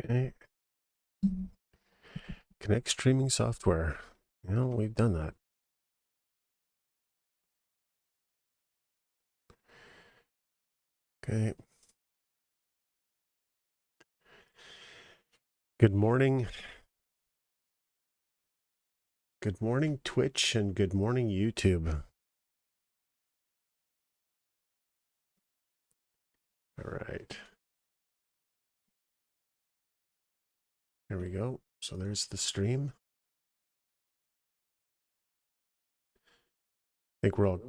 Okay. Connect streaming software. You know, we've done that. Okay. Good morning. Good morning, Twitch, and good morning, YouTube. All right. There we go. So there's the stream. I think we're all...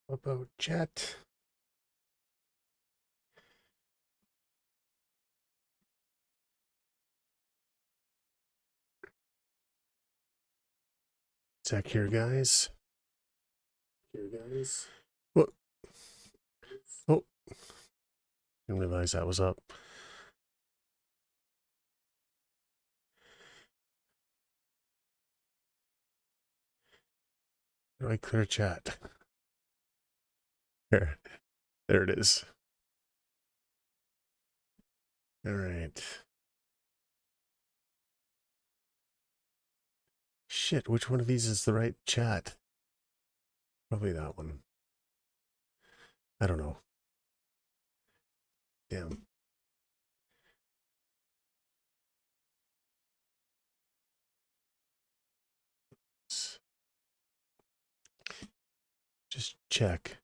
About chat. Zach here, guys. What? Oh, didn't realize that was up. How do I clear chat? There it is. All right. Shit, which one of these is the right chat? Probably that one. I don't know. Damn. Just check.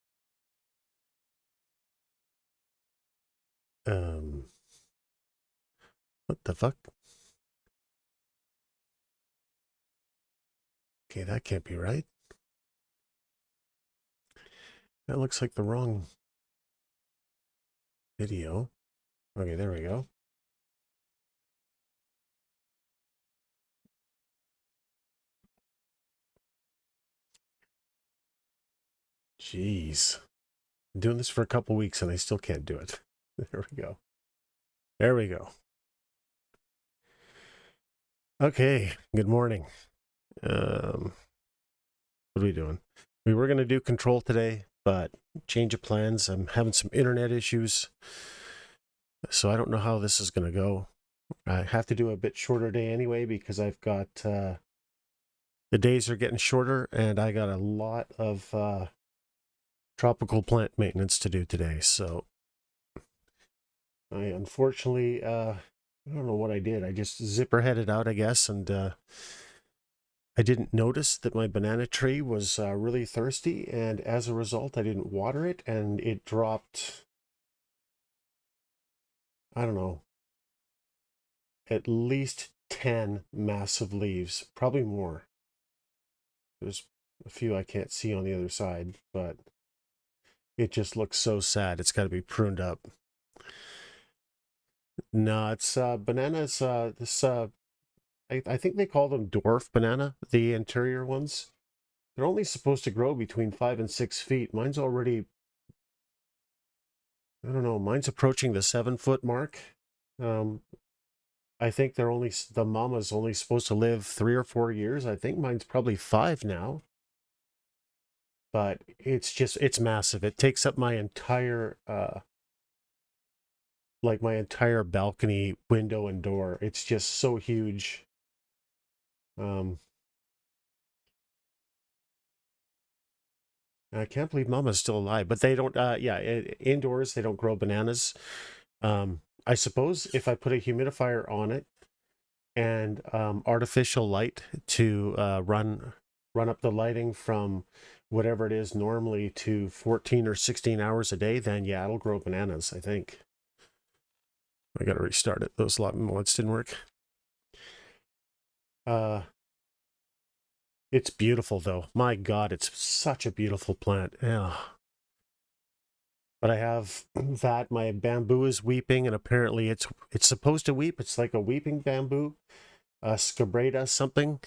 What the fuck? Okay, that can't be right. That looks like the wrong video. Okay, there we go. Jeez. I'm doing this for a couple weeks and I still can't do it. There we go. There we go. Okay, good morning. What are we doing? We were going to do control today, but change of plans. I'm having some internet issues, so I don't know how this is going to go. I have to do a bit shorter day anyway because I've got the days are getting shorter and I got a lot of tropical plant maintenance to do today. So I unfortunately, I don't know what I did. I just zipper headed out, I guess, and I didn't notice that my banana tree was really thirsty, and as a result, I didn't water it, and it dropped, I don't know, at least 10 massive leaves, probably more. There's a few I can't see on the other side, but it just looks so sad. It's got to be pruned up. No, it's bananas. I think they call them dwarf banana, the interior ones. They're only supposed to grow between 5 and 6 feet. Mine's already, I don't know, mine's approaching the 7-foot mark. I think the mama's only supposed to live 3 or 4 years. I think mine's probably 5 now. But it's massive. It takes up my entire, my entire balcony window and door. It's just so huge. I can't believe Mama's still alive, but they don't, indoors, they don't grow bananas. I suppose if I put a humidifier on it and artificial light to run up the lighting from whatever it is normally to 14 or 16 hours a day, then yeah, it'll grow bananas, I think. I gotta restart it. Those lights didn't work. It's beautiful though. My God, it's such a beautiful plant. Yeah. But I have that my bamboo is weeping, and apparently it's supposed to weep. It's like a weeping bamboo, scabrata something,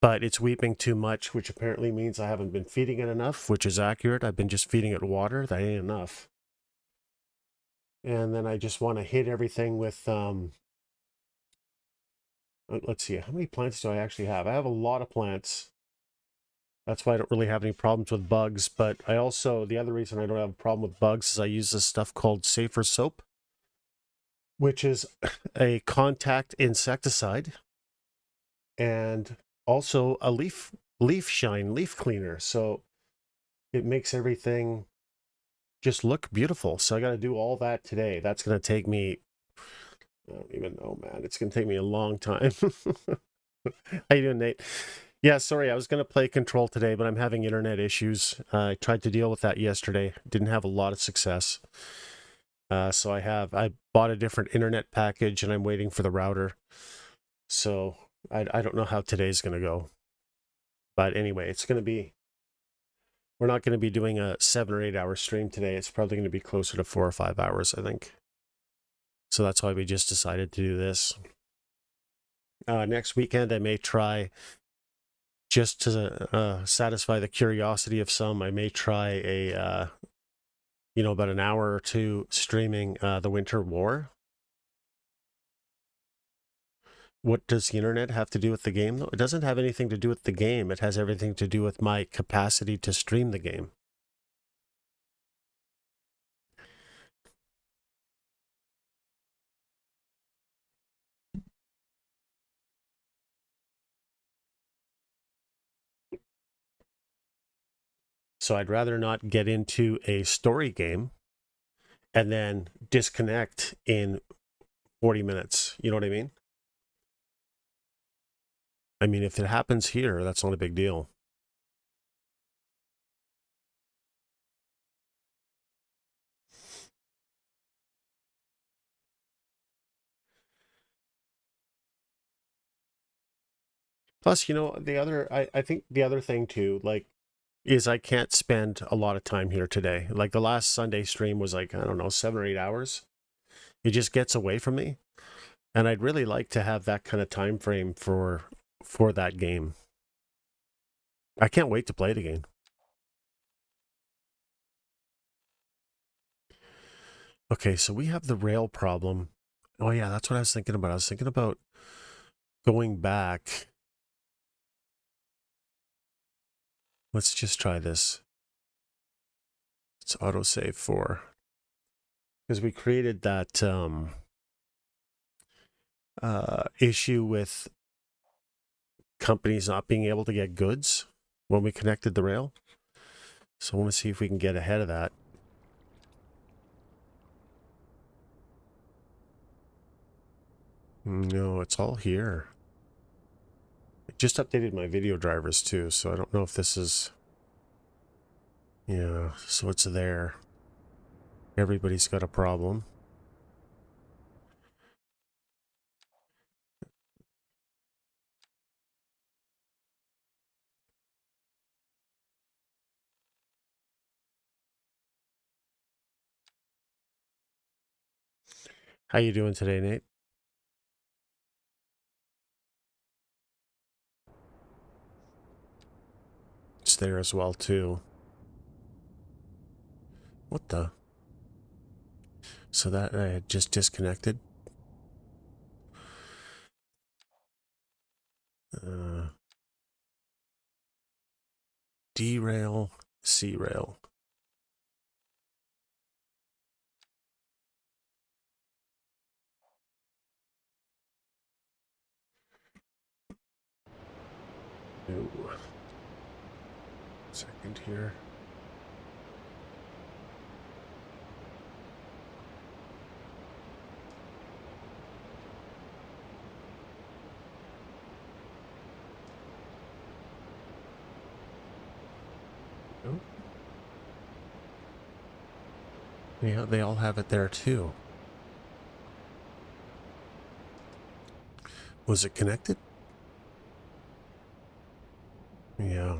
but it's weeping too much, which apparently means I haven't been feeding it enough, which is accurate. I've been just feeding it water. That ain't enough. And then I just want to hit everything with let's see, how many plants do I actually have? I have a lot of plants. That's why I don't really have any problems with bugs. But I also, the other reason I don't have a problem with bugs is I use this stuff called Safer Soap, which is a contact insecticide and also a leaf cleaner. So it makes everything just look beautiful. So I got to do all that today. That's going to take me, I don't even know, man. It's going to take me a long time. How you doing, Nate? Yeah, sorry, I was going to play Control today, but I'm having internet issues. I tried to deal with that yesterday. Didn't have a lot of success. So I bought a different internet package and I'm waiting for the router. So I don't know how today's going to go. But anyway, we're not going to be doing a 7 or 8 hour stream today. It's probably going to be closer to 4 or 5 hours, I think. So that's why we just decided to do this. Next weekend, I may try, just to satisfy the curiosity of some, I may try about an hour or two streaming the Winter War. What does the internet have to do with the game, though? It doesn't have anything to do with the game. It has everything to do with my capacity to stream the game. So I'd rather not get into a story game and then disconnect in 40 minutes. You know what I mean? I mean, if it happens here, that's not a big deal. Plus, I think the other thing too, like, is I can't spend a lot of time here today. Like the last Sunday stream was like, I don't know, 7 or 8 hours. It just gets away from me. And I'd really like to have that kind of time frame for that game. I can't wait to play it again. Okay, so we have the rail problem. Oh yeah, that's what I was thinking about. I was thinking about going back. Let's just try this. It's autosave 4. Because we created that issue with companies not being able to get goods when we connected the rail. So I want to see if we can get ahead of that. No, it's all here. I just updated my video drivers too, so I don't know if this is... Yeah, so it's there. Everybody's got a problem. How you doing today, Nate? It's there as well too. What the? So that I had just disconnected. D-rail, C-rail. Ooh. Second here. Yeah, they all have it there too. Was it connected? Yeah.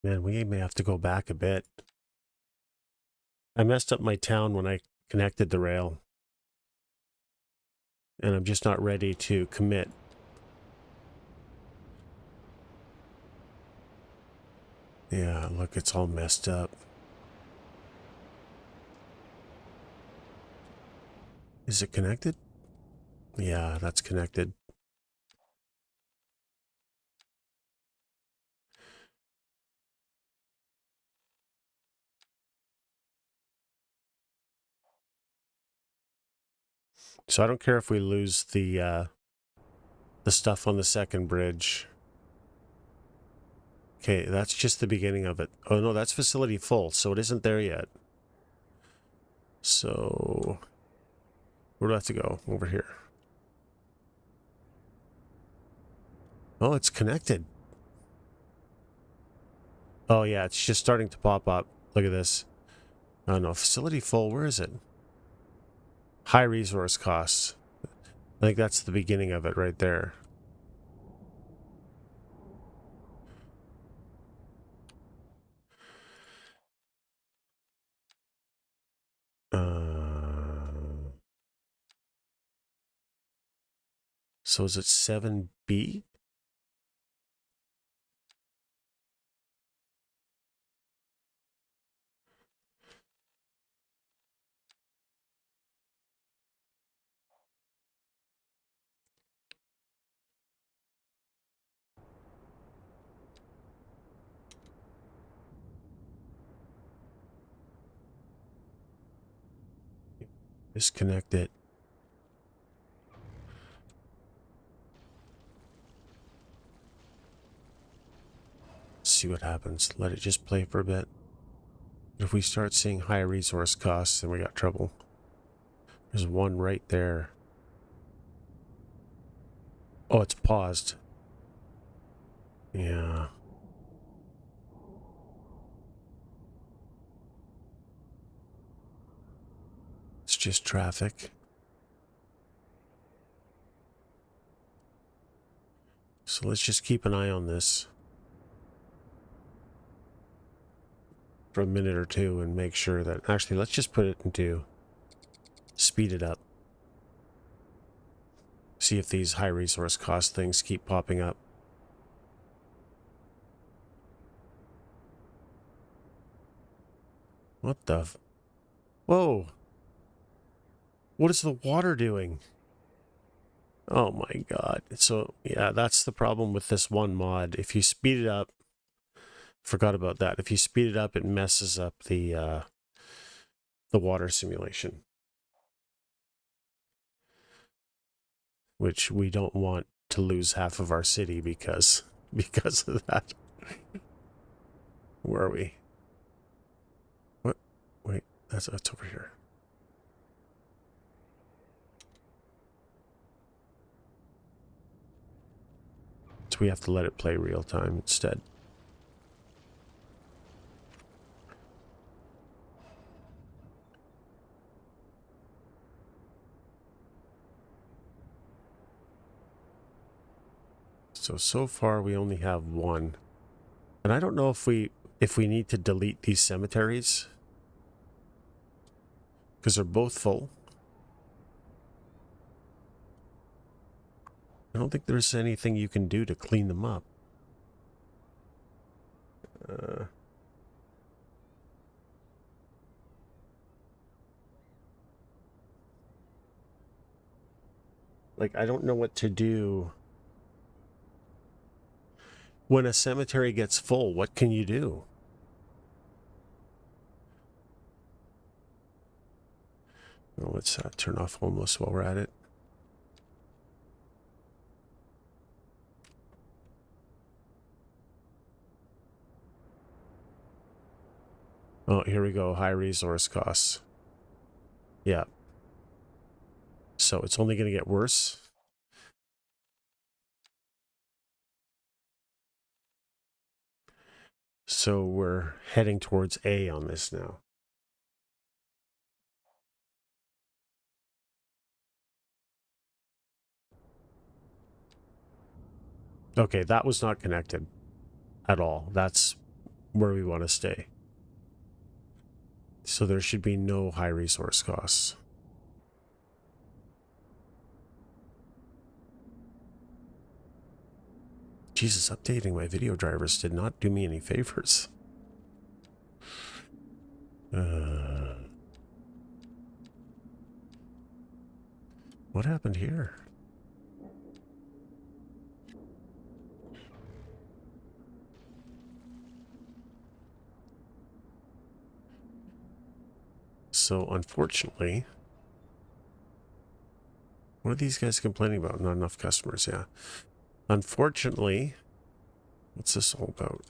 Man, we may have to go back a bit. I messed up my town when I connected the rail. And I'm just not ready to commit. Yeah, look, it's all messed up. Is it connected? Yeah, that's connected. So I don't care if we lose the stuff on the second bridge. Okay, that's just the beginning of it. Oh no, that's facility full, so it isn't there yet. So where do I have to go? Over here. Oh, it's connected. Oh yeah, it's just starting to pop up. Look at this. Oh no, facility full, where is it? High resource costs. I think that's the beginning of it right there. So is it 7B? Disconnect it. See what happens. Let it just play for a bit. If we start seeing high resource costs, then we got trouble. There's one right there. Oh, it's paused. Yeah. It's just traffic. So let's just keep an eye on this for a minute or two and make sure that... Actually, let's just put it into... Speed it up. See if these high resource cost things keep popping up. What the... Whoa! What is the water doing? Oh my god. So, yeah, that's the problem with this one mod. If you speed it up... Forgot about that. If you speed it up, it messes up the water simulation. Which we don't want to lose half of our city because of that. Where are we? What? Wait, that's over here. So we have to let it play real time instead. So far we only have one. And I don't know if we need to delete these cemeteries. Because they're both full. I don't think there's anything you can do to clean them up. Like, I don't know what to do. When a cemetery gets full, what can you do? Well, let's turn off homeless while we're at it. Oh, here we go. High resource costs. Yeah. So it's only going to get worse. So we're heading towards A on this now. Okay, that was not connected at all. That's where we want to stay. So there should be no high resource costs. Jesus, updating my video drivers did not do me any favors. What happened here? So, unfortunately, what are these guys complaining about? Not enough customers, yeah. Unfortunately, what's this all about?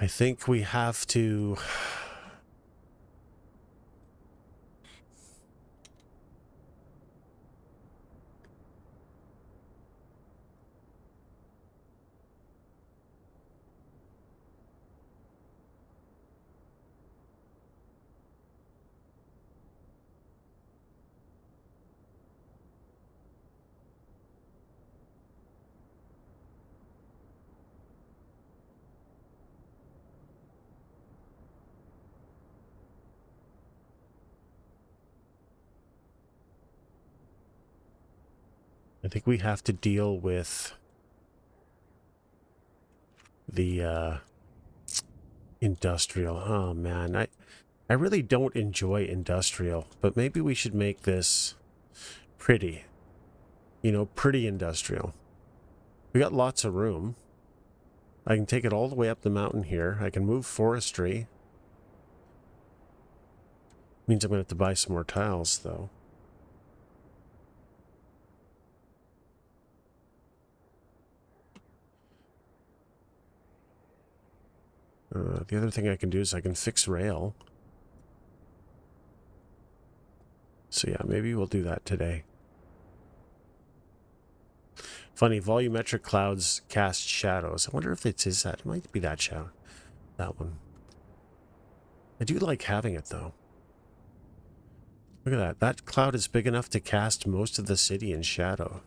I think we have to... I think we have to deal with the industrial. Oh man, I really don't enjoy industrial, but maybe we should make this pretty. You know, pretty industrial. We got lots of room. I can take it all the way up the mountain here. I can move forestry. Means I'm going to have to buy some more tiles, though. The other thing I can do is I can fix rail. So yeah, maybe we'll do that today. Funny, volumetric clouds cast shadows. I wonder if it is that. It might be that shadow. That one. I do like having it, though. Look at that. That cloud is big enough to cast most of the city in shadow.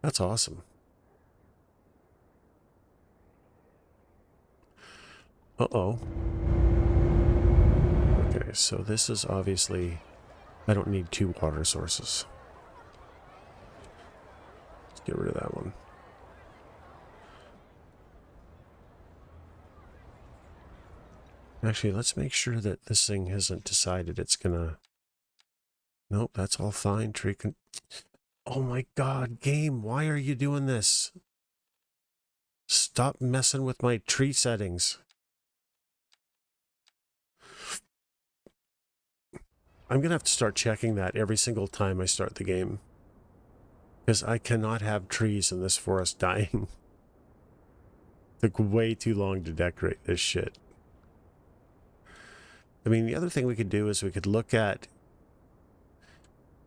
That's awesome. Uh-oh. Okay, so this is obviously... I don't need 2 water sources. Let's get rid of that one. Actually, let's make sure that this thing hasn't decided it's gonna... Nope, that's all fine. Tree can... Oh my god, game, why are you doing this? Stop messing with my tree settings. I'm gonna have to start checking that every single time I start the game. Because I cannot have trees in this forest dying. Took way too long to decorate this shit. I mean, the other thing we could do is we could look at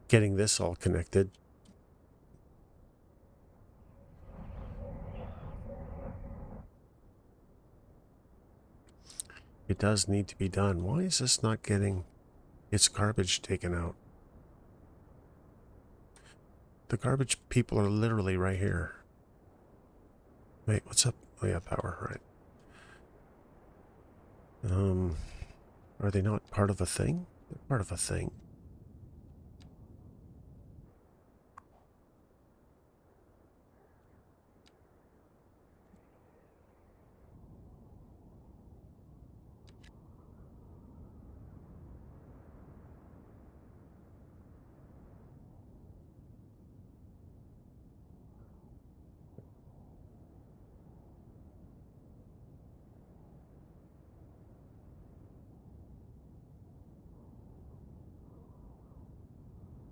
getting this all connected. It does need to be done. Why is this not getting its garbage taken out? The garbage people are literally right here. Wait, what's up? Oh yeah, power, right. Are they not part of a thing? They're part of a thing.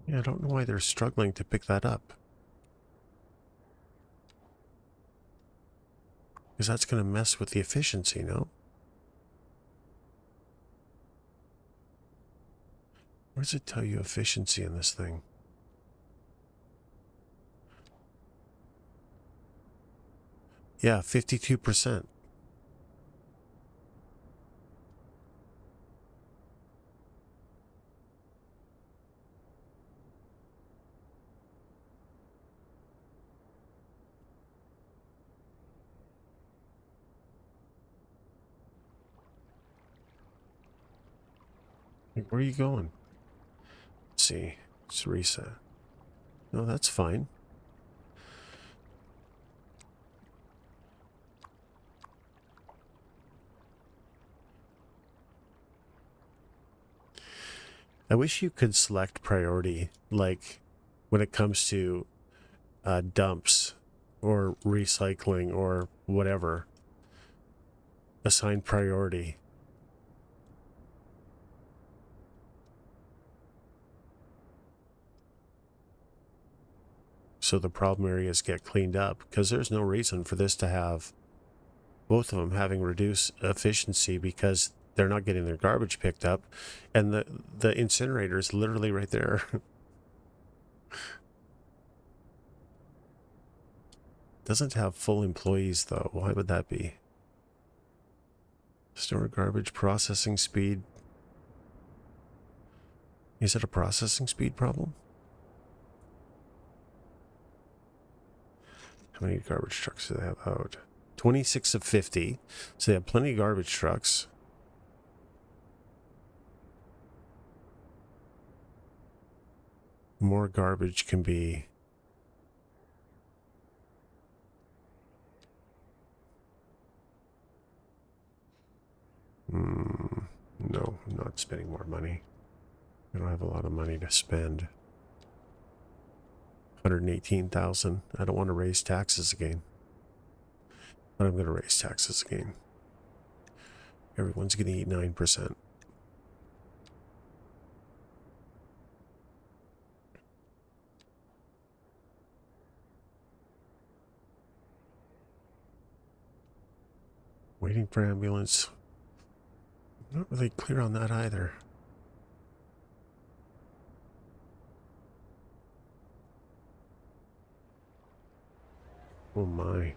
Yeah, I don't know why they're struggling to pick that up. Because that's going to mess with the efficiency, no? Where does it tell you efficiency in this thing? Yeah, 52%. Where are you going? Let's see. Let's reset. No, that's fine. I wish you could select priority, like when it comes to dumps or recycling or whatever. Assign priority. So the problem areas get cleaned up, because there's no reason for this to have both of them having reduced efficiency because they're not getting their garbage picked up, and the incinerator is literally right there. Doesn't have full employees though. Why would that be? Store garbage processing speed. Is it a processing speed problem? How many garbage trucks do they have out? 26 of 50. So they have plenty of garbage trucks. More garbage can be... no, I'm not spending more money. I don't have a lot of money to spend. 118,000. I don't want to raise taxes again. But I'm going to raise taxes again. Everyone's going to eat 9%. Waiting for ambulance. I'm not really clear on that either. Oh my.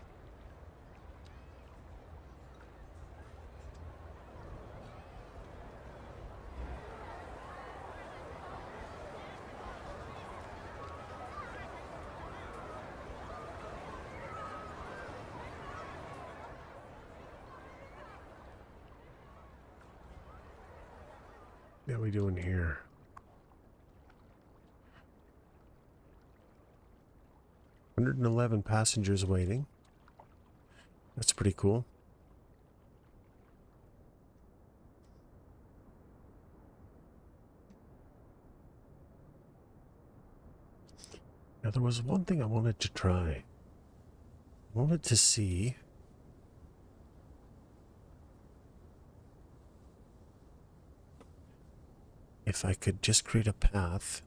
What are we doing here? 111 passengers waiting. That's pretty cool. Now there was one thing I wanted to try. I wanted to see if I could just create a path.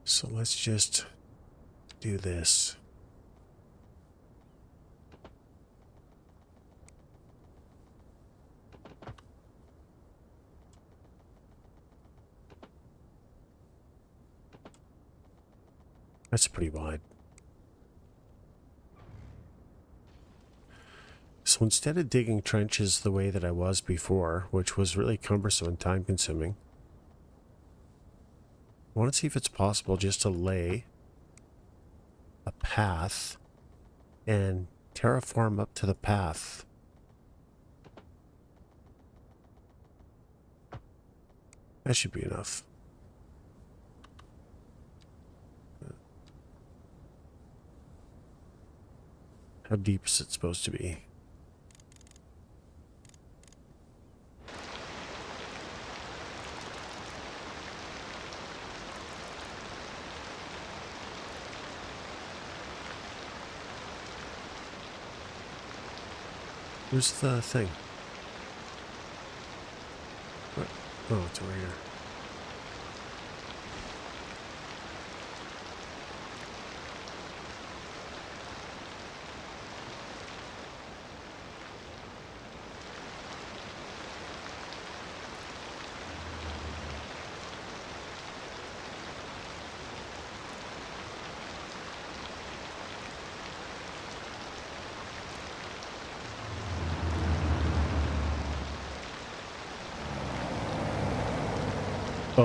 So let's just do this. That's pretty wide. So instead of digging trenches the way that I was before, which was really cumbersome and time consuming, I want to see if it's possible just to lay a path and terraform up to the path. That should be enough. How deep is it supposed to be? Where's the thing? What? Oh, it's over here.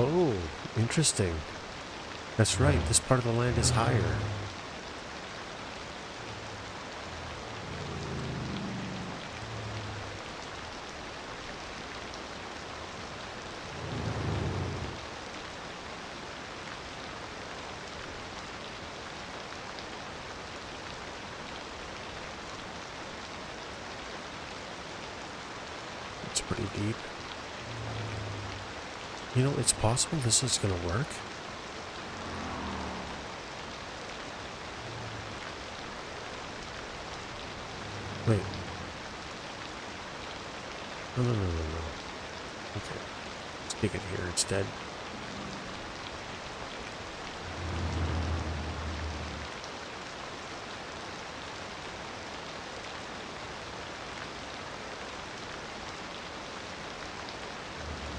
Oh, interesting. That's right, this part of the land is higher. It's pretty deep. You know, it's possible this is going to work. Wait. No. Okay. Let's dig it here instead.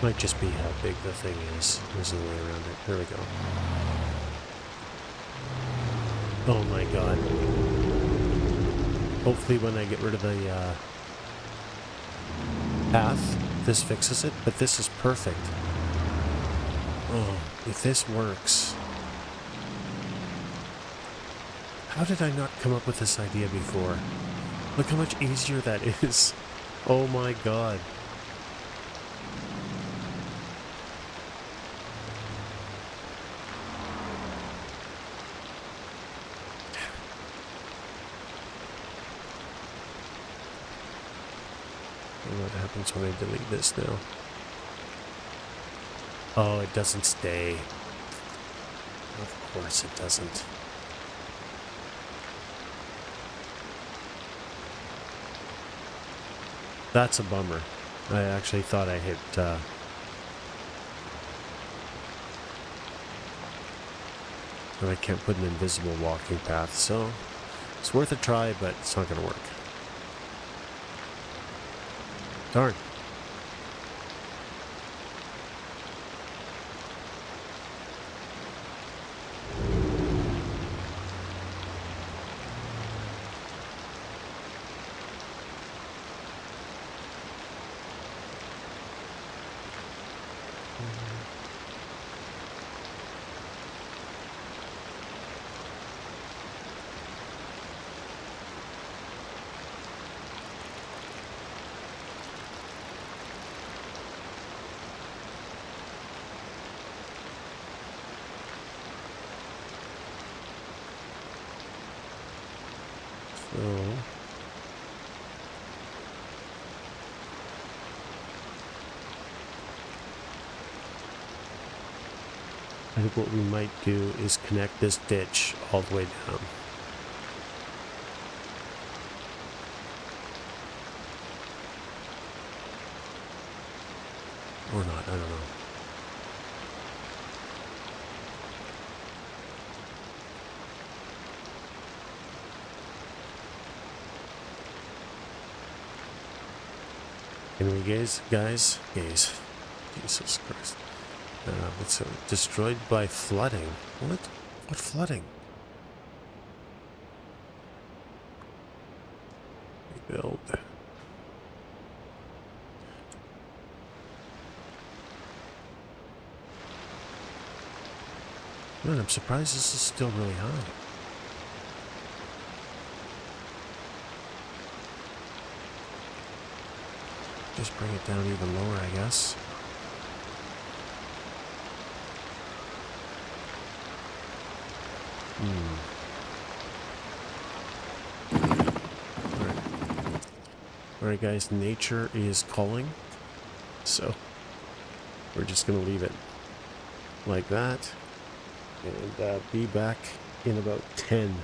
Might just be how big the thing is. There's no way around it. There we go. Oh my god. Hopefully when I get rid of the path, this fixes it, but this is perfect. Oh, if this works. How did I not come up with this idea before? Look how much easier that is. Oh my god. What happens when I delete this now? Oh, it doesn't stay. Of course it doesn't. That's a bummer. I actually thought I hit, and I can't put an invisible walking path, so it's worth a try, but it's not going to work. Darn. So I think what we might do is connect this ditch all the way down. Or not, I don't know. Anyway, guys, Jesus Christ. What's it? Destroyed by flooding. What? What flooding? Rebuild. Man, I'm surprised this is still really high. Just bring it down even lower, I guess. Alright guys, nature is calling. So we're just gonna leave it like that. And be back in about 10.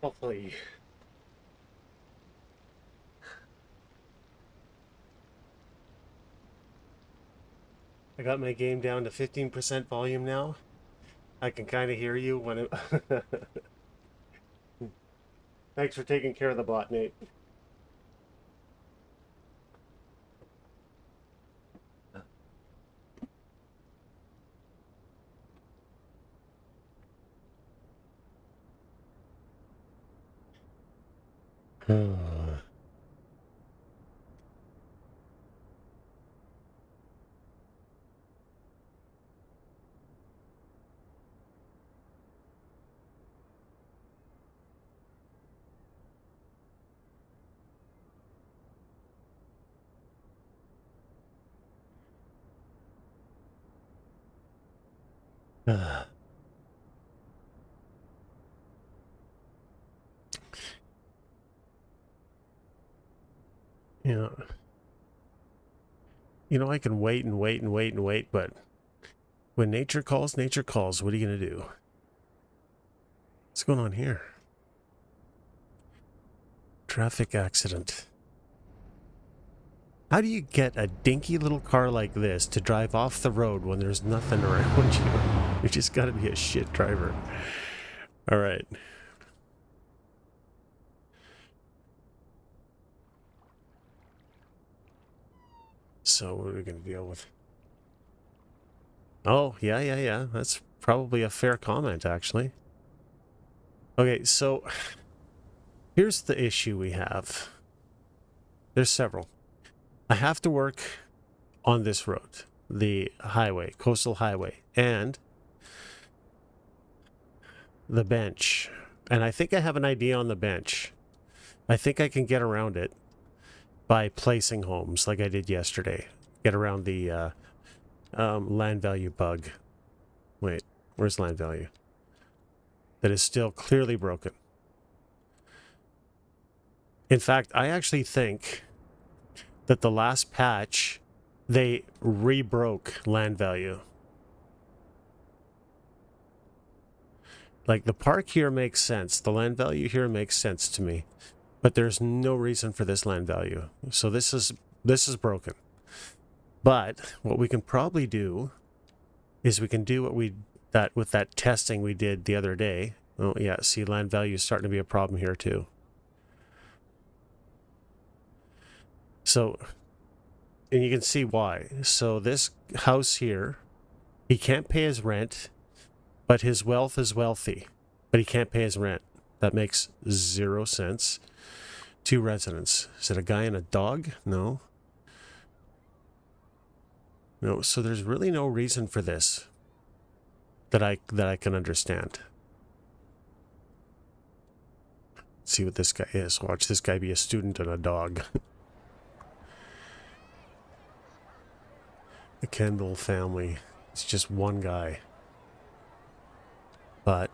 Hopefully. I got my game down to 15% volume now. I can kind of hear you when it... Thanks for taking care of the bot, Nate. Yeah. You know, I can wait and wait and wait and wait, but when nature calls, nature calls. What are you going to do? What's going on here? Traffic accident. How do you get a dinky little car like this to drive off the road when there's nothing around you? You just got to be a shit driver. All right. So what are we going to deal with? Oh, yeah. That's probably a fair comment, actually. Okay, so here's the issue we have. There's several. I have to work on this road, the highway, coastal highway, and the bench. And I think I have an idea on the bench. I think I can get around it by placing homes like I did yesterday. Get around the land value bug. Wait, where's land value? That is still clearly broken. In fact, I actually think that the last patch, they re-broke land value. Like, the park here makes sense. The land value here makes sense to me. But there's no reason for this land value. So this is broken. But what we can probably do is we can do what with that testing we did the other day. Oh yeah, see, land value is starting to be a problem here too. So, and you can see why. So this house here, he can't pay his rent, but his wealth is wealthy, but he can't pay his rent. That makes 0 sense. 2 residents. Is it a guy and a dog? No. No, so there's really no reason for this that I can understand. Let's see what this guy is. Watch this guy be a student and a dog. The Kendall family. It's just one guy. But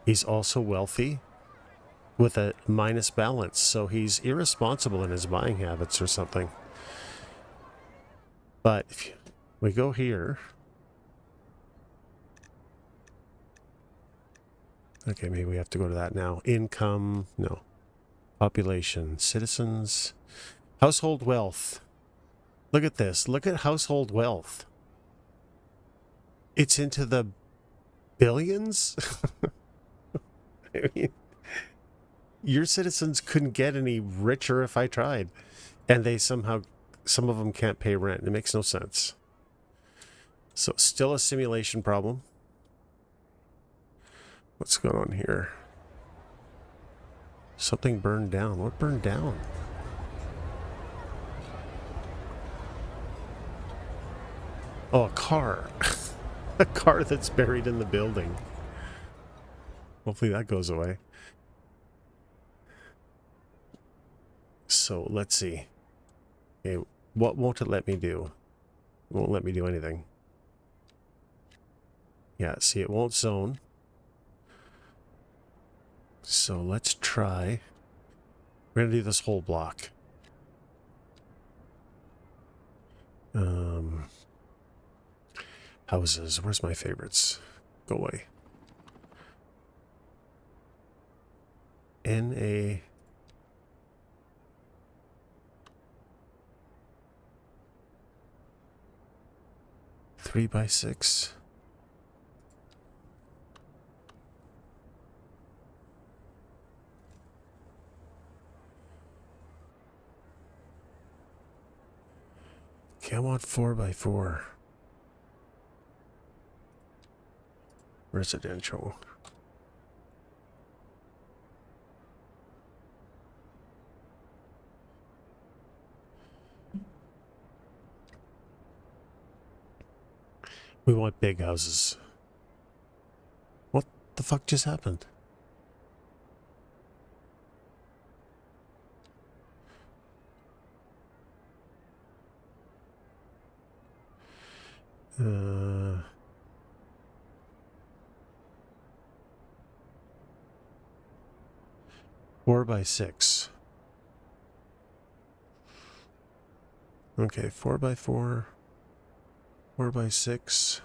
he's also wealthy with a minus balance, so he's irresponsible in his buying habits or something. But if we go here... Okay, maybe we have to go to that now. Income, no. Population, citizens, household wealth. Look at this. Look at household wealth. It's into the billions? I mean, your citizens couldn't get any richer if I tried. And they somehow, some of them can't pay rent. It makes no sense. So still a simulation problem. What's going on here? Something burned down. What burned down? Oh, a car. A car that's buried in the building. Hopefully that goes away. So let's see. Okay, what won't it let me do? It won't let me do anything. Yeah, see, it won't zone. So let's try. We're going to do this whole block. Houses. Where's my favorites? Go away. NA 3x6. Okay, I want 4x4. Residential. We want big houses. What the fuck just happened? Uh, 4x6. Okay, 4x4, 4x6.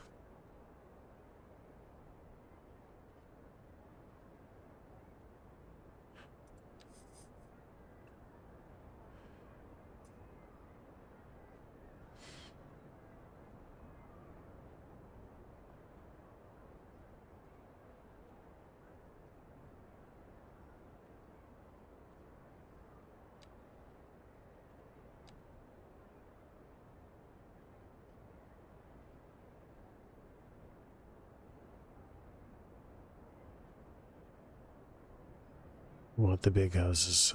Want the big houses.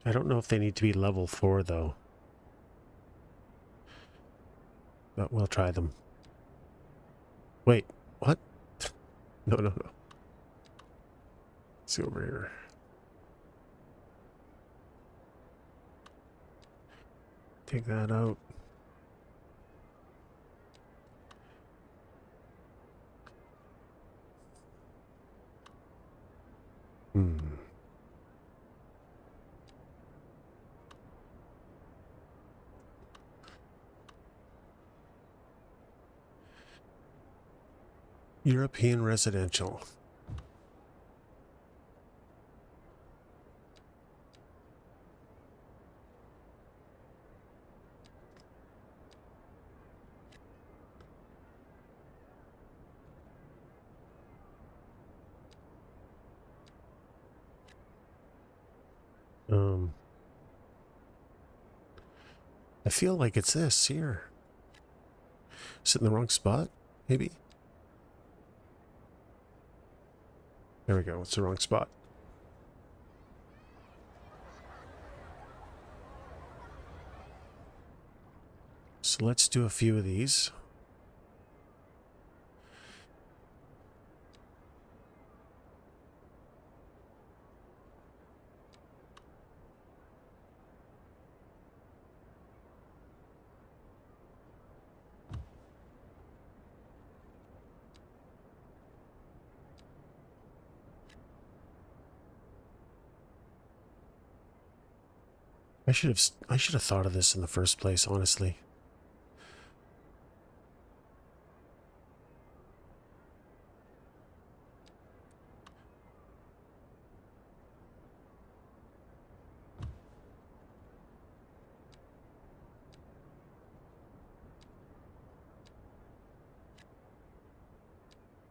I don't know if they need to be level 4 though. But we'll try them. Wait, what? No, no, no. Let's see over here. Take that out. European residential. I feel like it's this here. Is it in the wrong spot? Maybe? There we go. It's the wrong spot. So let's do a few of these. I should have thought of this in the first place, honestly.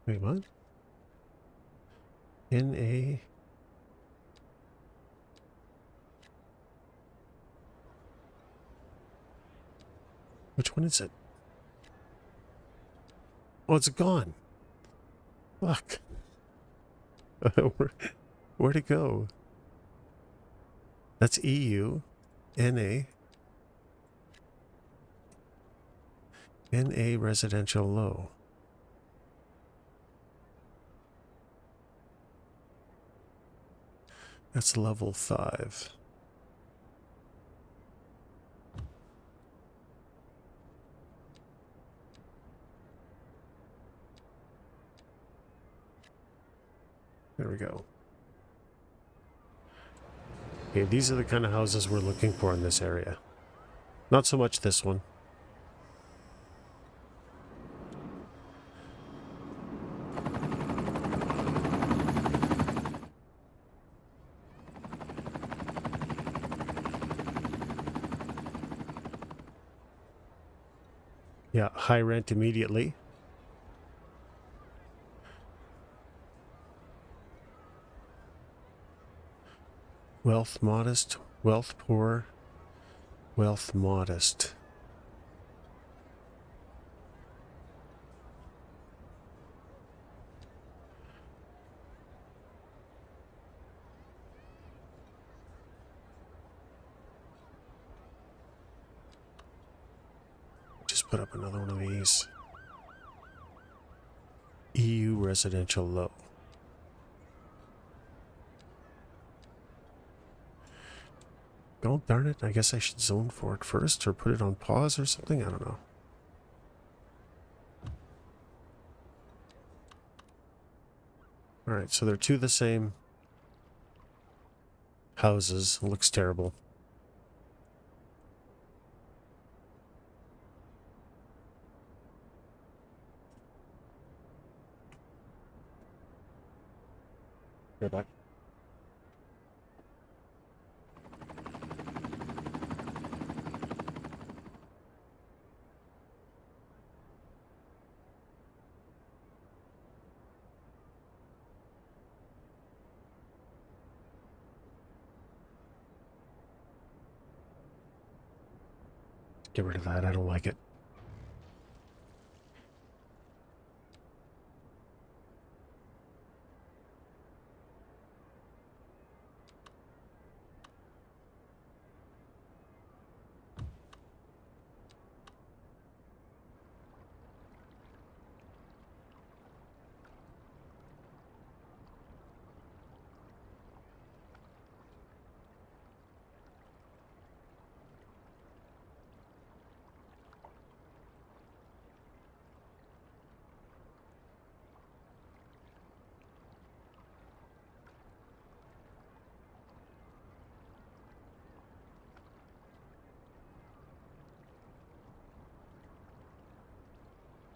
Wait, what? NA. Which one is it? Oh, it's gone. Fuck. Where'd it go? That's EU. NA. NA residential low. That's level 5. There we go. Okay, these are the kind of houses we're looking for in this area. Not so much this one. Yeah, high rent immediately. Wealth modest, wealth poor, wealth modest. Just put up another one of these. EU residential low. Oh, darn it. I guess I should zone for it first or put it on pause or something. I don't know. All right, so they're two of the same houses. It looks terrible. Go back. Get rid of that. I don't like it.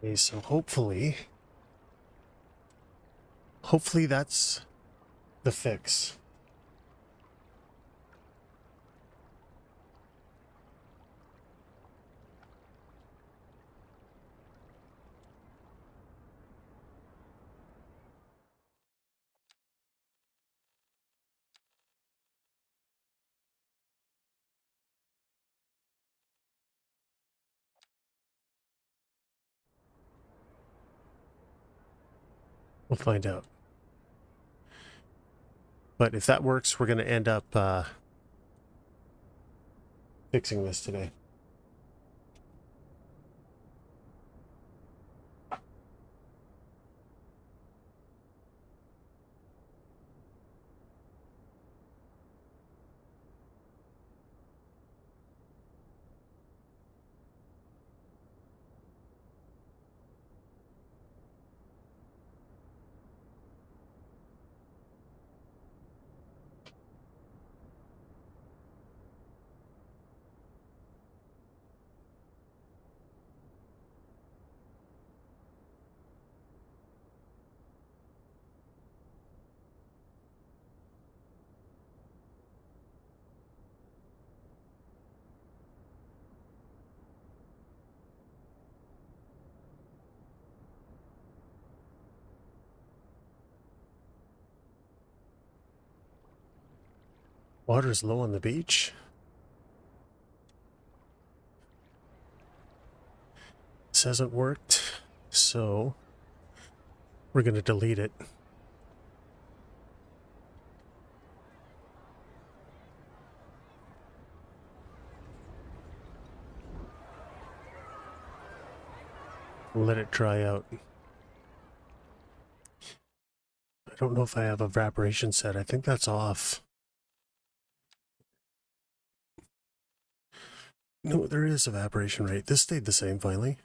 Okay, so hopefully that's the fix. We'll find out. But if that works, we're going to end up fixing this today. Water's low on the beach. This hasn't worked, so we're going to delete it. Let it dry out. I don't know if I have evaporation set. I think that's off. No, there is evaporation rate. This stayed the same finally.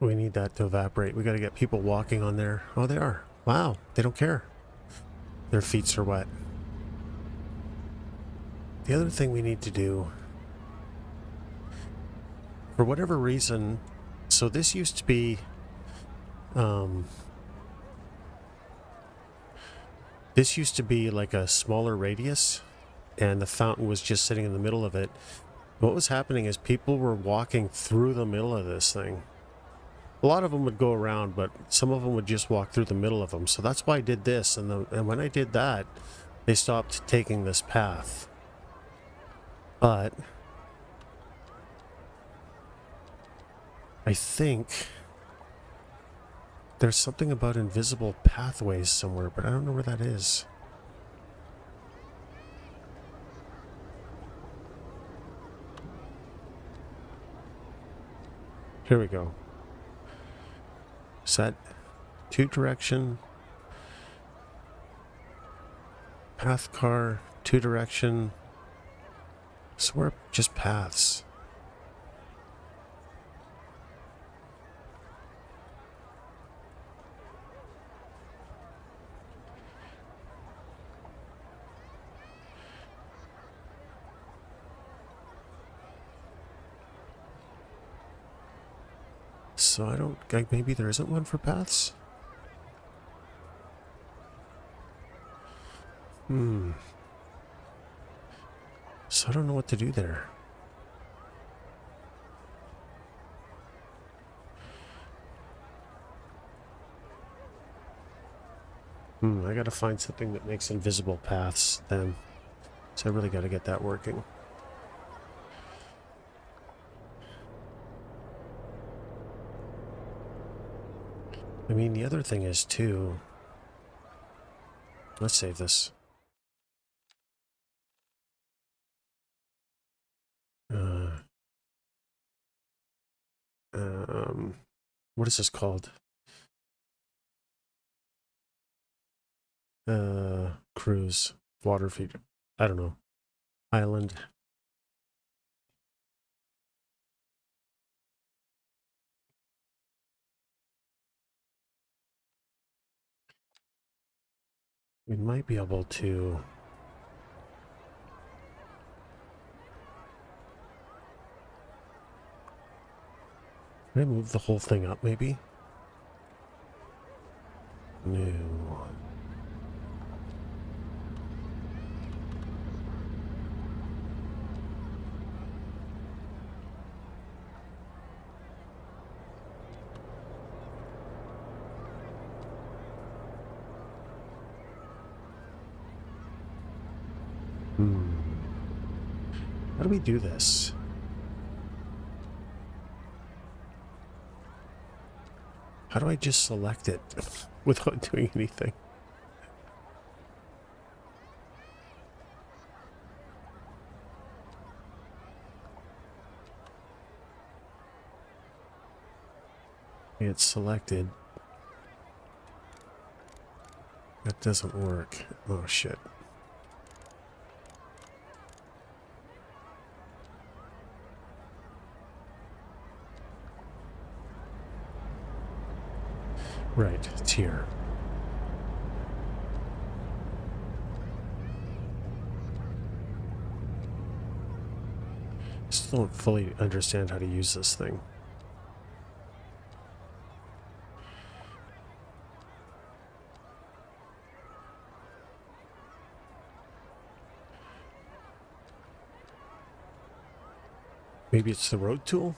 We need that to evaporate. We got to get people walking on there. Oh, they are. Wow, they don't care. Their feet are wet. The other thing we need to do, for whatever reason, so this used to be, like a smaller radius, and the fountain was just sitting in the middle of it. What was happening is people were walking through the middle of this thing. A lot of them would go around, but some of them would just walk through the middle of them. So that's why I did this, and when I did that, they stopped taking this path. But I think there's something about invisible pathways somewhere, but I don't know where that is. Here we go. Set 2-direction path car, 2-direction. So we're just paths. So I don't, maybe there isn't one for paths? So I don't know what to do there. I gotta find something that makes invisible paths then. So I really gotta get that working. I mean, the other thing is too... Let's save this. What is this called? Cruise. Water feeder. I don't know. Island. We might be able to... Can I move the whole thing up, maybe? No. How do we do this? How do I just select it without doing anything? It's selected. That doesn't work. Oh, shit. Right, it's here. Still don't fully understand how to use this thing. Maybe it's the road tool?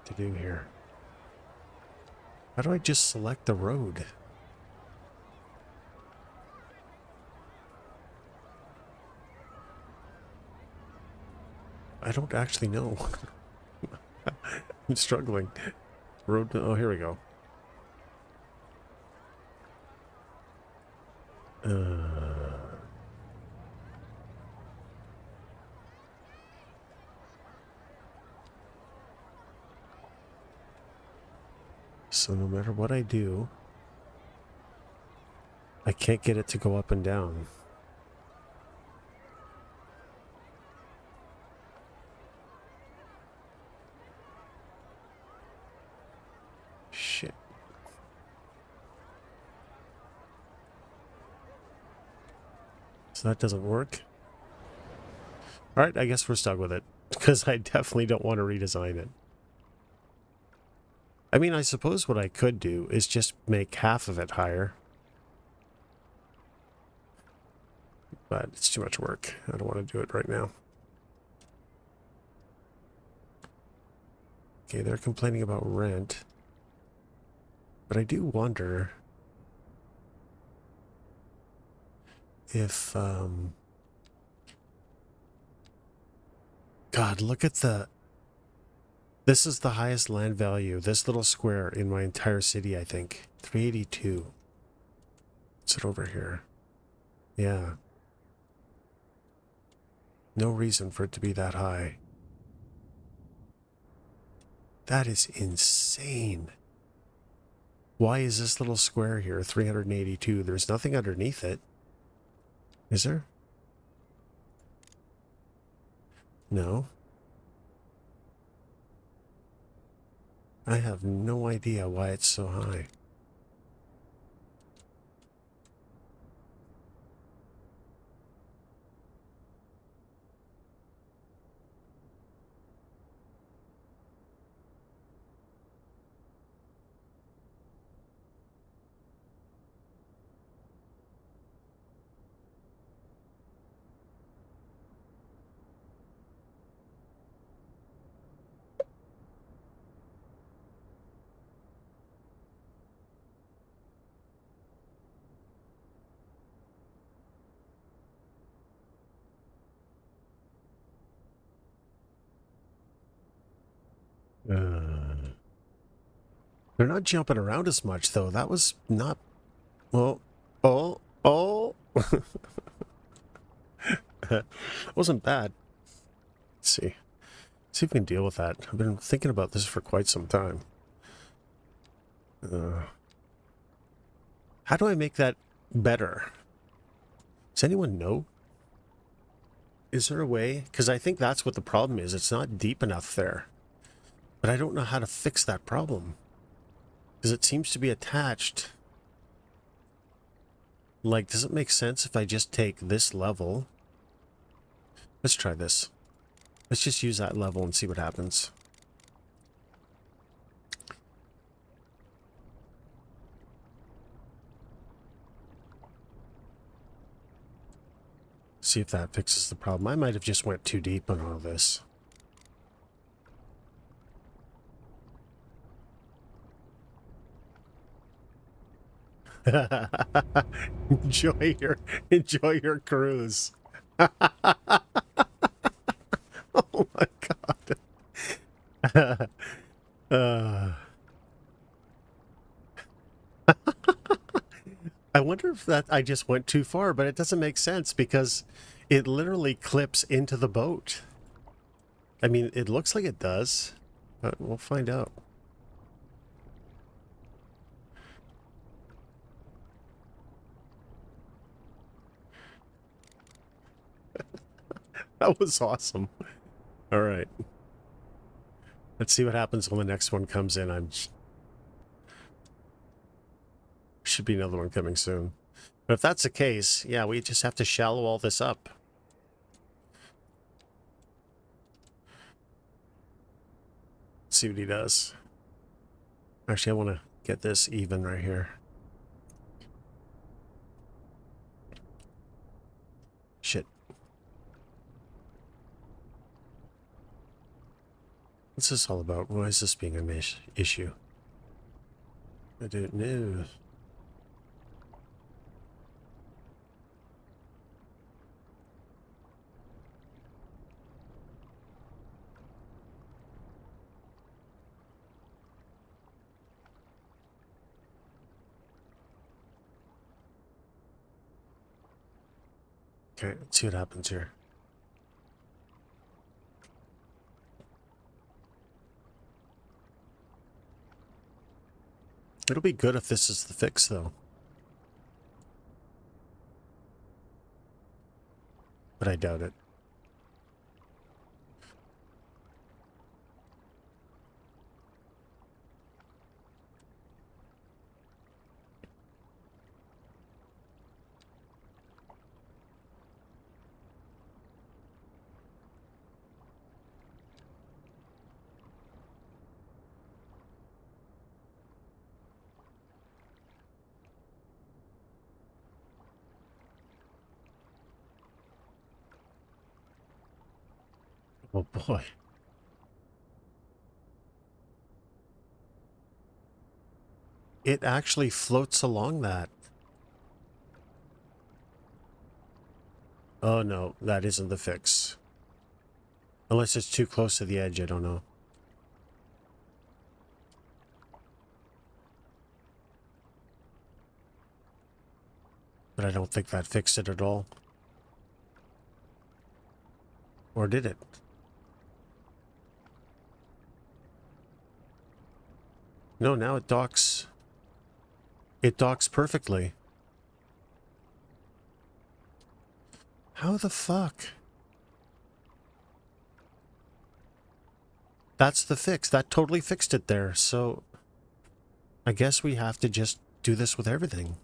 To do here. How do I just select the road? I don't actually know. I'm struggling. Road to, oh, here we go. So no matter what I do, I can't get it to go up and down. Shit. So that doesn't work. All right, I guess we're stuck with it because I definitely don't want to redesign it. I mean, I suppose what I could do is just make half of it higher. But it's too much work. I don't want to do it right now. Okay, they're complaining about rent. But I do wonder if, God, look at the... This is the highest land value, this little square in my entire city, I think. 382. What's it over here? Yeah. No reason for it to be that high. That is insane. Why is this little square here 382? There's nothing underneath it. Is there? No. I have no idea why it's so high. They're not jumping around as much, though. That was not... Well, oh. Wasn't bad. Let's see. See if we can deal with that. I've been thinking about this for quite some time. How do I make that better? Does anyone know? Is there a way? Because I think that's what the problem is. It's not deep enough there. But I don't know how to fix that problem. Because it seems to be attached. Like, does it make sense if I just take this level? Let's try this. Let's just use that level and see what happens. See if that fixes the problem. I might have just went too deep on all this. enjoy your cruise. Oh my god. I wonder if that I just went too far, but it doesn't make sense because it literally clips into the boat. I mean, it looks like it does, but we'll find out. That was awesome. All right. Let's see what happens when the next one comes in. Should be another one coming soon. But if that's the case, yeah, we just have to shallow all this up. Let's see what he does. Actually, I want to get this even right here. Shit. What's this all about? Why is this being an issue? I don't know. Okay, let's see what happens here. It'll be good if this is the fix, though. but I doubt it. Oh boy. It actually floats along that. Oh no, that isn't the fix. Unless it's too close to the edge, I don't know. But I don't think that fixed it at all. Or did it? No, now it docks. It docks perfectly. How the fuck? That's the fix. That totally fixed it there. So I guess we have to just do this with everything.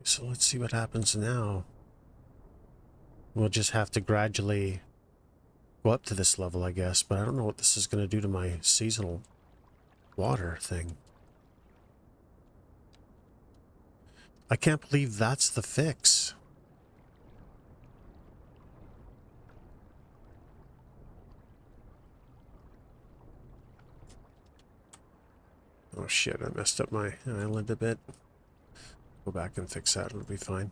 So let's see what happens now. We'll just have to gradually go up to this level, I guess. But I don't know what this is going to do to my seasonal water thing. I can't believe that's the fix. Oh shit, I messed up my island a bit. Go back and fix that, it'll be fine.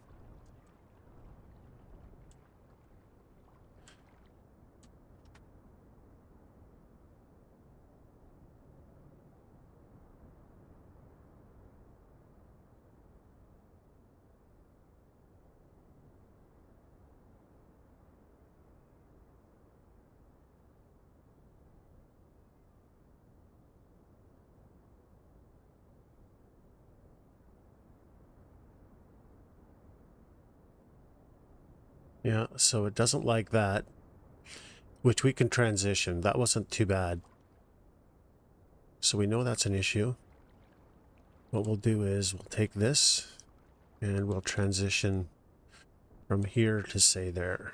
Yeah, so it doesn't like that, which we can transition. That wasn't too bad. So we know that's an issue. What we'll do is we'll take this and we'll transition from here to say there.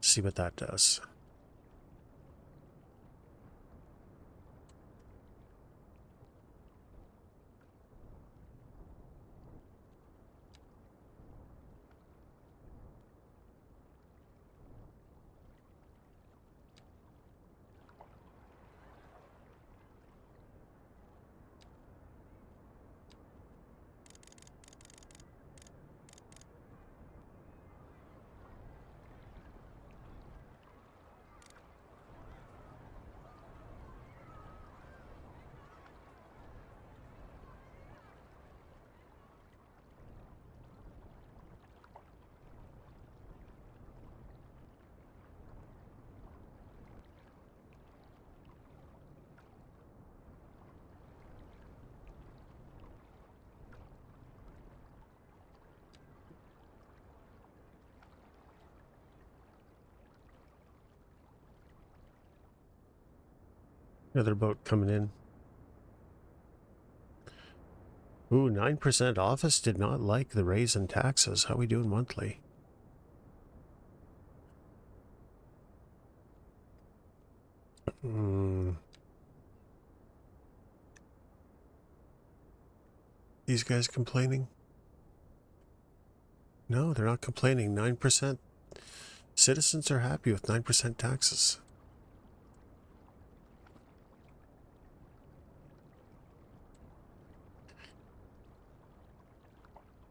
See what that does. Another boat coming in. Ooh, 9% office did not like the raise in taxes. How we doing monthly? These guys complaining? No, they're not complaining. 9%. Citizens are happy with 9% taxes.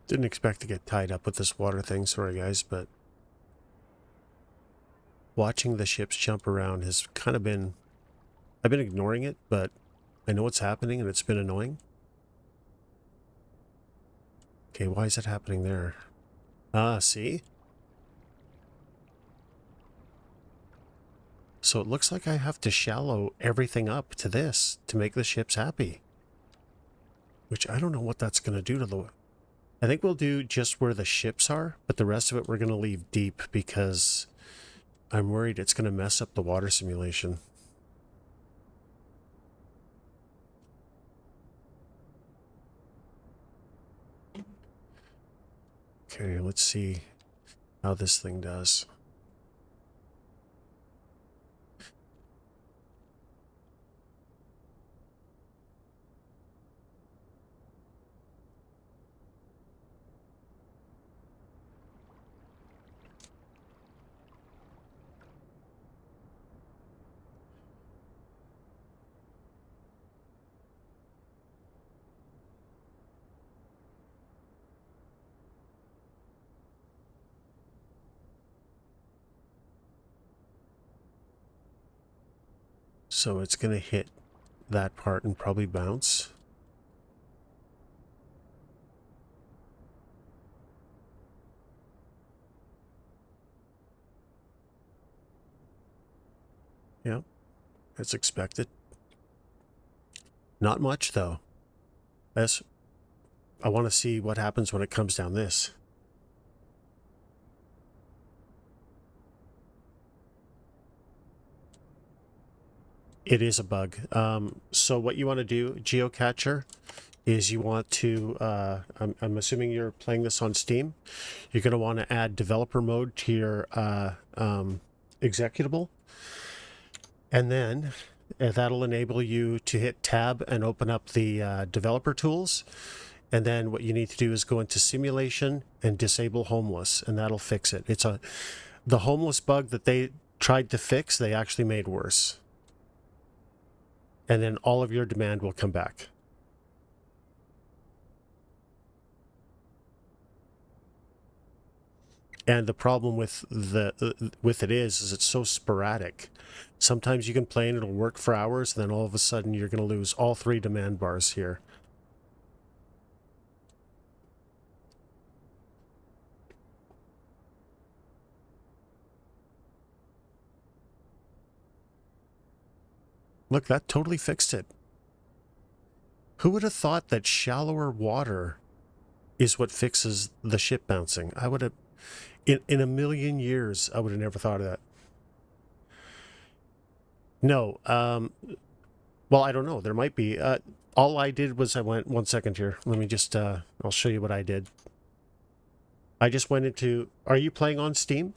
Didn't expect to get tied up with this water thing, sorry guys, but watching the ships jump around has kind of been... I've been ignoring it, but I know what's happening and it's been annoying. Okay, why is it happening there? Ah, see? So it looks like I have to shallow everything up to this to make the ships happy. Which I don't know what that's going to do to the... I think we'll do just where the ships are, but the rest of it we're going to leave deep because I'm worried it's going to mess up the water simulation. Okay, let's see how this thing does. So it's going to hit that part and probably bounce. Yeah, it's expected. Not much, though. I want to see what happens when it comes down this. It is a bug. So what you want to do, Geocatcher, is you want to, I'm assuming you're playing this on Steam, you're going to want to add developer mode to your executable. And then that'll enable you to hit tab and open up the developer tools. And then what you need to do is go into simulation and disable homeless, and that'll fix it. It's the homeless bug that they tried to fix, they actually made worse. And then all of your demand will come back. And the problem with it is it's so sporadic. Sometimes you can play and it'll work for hours, and then all of a sudden you're going to lose all 3 demand bars here. Look, that totally fixed it. Who would have thought that shallower water is what fixes the ship bouncing? I would have, in a million years, I would have never thought of that. No, well, I don't know. There might be. All I did was I went, 1 second here. Let me just, I'll show you what I did. I just went into, are you playing on Steam?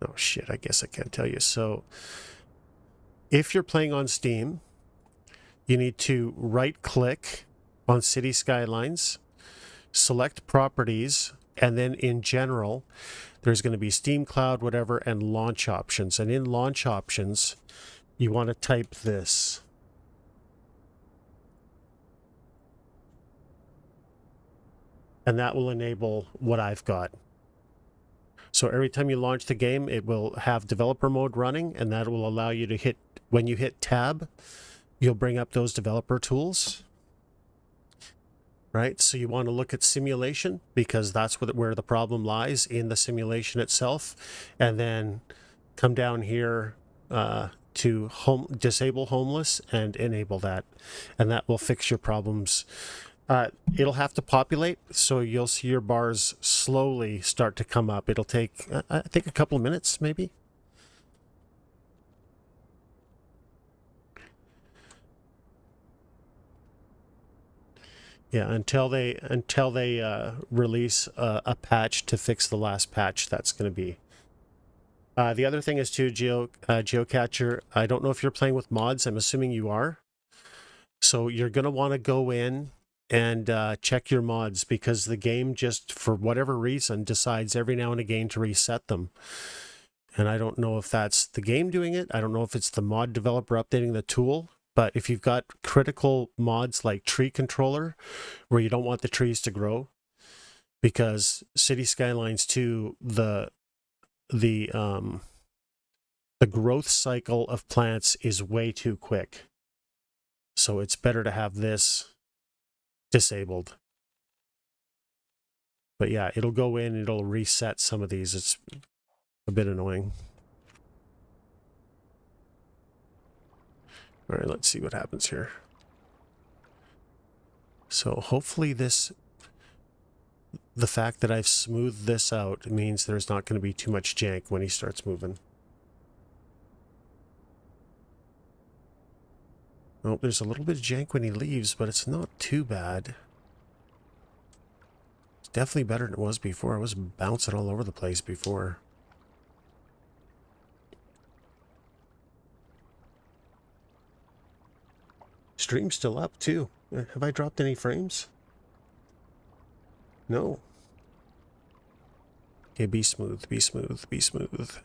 Oh shit, I guess I can't tell you. So if you're playing on Steam, you need to right click on City Skylines, select properties, and then in general, there's going to be Steam Cloud, whatever, and launch options. And in launch options, you want to type this. And that will enable what I've got. So every time you launch the game, it will have developer mode running, and that will allow you to hit, when you hit tab, you'll bring up those developer tools. Right? So you want to look at simulation, because that's where the problem lies, in the simulation itself. And then come down here to disable homeless and enable that. And that will fix your problems. It'll have to populate, so you'll see your bars slowly start to come up. It'll take, I think, a couple of minutes, maybe. Yeah, until they release a patch to fix the last patch. That's going to be. The other thing is too, Geocatcher. I don't know if you're playing with mods. I'm assuming you are. So you're going to want to go in and check your mods, because the game just, for whatever reason, decides every now and again to reset them. And I don't know if that's the game doing it. I don't know if it's the mod developer updating the tool. But if you've got critical mods like tree controller, where you don't want the trees to grow, because City Skylines 2, the growth cycle of plants is way too quick. So it's better to have this disabled. But yeah, it'll go in, it'll reset some of these. It's a bit annoying. All right, let's see what happens here. So hopefully the fact that I've smoothed this out means there's not going to be too much jank when he starts moving. Oh, there's a little bit of jank when he leaves, but it's not too bad. It's definitely better than it was before. I was bouncing all over the place before. Stream's still up, too. Have I dropped any frames? No. Okay, be smooth, be smooth, be smooth.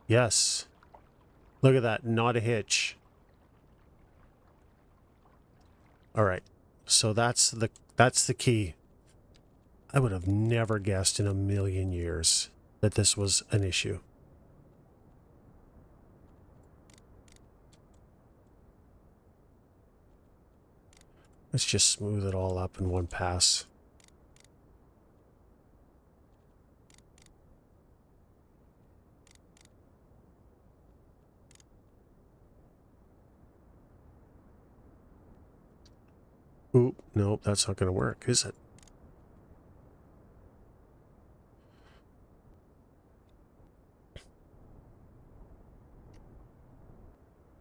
Yes. Look at that, not a hitch. All right. So that's the key. I would have never guessed in a million years that this was an issue. Let's just smooth it all up in one pass. Oop, nope, that's not going to work, is it?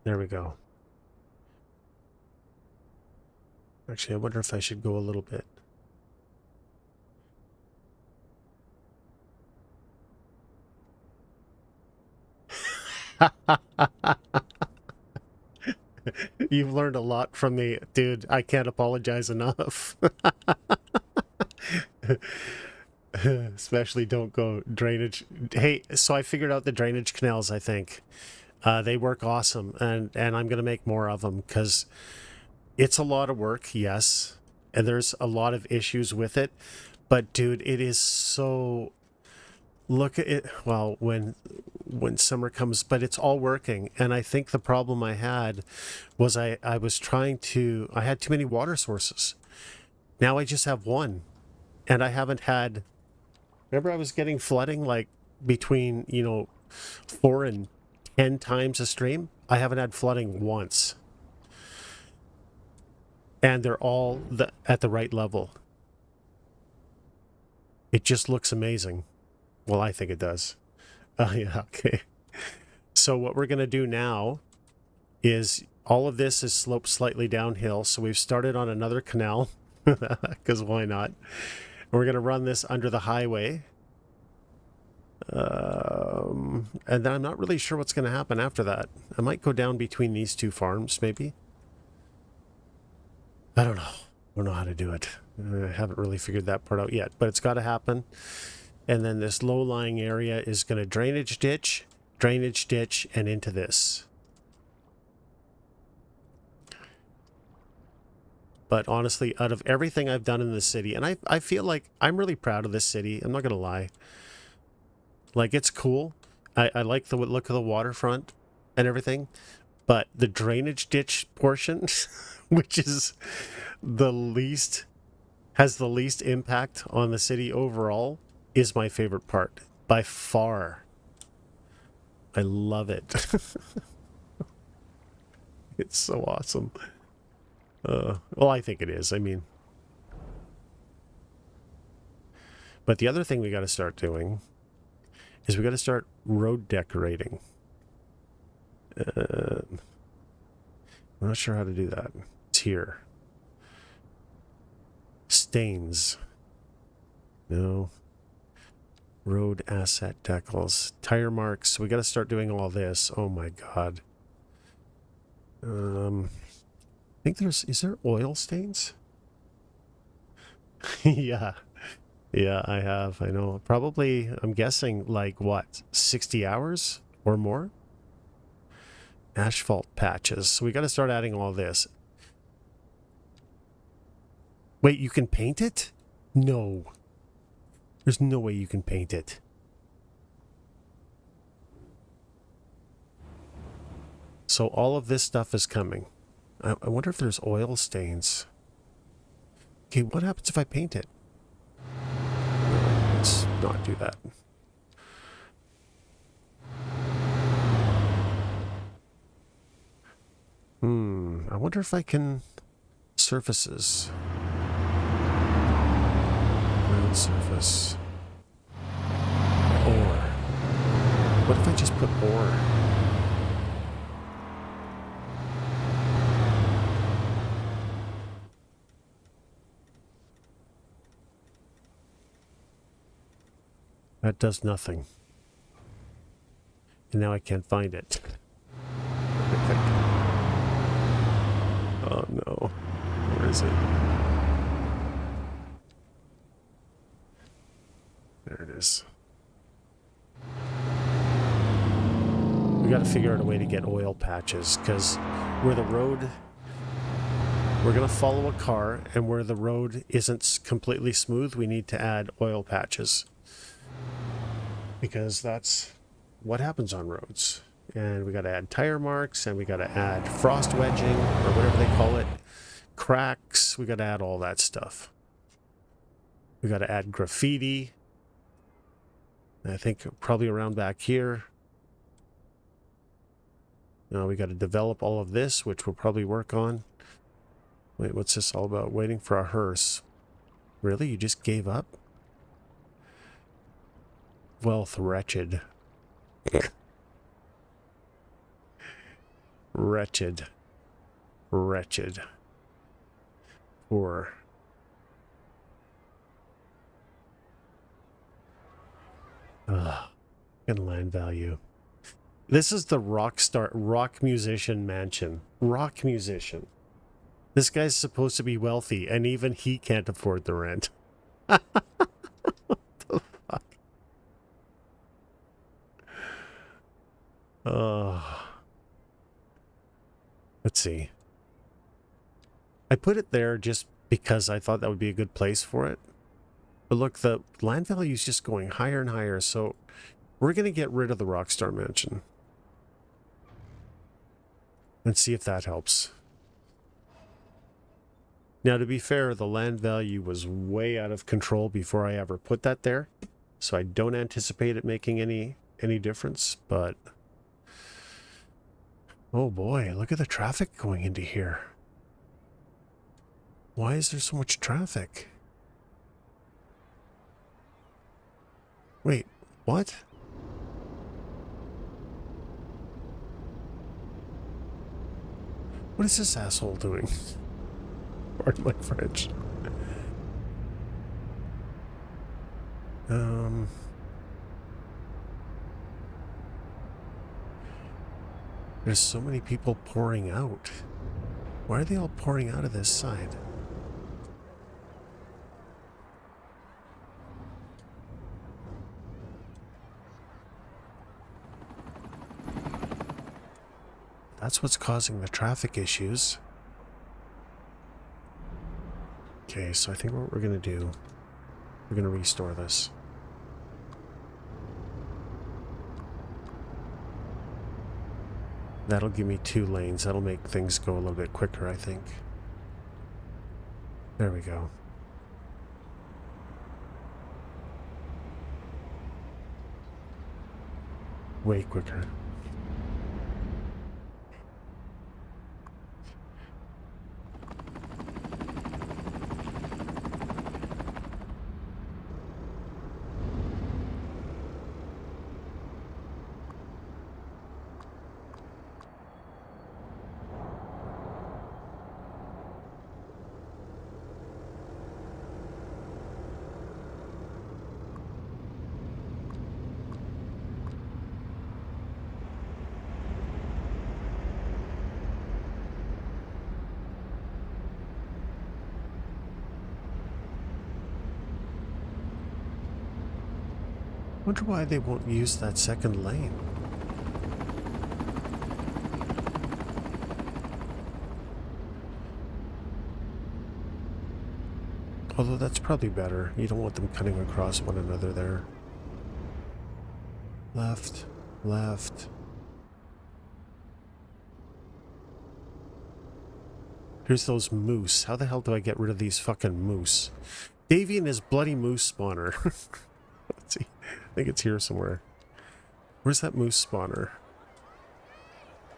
There we go. Actually, I wonder if I should go a little bit. You've learned a lot from me, dude. I can't apologize enough. Especially don't go drainage. Hey, so I figured out the drainage canals, I think. They work awesome, and I'm going to make more of them because it's a lot of work, yes, and there's a lot of issues with it. But, dude, it is so... Look at it, well, when summer comes, but it's all working. And I think the problem I had was I was trying to... I had too many water sources. Now I just have one. And I haven't had... Remember I was getting flooding like between, 4 and 10 times a stream? I haven't had flooding once. And they're all at the right level. It just looks amazing. Well, I think it does. Yeah, okay. So what we're going to do now is all of this is sloped slightly downhill. So we've started on another canal, because why not? We're going to run this under the highway. And then I'm not really sure what's going to happen after that. I might go down between these two farms, maybe. I don't know. I don't know how to do it. I haven't really figured that part out yet, but it's got to happen. And then this low-lying area is going to drainage ditch, and into this. But honestly, out of everything I've done in the city, and I feel like I'm really proud of this city. I'm not going to lie. Like, it's cool. I like the look of the waterfront and everything. But the drainage ditch portion, which is has the least impact on the city overall, is my favorite part by far. I love it. It's so awesome. Well, I think it is. I mean, but the other thing we got to start doing is we got to start road decorating. I'm not sure how to do that. It's here. Stains. No. Road asset decals. Tire marks. We got to start doing all this. Oh my god. I think is there oil stains? Yeah. Yeah, I have. I know. Probably, I'm guessing, like, what, 60 hours or more? Asphalt patches. So we got to start adding all this. Wait, you can paint it? No. There's no way you can paint it. So all of this stuff is coming. I wonder if there's oil stains. Okay, what happens if I paint it? No, let's not do that. I wonder if I can... Surfaces. Ground surface. Ore. What if I just put ore? That does nothing. And now I can't find it. Oh no. Where is it? There it is. We got to figure out a way to get oil patches, because where the road... We're going to follow a car, and where the road isn't completely smooth, we need to add oil patches. Because that's what happens on roads. And we got to add tire marks, and we got to add frost wedging, or whatever they call it. Cracks. We got to add all that stuff. We got to add graffiti. I think probably around back here. Now we got to develop all of this, which we'll probably work on. Wait, what's this all about? Waiting for a hearse. Really? You just gave up? Wealth wretched. Wretched. Wretched. Poor. And land value. This is the rock musician mansion. Rock musician. This guy's supposed to be wealthy, and even he can't afford the rent. What the fuck? Let's see. I put it there just because I thought that would be a good place for it. But look, the land value is just going higher and higher, so we're going to get rid of the Rockstar Mansion. And see if that helps. Now, to be fair, the land value was way out of control before I ever put that there. So I don't anticipate it making any difference, but... Oh boy, look at the traffic going into here. Why is there so much traffic? Wait, what? What is this asshole doing? Pardon my French. There's so many people pouring out. Why are they all pouring out of this side? That's what's causing the traffic issues. Okay, so I think what we're going to do, we're going to restore this. That'll give me 2 lanes. That'll make things go a little bit quicker, I think. There we go. Way quicker. Wonder why they won't use that second lane. Although that's probably better. You don't want them cutting across one another there. Left, left. Here's those moose. How the hell do I get rid of these fucking moose? Davy and his bloody moose spawner. Let's see. I think it's here somewhere. Where's that moose spawner?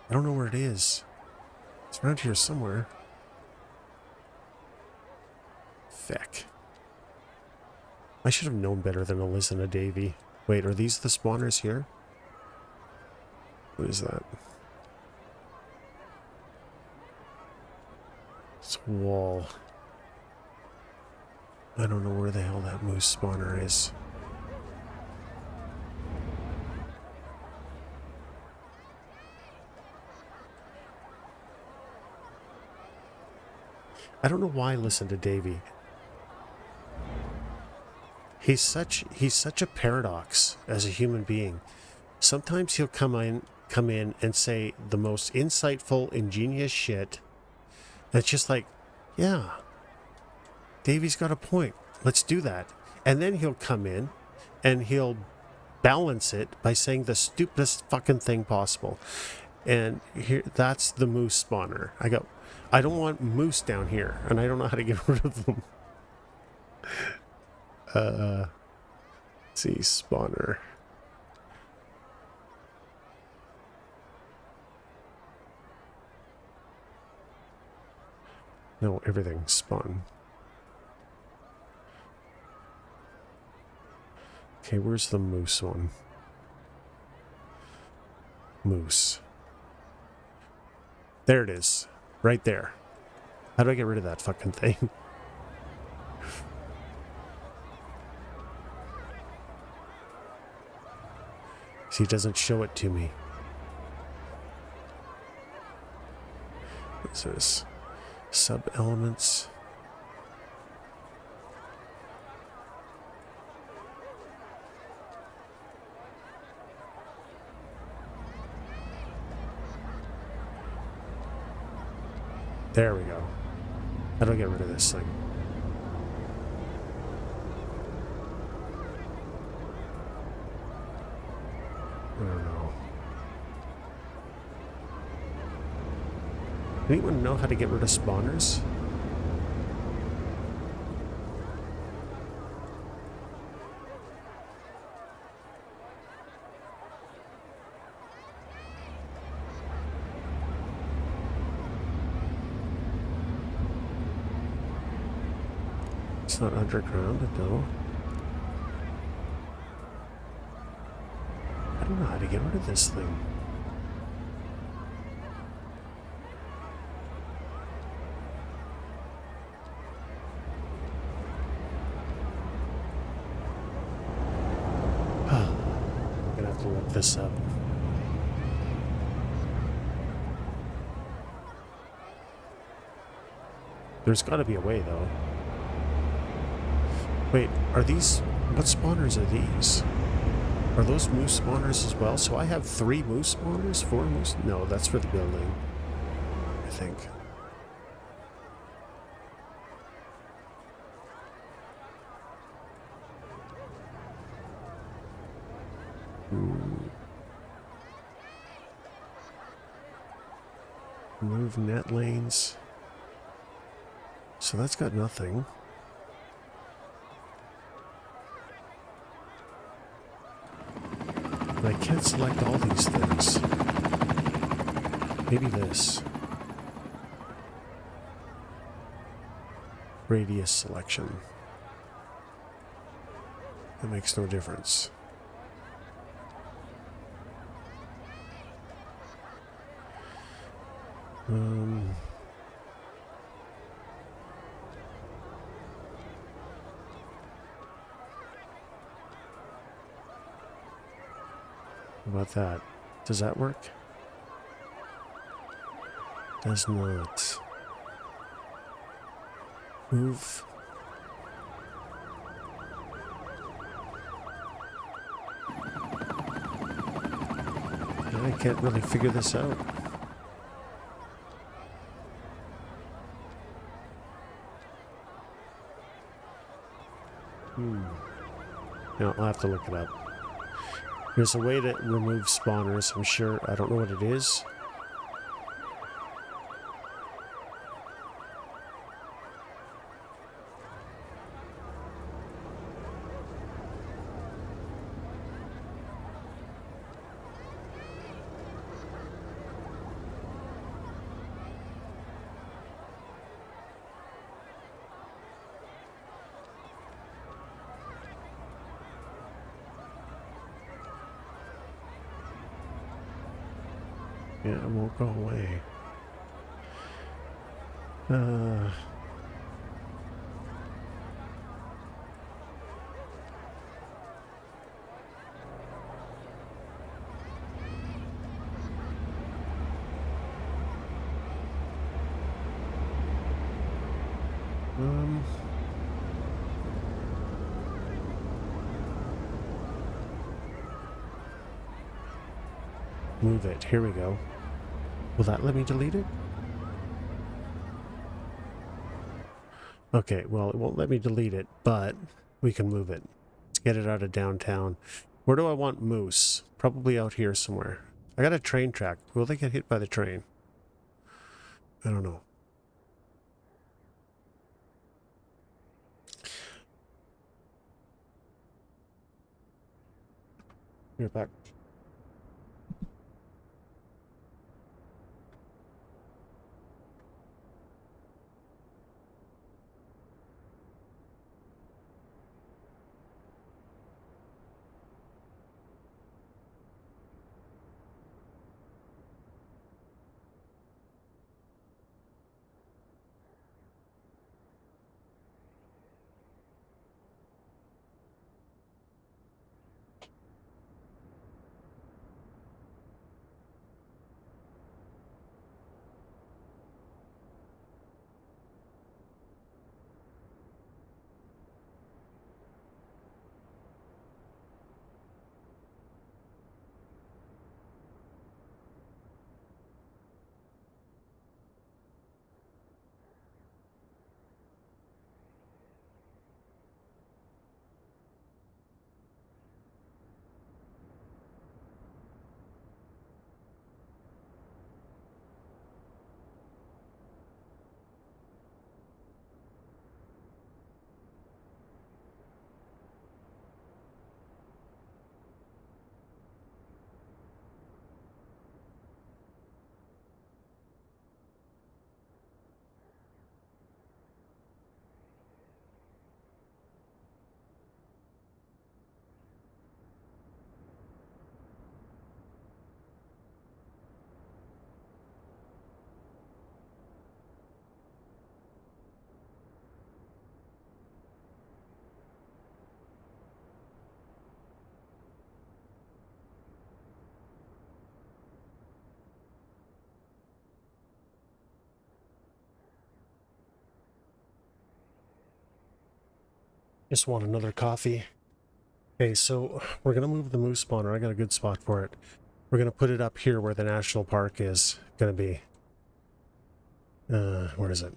I don't know where it is. It's around here somewhere. Feck. I should have known better than to listen to Davy. Wait, are these the spawners here? What is that? It's a wall. I don't know where the hell that moose spawner is. I don't know why I listen to Davy. He's such a paradox as a human being. Sometimes he'll come in and say the most insightful, ingenious shit. And it's just like, yeah, Davy's got a point. Let's do that. And then he'll come in and he'll balance it by saying the stupidest fucking thing possible. And here, that's the moose spawner. I don't want moose down here, and I don't know how to get rid of them. Let's see, spawner. No, everything's spawn. Okay, where's the moose one? Moose. There it is. Right there. How do I get rid of that fucking thing? See, it doesn't show it to me. What's this? Sub-elements. There we go. How do I get rid of this thing? I don't know. Anyone know how to get rid of spawners? It's not underground, no. I don't know how to get rid of this thing. I'm gonna have to look this up. There's gotta be a way, though. Wait, are these... what spawners are these? Are those moose spawners as well? So I have 3 moose spawners? 4 moose? No, that's for the building, I think. Move net lanes. So that's got nothing. But I can't select all these things. Maybe this. Radius selection. That makes no difference. How about that? Does that work? Does not. Move. I can't really figure this out. No, I'll have to look it up. There's a way to remove spawners, I'm sure. I don't know what it is. Yeah, it won't go away. Move it. Here we go. Will that let me delete it? Okay, well, it won't let me delete it, but we can move it. Let's get it out of downtown. Where do I want moose? Probably out here somewhere. I got a train track. Will they get hit by the train? I don't know. You're back. Just want another coffee. Okay, so we're going to move the moose spawner. I got a good spot for it. We're going to put it up here where the national park is going to be. Where is it?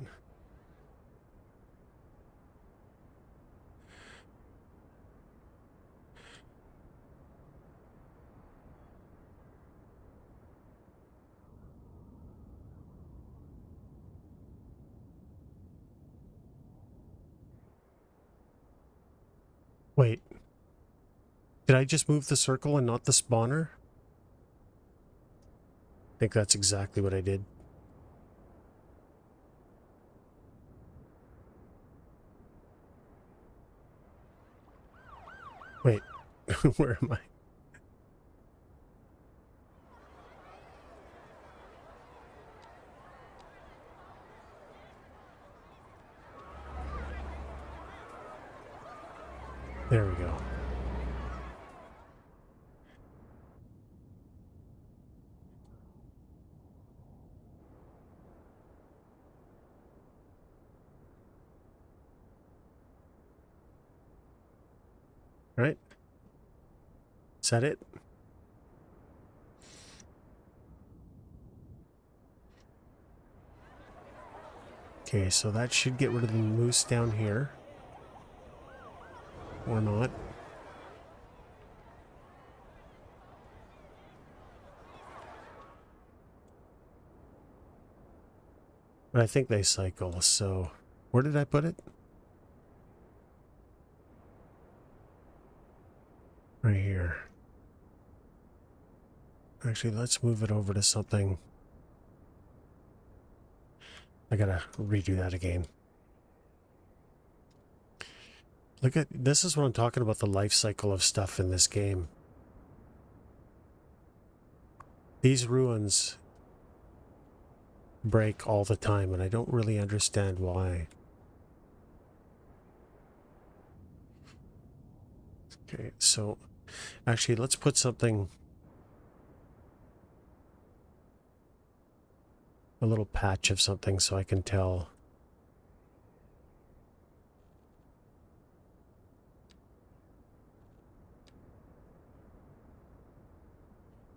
Wait. Did I just move the circle and not the spawner? I think that's exactly what I did. Wait. Where am I? There we go. All right. Is that it? Okay, so that should get rid of the moose down here. Or not. But I think they cycle, so... Where did I put it? Right here. Actually, let's move it over to something. I gotta redo that again. Look at... This is what I'm talking about, the life cycle of stuff in this game. These ruins break all the time, and I don't really understand why. Okay, so actually let's put something, a little patch of something so I can tell.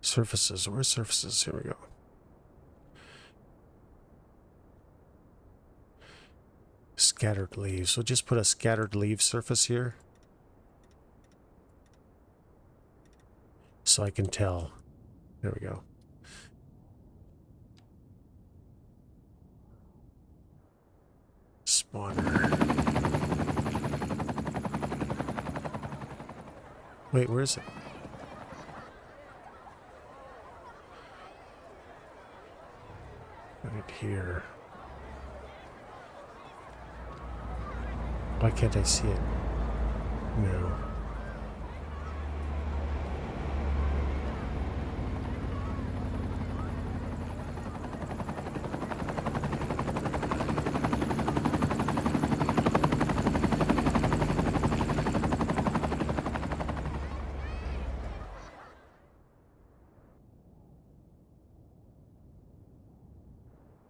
Surfaces, where's surfaces? Here we go. Scattered leaves. We'll just put a scattered leaf surface here so I can tell. There we go. Spawner. Wait, where is it? Right here. Why can't I see it? No.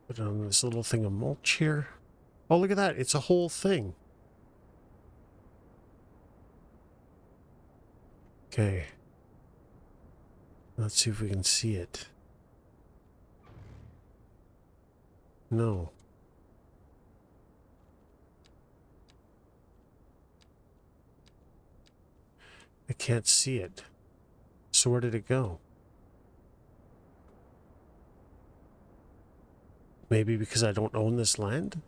Put on this little thing of mulch here. Oh, look at that. It's a whole thing. Okay. Let's see if we can see it. No. I can't see it. So where did it go? Maybe because I don't own this land?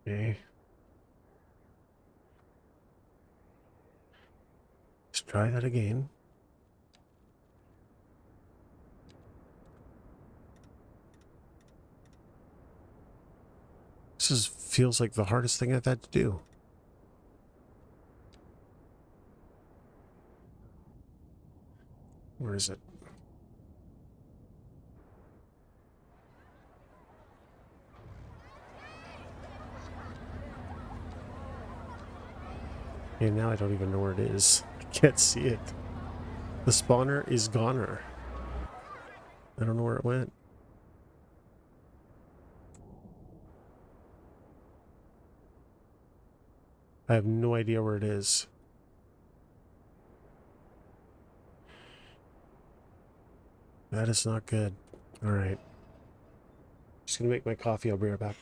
Okay. Let's try that again. This feels like the hardest thing I've had to do. Where is it? Okay, now I don't even know where it is. I can't see it. The spawner is goner. I don't know where it went. I have no idea where it is. That is not good. Alright. Just gonna make my coffee. I'll be right back.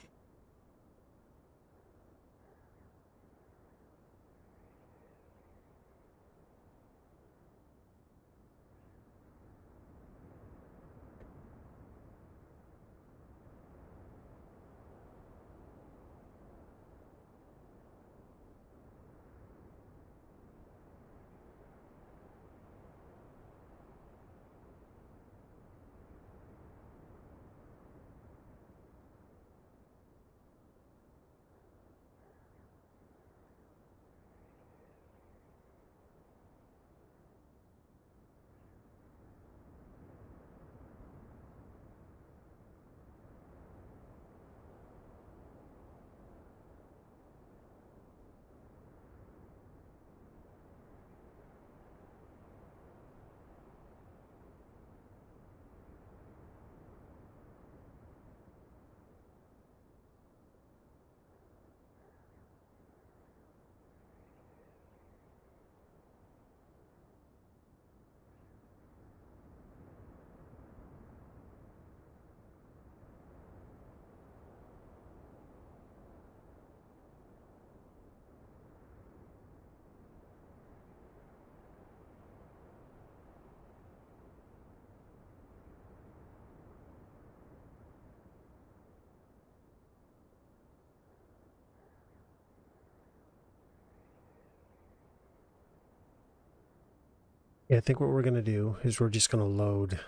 Yeah, I think what we're gonna do is we're just gonna load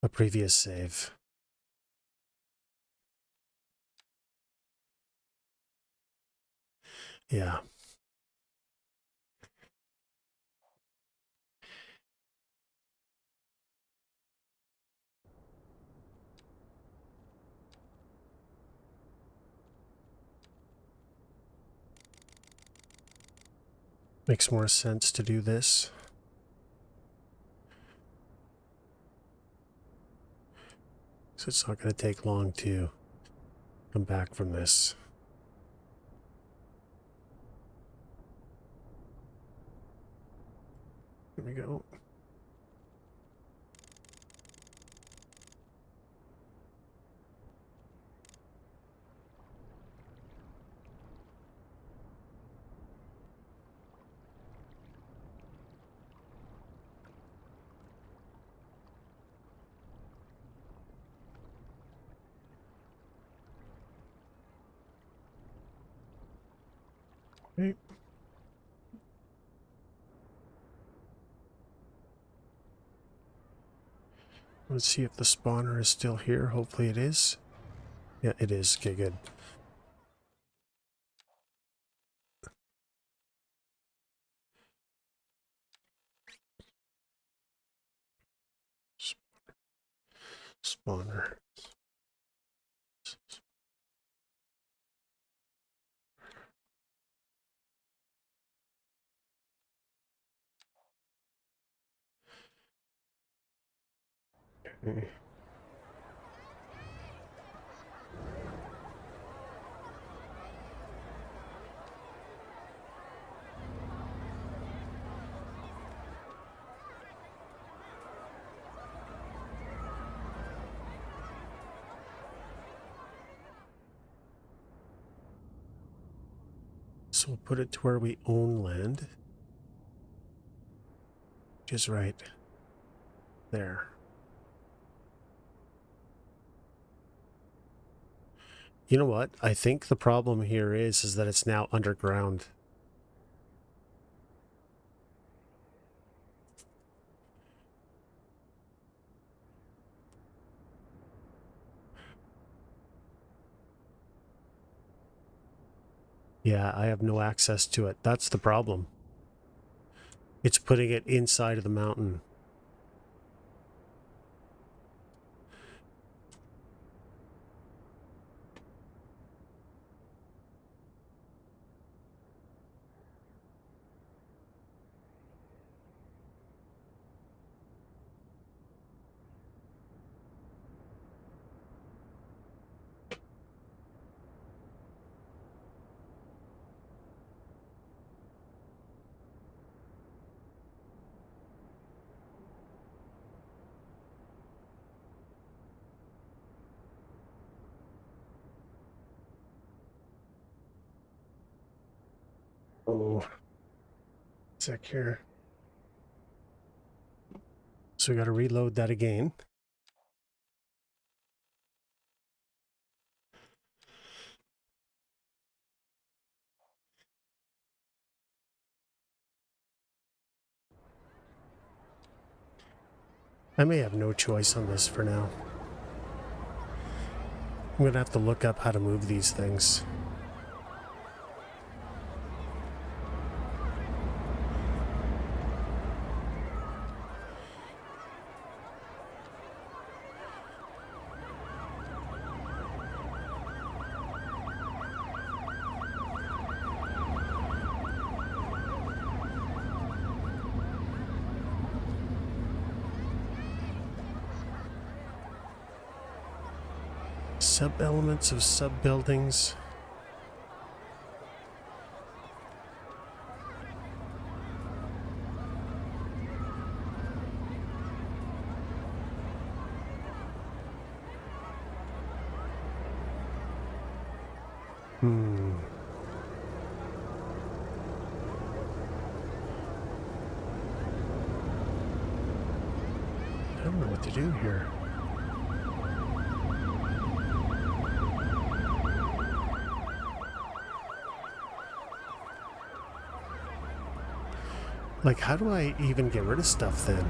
a previous save. Yeah. Makes more sense to do this. So it's not going to take long to come back from this. Here we go. Okay. Let's see if the spawner is still here. Hopefully it is. Yeah, it is. Okay, good. Spawner. Okay. So we'll put it to where we own land. Which is right there. You know what? I think the problem here is that it's now underground. Yeah, I have no access to it. That's the problem. It's putting it inside of the mountain. Oh, sec here. So we got to reload that again. I may have no choice on this for now. I'm going to have to look up how to move these things. Sub-elements of sub-buildings. I don't know what to do here. Like, how do I even get rid of stuff then?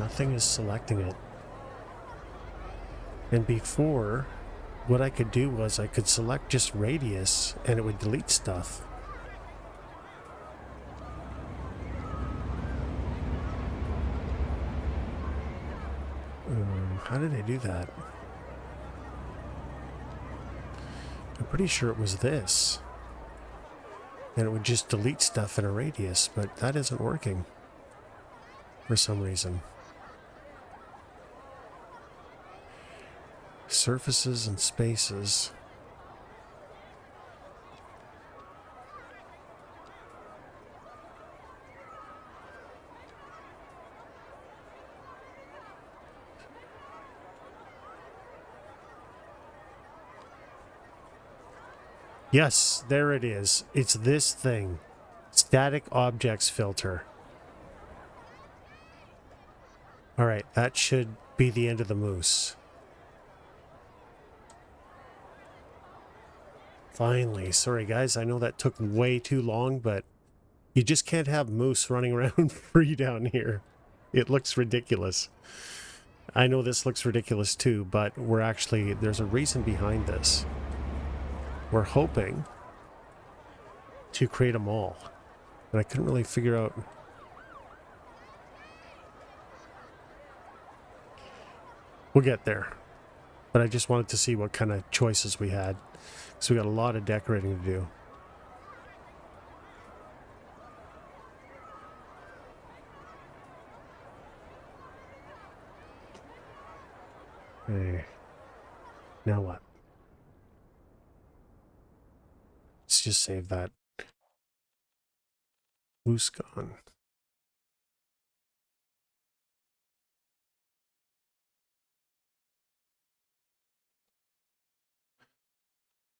nothing is selecting it. And before, what I could do was I could select just radius and it would delete stuff. How did I do that? I'm pretty sure it was this. And it would just delete stuff in a radius, but that isn't working for some reason. Surfaces and spaces. Yes, there it is. It's this thing. Static objects filter. Alright, that should be the end of the moose. Finally. Sorry guys, I know that took way too long, but you just can't have moose running around free down here. It looks ridiculous. I know this looks ridiculous too, but there's a reason behind this. We're hoping to create a mall. And I couldn't really figure out. We'll get there. But I just wanted to see what kind of choices we had. So we got a lot of decorating to do. Hey. Now what? Let's just save that. Moose gone.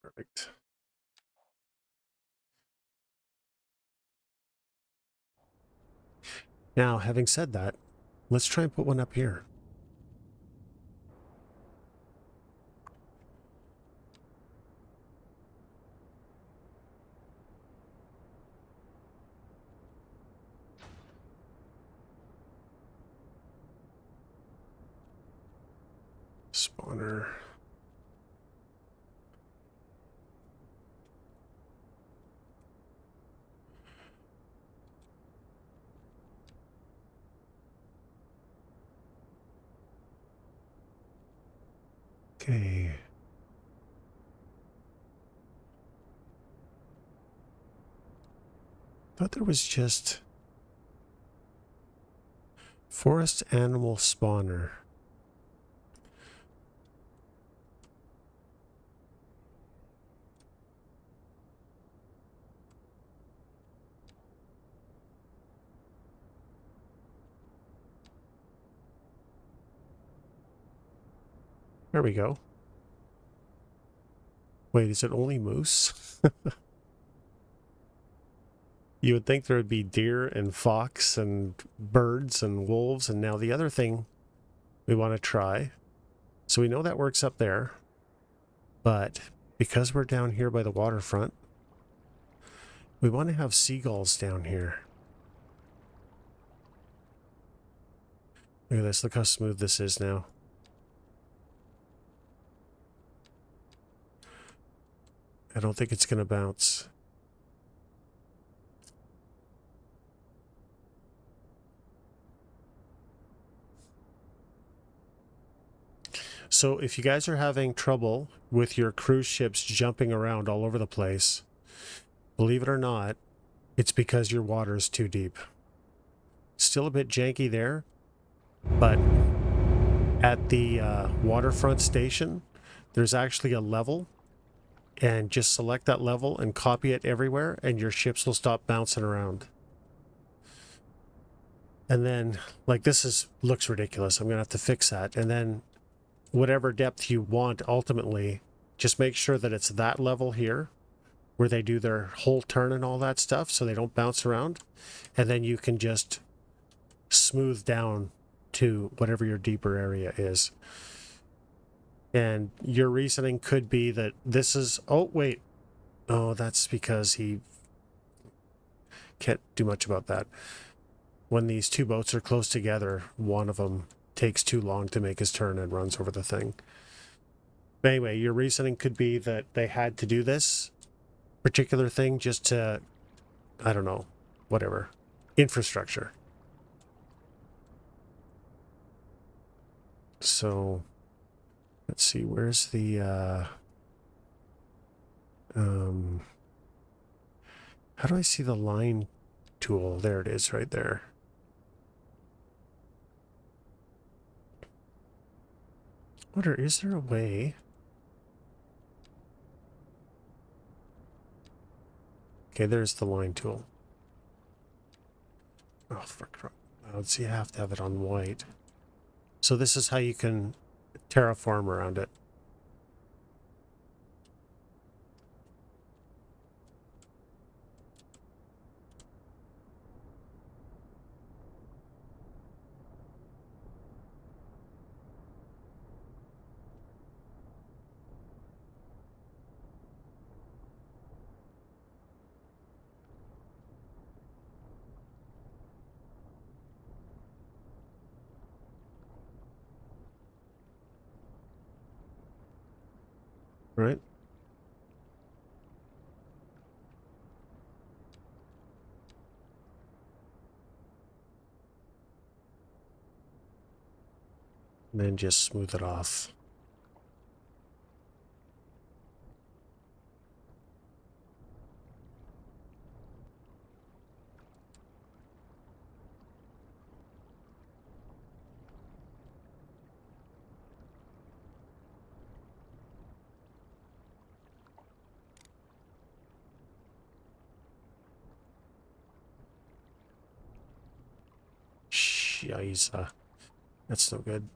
Perfect. Now, having said that, let's try and put one up here. Spawner. Okay. Thought there was just forest animal spawner. There we go. Wait, is it only moose? You would think there would be deer and fox and birds and wolves, and now the other thing we want to try. So we know that works up there, but because we're down here by the waterfront, we want to have seagulls down here. Look at this, look how smooth this is now. I don't think it's going to bounce. So if you guys are having trouble with your cruise ships jumping around all over the place, believe it or not, it's because your water is too deep. Still a bit janky there, but at the waterfront station, there's actually a level, and just select that level and copy it everywhere, and your ships will stop bouncing around. And then, like, this looks ridiculous. I'm going to have to fix that. And then whatever depth you want, ultimately, just make sure that it's that level here where they do their whole turn and all that stuff so they don't bounce around. And then you can just smooth down to whatever your deeper area is. And your reasoning could be that this is... Oh, wait. Oh, that's because he can't do much about that. when these two boats are close together, one of them takes too long to make his turn and runs over the thing. But anyway, your reasoning could be that they had to do this particular thing just to, I don't know, whatever, infrastructure. So let's see, where's the how do I see the line tool? There it is, right there. I wonder, is there a way? Okay, there's the line tool. Oh, for crap. Let's see, you have to have it on white. So this is how you can terraform around it. Right? And then just smooth it off. Shiza. That's no good.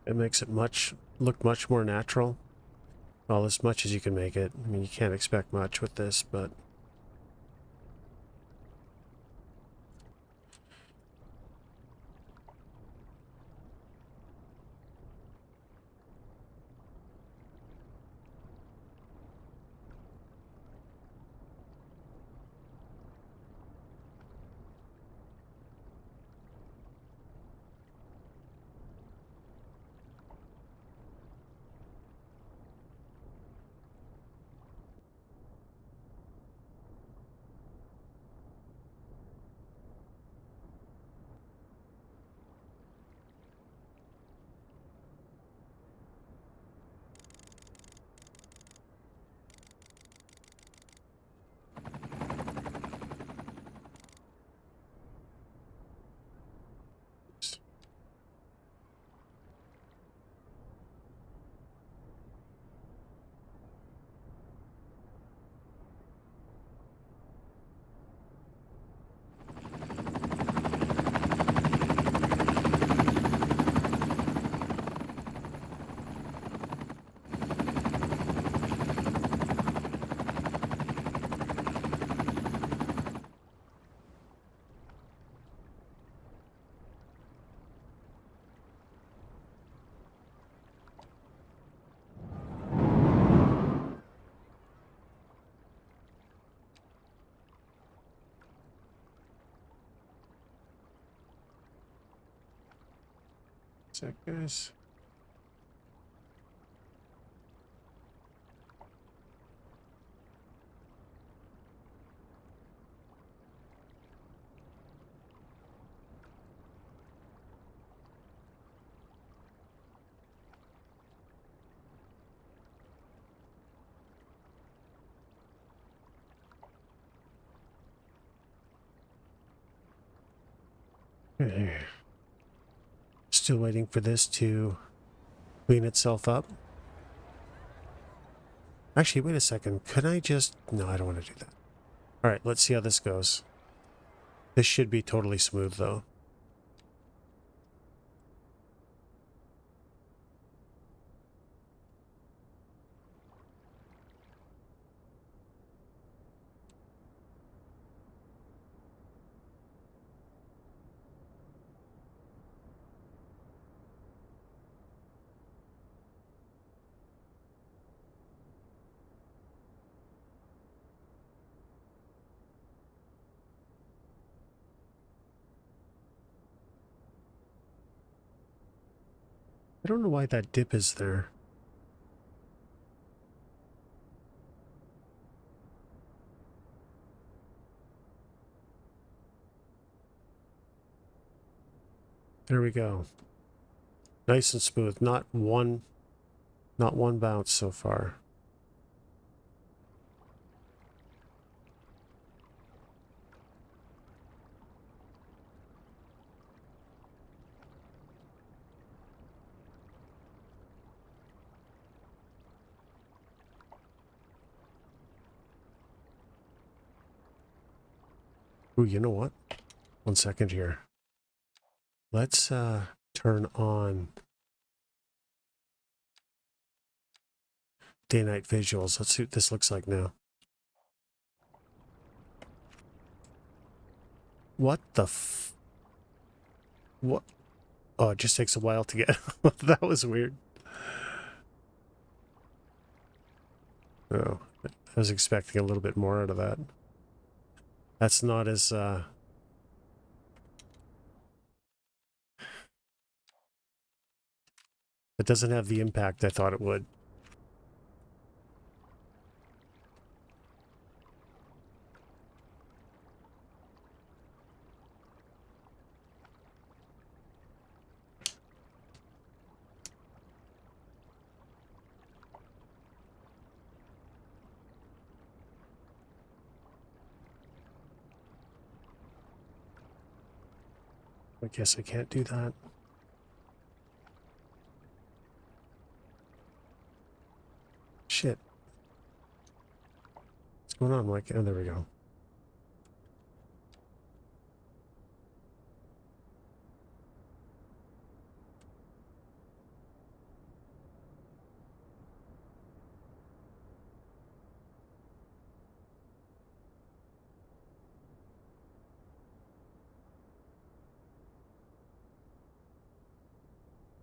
It makes it look much more natural. Well, as much as you can make it. I mean, you can't expect much with this, but sec, guys. Still waiting for this to clean itself up. Actually, wait a second. Could I just... No, I don't want to do that. All right, let's see how this goes. This should be totally smooth, though. I don't know why that dip is there. There we go. Nice and smooth. Not one bounce so far. Ooh, you know what? 1 second here. Let's turn on day-night visuals. Let's see what this looks like now. What the f... What? Oh, it just takes a while to get... That was weird. Oh, I was expecting a little bit more out of that. That's not as... It doesn't have the impact I thought it would. I guess I can't do that. Shit. What's going on, Mike? Oh, there we go.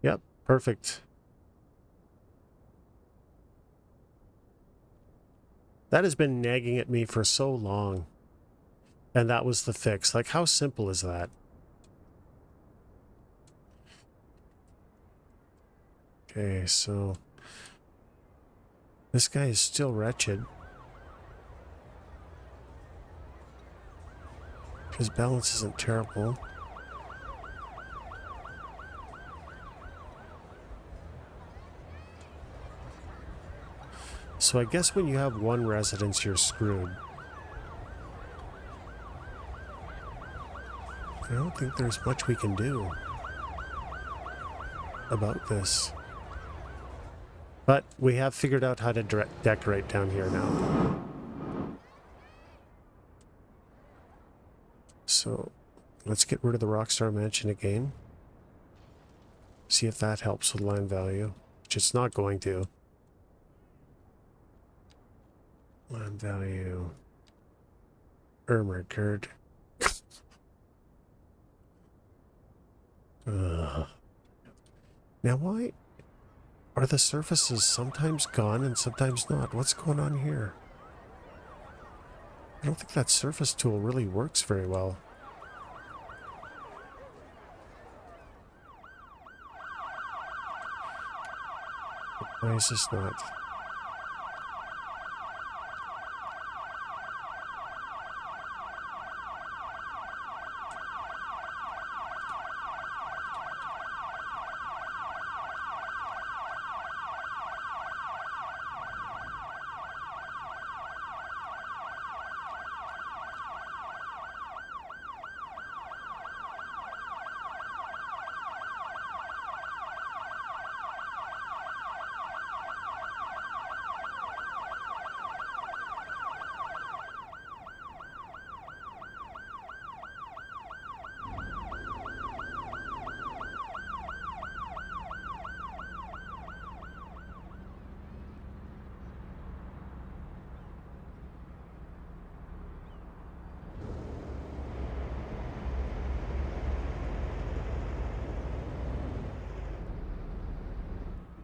Yep, perfect. That has been nagging at me for so long. And that was the fix. Like, how simple is that? Okay, so... This guy is still wretched. His balance isn't terrible. So I guess when you have one residence, you're screwed. I don't think there's much we can do about this. But we have figured out how to decorate down here now. So let's get rid of the Rockstar Mansion again. See if that helps with land value, which it's not going to. Land value. Ermergerd. Now why are the surfaces sometimes gone and sometimes not? What's going on here? I don't think that surface tool really works very well. Why is this not?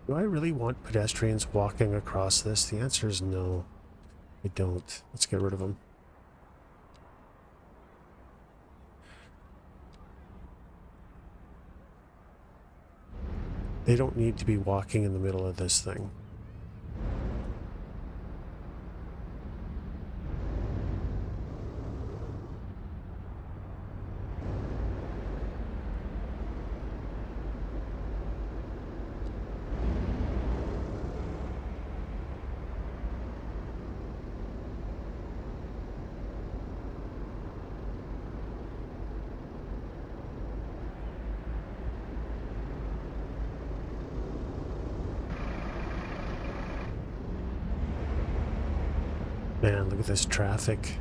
Do I really want pedestrians walking across this? The answer is no. I don't. Let's get rid of them. They don't need to be walking in the middle of this thing. Man, look at this traffic.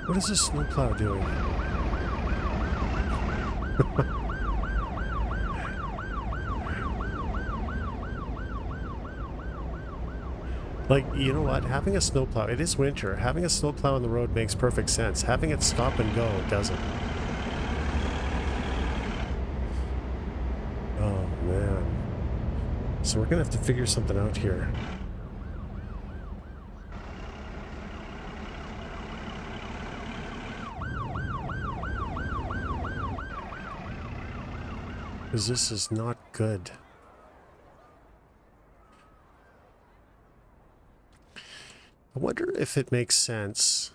What is this snowplow doing? Like, you know what? Having a snowplow, it is winter. Having a snowplow on the road makes perfect sense. Having it stop and go doesn't. Oh, man. So we're gonna have to figure something out here. Because this is not good. I wonder if it makes sense.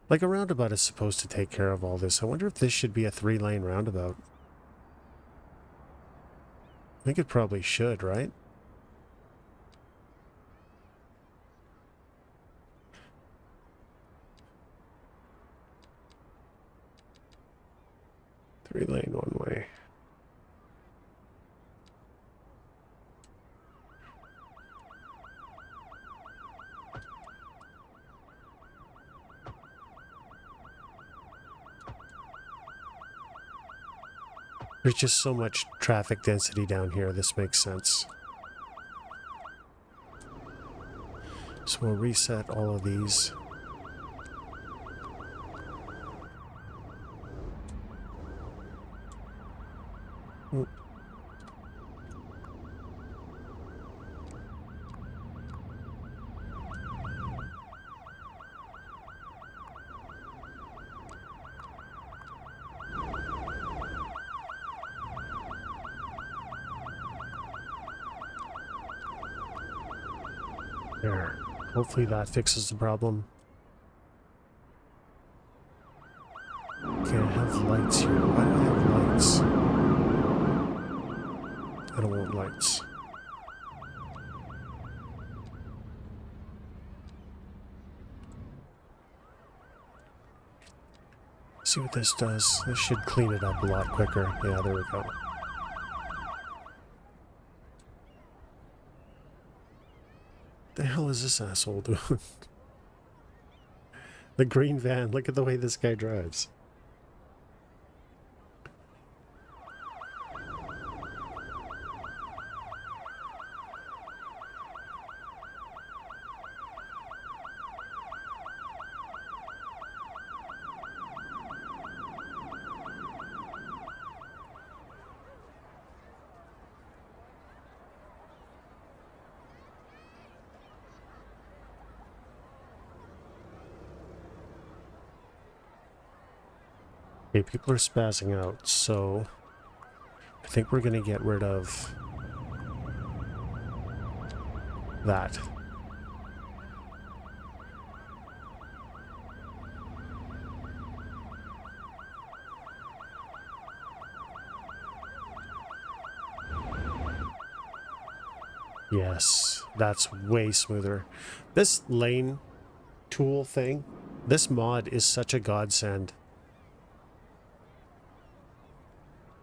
Like, a roundabout is supposed to take care of all this. I wonder if this should be a 3-lane roundabout. I think it probably should, right? Three-lane one way. There's just so much traffic density down here, this makes sense. So we'll reset all of these. There. Hopefully that fixes the problem. Okay, I have lights here. Why do I have lights? I don't want lights. See what this does. This should clean it up a lot quicker. Yeah, there we go. The hell is this asshole doing? The green van. Look at the way this guy drives. Okay, people are spazzing out, so I think we're going to get rid of that. Yes, that's way smoother. This lane tool thing, this mod is such a godsend.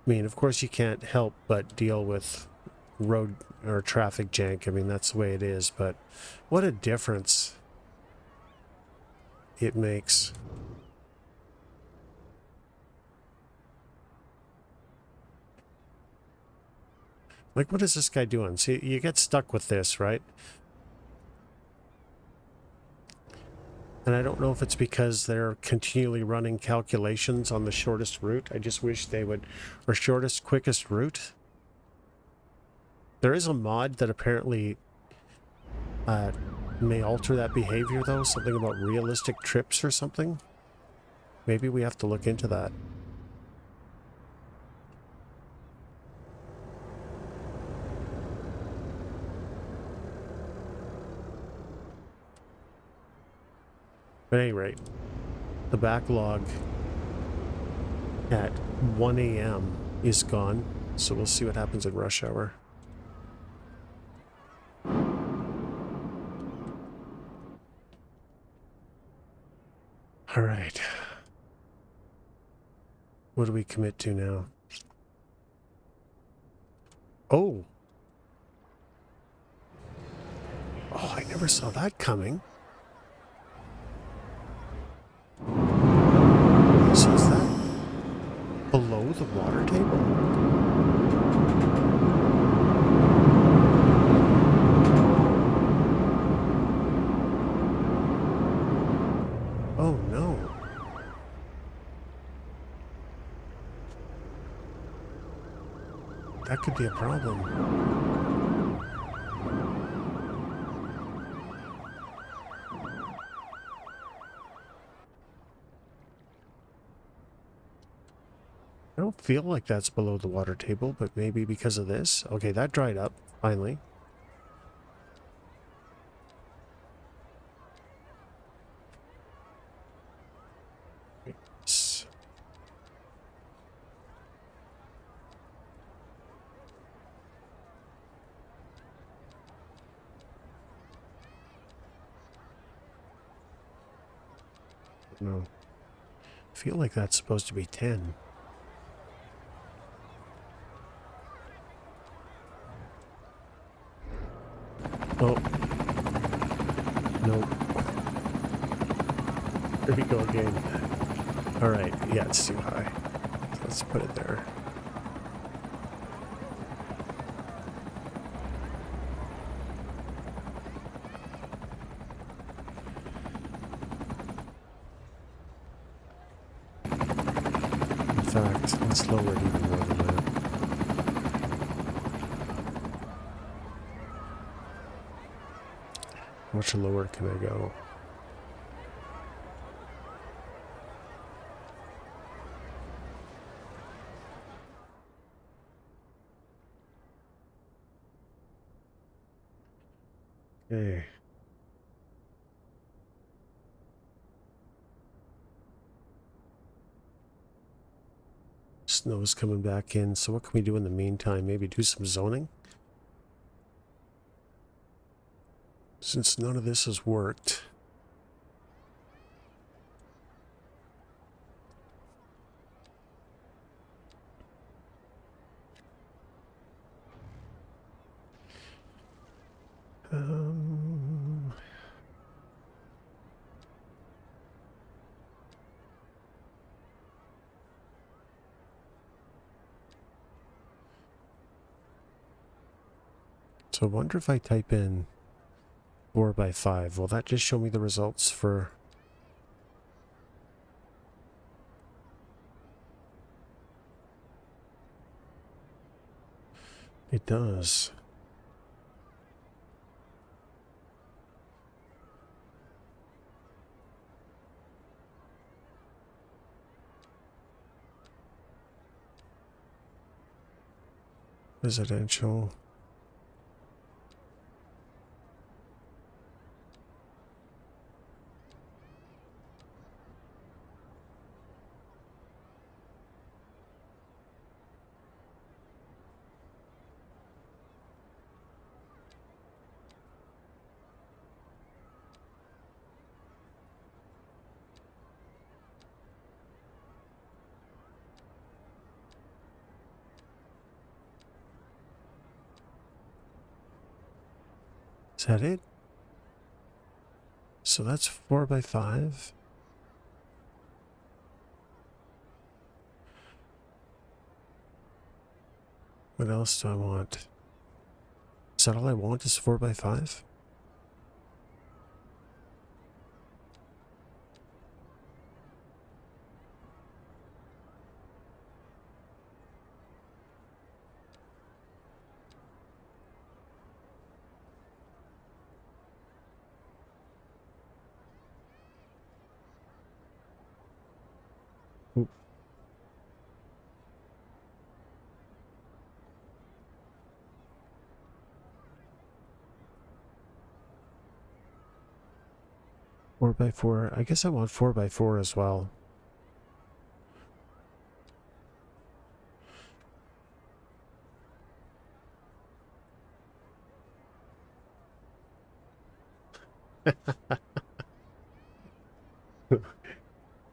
I mean, of course you can't help but deal with road or traffic jank. I mean, that's the way it is, but what a difference it makes. Like, what is this guy doing? See, you get stuck with this, right? And I don't know if it's because they're continually running calculations on the shortest route. I just wish they would, or shortest, quickest route. There is a mod that apparently may alter that behavior, though. Something about realistic trips or something. Maybe we have to look into that. At any rate, the backlog at 1 a.m. is gone, so we'll see what happens in rush hour. All right. What do we commit to now? Oh! Oh, I never saw that coming. So is that below the water table? Oh no. That could be a problem. I don't feel like that's below the water table, but maybe because of this. Okay, that dried up, finally. No. I feel like that's supposed to be 10. Oh. Nope. Here we go again. Alright, yeah, it's too high. Let's put it there. In fact, let's lower it even more than that. How much lower can I go? Okay. Snow's coming back in, so what can we do in the meantime? Maybe do some zoning? Since none of this has worked. So I wonder if I type in 4x5, will that just show me the results for... It does. Residential. Is that it? So that's 4x5. What else do I want? Is that all I want is 4x5? Oop. Four by four. I guess I want 4x4 as well.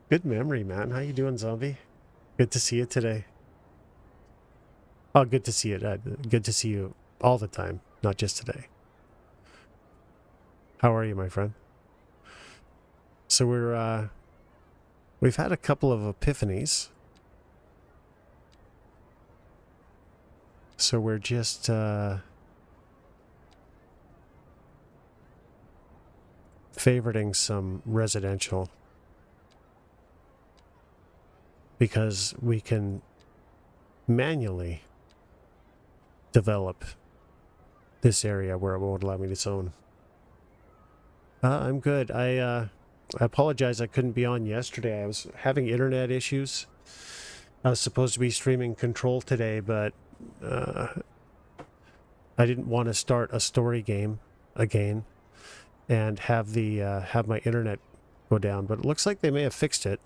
Good memory, man. How you doing, zombie? Good to see you today. Oh, good to see it. Good to see you all the time, not just today. How are you, my friend? So we've had a couple of epiphanies. So we're just favoriting some residential because we can manually develop this area where it won't allow me to zone. I'm good. I apologize I couldn't be on yesterday. I was having internet issues. I was supposed to be streaming Control today, but I didn't want to start a story game again and have my internet go down. But it looks like they may have fixed it.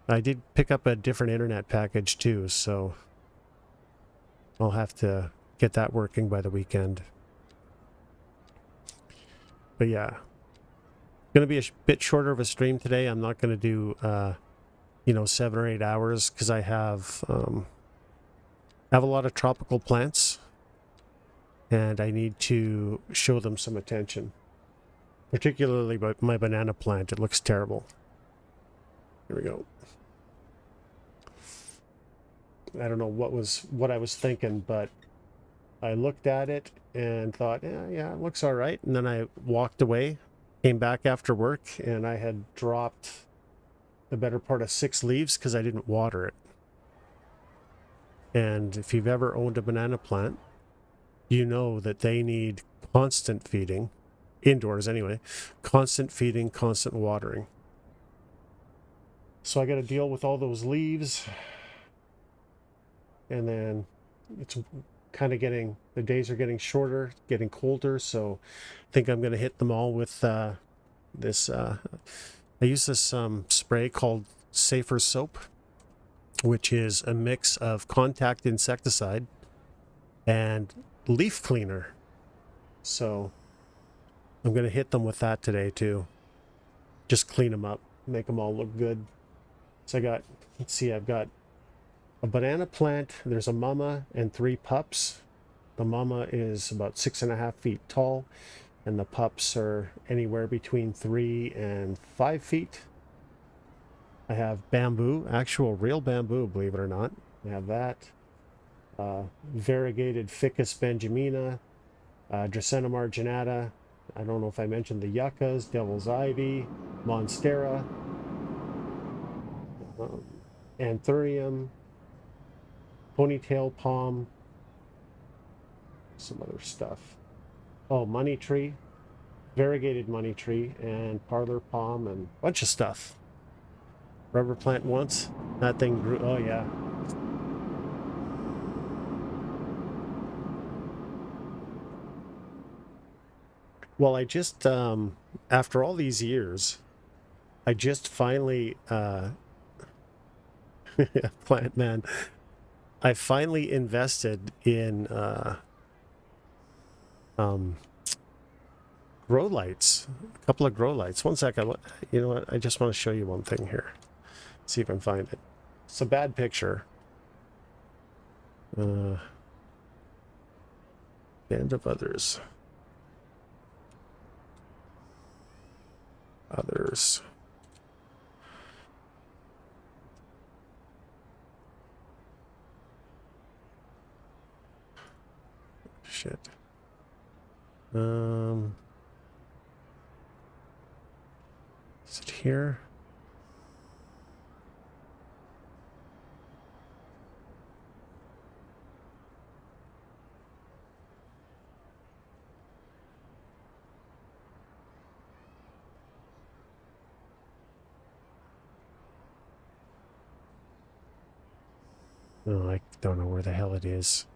I did pick up a different internet package too, so I'll have to get that working by the weekend. But yeah, going to be a bit shorter of a stream today. I'm not going to do 7 or 8 hours because I have a lot of tropical plants and I need to show them some attention, particularly my banana plant. It looks terrible. Here we go. I don't know what I was thinking, but I looked at it and thought, yeah, it looks all right. And then I walked away, came back after work, and I had dropped the better part of 6 leaves because I didn't water it. And if you've ever owned a banana plant, you know that they need constant feeding, indoors anyway, constant feeding, constant watering. So I got to deal with all those leaves. And then it's kind of the days are getting shorter, getting colder. So I think I'm going to hit them all with this. I use this spray called Safer Soap, which is a mix of contact insecticide and leaf cleaner. So I'm going to hit them with that today too. Just clean them up, make them all look good. So I've got a banana plant. There's a mama and 3 pups. The mama is about 6.5 feet tall, and the pups are anywhere between 3 and 5 feet. I have bamboo, actual real bamboo, believe it or not. I have that. Variegated Ficus benjamina, Dracaena marginata. I don't know if I mentioned the yuccas, devil's ivy, monstera, anthurium, ponytail palm, some other stuff. Oh, money tree, variegated money tree, and parlor palm, and a bunch of stuff. Rubber plant once, that thing grew. Oh yeah. Well, I just, after all these years, I just finally, plant man, I finally invested in, um, grow lights, a couple of grow lights. One second, you know what? I just want to show you one thing here. See if I can find it. It's a bad picture. Band of others. Others. Shit. Is it here? Oh, I don't know where the hell it is.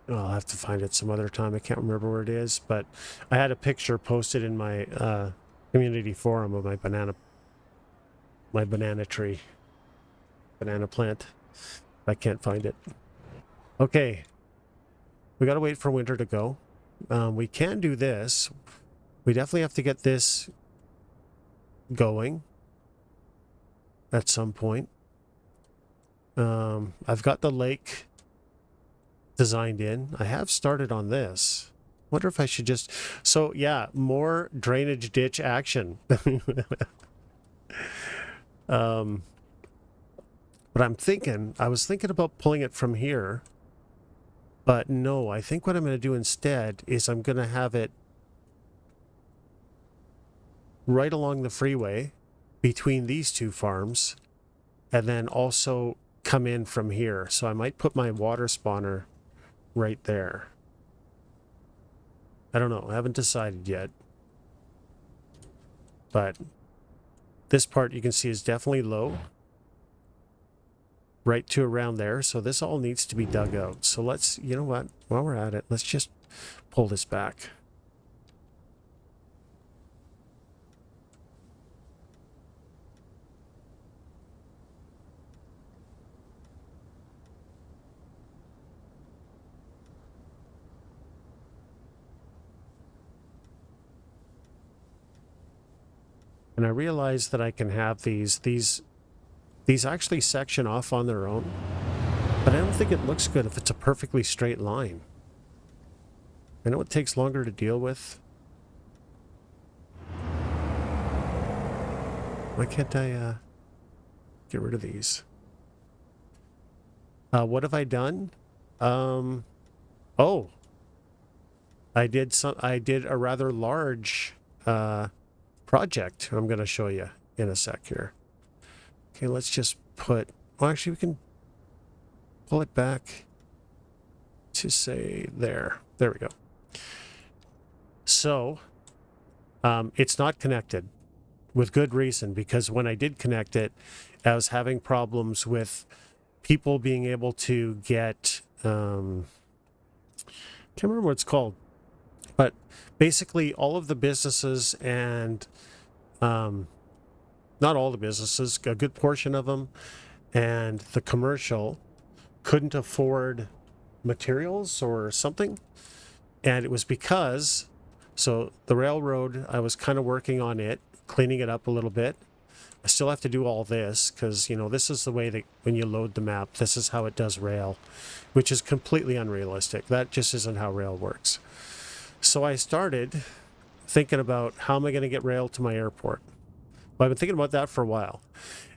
Oh, I'll have to find it some other time. I can't remember where it is, but I had a picture posted in my community forum of my banana tree, banana plant. I can't find it. Okay, we gotta wait for winter to go. We can do this. We definitely have to get this going at some point. I've got the lake designed in. I have started on this. Wonder if I should just... So, yeah, more drainage ditch action. But I was thinking about pulling it from here. But no, I think what I'm going to do instead is I'm going to have it right along the freeway between these two farms, and then also come in from here. So I might put my water spawner right there. I don't know. I haven't decided yet. But this part you can see is definitely low. Right to around there. So this all needs to be dug out. So let's, you know what? While we're at it, let's just pull this back. And I realized that I can have these actually section off on their own, but I don't think it looks good if it's a perfectly straight line. I know it takes longer to deal with. Why can't I get rid of these? What have I done? Oh, I did a rather large project I'm going to show you in a sec here. Okay, let's just put... Well, actually, we can pull it back to, say, there. There we go. So, it's not connected, with good reason, because when I did connect it, I was having problems with people being able to get... can't remember what it's called. But basically, all of the businesses and... not all the businesses, a good portion of them, and the commercial couldn't afford materials or something. And it was because, so the railroad, I was kind of working on it, cleaning it up a little bit. I still have to do all this because, you know, this is the way that when you load the map, this is how it does rail, which is completely unrealistic. That just isn't how rail works. So I started thinking about how am I going to get rail to my airport. Well, I've been thinking about that for a while.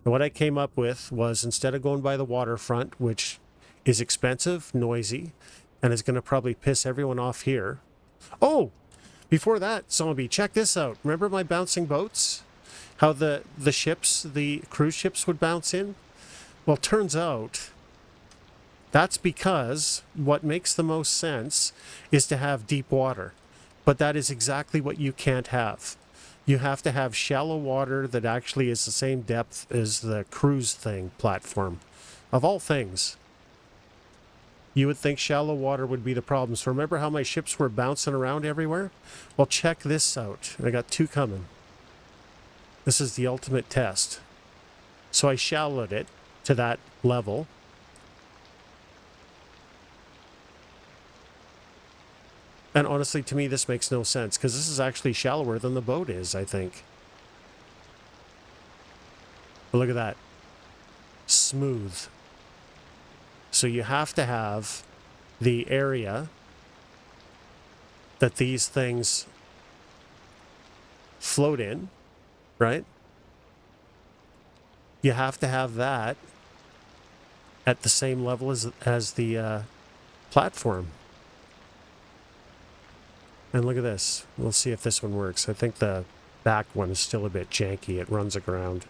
And what I came up with was, instead of going by the waterfront, which is expensive, noisy, and is going to probably piss everyone off here. Oh, before that, zombie, check this out. Remember my bouncing boats? How the ships, the cruise ships would bounce in? Well, turns out that's because what makes the most sense is to have deep water. But that is exactly what you can't have. You have to have shallow water that actually is the same depth as the cruise thing platform. Of all things, you would think shallow water would be the problem. So remember how my ships were bouncing around everywhere? Well, check this out. I got two coming. This is the ultimate test. So I shallowed it to that level. And honestly, to me, this makes no sense because this is actually shallower than the boat is, I think. But look at that. Smooth. So you have to have the area that these things float in, right? You have to have that at the same level as the platform. And look at this. We'll see if this one works. I think the back one is still a bit janky. It runs aground.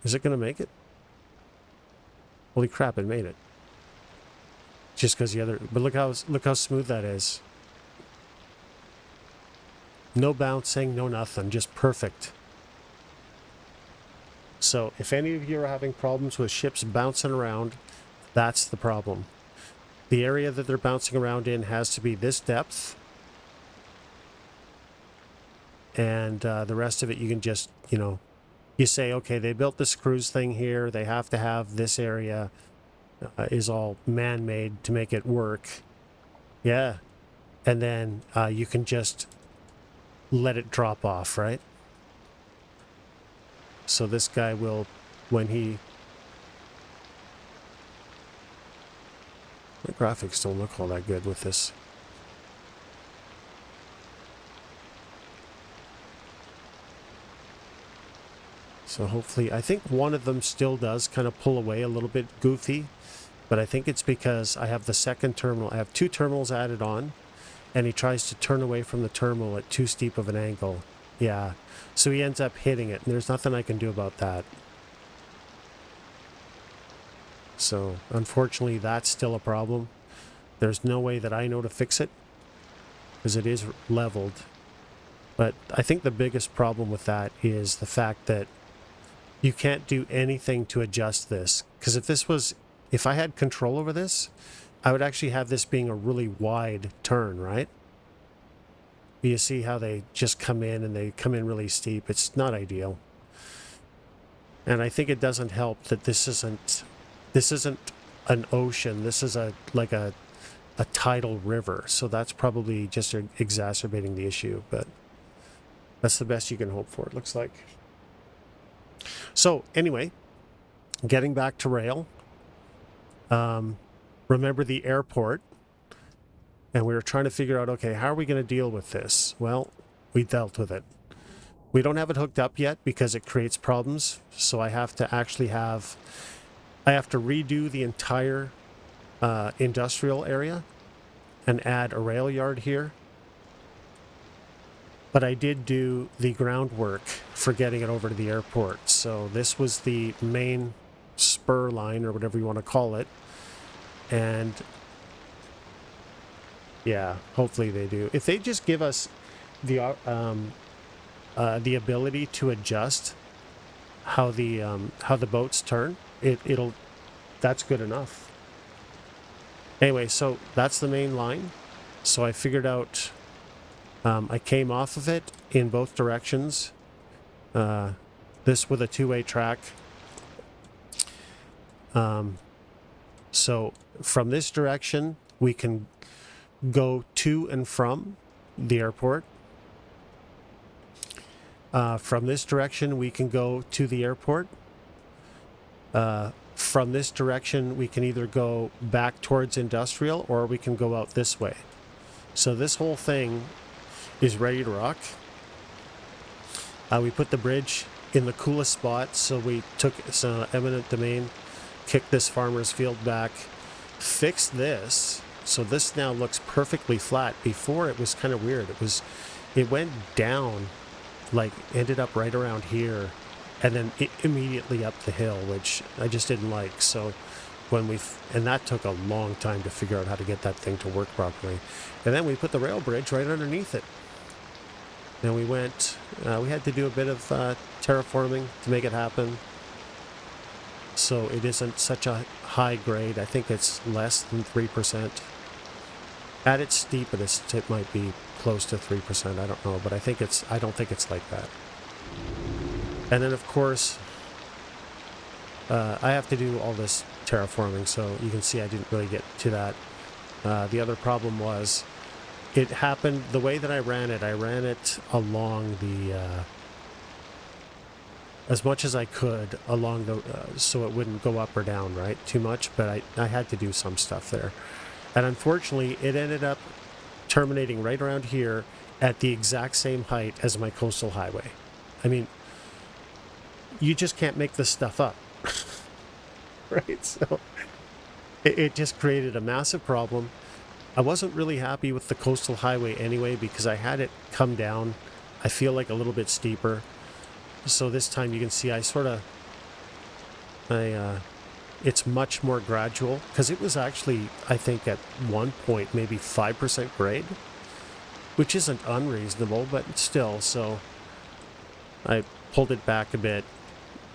Is it going to make it? Holy crap, it made it. Just because the other... But look how smooth that is. No bouncing, no nothing. Just perfect. So if any of you are having problems with ships bouncing around, that's the problem. The area that they're bouncing around in has to be this depth. And the rest of it you can just, you know... You say, okay, they built this cruise thing here. They have to have this area is all man-made to make it work. Yeah. And then you can just let it drop off, right? So this guy will, when he... The graphics don't look all that good with this. So hopefully, I think one of them still does kind of pull away a little bit goofy, but I think it's because I have the second terminal. I have two terminals added on, and he tries to turn away from the terminal at too steep of an angle. Yeah, so he ends up hitting it, and there's nothing I can do about that. So unfortunately, that's still a problem. There's no way that I know to fix it, because it is leveled. But I think the biggest problem with that is the fact that you can't do anything to adjust this. Because if I had control over this, I would actually have this being a really wide turn, right? You see how they just come in and they come in really steep. It's not ideal. And I think it doesn't help that this isn't an ocean. This is like a tidal river. So that's probably just exacerbating the issue, but that's the best you can hope for, it looks like. So anyway, getting back to rail, remember the airport, and we were trying to figure out, okay, how are we going to deal with this? Well, we dealt with it. We don't have it hooked up yet because it creates problems. So I have to redo the entire industrial area and add a rail yard here. But I did do the groundwork for getting it over to the airport. So this was the main spur line, or whatever you want to call it. And yeah, hopefully they do. If they just give us the ability to adjust how the boats turn, that's good enough. Anyway, so that's the main line. So I figured out. I came off of it in both directions. This with a two-way track. So from this direction, we can go to and from the airport. From this direction, we can go to the airport. From this direction, we can either go back towards industrial, or we can go out this way. So this whole thing is ready to rock. We put the bridge in the coolest spot, so we took some eminent domain, kicked this farmer's field back, fixed this, so this now looks perfectly flat. Before it was kind of weird. It went down, like ended up right around here, and then immediately up the hill, which I just didn't like. So and that took a long time to figure out how to get that thing to work properly. And then we put the rail bridge right underneath it. And we had to do a bit of terraforming to make it happen. So it isn't such a high grade. I think it's less than 3%. At its steepest, it might be close to 3%. I don't know, but I don't think it's like that. And then, of course, I have to do all this terraforming, so you can see I didn't really get to that. The other problem was it happened the way that I ran it along the as much as I could along the so it wouldn't go up or down right too much, but I had to do some stuff there. And unfortunately, it ended up terminating right around here at the exact same height as my coastal highway. I mean, you just can't make this stuff up. Right? So it just created a massive problem. I wasn't really happy with the coastal highway anyway because I had it come down, I feel like a little bit steeper. So this time you can see it's much more gradual because it was actually, I think at one point, maybe 5% grade, which isn't unreasonable, but still. So I pulled it back a bit,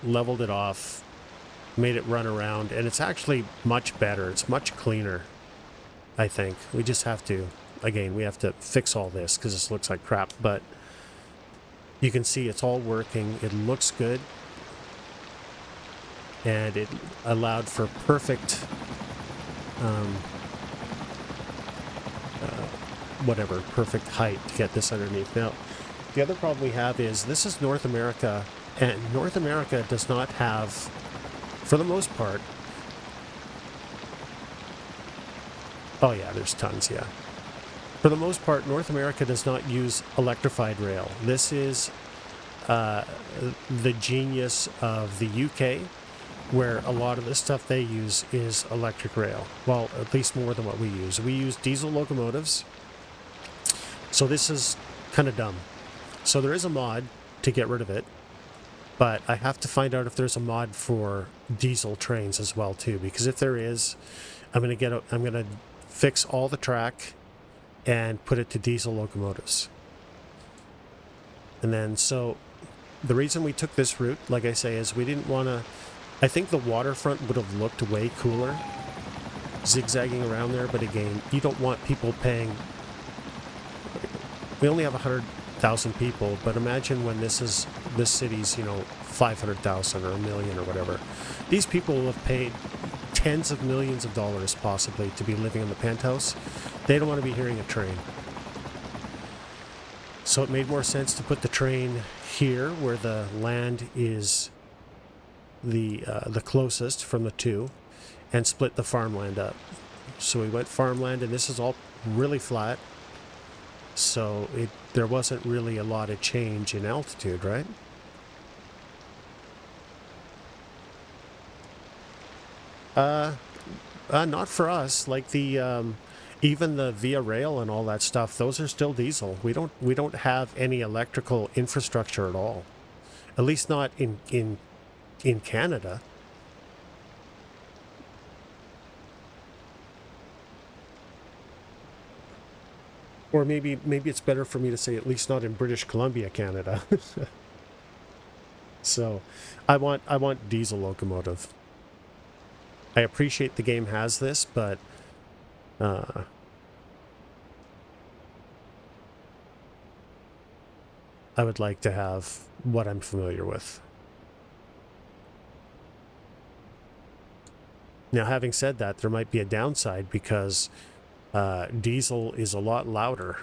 leveled it off, made it run around, and it's actually much better. It's much cleaner, I think. We just have to, again, we have to fix all this because this looks like crap, but you can see it's all working. It looks good. And it allowed for perfect, perfect height to get this underneath. Now, the other problem we have is this is North America, and North America does not have, for the most part, oh yeah, there's tons, yeah. For the most part, North America does not use electrified rail. This is the genius of the UK, where a lot of the stuff they use is electric rail. Well, at least more than what we use. We use diesel locomotives. So this is kind of dumb. So there is a mod to get rid of it, but I have to find out if there's a mod for diesel trains as well too, because if there is, I'm going to fix all the track and put it to diesel locomotives. And then, so the reason we took this route, like I say, is we didn't want to, I think the waterfront would have looked way cooler zigzagging around there, but again, you don't want people paying. We only have 100,000 people, but imagine when this city's, 500,000 or 1 million or whatever. These people will have paid tens of millions of dollars possibly to be living in the penthouse. They don't want to be hearing a train. So it made more sense to put the train here where the land is the closest from the two, and split the farmland up. So we went farmland, and this is all really flat. So there wasn't really a lot of change in altitude, right? Not for us. Like even the Via Rail and all that stuff, those are still diesel. We don't have any electrical infrastructure at all. At least not in Canada. Or maybe it's better for me to say at least not in British Columbia, Canada. So I want diesel locomotive. I appreciate the game has this, but I would like to have what I'm familiar with. Now, having said that, there might be a downside because diesel is a lot louder.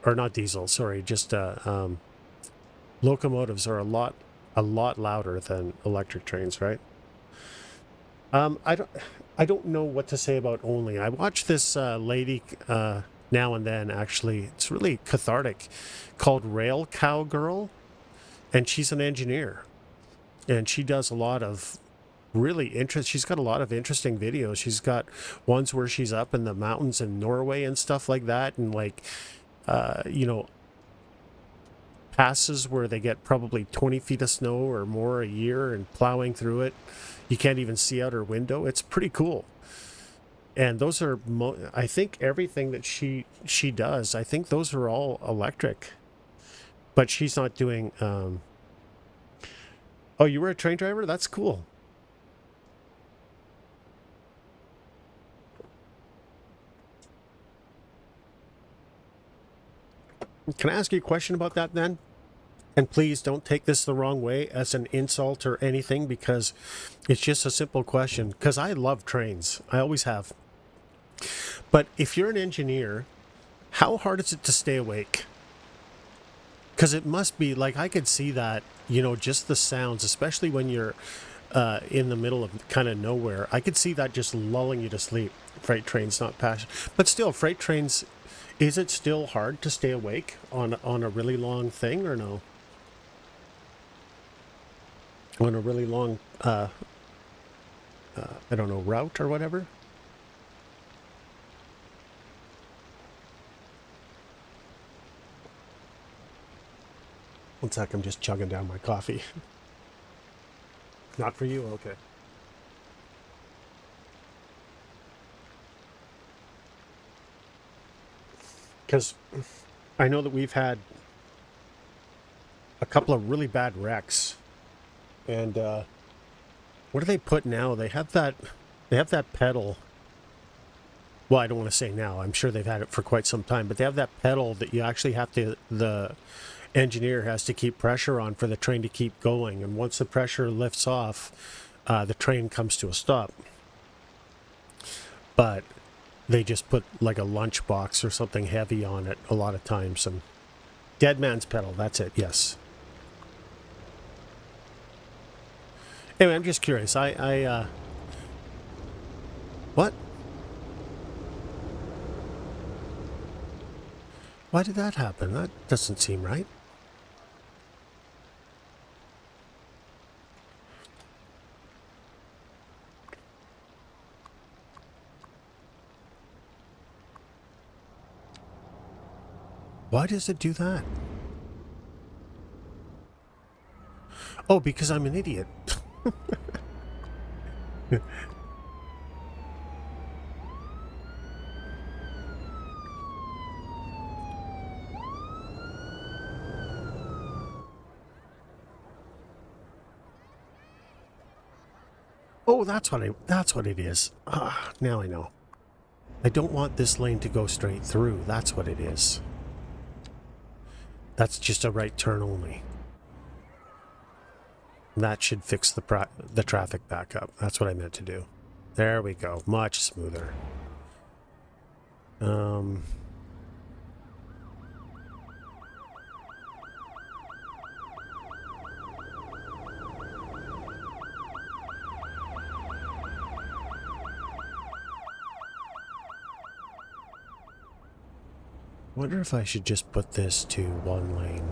Or not diesel, sorry, just locomotives are a lot louder than electric trains, right? I don't know what to say about Only. I watch this lady now and then, actually. It's really cathartic, called Rail Cowgirl, and she's an engineer. And she does a lot of she's got a lot of interesting videos. She's got ones where she's up in the mountains in Norway and stuff like that, and passes where they get probably 20 feet of snow or more a year and plowing through it. You can't even see out her window. It's pretty cool. And those are, I think everything that she does, I think those are all electric. But she's not doing, oh, you were a train driver? That's cool. Can I ask you a question about that then? And please don't take this the wrong way as an insult or anything, because it's just a simple question. Because I love trains. I always have. But if you're an engineer, how hard is it to stay awake? Because it must be, like, I could see that, you know, just the sounds, especially when you're in the middle of kind of nowhere. I could see that just lulling you to sleep. Freight trains, not passion. But still, freight trains, is it still hard to stay awake on a really long thing or no? On a really long, I don't know, route or whatever? One sec, I'm just chugging down my coffee. Not for you? Okay. Because I know that we've had a couple of really bad wrecks. And what do they put now? They have that pedal. Well, I don't want to say now. I'm sure they've had it for quite some time. But they have that pedal that you actually have to, the engineer has to keep pressure on for the train to keep going. And once the pressure lifts off, the train comes to a stop. But they just put like a lunchbox or something heavy on it a lot of times. And dead man's pedal, that's it, yes. Anyway, I'm just curious. What? Why did that happen? That doesn't seem right. Why does it do that? Oh, because I'm an idiot. Oh, that's what it is. Ah, now I know. I don't want this lane to go straight through. That's what it is. That's just a right turn only. That should fix the traffic back up. That's what I meant to do. There we go. Much smoother. Wonder if I should just put this to one lane.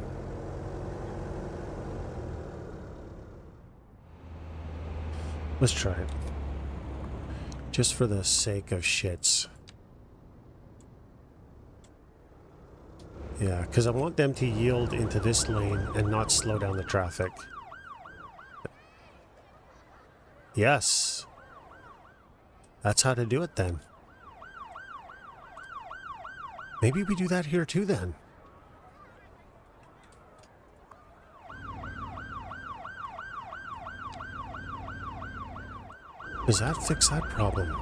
Let's try it. Just for the sake of shits. Yeah, because I want them to yield into this lane and not slow down the traffic. Yes. That's how to do it then. Maybe we do that here too then. Does that fix that problem?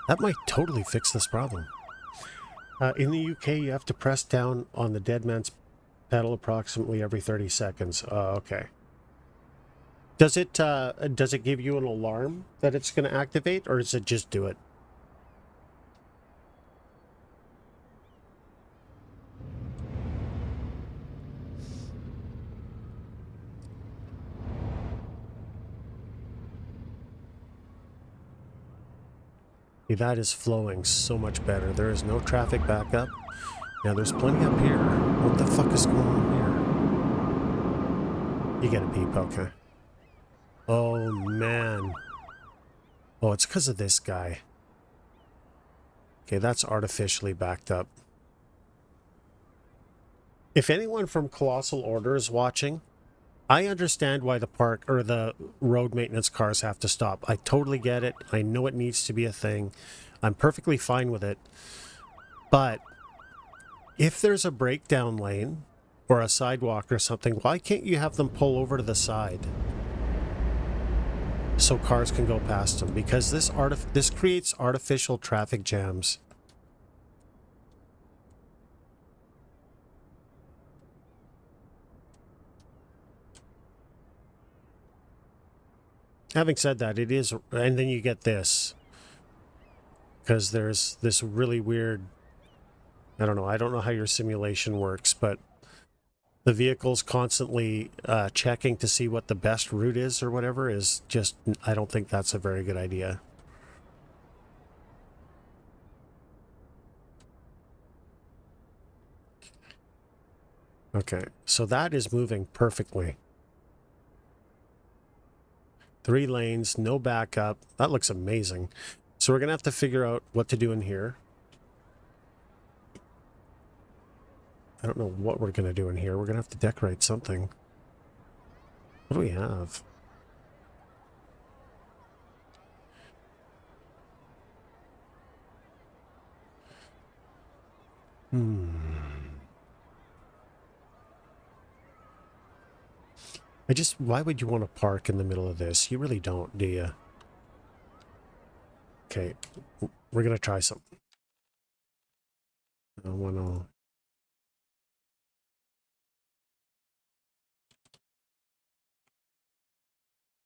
That might totally fix this problem. In the UK, you have to press down on the dead man's pedal approximately every 30 seconds. Okay. Does it give you an alarm that it's going to activate, or does it just do it? That is flowing so much better. There is no traffic backup. Now there's plenty up here. What the fuck is going on here? You get a beep, okay. Oh man. Oh, it's because of this guy. Okay, that's artificially backed up. If anyone from Colossal Order is watching, I understand why the park or the road maintenance cars have to stop. I totally get it. I know it needs to be a thing. I'm perfectly fine with it. But if there's a breakdown lane or a sidewalk or something, why can't you have them pull over to the side so cars can go past them? Because this creates artificial traffic jams. Having said that, it is, and then you get this, because there's this really weird, I don't know how your simulation works, but the vehicle's constantly checking to see what the best route is or whatever is just, I don't think that's a very good idea. Okay, so that is moving perfectly. 3 lanes, no backup. That looks amazing. So we're going to have to figure out what to do in here. I don't know what we're going to do in here. We're going to have to decorate something. What do we have? Why would you want to park in the middle of this? You really don't, do you? Okay, we're going to try something. I want to...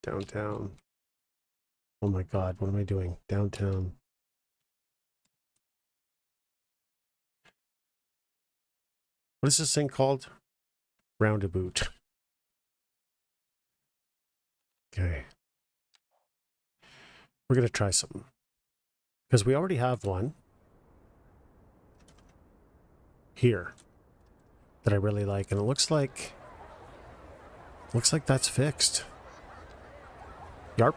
Downtown. Oh my God, what am I doing? Downtown. What is this thing called? Roundabout. Okay. We're going to try something. Because we already have one. Here. That I really like. And it looks like... Looks like that's fixed. Yarp.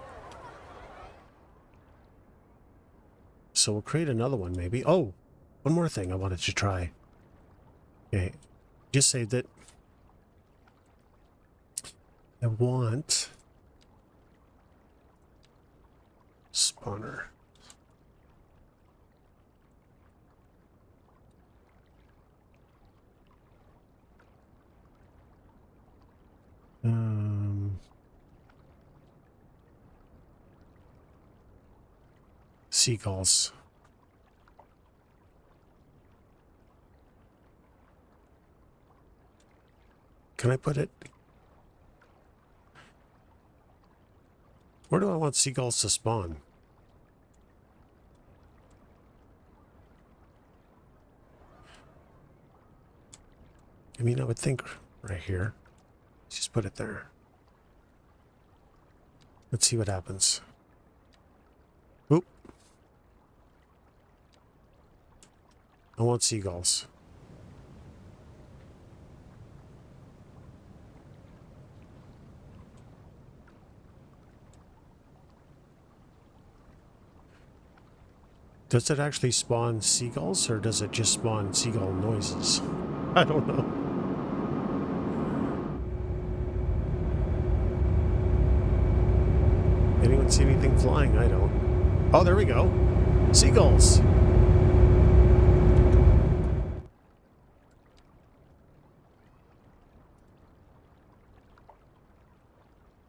So we'll create another one maybe. Oh! One more thing I wanted to try. Okay. Just saved it. I want... Spawner. Seagulls. Can I put it? Where do I want seagulls to spawn? I mean, I would think right here. Let's just put it there. Let's see what happens. Oop. I want seagulls. Does it actually spawn seagulls, or does it just spawn seagull noises? I don't know. Anyone see anything flying? I don't. Oh, there we go. Seagulls!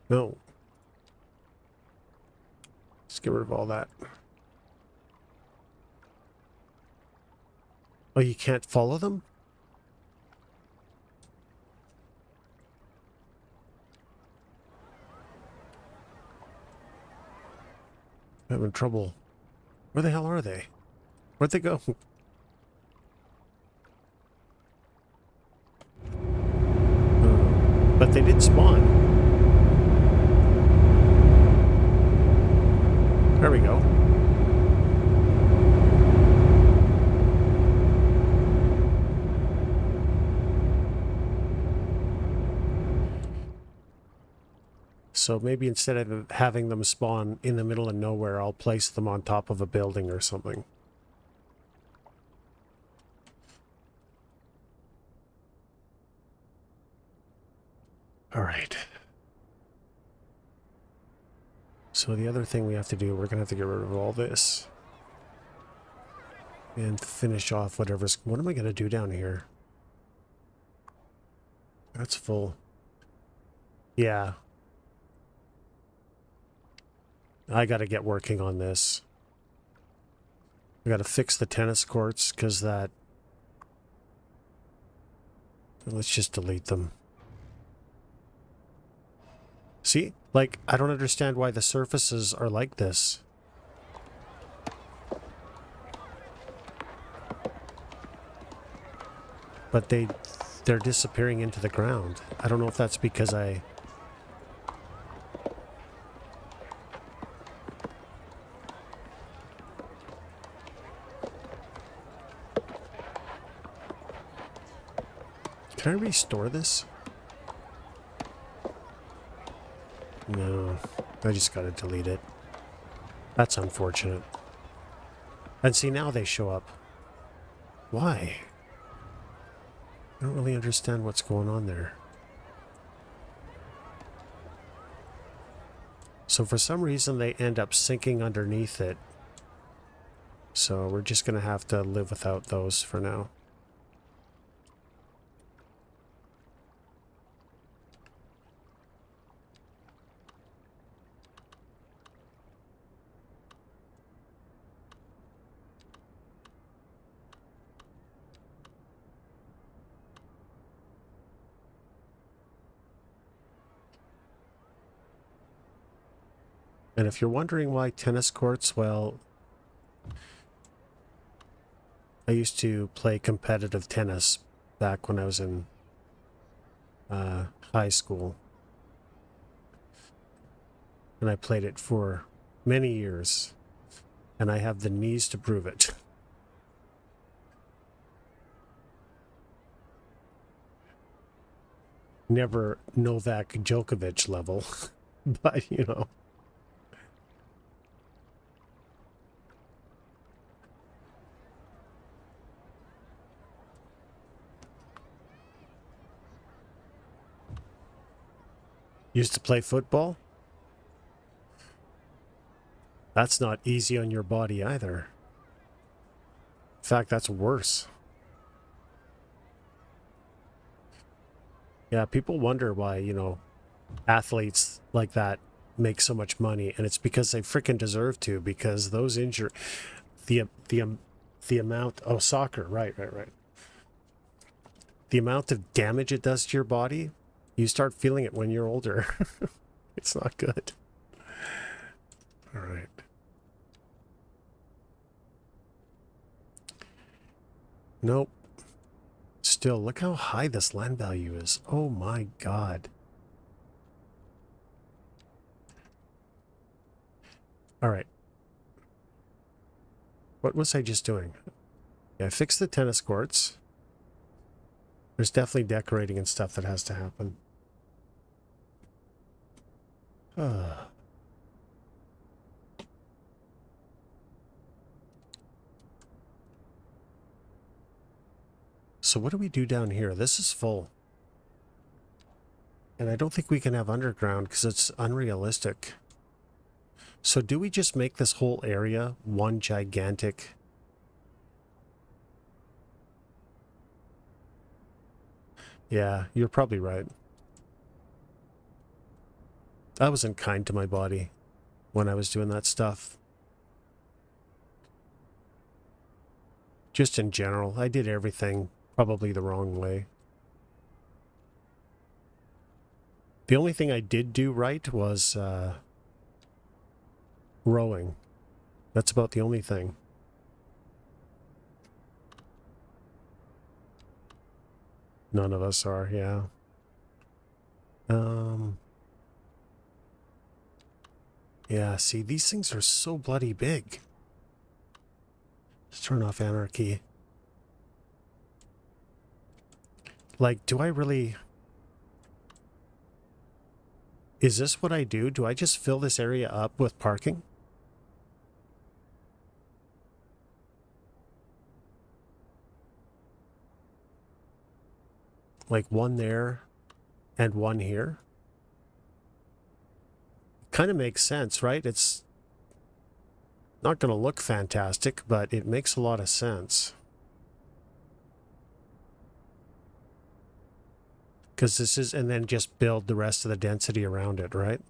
No. Let's get rid of all that. Oh, you can't follow them? I'm having trouble. Where the hell are they? Where'd they go? But they did spawn. There we go. So maybe instead of having them spawn in the middle of nowhere, I'll place them on top of a building or something. All right. So the other thing we have to do, we're going to have to get rid of all this. And finish off whatever's... What am I going to do down here? That's full. Yeah. I got to get working on this. I got to fix the tennis courts because that... Let's just delete them. See? Like, I don't understand why the surfaces are like this. But they're disappearing into the ground. I don't know if that's because I... Can I restore this? No, I just gotta delete it. That's unfortunate. And see, now they show up. Why? I don't really understand what's going on there. So for some reason they end up sinking underneath it. So we're just gonna have to live without those for now. And if you're wondering why tennis courts, well, I used to play competitive tennis back when I was in high school. And I played it for many years. And I have the knees to prove it. Never Novak Djokovic level, but you know. Used to play football? That's not easy on your body either. In fact, that's worse. Yeah, people wonder why, you know, athletes like that make so much money, and it's because they freaking deserve to, because those injury the amount oh soccer, right. The amount of damage it does to your body, you start feeling it when you're older. It's not good. All right. Nope. Still, look how high this land value is. Oh my god. All right. What was I just doing? Yeah, I fixed the tennis courts. There's definitely decorating and stuff that has to happen. So what do we do down here? This is full. And I don't think we can have underground because it's unrealistic. So do we just make this whole area one gigantic... Yeah, you're probably right. I wasn't kind to my body when I was doing that stuff. Just in general, I did everything probably the wrong way. The only thing I did do right was rowing. That's about the only thing. None of us are, yeah. Yeah, see, these things are so bloody big. Let's turn off anarchy. Like, do I really... Is this what I do? Do I just fill this area up with parking? Like one there and one here? kind of makes sense, right? It's not going to look fantastic, but it makes a lot of sense. Because this is, and then just build the rest of the density around it, right?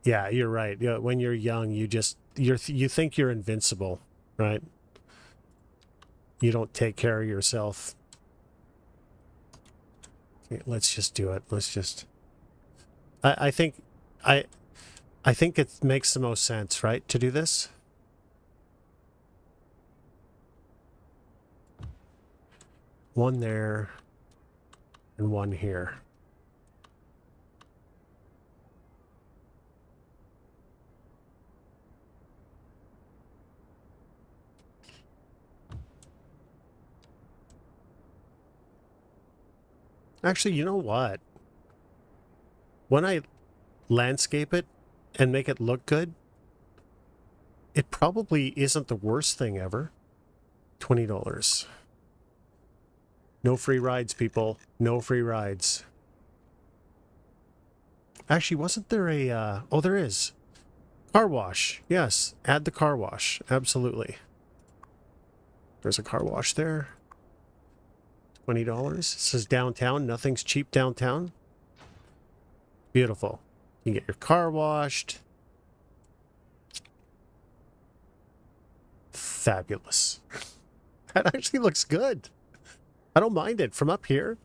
Yeah, you're right. Yeah, when you're young, you think you're invincible, right? You don't take care of yourself. Okay, let's just do it. Let's just. I think it makes the most sense, right, to do this. One there, and one here. Actually, you know what? When I landscape it and make it look good, it probably isn't the worst thing ever. $20. No free rides, people. No free rides. Actually, wasn't there a... oh, there is. Car wash. Yes, add the car wash. Absolutely. There's a car wash there. $20. It says downtown. Nothing's cheap downtown. Beautiful. You can get your car washed. Fabulous. That actually looks good. I don't mind it from up here.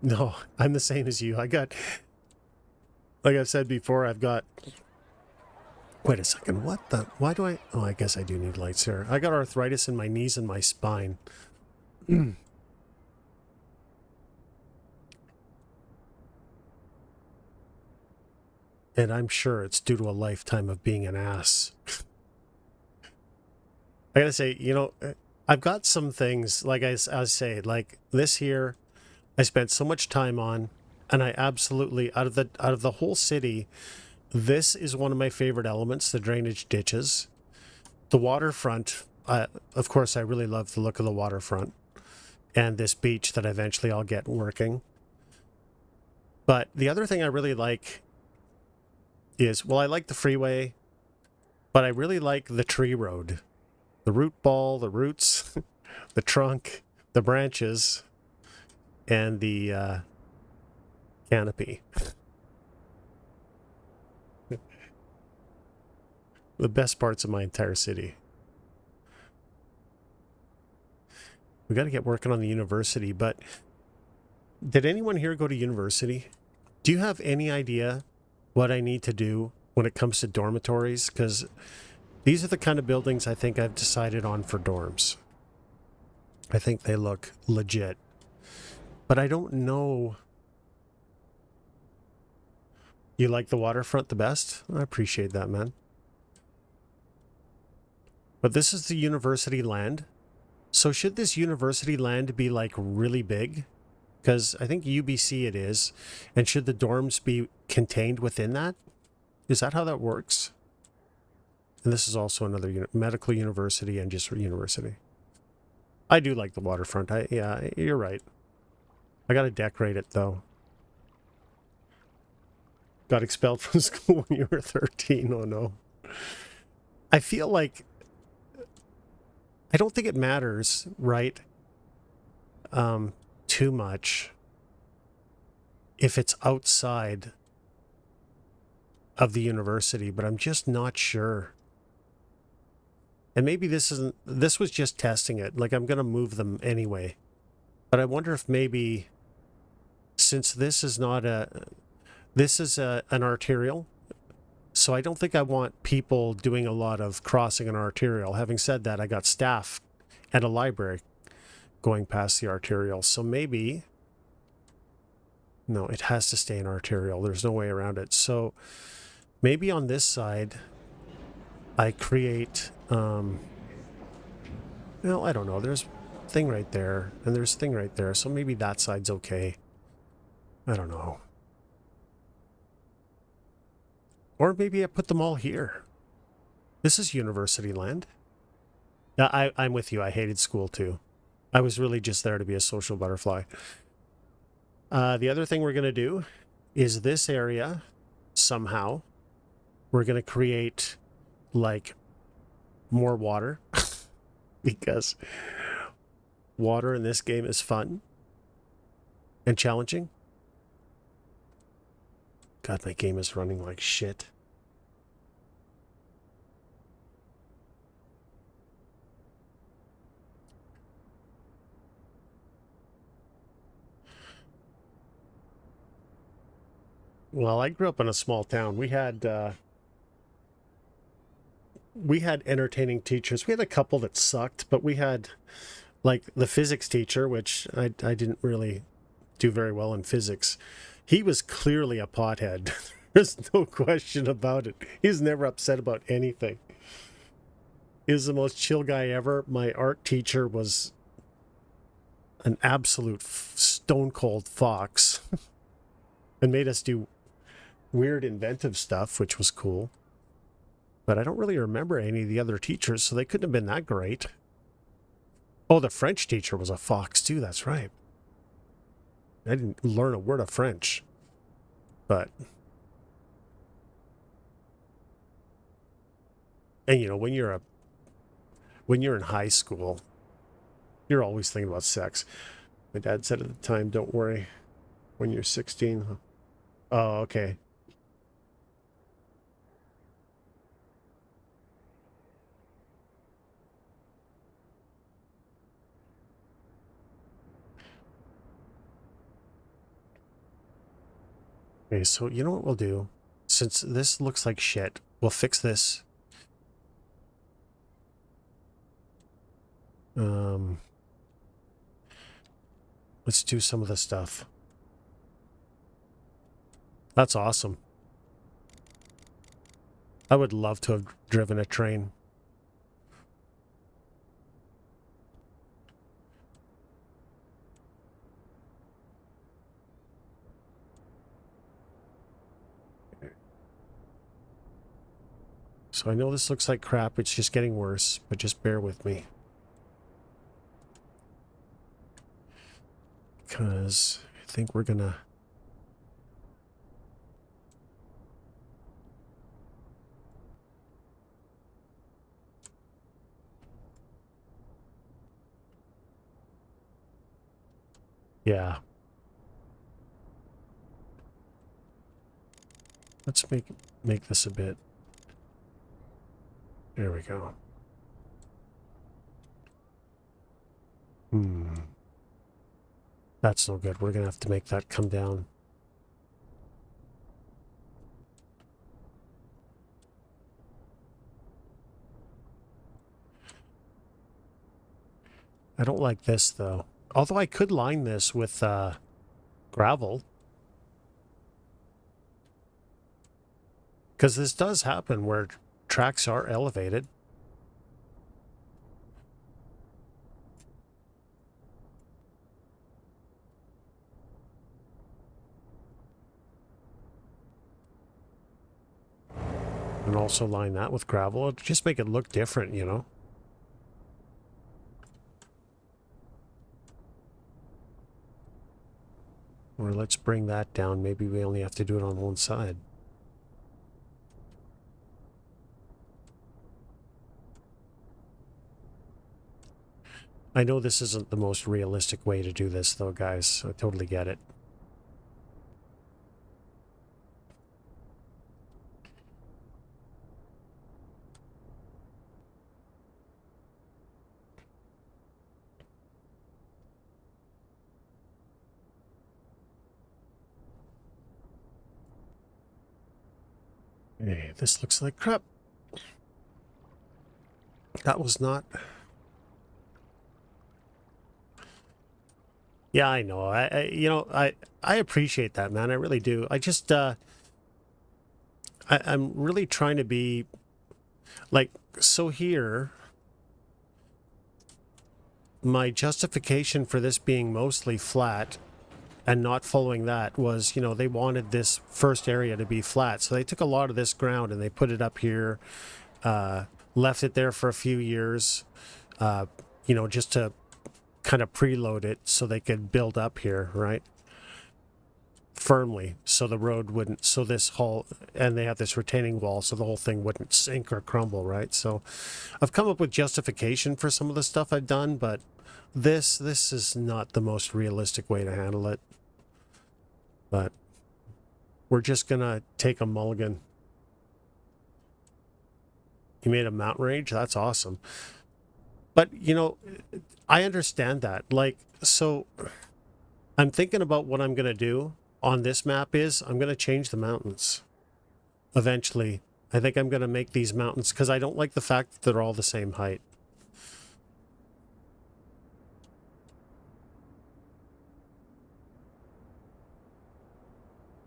No, I'm the same as you. I got, like I've said before, I've got... Wait a second. What the... Why do I... Oh, I guess I do need lights here. I got arthritis in my knees and my spine. And I'm sure it's due to a lifetime of being an ass. I gotta say, you know, I've got some things, like I say, like this here, I spent so much time on, and I absolutely, out of the whole city, this is one of my favorite elements, the drainage ditches. The waterfront, of course, I really love the look of the waterfront, and this beach that eventually I'll get working. But the other thing I really like is, well, I like the freeway, but I really like the tree road. The root ball, the roots, the trunk, the branches, and the canopy. The best parts of my entire city. We got to get working on the university, but did anyone here go to university? Do you have any idea what I need to do when it comes to dormitories? Because these are the kind of buildings I think I've decided on for dorms. I think they look legit. But I don't know. You like the waterfront the best? I appreciate that, man. But this is the university land. So should this university land be like really big? Because I think UBC it is. And should the dorms be contained within that? Is that how that works? And this is also another medical university and just university. I do like the waterfront. Yeah, you're right. I got to decorate it, though. Got expelled from school when you were 13. Oh, no. I feel like... I don't think it matters, right? Too much. If it's outside of the university, but I'm just not sure. And maybe this was just testing it. Like, I'm going to move them anyway. But I wonder if maybe, since this is not an arterial, so I don't think I want people doing a lot of crossing an arterial. Having said that, I got staff and a library going past the arterial. So maybe, no, it has to stay an arterial. There's no way around it. So maybe on this side, I create, well, I don't know. There's a thing right there, and there's a thing right there. So maybe that side's okay. I don't know. Or maybe I put them all here. This is university land. Yeah, I'm with you. I hated school too. I was really just there to be a social butterfly. The other thing we're going to do is this area, somehow, we're going to create like more water because water in this game is fun and challenging. God, my game is running like shit. Well, I grew up in a small town. We had entertaining teachers. We had a couple that sucked, but we had like the physics teacher, which I didn't really do very well in physics. He was clearly a pothead. There's no question about it. He's never upset about anything. He was the most chill guy ever. My art teacher was an absolute stone cold fox and made us do weird inventive stuff, which was cool. But I don't really remember any of the other teachers, so they couldn't have been that great. Oh, the French teacher was a fox too, that's right. I didn't learn a word of French. But... And you know, when you're in high school, you're always thinking about sex. My dad said at the time, don't worry, when you're 16. Oh, okay. Okay, so you know what we'll do? Since this looks like shit, we'll fix this. Let's do some of the stuff. That's awesome. I would love to have driven a train. So I know this looks like crap. It's just getting worse, but just bear with me. Because I think we're gonna... Yeah. Let's make this a bit... There we go. That's no good. We're gonna have to make that come down. I don't like this, though. Although I could line this with gravel. Because this does happen where tracks are elevated. And also line that with gravel. It'll just make it look different, you know? Or let's bring that down. Maybe we only have to do it on one side. I know this isn't the most realistic way to do this, though, guys. I totally get it. Hey, this looks like crap. That was not... Yeah, I know. I appreciate that, man. I really do. I just, I'm really trying to be, like, so here, my justification for this being mostly flat and not following that was, you know, they wanted this first area to be flat. So they took a lot of this ground and they put it up here, left it there for a few years, you know, just to kind of preload it so they could build up here, right? Firmly, so the road wouldn't, so this whole, and they have this retaining wall, so the whole thing wouldn't sink or crumble, right? So I've come up with justification for some of the stuff I've done, but this is not the most realistic way to handle it. But we're just gonna take a mulligan. You made a mountain range? That's awesome. But, you know, I understand that. Like, so I'm thinking about what I'm going to do on this map is I'm going to change the mountains eventually. I think I'm going to make these mountains because I don't like the fact that they're all the same height.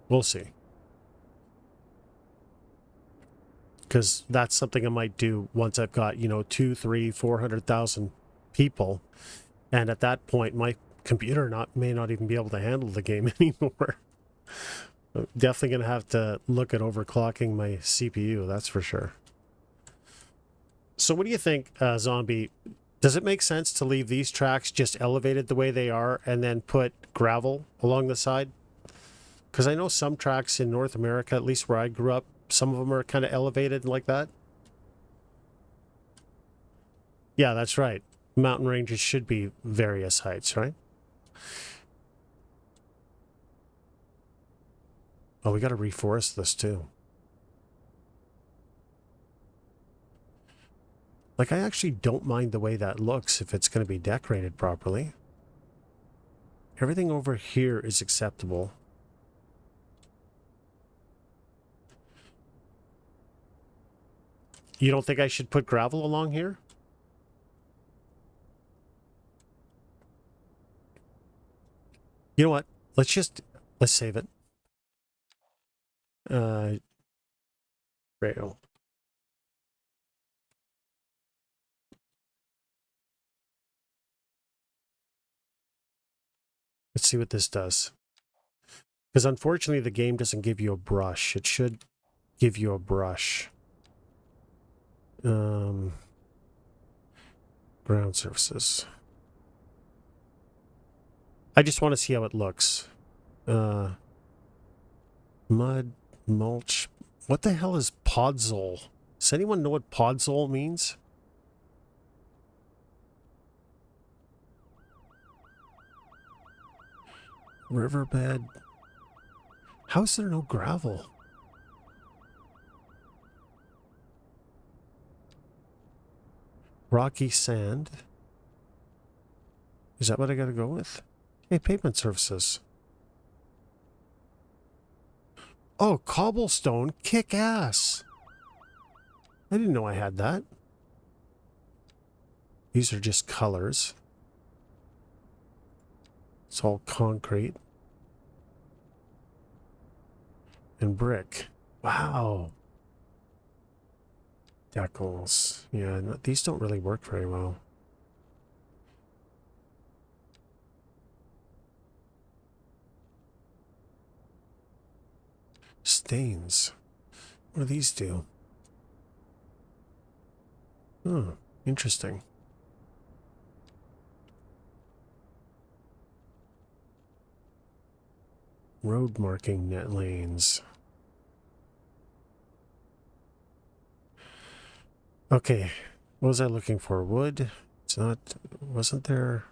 We'll see. Because that's something I might do once I've got, you know, 2, 3, 400,000 people. And at that point, my computer may not even be able to handle the game anymore. I'm definitely going to have to look at overclocking my CPU, that's for sure. So what do you think, Zombie? Does it make sense to leave these tracks just elevated the way they are and then put gravel along the side? Because I know some tracks in North America, at least where I grew up, some of them are kind of elevated like that. Yeah, that's right. Mountain ranges should be various heights, right? Oh, we got to reforest this too. Like, I actually don't mind the way that looks if it's going to be decorated properly. Everything over here is acceptable. You don't think I should put gravel along here? You know what? Let's save it. Rail. Let's see what this does. Because unfortunately, the game doesn't give you a brush. It should give you a brush. Ground surfaces. I just want to see how it looks. Mud, mulch. What the hell is podzol? Does anyone know what podzol means? Riverbed. How is there no gravel? Rocky sand. Is that what I gotta go with? Hey, pavement surfaces. Oh, cobblestone. Kick ass. I didn't know I had that. These are just colors. It's all concrete. And brick. Wow. Decals. Yeah, these don't really work very well. Stains. What do these do? Oh, interesting. Road marking net lanes. Okay, what was I looking for? Wood? It's not, wasn't there?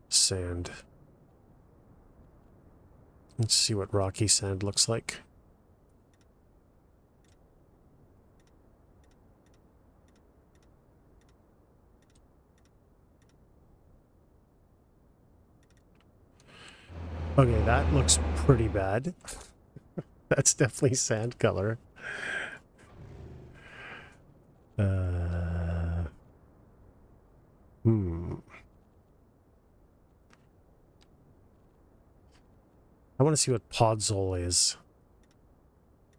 Sand. Let's see what rocky sand looks like. Okay, that looks pretty bad. That's definitely sand color. I want to see what podzol is.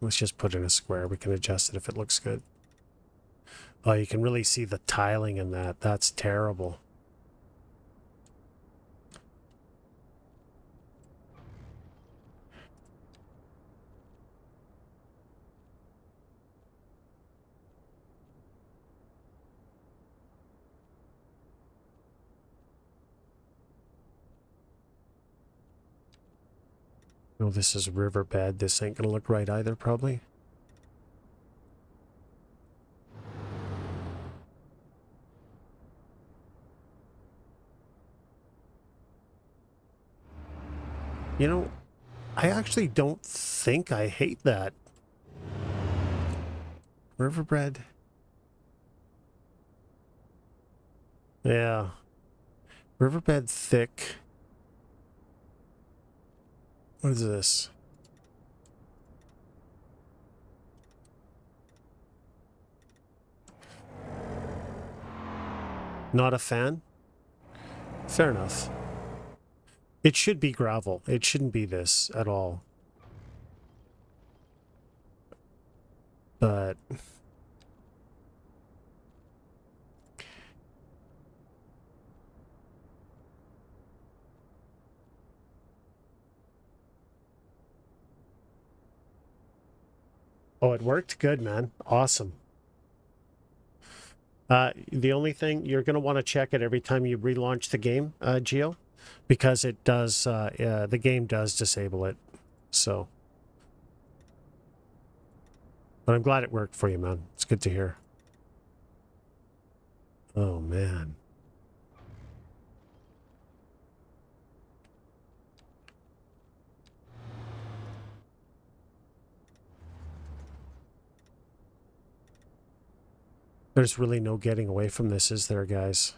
Let's just put in a square. We can adjust it if it looks good. Oh, you can really see the tiling in that. That's terrible. Oh, this is riverbed. This ain't gonna look right either, probably. You know, I actually don't think I hate that. Riverbed. Yeah. Riverbed thick. What is this? Not a fan? Fair enough. It should be gravel. It shouldn't be this at all. But oh, it worked? Good, man. Awesome. The only thing, you're going to want to check it every time you relaunch the game, Geo, because it does, the game does disable it. So, but I'm glad it worked for you, man. It's good to hear. Oh, man. There's really no getting away from this, is there, guys?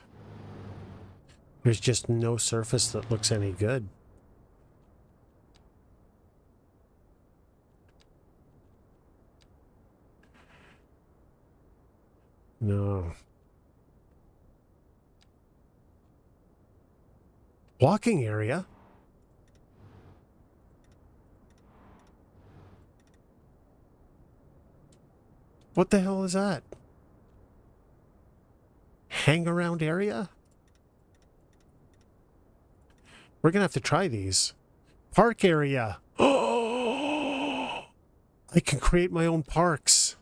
There's just no surface that looks any good. No. Walking area? What the hell is that? Hang around area? We're gonna have to try these. Park area. Oh, I can create my own parks.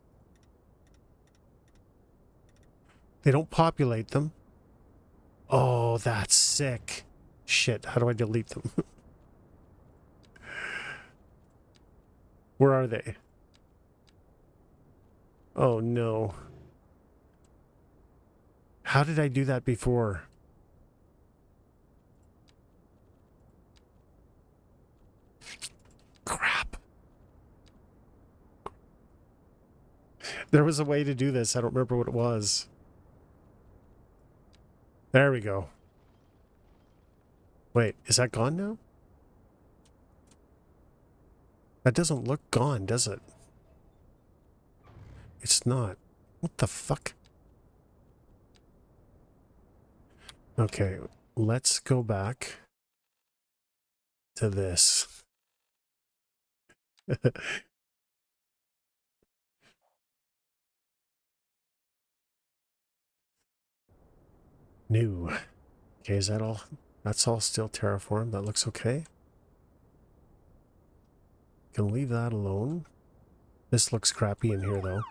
They don't populate them. Oh, that's sick. Shit, how do I delete them? Where are they? Oh no. How did I do that before? Crap. There was a way to do this. I don't remember what it was. There we go. Wait, is that gone now? That doesn't look gone, does it? It's not. What the fuck? Okay, let's go back to this. New. Okay, is that all? That's all still terraform. That looks okay. Can leave that alone. This looks crappy in here, though.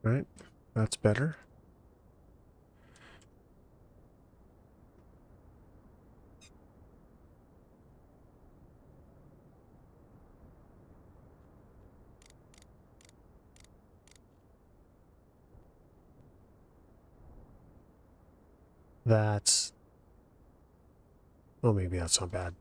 Right, that's better. That's... oh, maybe that's not bad.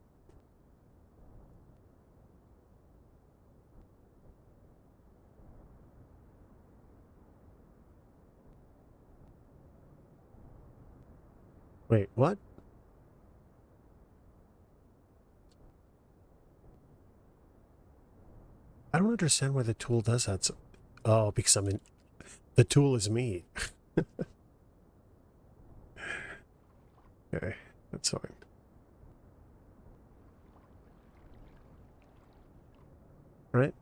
Wait, what? I don't understand why the tool does that. Oh, because I'm in... the tool is me. Okay, that's fine. Right?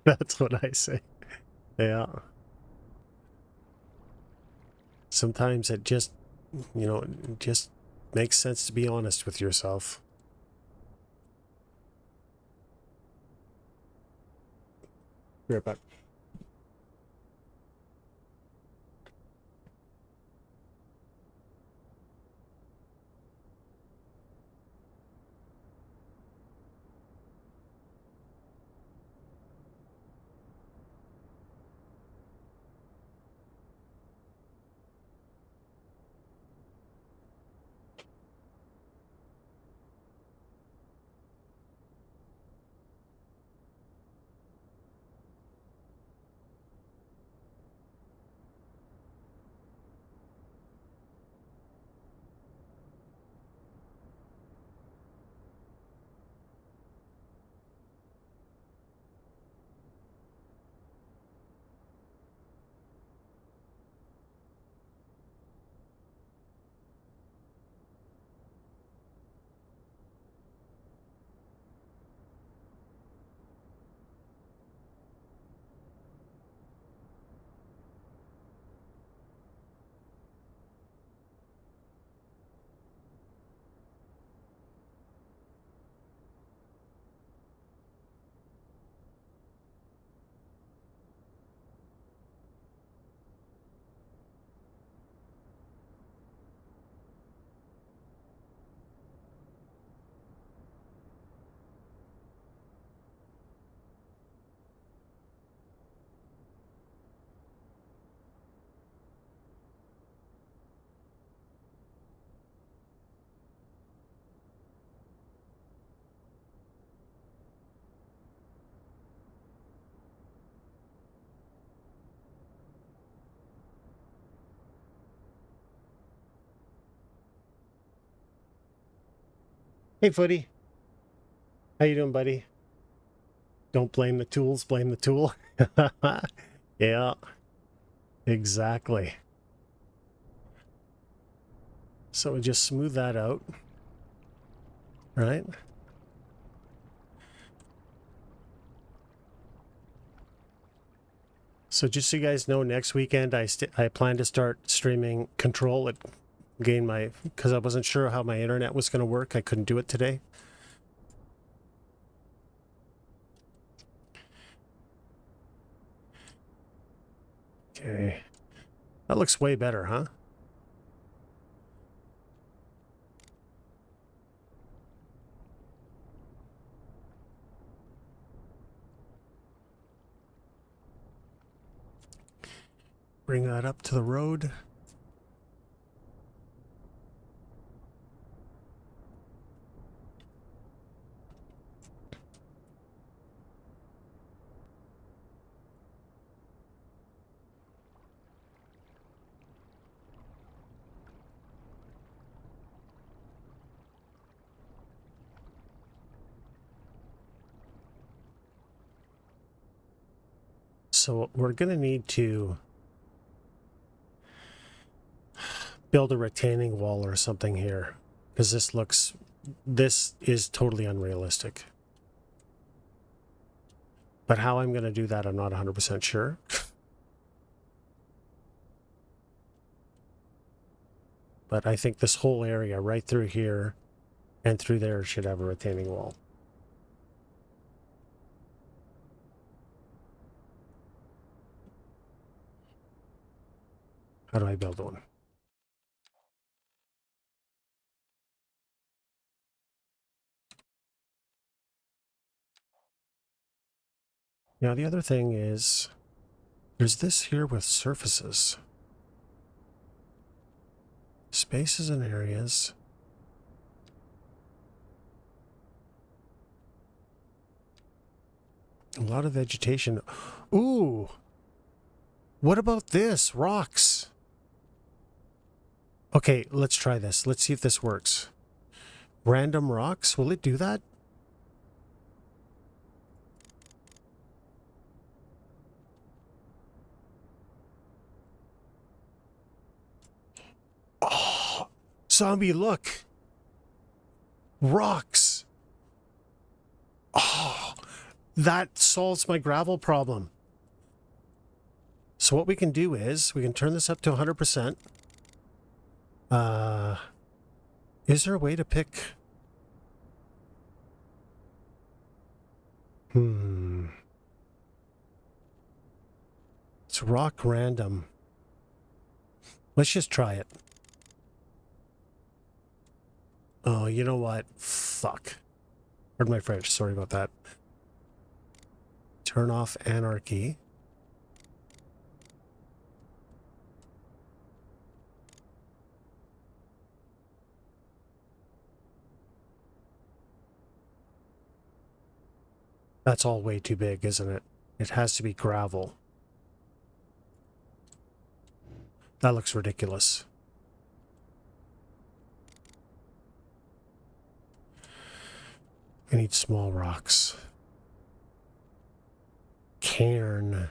That's what I say. Yeah. Sometimes it just, it just makes sense to be honest with yourself. Be right back. Hey, Footy. How you doing, buddy? Don't blame the tools, blame the tool. Yeah, exactly. So we just smooth that out, right? So just so you guys know, next weekend I plan to start streaming Control. Because I wasn't sure how my internet was going to work. I couldn't do it today. Okay. That looks way better, huh? Bring that up to the road. So we're going to need to build a retaining wall or something here, because this is totally unrealistic. But how I'm going to do that, I'm not 100% sure. But I think this whole area right through here and through there should have a retaining wall. How do I build one? Now the other thing is, there's this here with surfaces. Spaces and areas. A lot of vegetation. Ooh! What about this? Rocks! Okay, let's try this. Let's see if this works. Random rocks? Will it do that? Oh! Zombie, look! Rocks! Oh! That solves my gravel problem. So what we can do is we can turn this up to 100%. Is there a way to pick? It's rock random. Let's just try it. Oh, you know what? Fuck. Pardon my French. Sorry about that. Turn off anarchy. That's all way too big, isn't it? It has to be gravel. That looks ridiculous. I need small rocks. Cairn.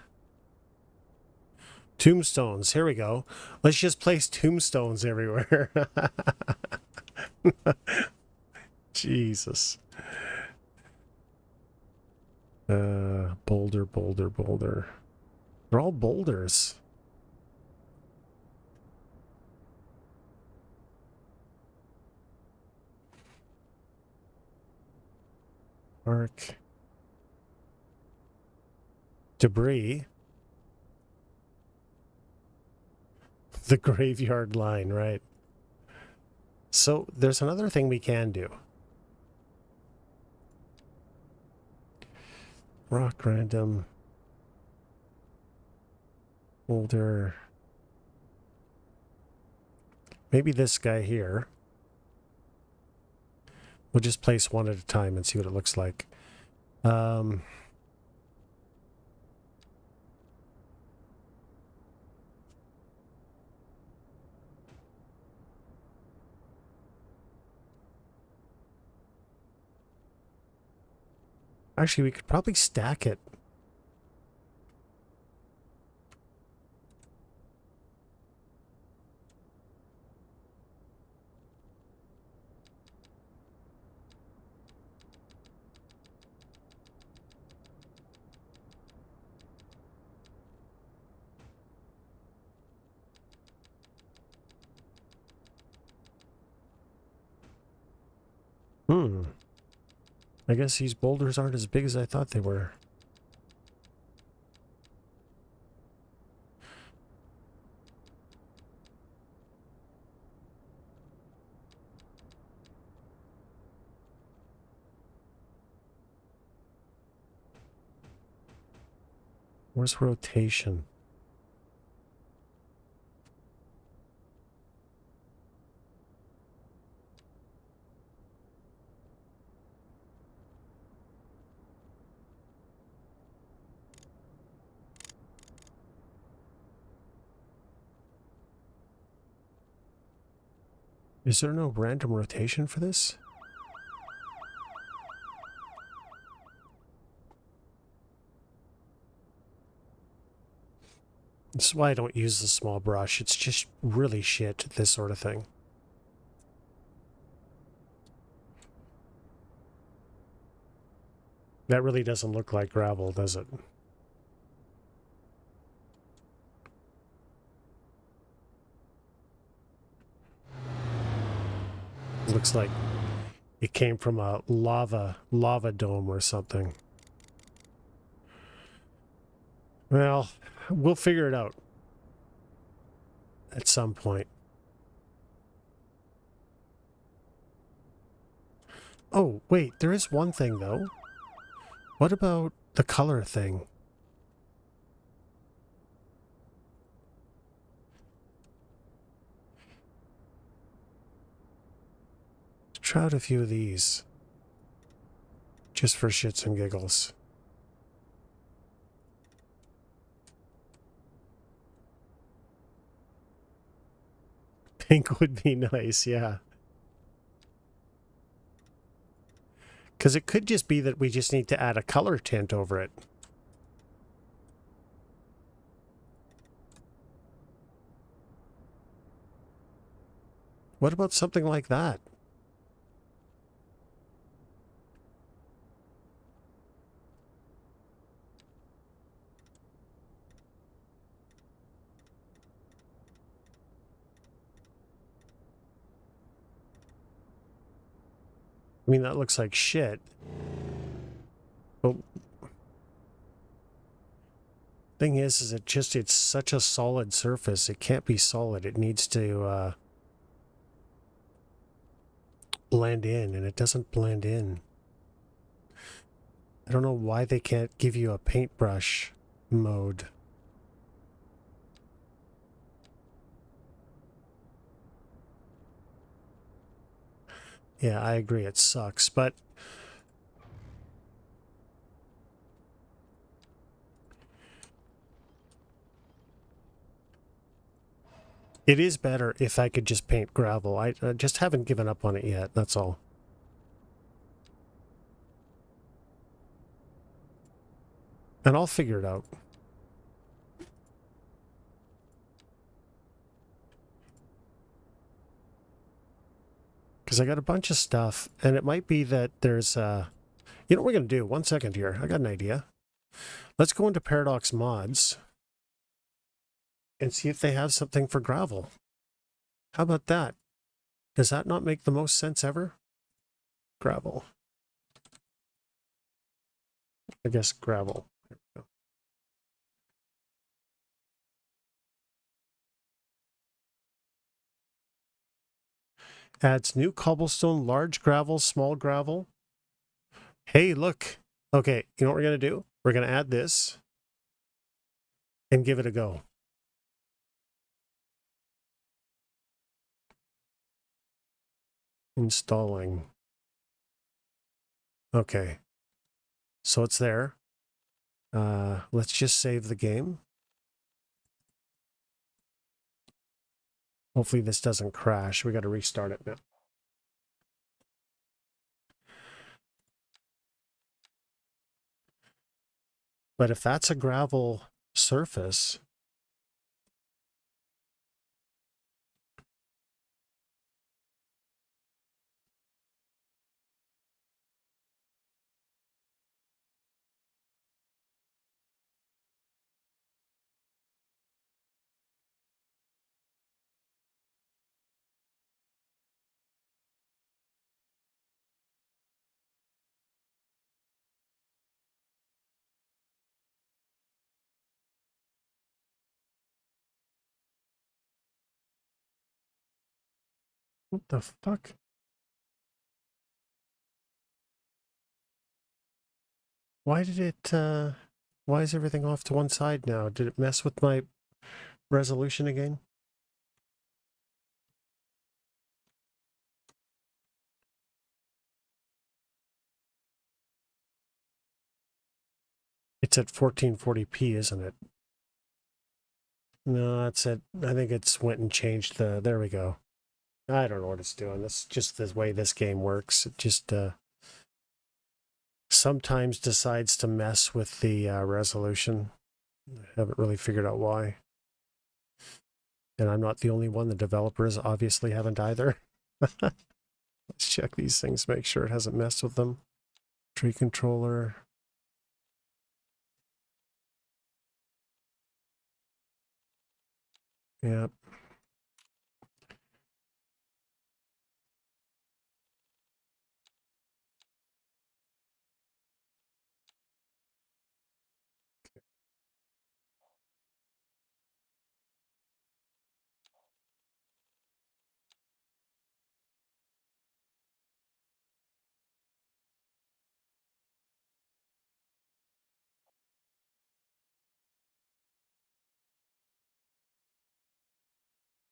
Tombstones. Here we go. Let's just place tombstones everywhere. Jesus. Boulder, boulder, boulder. They're all boulders. Arc. Debris. The graveyard line, right. So there's another thing we can do. Rock random. Boulder. Maybe this guy here. We'll just place one at a time and see what it looks like. Actually, we could probably stack it. I guess these boulders aren't as big as I thought they were. Where's rotation? Is there no random rotation for this? This is why I don't use the small brush. It's just really shit, this sort of thing. That really doesn't look like gravel, does it? It looks like it came from a lava dome or something. Well, we'll figure it out at some point. Oh, wait, there is one thing, though. What about the color thing? Let's try out a few of these. Just for shits and giggles. Pink would be nice, yeah. Because it could just be that we just need to add a color tint over it. What about something like that? I mean, that looks like shit. But thing is it's such a solid surface. It can't be solid. It needs to blend in, and it doesn't blend in. I don't know why they can't give you a paintbrush mode. Yeah, I agree. It sucks, but it is better if I could just paint gravel. I just haven't given up on it yet. That's all. And I'll figure it out. Because I got a bunch of stuff, and it might be that there's you know what we're going to do? 1 second here. I got an idea. Let's go into Paradox Mods and see if they have something for gravel. How about that? Does that not make the most sense ever? Gravel. I guess gravel. There we go. Adds new cobblestone, large gravel, small gravel. Hey, look. Okay, you know what we're going to do? We're going to add this and give it a go. Installing. Okay. So it's there. Let's just save the game. Hopefully this doesn't crash. We got to restart it now. But if that's a gravel surface, what the fuck? Why did it, why is everything off to one side now? Did it mess with my resolution again? It's at 1440p, isn't it? No, that's it. I think it's went and changed the, there we go. I don't know what it's doing. That's just the way this game works. It just, sometimes decides to mess with the resolution. I haven't really figured out why. And I'm not the only one. The developers obviously haven't either. Let's check these things, make sure it hasn't messed with them. Tree controller. Yep.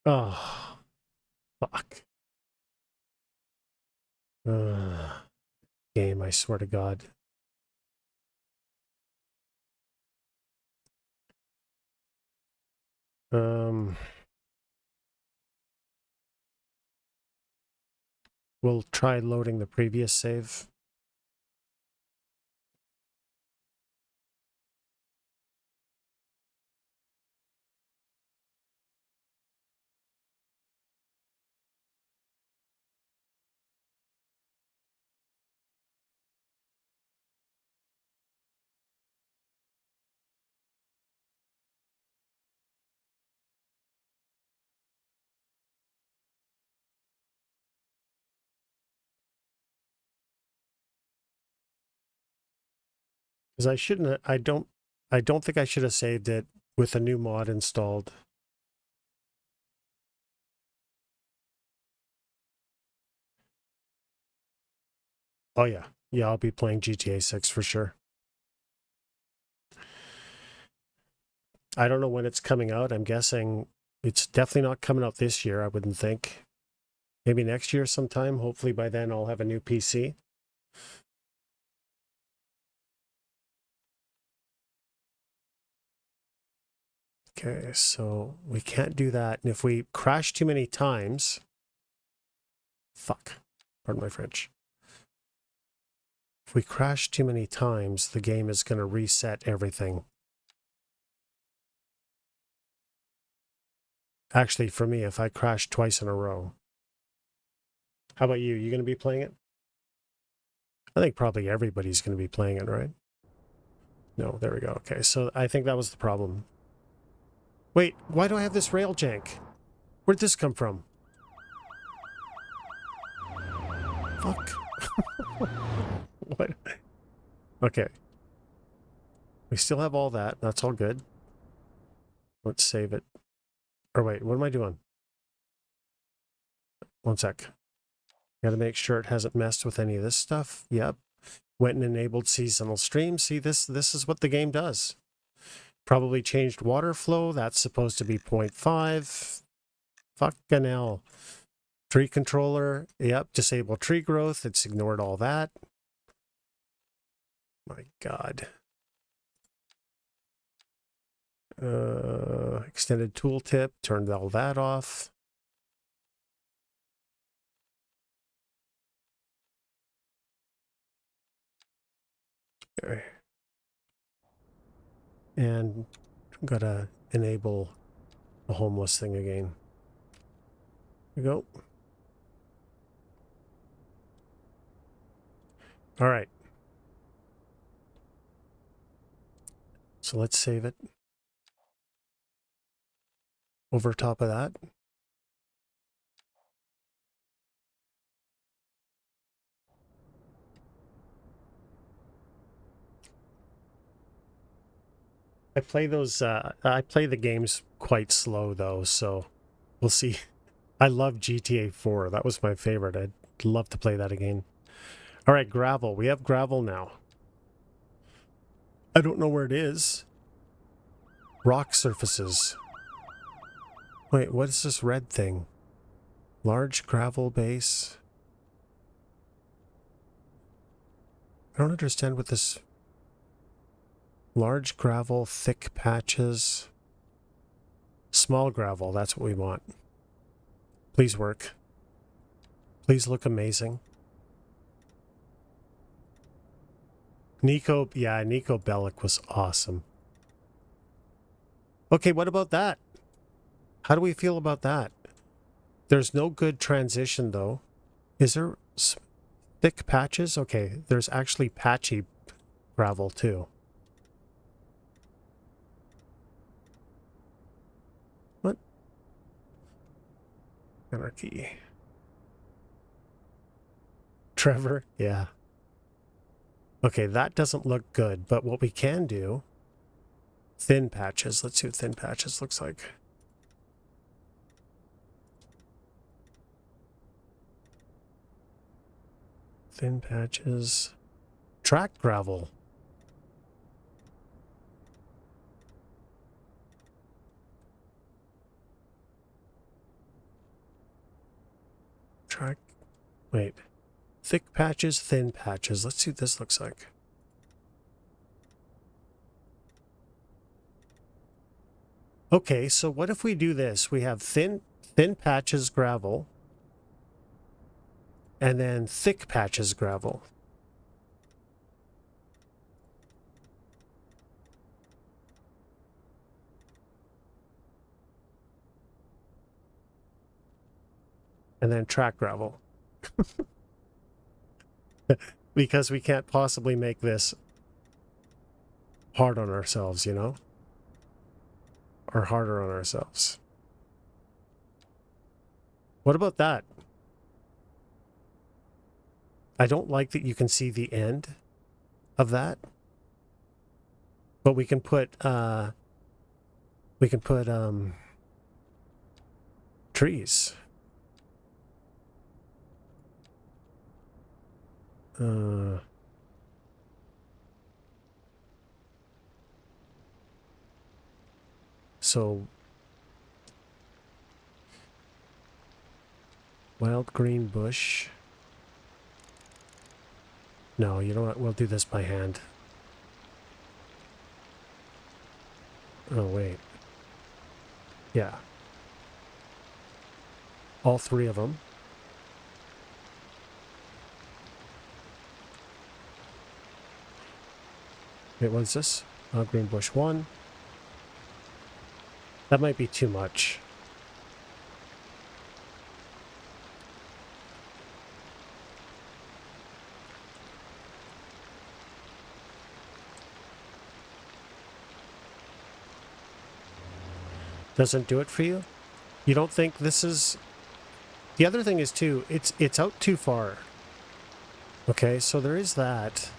Oh, fuck. Game, I swear to God. We'll try loading the previous save. Because I shouldn't. I don't think I should have saved it with a new mod installed. Oh yeah, yeah. I'll be playing GTA 6 for sure. I don't know when it's coming out. I'm guessing it's definitely not coming out this year. I wouldn't think. Maybe next year sometime. Hopefully by then I'll have a new PC. Okay, so we can't do that. And if we crash too many times, fuck, pardon my French. If we crash too many times, the game is going to reset everything. Actually, for me, if I crash twice in a row. How about you? You going to be playing it? I think probably everybody's going to be playing it, right? No, there we go. Okay, so I think that was the problem. Wait, why do I have this rail jank? Where'd this come from? Fuck. What? Okay. We still have all that. That's all good. Let's save it. Or wait, what am I doing? One sec. Got to make sure it hasn't messed with any of this stuff. Yep. Went and enabled seasonal streams. See, this is what the game does. Probably changed water flow. That's supposed to be 0.5. Fucking hell. Tree controller. Yep. Disable tree growth. It's ignored all that. My God. Extended tooltip. Turned all that off. Okay. And gotta enable the homeless thing again. Here we go. All right. So let's save it. Over top of that. I play the games quite slow though, so we'll see. I love GTA 4. That was my favorite. I'd love to play that again. All right, gravel. We have gravel now. I don't know where it is. Rock surfaces. Wait, what is this red thing? Large gravel base. I don't understand what this... Large gravel, thick patches. Small gravel, that's what we want. Please work. Please look amazing. Nico Bellic was awesome. Okay, what about that? How do we feel about that? There's no good transition, though. Is there thick patches? Okay, there's actually patchy gravel, too. What? Anarchy. Trevor? Yeah. Okay, that doesn't look good, but what we can do... Thin patches. Let's see what thin patches looks like. Thin patches. Track gravel. Track. Wait. Thick patches, thin patches. Let's see what this looks like. Okay, so what if we do this? We have thin patches gravel and then thick patches gravel. And then track gravel. Because we can't possibly make this hard on ourselves, you know? Or harder on ourselves. What about that? I don't like that you can see the end of that. But we can put trees. So wild green bush. No, you know what? We'll do this by hand. Oh, wait. Yeah. All three of them. Wait, what's this? Green bush 1. That might be too much. Doesn't do it for you? You don't think this is... The other thing is, too, it's out too far. Okay, so there is that.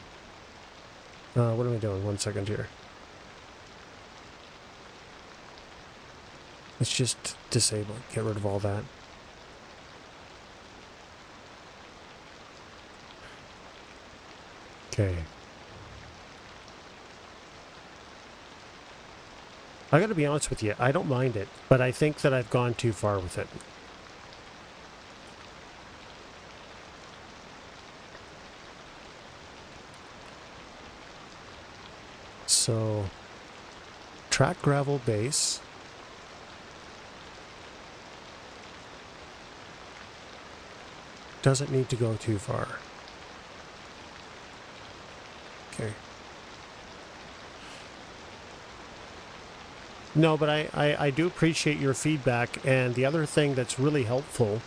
What am I doing? 1 second here. Let's just disable it. Get rid of all that. Okay. I gotta be honest with you, I don't mind it, but I think that I've gone too far with it. So, track gravel base. Doesn't need to go too far. Okay. No, but I do appreciate your feedback, and the other thing that's really helpful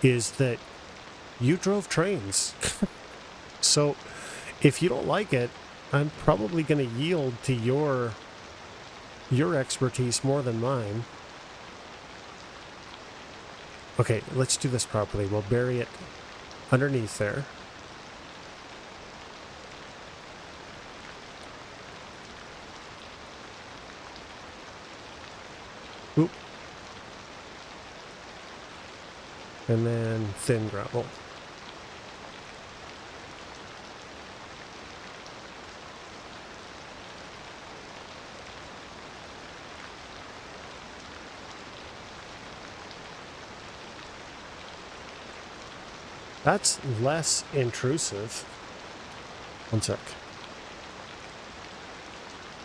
is that you drove trains. So if you don't like it, I'm probably going to yield to your expertise more than mine. Okay, let's do this properly. We'll bury it underneath there. Oop. And then thin gravel. That's less intrusive. 1 sec.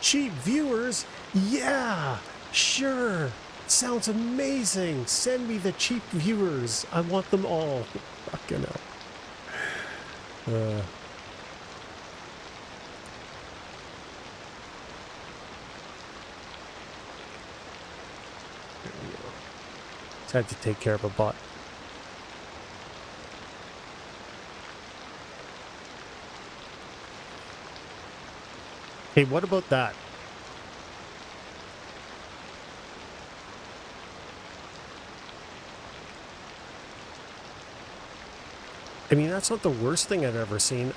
Cheap viewers? Yeah! Sure! Sounds amazing! Send me the cheap viewers! I want them all! Fucking hell. There we go. Just had to take care of a bot. Hey, what about that? I mean, that's not the worst thing I've ever seen.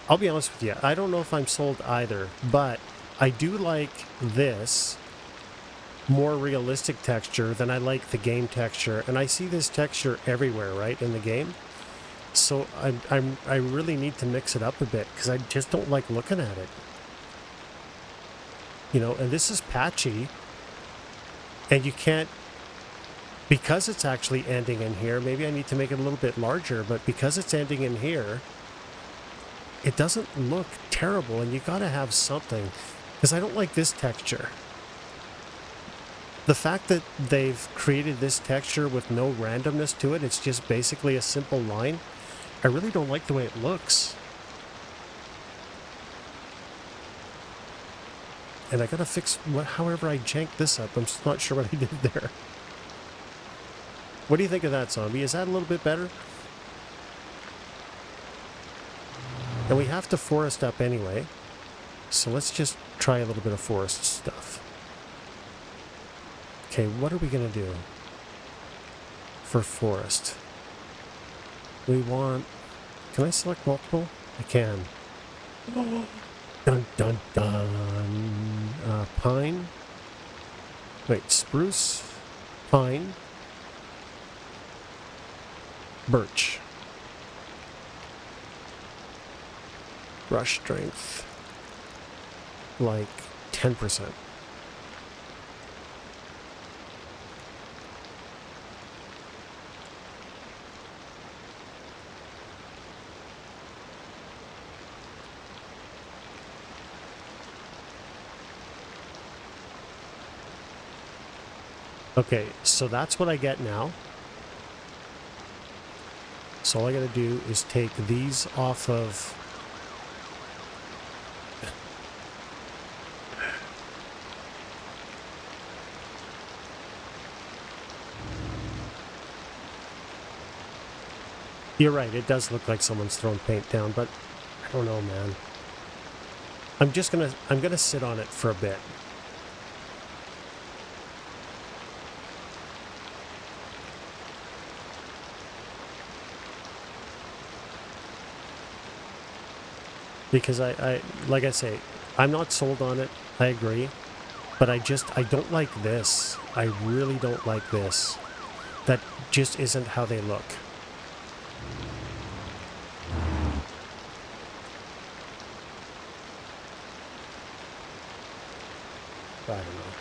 I'll be honest with you. I don't know if I'm sold either, but I do like this more realistic texture than I like the game texture, and I see this texture everywhere, right, in the game. So I really need to mix it up a bit because I just don't like looking at it. You know, and this is patchy, and you can't, because it's actually ending in here, maybe I need to make it a little bit larger, but because it's ending in here, it doesn't look terrible, and you gotta have something, because I don't like this texture. The fact that they've created this texture with no randomness to it, it's just basically a simple line, I really don't like the way it looks. And I gotta fix however I janked this up. I'm just not sure what I did there. What do you think of that, Zombie? Is that a little bit better? And we have to forest up anyway. So let's just try a little bit of forest stuff. Okay, what are we gonna do for forest? We want... Can I select multiple? I can. Oh, Dun dun dun. Pine. Wait, spruce, pine, birch. Brush strength, like 10%. Okay, so that's what I get now. So all I gotta do is take these off of... You're right, it does look like someone's thrown paint down, but I don't know, man. I'm gonna sit on it for a bit. Because like I say, I'm not sold on it. I agree. But I don't like this. I really don't like this. That just isn't how they look. I don't know.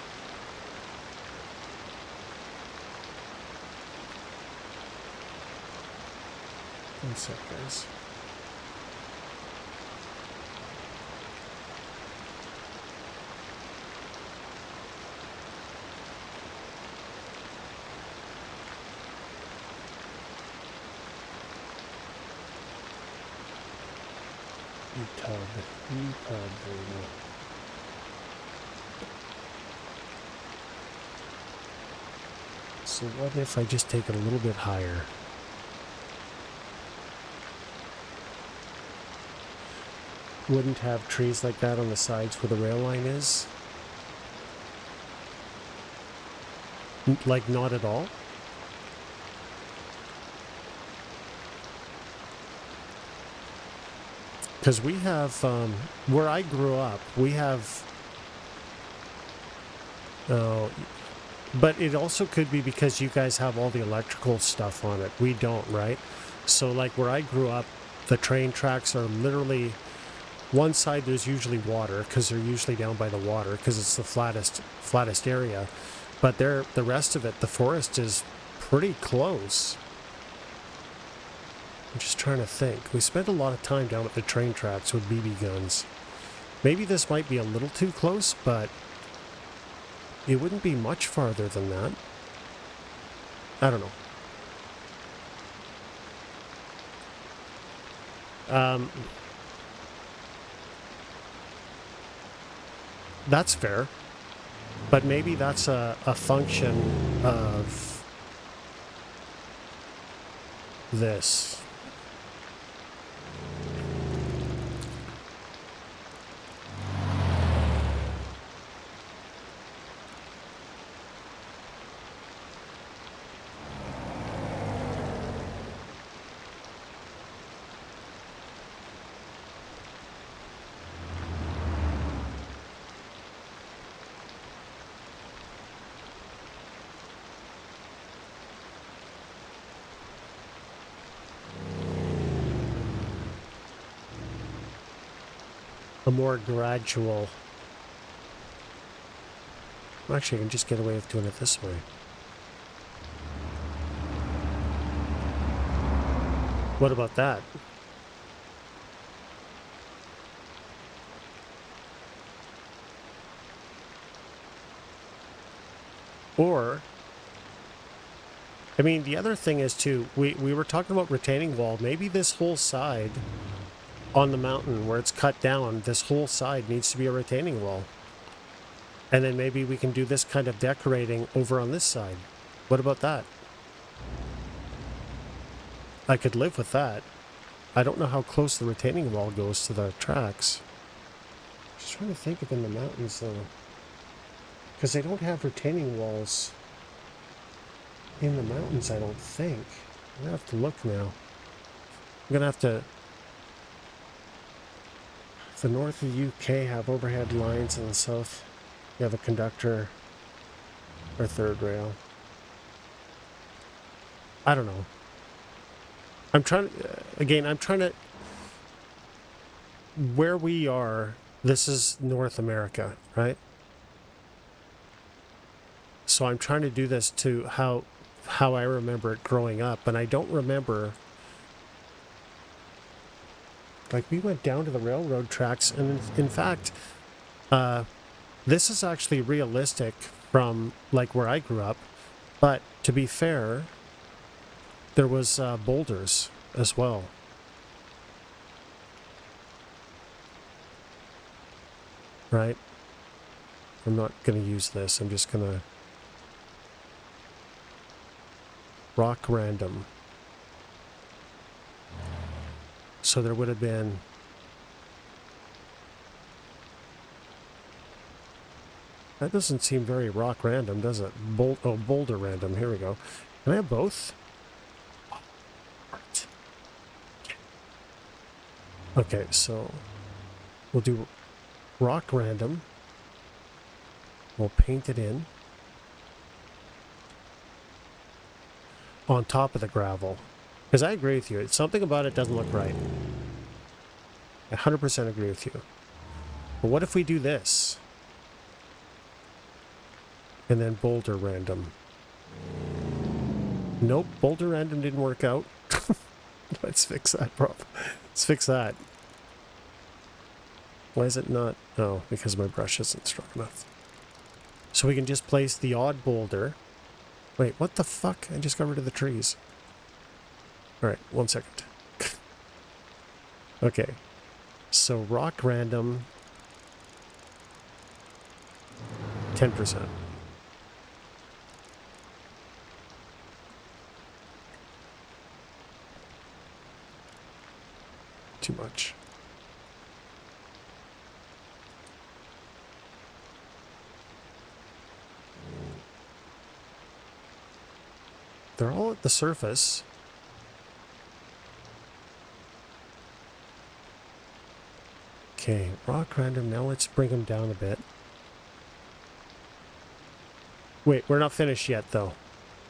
One sec, guys. EPUB, there we go. So what if I just take it a little bit higher? Wouldn't have trees like that on the sides where the rail line is? Like, not at all? Because we have, where I grew up, we have, but it also could be because you guys have all the electrical stuff on it. We don't, right? So like where I grew up, the train tracks are literally, one side there's usually water because they're usually down by the water because it's the flattest area. But the rest of it, the forest is pretty close. I'm just trying to think. We spent a lot of time down at the train tracks with BB guns. Maybe this might be a little too close, but it wouldn't be much farther than that. I don't know. That's fair. But maybe that's a function of this. A more gradual... Actually, I can just get away with doing it this way. What about that? Or, I mean, the other thing is too, we were talking about retaining wall. Maybe this whole side on the mountain where it's cut down, this whole side needs to be a retaining wall. And then maybe we can do this kind of decorating over on this side. What about that? I could live with that. I don't know how close the retaining wall goes to the tracks. Just trying to think of in the mountains though. Because they don't have retaining walls in the mountains, I don't think. I'm gonna have to look now. I'm gonna have to The north of the UK have overhead lines, and the south you have a conductor or third rail. I don't know. I'm trying to, where we are, this is North America, right? So I'm trying to do this to how I remember it growing up, and I don't remember, like, we went down to the railroad tracks, and in fact, this is actually realistic from, like, where I grew up, but to be fair, there was boulders as well. Right? I'm not going to use this. I'm just going to rock random. So there would have been that doesn't seem very rock random, does it? Boulder random. Here we go. Can I have both? Okay, so we'll do rock random. We'll paint it in on top of the gravel. Because I agree with you. It's something about it doesn't look right. I 100% agree with you. But what if we do this? And then boulder random. Nope, boulder random didn't work out. Let's fix that problem. Let's fix that. Why is it not? Oh, because my brush isn't strong enough. So we can just place the odd boulder. Wait, what the fuck? I just got rid of the trees. Alright, 1 second. Okay. So rock random. 10%. Too much. They're all at the surface. Okay, rock random. Now let's bring them down a bit. Wait, we're not finished yet, though.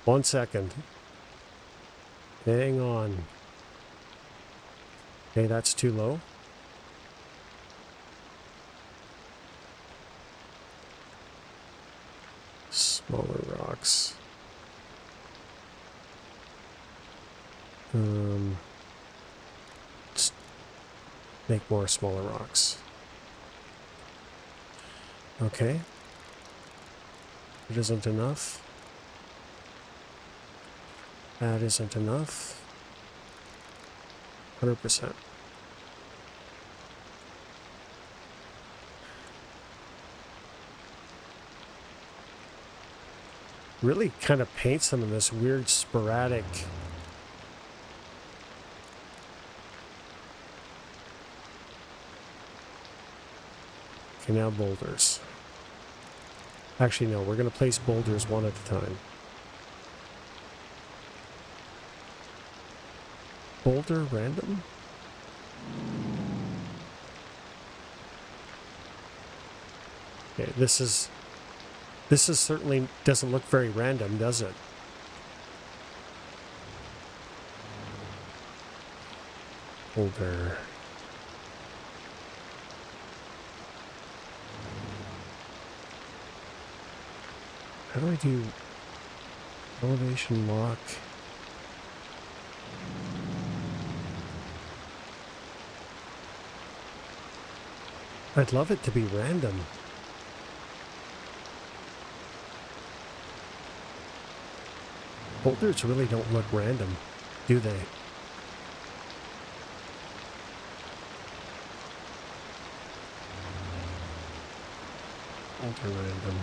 1 second. Hang on. Okay, that's too low. Smaller rocks. Let's make more smaller rocks. Okay. It isn't enough. That isn't enough. 100%. Really kind of paints them in this weird sporadic. Okay, now boulders. Actually, no, we're going to place boulders one at a time. Boulder random? Okay, this is certainly doesn't look very random, does it? Boulder. How do I do elevation lock? I'd love it to be random. Boulders really don't look random, do they? Boulder random.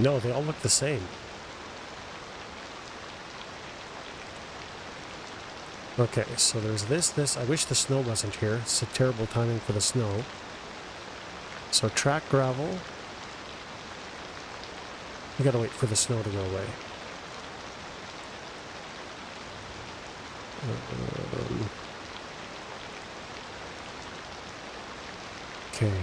No, they all look the same. Okay, so there's this. I wish the snow wasn't here. It's a terrible timing for the snow. So track gravel. We gotta wait for the snow to go away. Okay.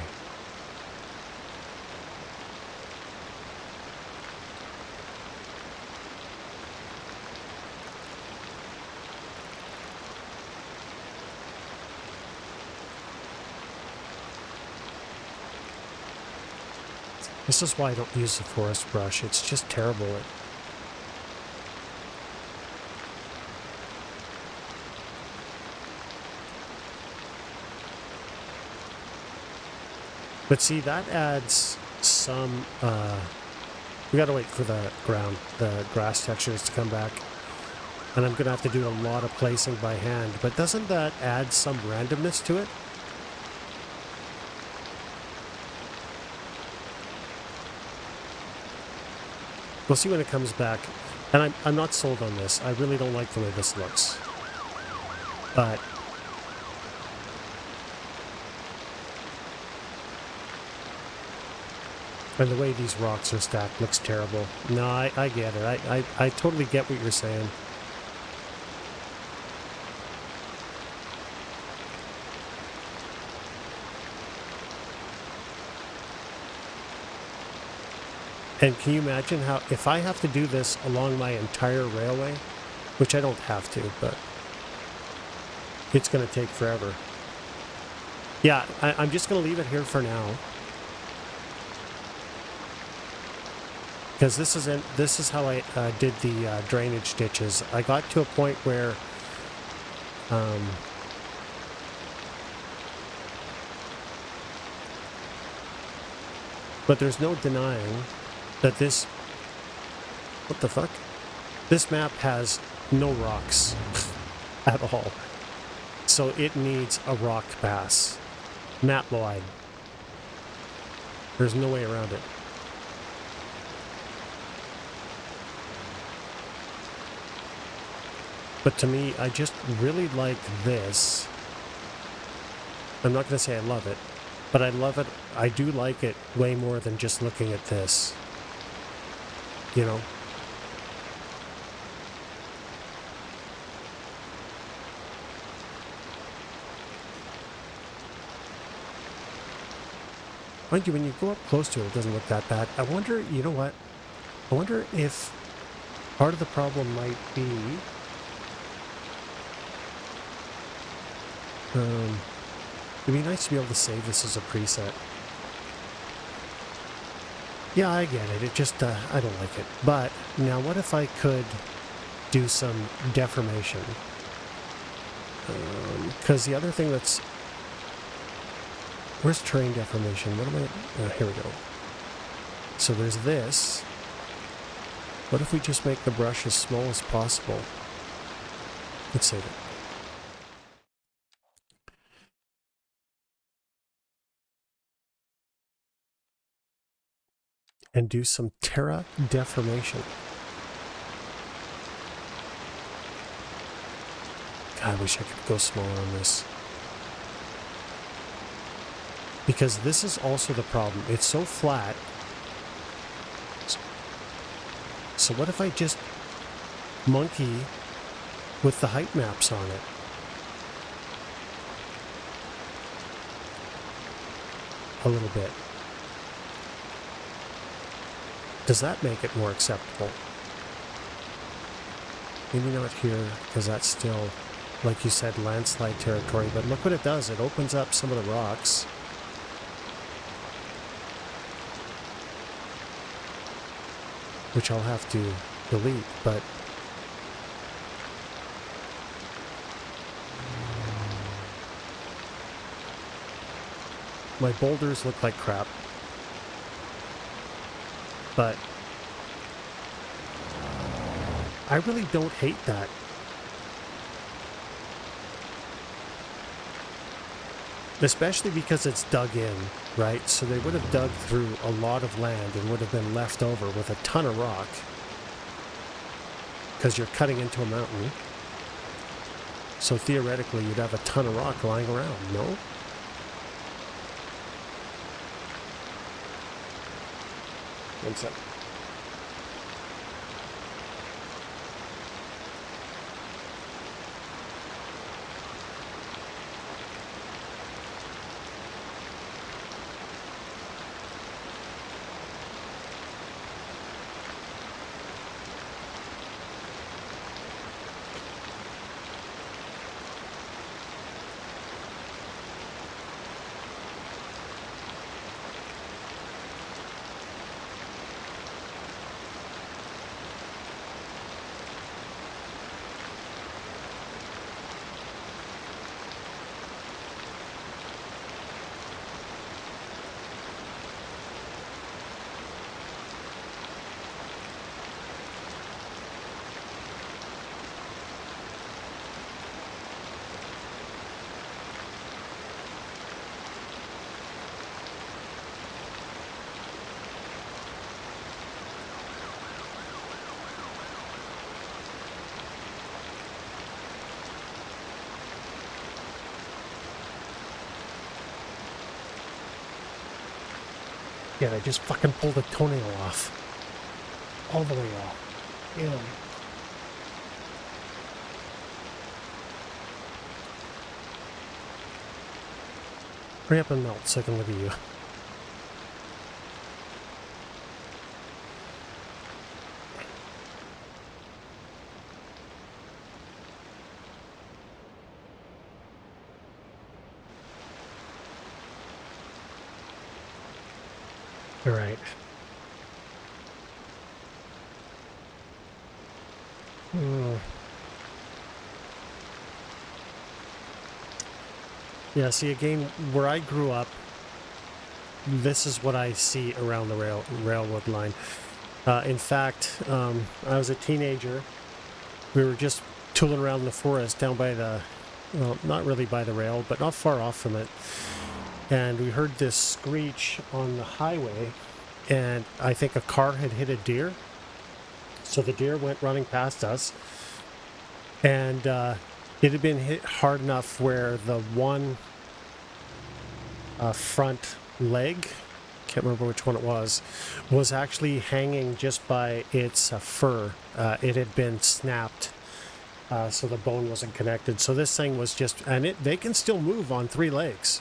This is why I don't use the forest brush. It's just terrible. But see, that adds some, we gotta wait for the grass textures to come back. And I'm gonna have to do a lot of placing by hand. But doesn't that add some randomness to it? We'll see when it comes back. And I'm not sold on this. I really don't like the way this looks. But and the way these rocks are stacked looks terrible. No, I get it. I totally get what you're saying. And can you imagine how, if I have to do this along my entire railway, which I don't have to, but it's going to take forever. Yeah, I'm just going to leave it here for now. Because this is how I did the drainage ditches. I got to a point where but there's no denying that this, what the fuck? This map has no rocks at all. So it needs a rock pass. Map wide. There's no way around it. But to me, I just really like this. I'm not going to say I love it, but I love it. I do like it way more than just looking at this. You know? Mind you, when you go up close to it, it doesn't look that bad. I wonder, you know what? I wonder if part of the problem might be it'd be nice to be able to save this as a preset. Yeah, I get it. It just, I don't like it. But now what if I could do some deformation? Because the other thing that's... Where's terrain deformation? What am I... here we go. So there's this. What if we just make the brush as small as possible? Let's save it. And do some terra deformation. God, I wish I could go smaller on this. Because this is also the problem. It's so flat. So what if I just monkey with the height maps on it? A little bit. Does that make it more acceptable? Maybe not here, because that's still, like you said, landslide territory. But look what it does. It opens up some of the rocks. Which I'll have to delete, but... My boulders look like crap. But I really don't hate that. Especially because it's dug in, right? So they would have dug through a lot of land and would have been left over with a ton of rock. Because you're cutting into a mountain. So theoretically you'd have a ton of rock lying around, no? One sec. Yeah, I just fucking pulled a toenail off. All the way off. Yeah. Hurry up and melt so I can look at you. All right. Yeah, see, again, where I grew up, this is what I see around the railroad line. In fact, I was a teenager. We were just tooling around in the forest down by the, well, not really by the rail, but not far off from it. And we heard this screech on the highway, and I think a car had hit a deer. So the deer went running past us, and it had been hit hard enough where the one front leg, can't remember which one it was actually hanging just by its fur. It had been snapped, so the bone wasn't connected. So this thing was just, and they can still move on three legs,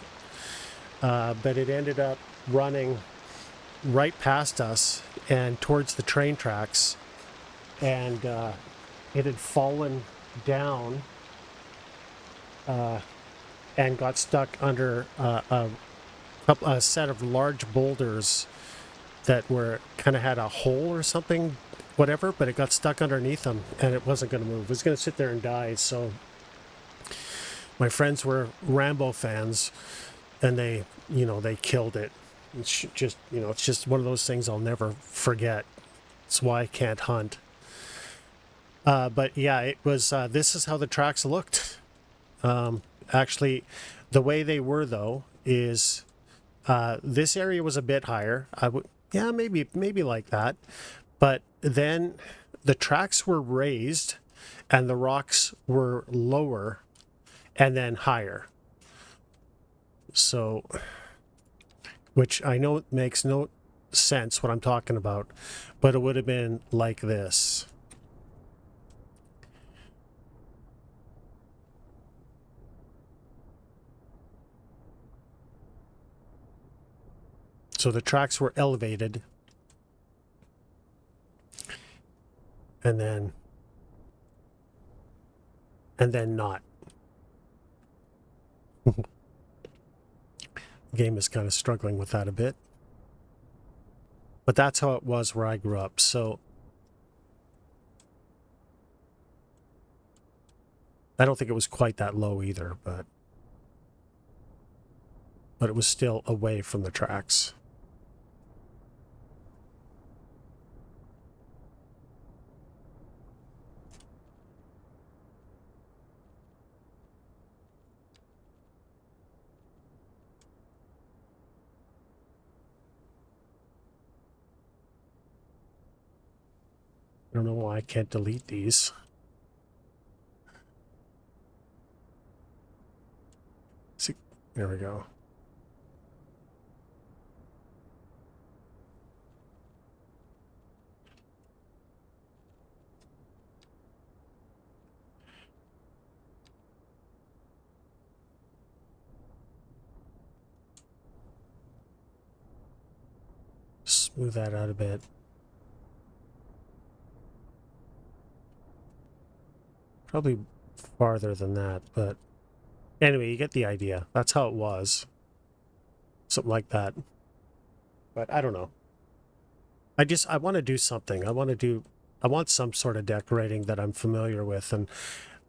but it ended up running right past us and towards the train tracks, and it had fallen down and got stuck under a set of large boulders that were kind of had a hole or something, whatever, but it got stuck underneath them and it wasn't going to move. It was going to sit there and die. So my friends were Rambo fans, and they killed it. It's just, it's just one of those things I'll never forget. It's why I can't hunt. But yeah, it was, this is how the tracks looked. Actually, the way they were, though, is this area was a bit higher. Maybe like that. But then the tracks were raised and the rocks were lower and then higher. So, which I know makes no sense what I'm talking about, but it would have been like this. So the tracks were elevated, and then not. The game is kind of struggling with that a bit. But that's how it was where I grew up. So I don't think it was quite that low either, but it was still away from the tracks. I don't know why I can't delete these. See, there we go. smooth that out a bit. Probably farther than that, but anyway, you get the idea. That's how it was. Something like that. But I don't know. I want to do something. I want some sort of decorating that I'm familiar with, and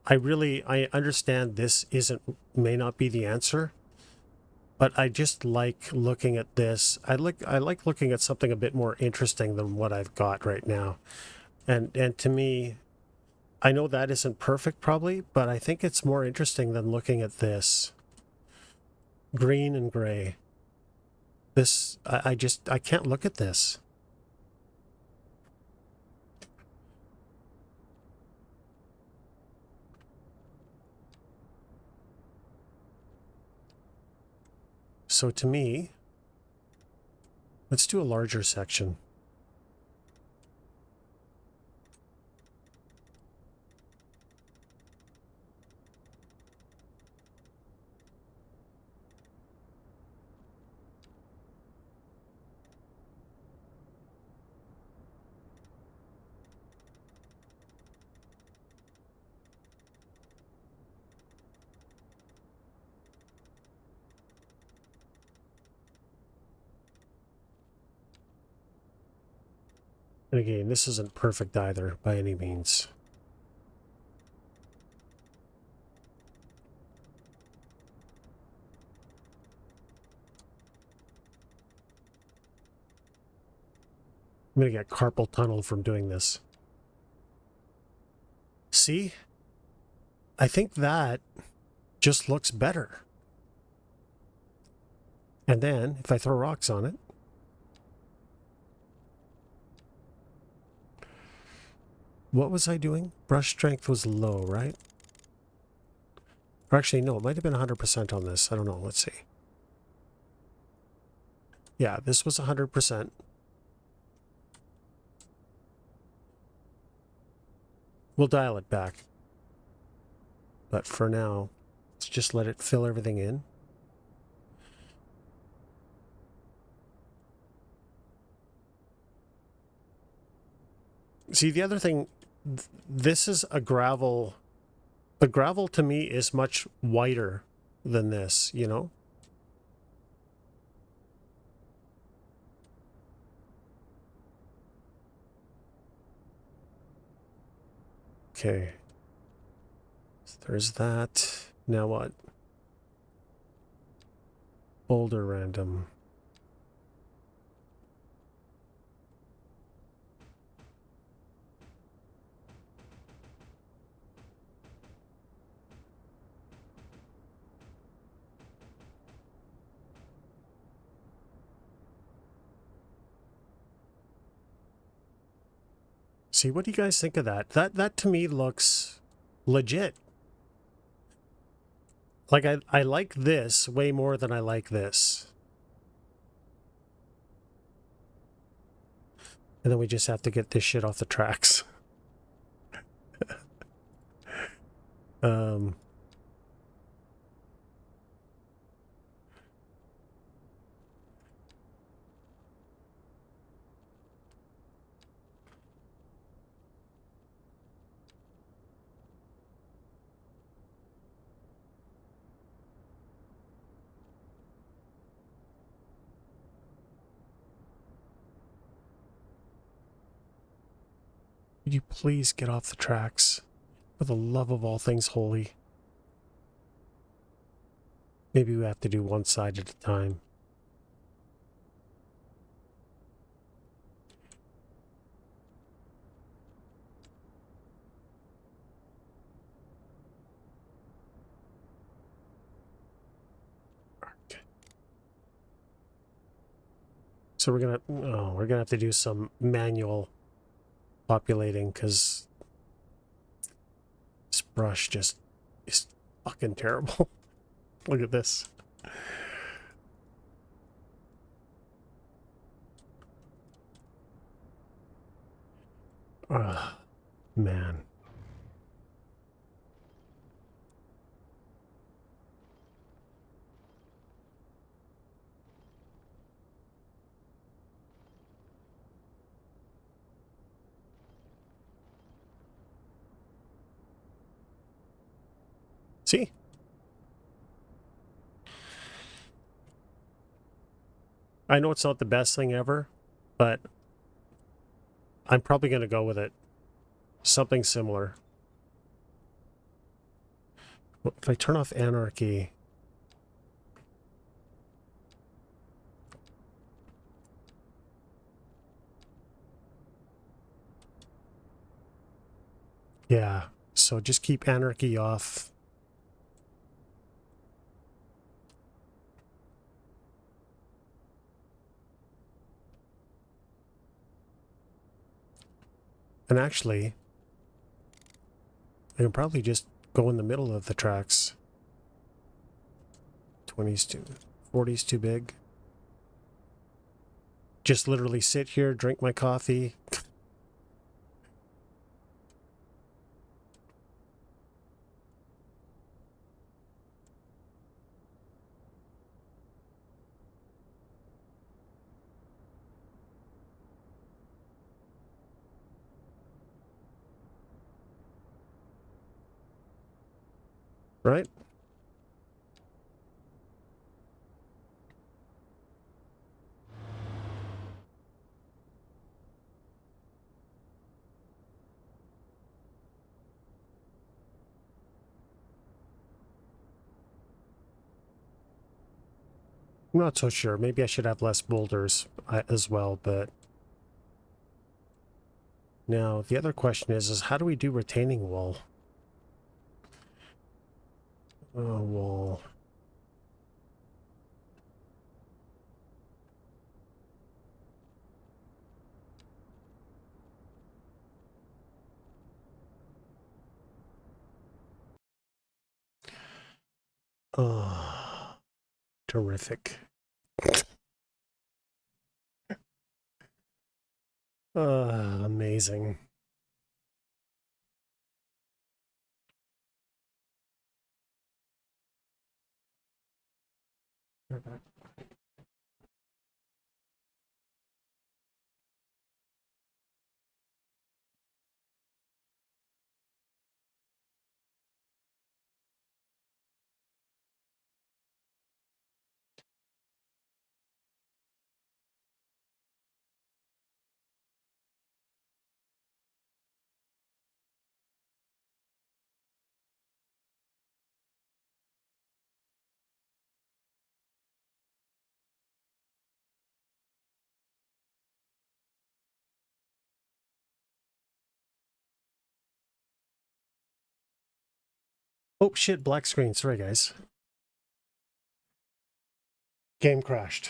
I understand this may not be the answer, but I just like looking at this. I like looking at something a bit more interesting than what I've got right now. And to me, I know that isn't perfect probably, but I think it's more interesting than looking at this green and gray. This I can't look at this. So to me, let's do a larger section. And again, this isn't perfect either by any means. I'm going to get carpal tunnel from doing this. See? I think that just looks better. And then, if I throw rocks on it, what was I doing? Brush strength was low, right? Or actually, no, it might have been 100% on this. I don't know. Let's see. Yeah, this was 100%. We'll dial it back. But for now, let's just let it fill everything in. See, the other thing, this is a gravel. The gravel to me is much whiter than this, you know? Okay. So there's that. Now what? Boulder random. See, what do you guys think of that? That to me looks legit. Like I like this way more than I like this. And then we just have to get this shit off the tracks. um Could you please get off the tracks? For the love of all things holy. Maybe we have to do one side at a time. Okay. So we're gonna have to do some manual populating because this brush just is fucking terrible. Look at this. Ugh, man. See? I know it's not the best thing ever, but I'm probably going to go with it. Something similar. If I turn off anarchy... Yeah, so just keep anarchy off. And actually, I can probably just go in the middle of the tracks. 20's too... 40's too big. Just literally sit here, drink my coffee. Right? I'm not so sure. Maybe I should have less boulders as well, but... Now, the other question is how do we do retaining wall? Wall... Oh, terrific. Amazing. Oh shit, black screen. Sorry, guys. Game crashed.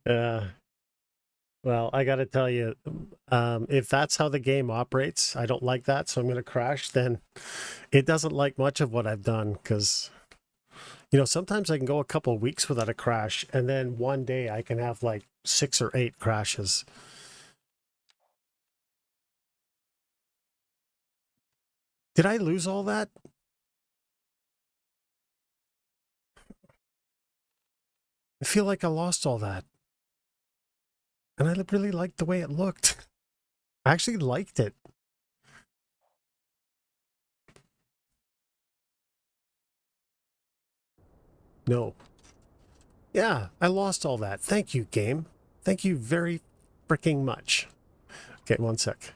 uh, well, I got to tell you, if that's how the game operates, I don't like that, so I'm going to crash. Then it doesn't like much of what I've done because, you know, sometimes I can go a couple of weeks without a crash, and then one day I can have like 6 or 8 crashes. Did I lose all that? I feel like I lost all that. And I really liked the way it looked. I actually liked it. No. Yeah, I lost all that. Thank you, game. Thank you very freaking much. Okay, one sec.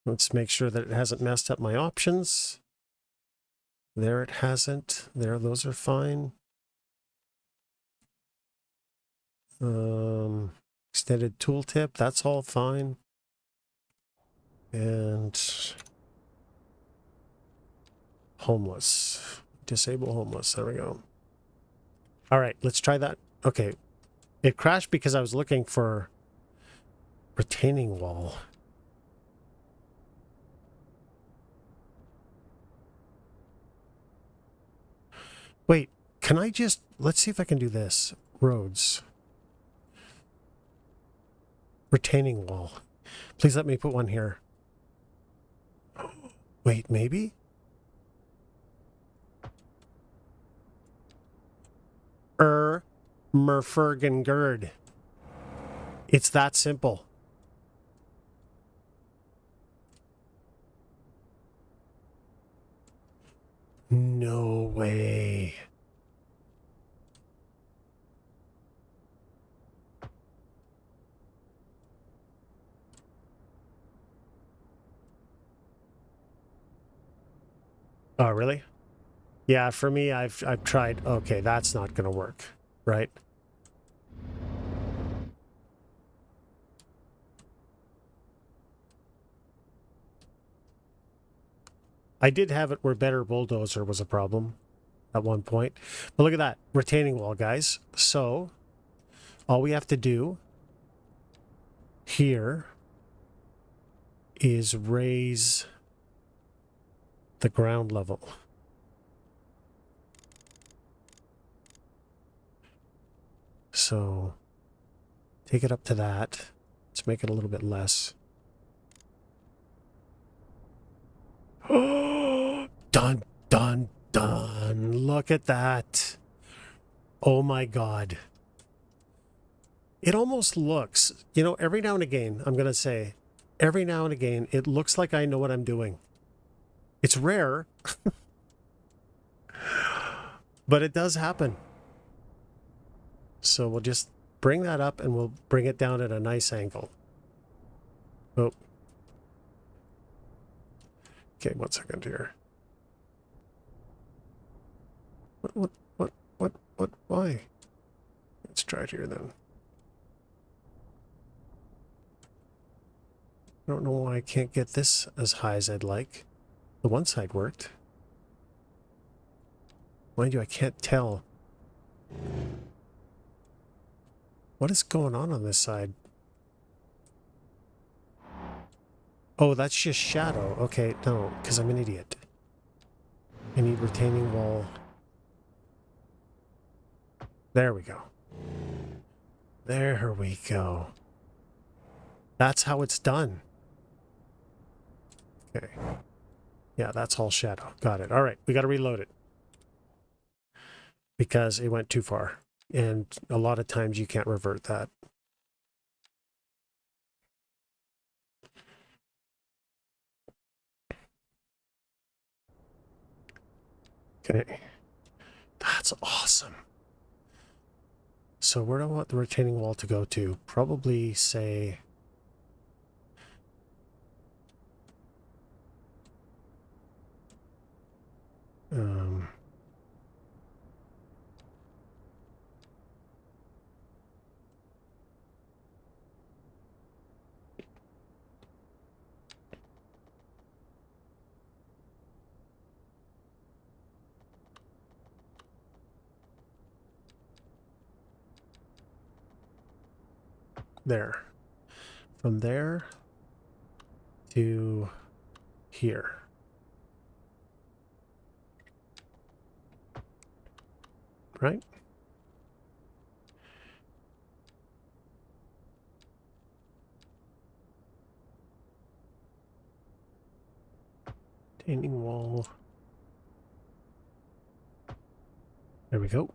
Let's make sure that it hasn't messed up my options. There it hasn't. There, those are fine. Extended tooltip, that's all fine. And homeless. Disable homeless. There we go. All right, let's try that. Okay. It crashed because I was looking for retaining wall. Wait, can I just... Let's see if I can do this. Roads. Retaining wall. Please let me put one here. Wait, maybe? Merfergengerd. It's that simple. No way. Oh, really? Yeah, for me, I've tried. Okay, that's not going to work, right? I did have it where better bulldozer was a problem at one point. But look at that. Retaining wall, guys. So, all we have to do here is raise the ground level. So, take it up to that. Let's make it a little bit less. Oh, dun, dun, dun. Look at that. Oh my God. It almost looks, you know, every now and again, I'm going to say, every now and again, it looks like I know what I'm doing. It's rare, but it does happen. So we'll just bring that up and we'll bring it down at a nice angle. Oh. Okay, 1 second here. What, why? Let's try it here then. I don't know why I can't get this as high as I'd like. The one side worked. Mind you, I can't tell. What is going on this side? Oh, that's just shadow. Okay, no, because I'm an idiot. I need retaining wall. There we go. There we go. That's how it's done. Okay. Yeah, that's all shadow. Got it. All right, we got to reload it. Because it went too far. And a lot of times you can't revert that. Okay. That's awesome. So where do I want the retaining wall to go to? Probably say... there. From there to here. Right? Retaining wall. There we go.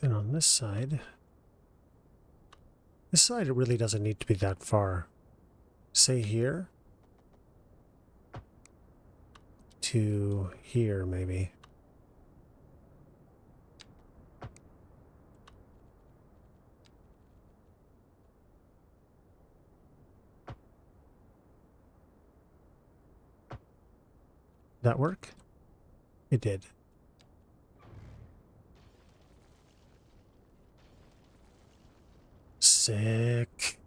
And on this side, it really doesn't need to be that far. Say here to here, maybe. that work? It did. Sick.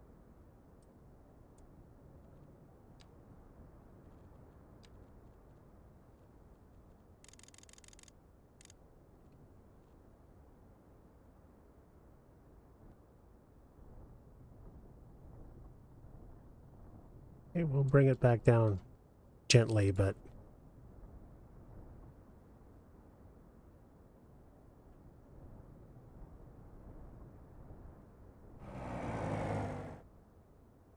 Okay, we'll bring it back down gently, but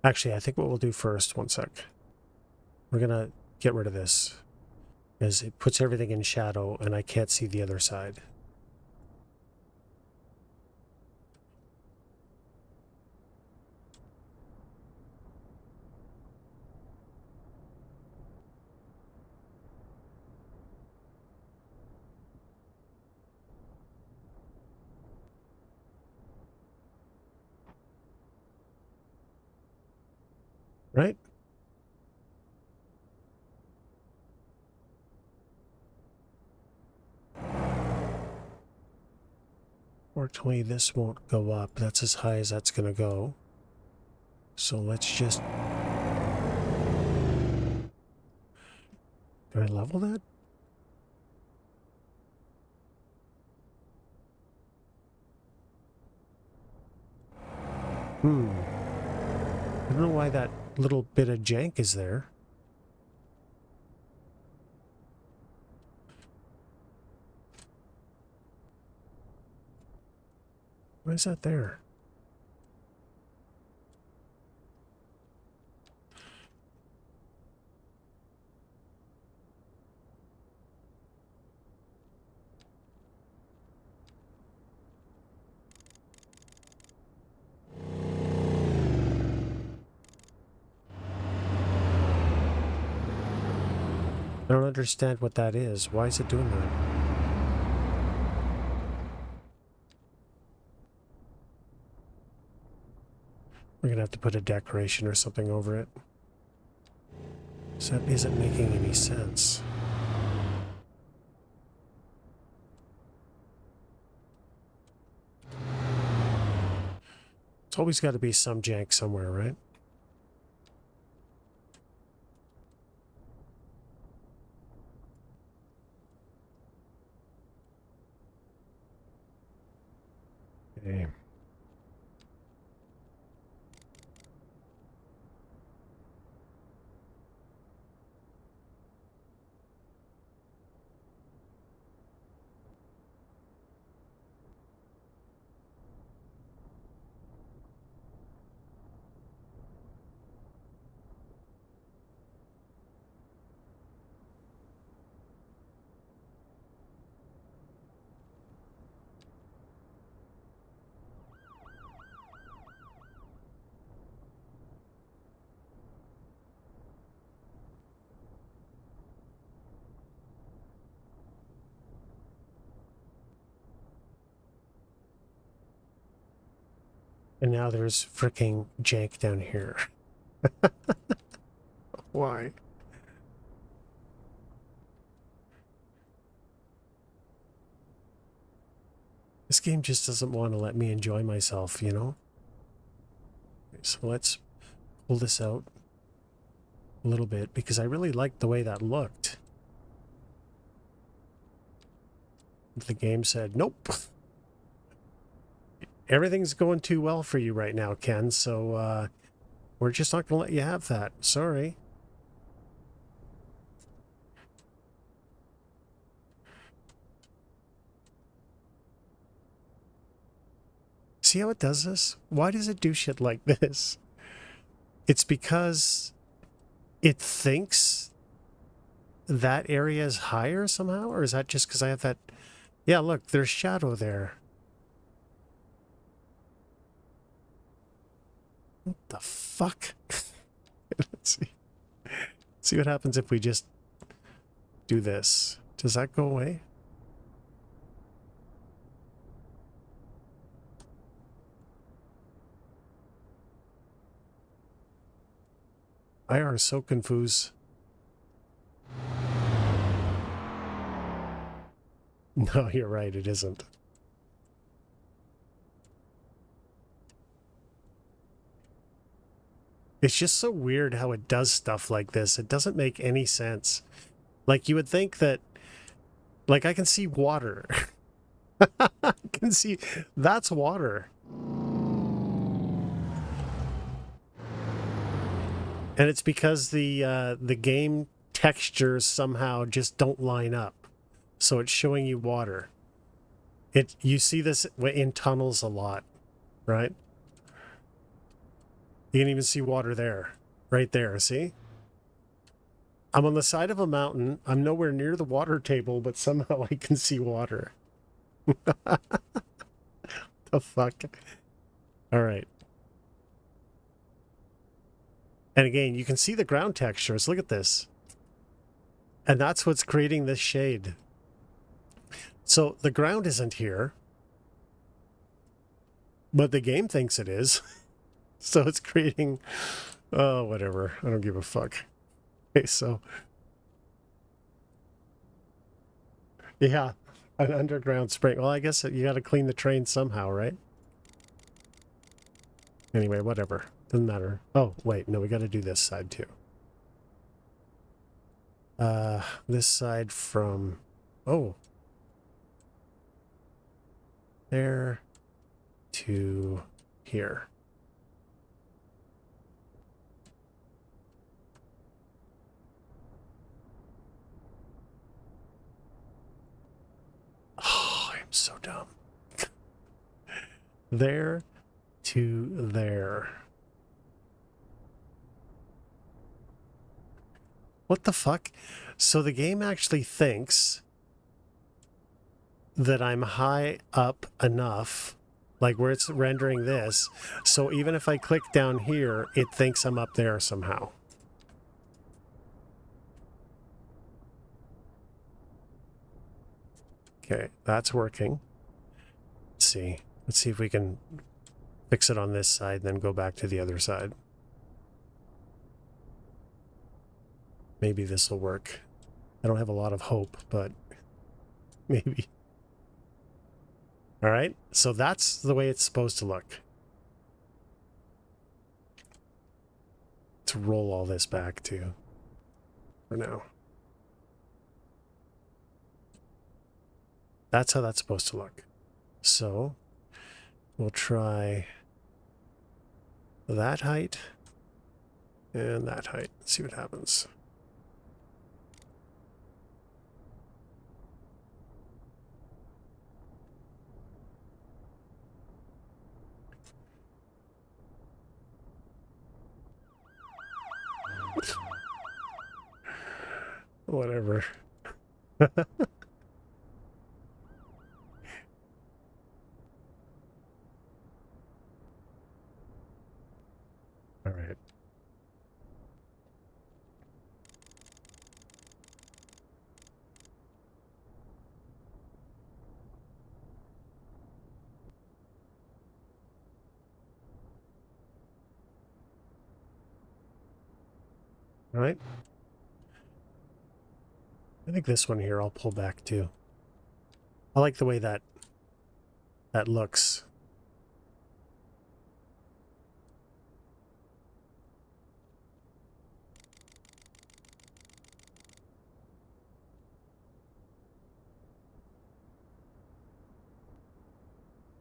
actually, I think what we'll do first, one sec. We're gonna get rid of this because it puts everything in shadow and I can't see the other side. Right? Fortunately, this won't go up. That's as high as that's going to go. So let's just... Do I level that? I don't know why that little bit of jank is there. Why is that there? I don't understand what that is. Why is it doing that? We're gonna have to put a decoration or something over it. So that isn't making any sense. It's always got to be some jank somewhere, right? Okay. And now there's freaking jank down here. Why? This game just doesn't want to let me enjoy myself, you know? So let's pull this out a little bit because I really liked the way that looked. The game said, nope. Everything's going too well for you right now, Ken, so we're just not going to let you have that. Sorry. See how it does this? Why does it do shit like this? It's because it thinks that area is higher somehow? Or is that just because I have that... Yeah, look, there's shadow there. What the fuck? Let's see what happens if we just do this. Does that go away? I are so confused. No, you're right. It isn't. It's just so weird how it does stuff like this. It doesn't make any sense. Like, you would think that, like, I can see water. I can see that's water. And it's because the game textures somehow just don't line up. So it's showing you water. You see this in tunnels a lot, right? You can even see water there. Right there, see? I'm on the side of a mountain. I'm nowhere near the water table, but somehow I can see water. The fuck? All right. And again, you can see the ground textures. Look at this. And that's what's creating this shade. So the ground isn't here, but the game thinks it is. So it's creating, oh, whatever. I don't give a fuck. Okay, so. Yeah, an underground spring. Well, I guess you got to clean the train somehow, right? Anyway, whatever. Doesn't matter. Oh, wait. No, we got to do this side too. This side from... Oh. There to here. Oh, I'm so dumb. There to there. What the fuck? So the game actually thinks that I'm high up enough, like where it's rendering this. So even if I click down here, it thinks I'm up there somehow. Okay, that's working. Let's see. Let's see if we can fix it on this side, then go back to the other side. Maybe this will work. I don't have a lot of hope, but maybe. All right, so that's the way it's supposed to look. Let's roll all this back too, for now. That's how that's supposed to look. So we'll try that height and that height. See what happens. Whatever. All right. All right. I think this one here I'll pull back too. I like the way that looks.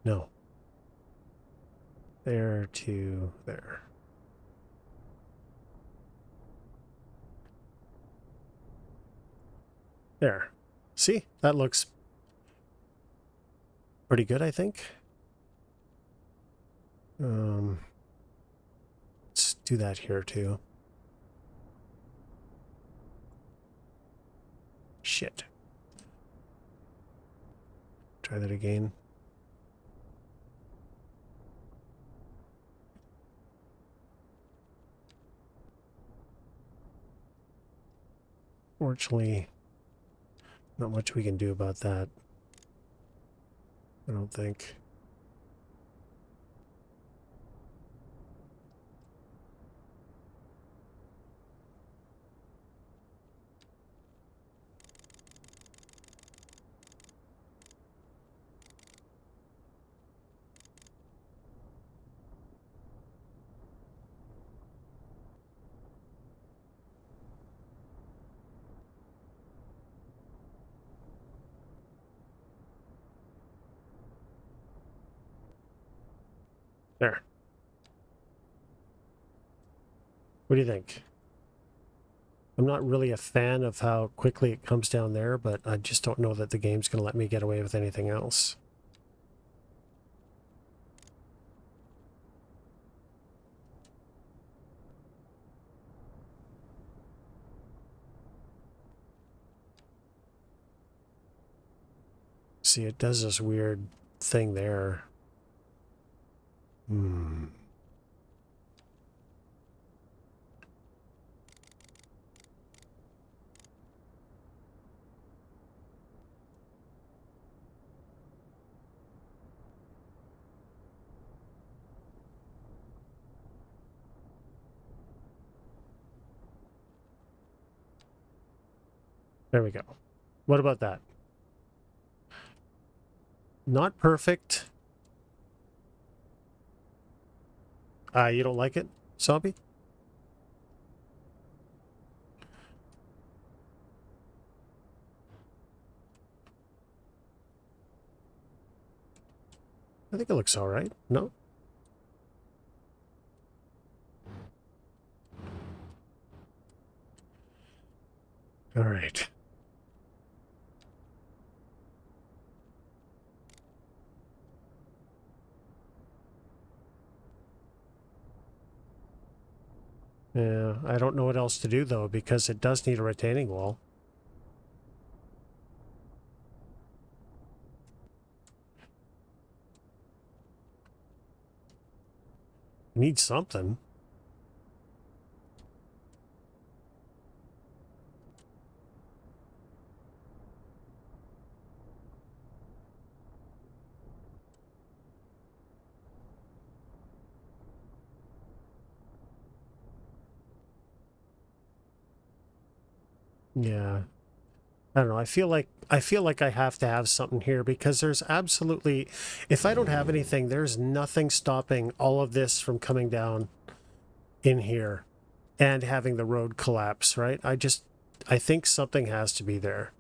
No. There to there. There. See? That looks pretty good, I think. Let's do that here too. Shit. Try that again. Fortunately, not much we can do about that. I don't think. There. What do you think? I'm not really a fan of how quickly it comes down there, but I just don't know that the game's going to let me get away with anything else. See, it does this weird thing there. There we go. What about that? Not perfect. You don't like it, Sobby? I think it looks all right. No? All right. Yeah, I don't know what else to do, though, because it does need a retaining wall. It needs something. Yeah. I don't know. I feel like I have to have something here because there's absolutely, if I don't have anything, there's nothing stopping all of this from coming down in here and having the road collapse, right? I think something has to be there.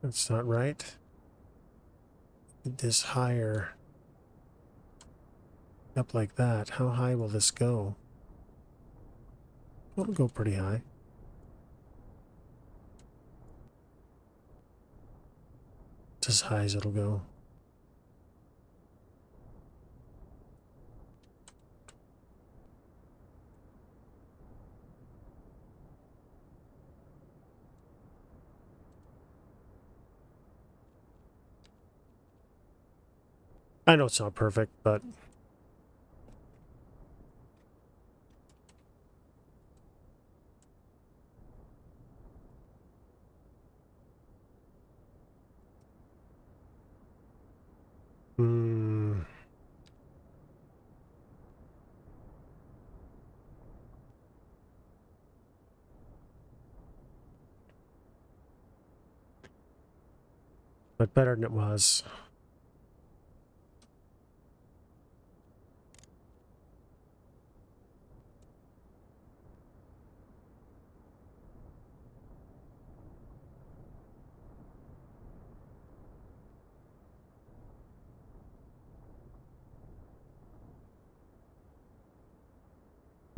That's not right. This higher. Up like that. How high will this go? It'll go pretty high. It's as high as it'll go. I know it's not perfect, but but better than it was.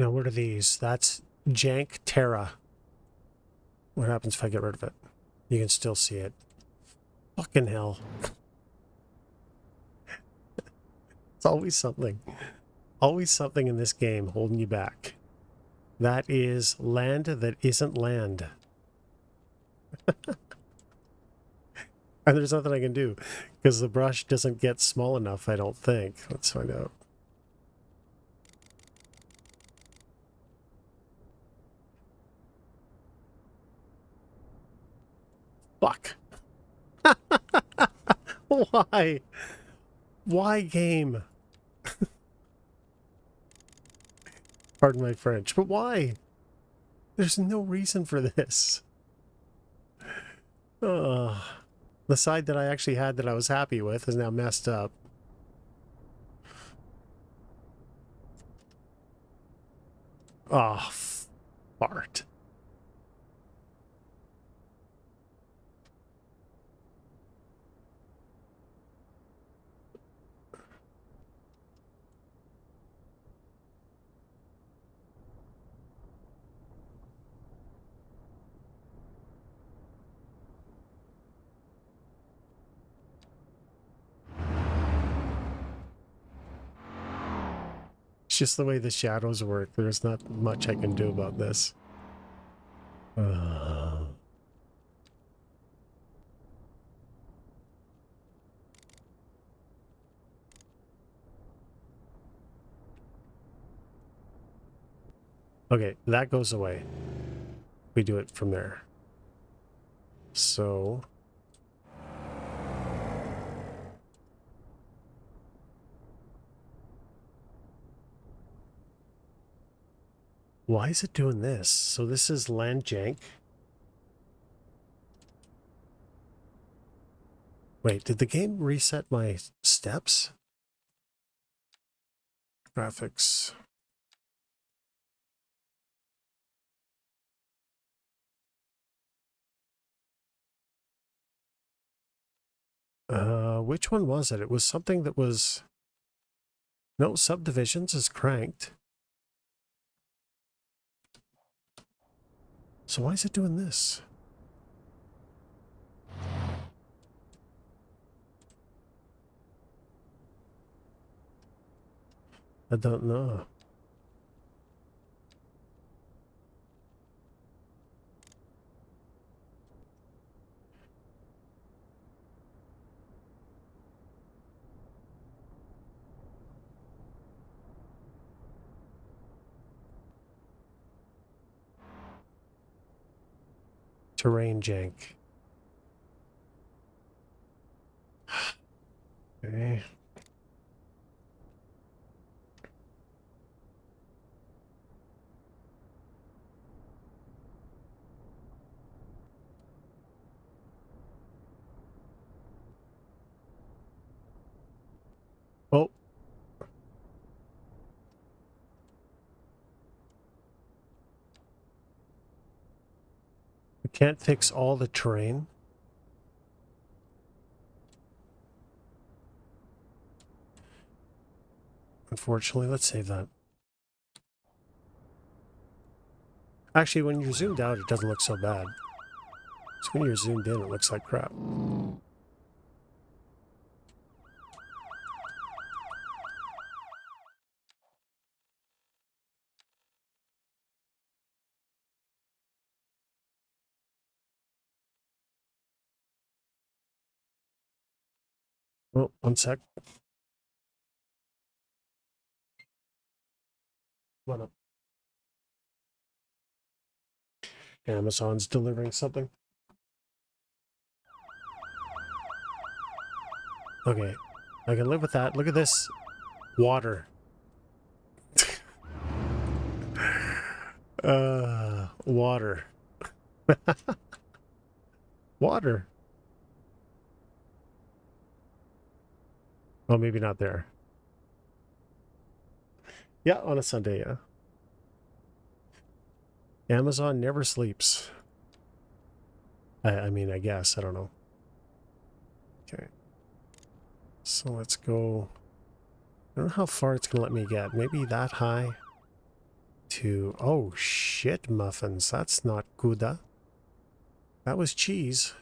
Now, what are these? That's Janktown. What happens if I get rid of it? You can still see it. Fucking hell. It's always something. Always something in this game holding you back. That is land that isn't land. And there's nothing I can do because the brush doesn't get small enough, I don't think. Let's find out. Fuck. Why? Why game? Pardon my French, but why? There's no reason for this. The side that I actually had that I was happy with is now messed up. Oh, fart. It's just the way the shadows work. There's not much I can do about this. Okay, that goes away. We do it from there. So... why is it doing this? So this is land jank. Wait, did the game reset my steps? Graphics. Which one was it? It was something that was... no, subdivisions is cranked. So why is it doing this? I don't know. Terrain jank. Okay. Oh. We can't fix all the terrain. Unfortunately, let's save that. Actually, when you're zoomed out, it doesn't look so bad. So when you're zoomed in, it looks like crap. Oh, one sec. What up? Amazon's delivering something. Okay, I can live with that. Look at this. Water. Water. Water. Oh, maybe not there. Yeah, on a Sunday, yeah. Amazon never sleeps. I mean, I guess. I don't know. Okay. So let's go... I don't know how far it's going to let me get. Maybe that high to... oh, shit, muffins. That's not Gouda. That was cheese.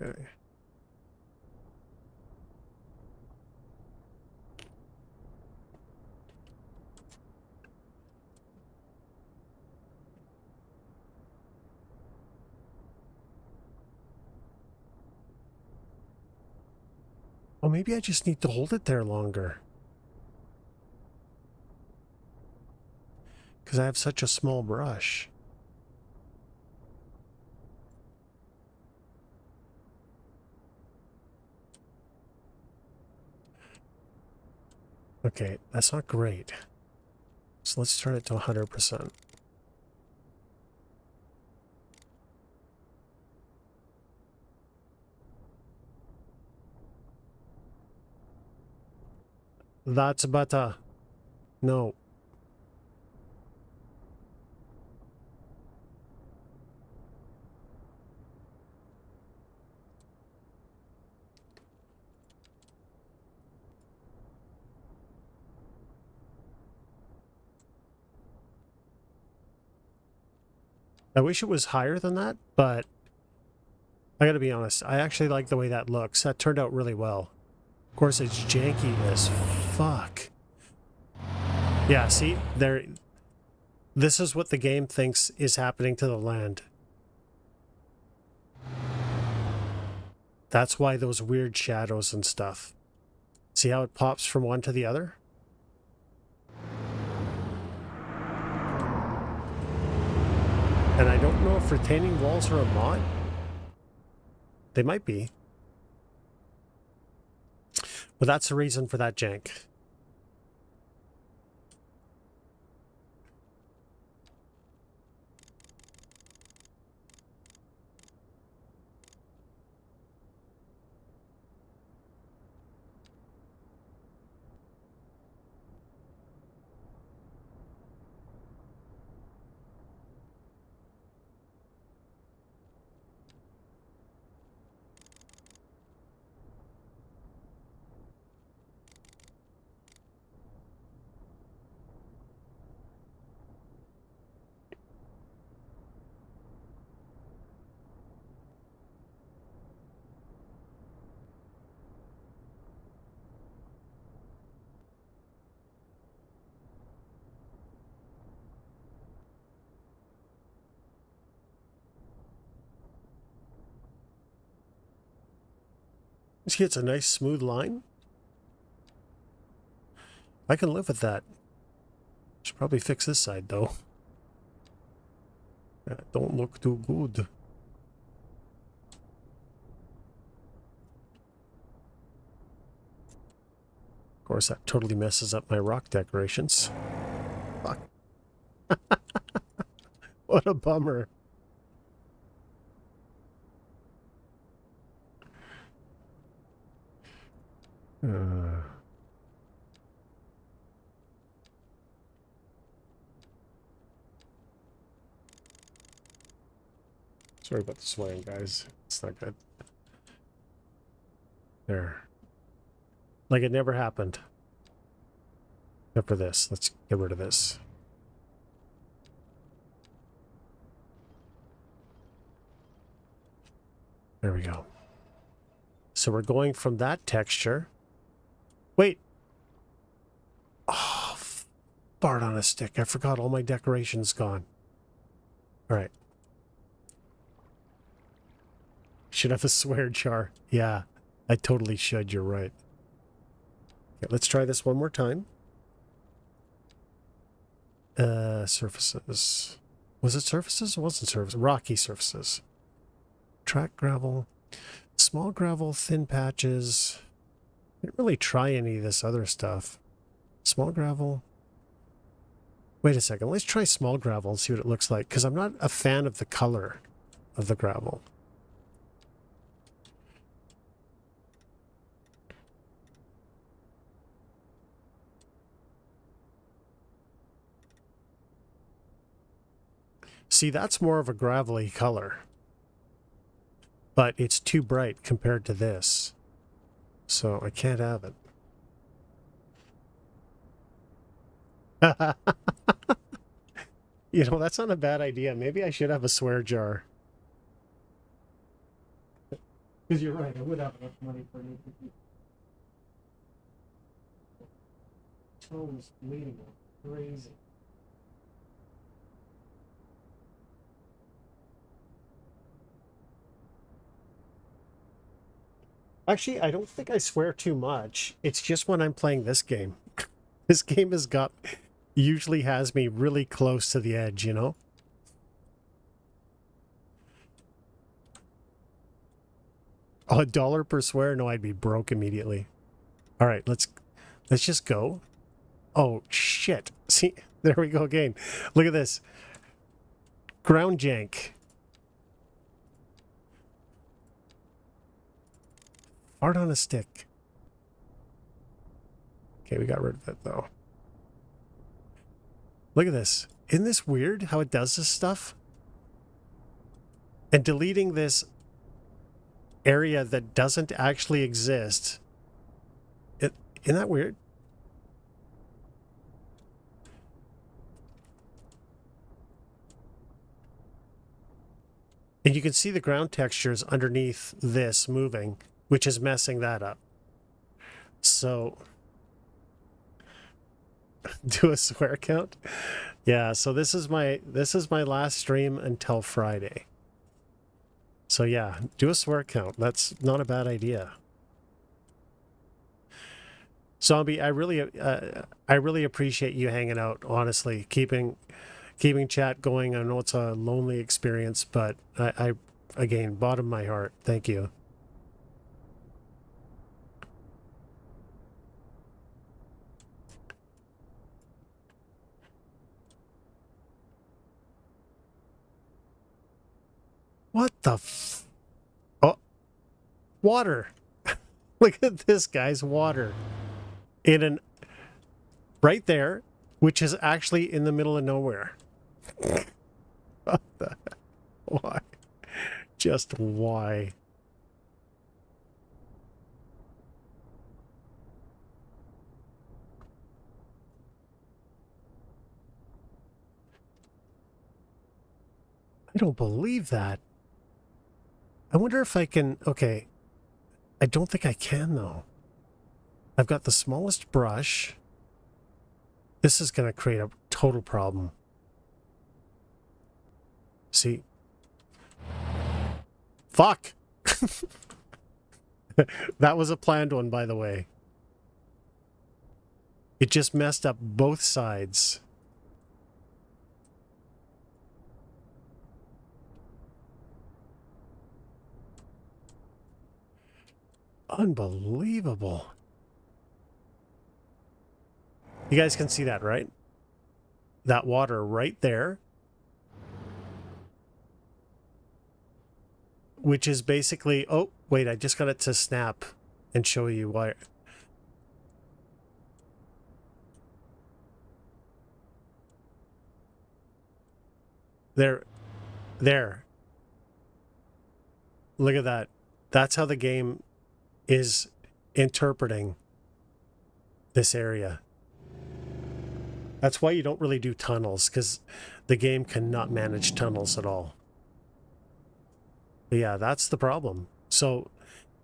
Okay. Oh, maybe I just need to hold it there longer. Because I have such a small brush. Okay, that's not great. So let's turn it to 100%. That's better. No. I wish it was higher than that, but I gotta be honest, I actually like the way that looks. That turned out really well. Of course, it's janky as fuck. Yeah, see? This is what the game thinks is happening to the land. That's why those weird shadows and stuff. See how it pops from one to the other? And I don't know if retaining walls are a mod. They might be. But that's the reason for that jank. See, it's a nice smooth line. I can live with that. Should probably fix this side though. That don't look too good. Of course, that totally messes up my rock decorations. Fuck. What a bummer. Sorry about the swearing, guys. It's not good. There. Like it never happened. Except for this. Let's get rid of this. There we go. So we're going from that texture. Wait. Oh, fart on a stick. I forgot all my decorations gone. All right. Should have a swear jar. Yeah, I totally should. You're right. Okay, let's try this one more time. Surfaces. Was it surfaces? It wasn't surfaces. Rocky surfaces. Track gravel. Small gravel, thin patches. I didn't really try any of this other stuff. Small gravel. Wait a second. Let's try small gravel and see what it looks like. Because I'm not a fan of the color of the gravel. See, that's more of a gravelly color. But it's too bright compared to this. So I can't have it. You know, that's not a bad idea. Maybe I should have a swear jar. Because you're right, I would have enough money for me. Tone's bleeding crazy. Actually, I don't think I swear too much. It's just when I'm playing this game. This game usually has me really close to the edge, you know? Oh, $1 per swear? No, I'd be broke immediately. All right, let's just go. Oh, shit. See, there we go again. Look at this. Ground jank. Fart on a stick. Okay, we got rid of it, though. Look at this. Isn't this weird how it does this stuff? And deleting this area that doesn't actually exist. Isn't that weird? And you can see the ground textures underneath this moving, which is messing that up. So, do a swear count. Yeah, so this is my last stream until Friday. So yeah, do a swear count. That's not a bad idea. Zombie, I really appreciate you hanging out, honestly, keeping chat going. I know it's a lonely experience, but I again, bottom of my heart, thank you. What the oh, water. Look at this, guys, water. Right there, which is actually in the middle of nowhere. What the, why? Just why? I don't believe that. I wonder if I can... Okay. I don't think I can, though. I've got the smallest brush. This is going to create a total problem. See? Fuck! That was a planned one, by the way. It just messed up both sides. Unbelievable. You guys can see that, right? That water right there. Which is basically... Oh, wait, I just got it to snap and show you why. There. Look at that. That's how the game is interpreting this area. That's why you don't really do tunnels, because the game cannot manage tunnels at all. But yeah, that's the problem. So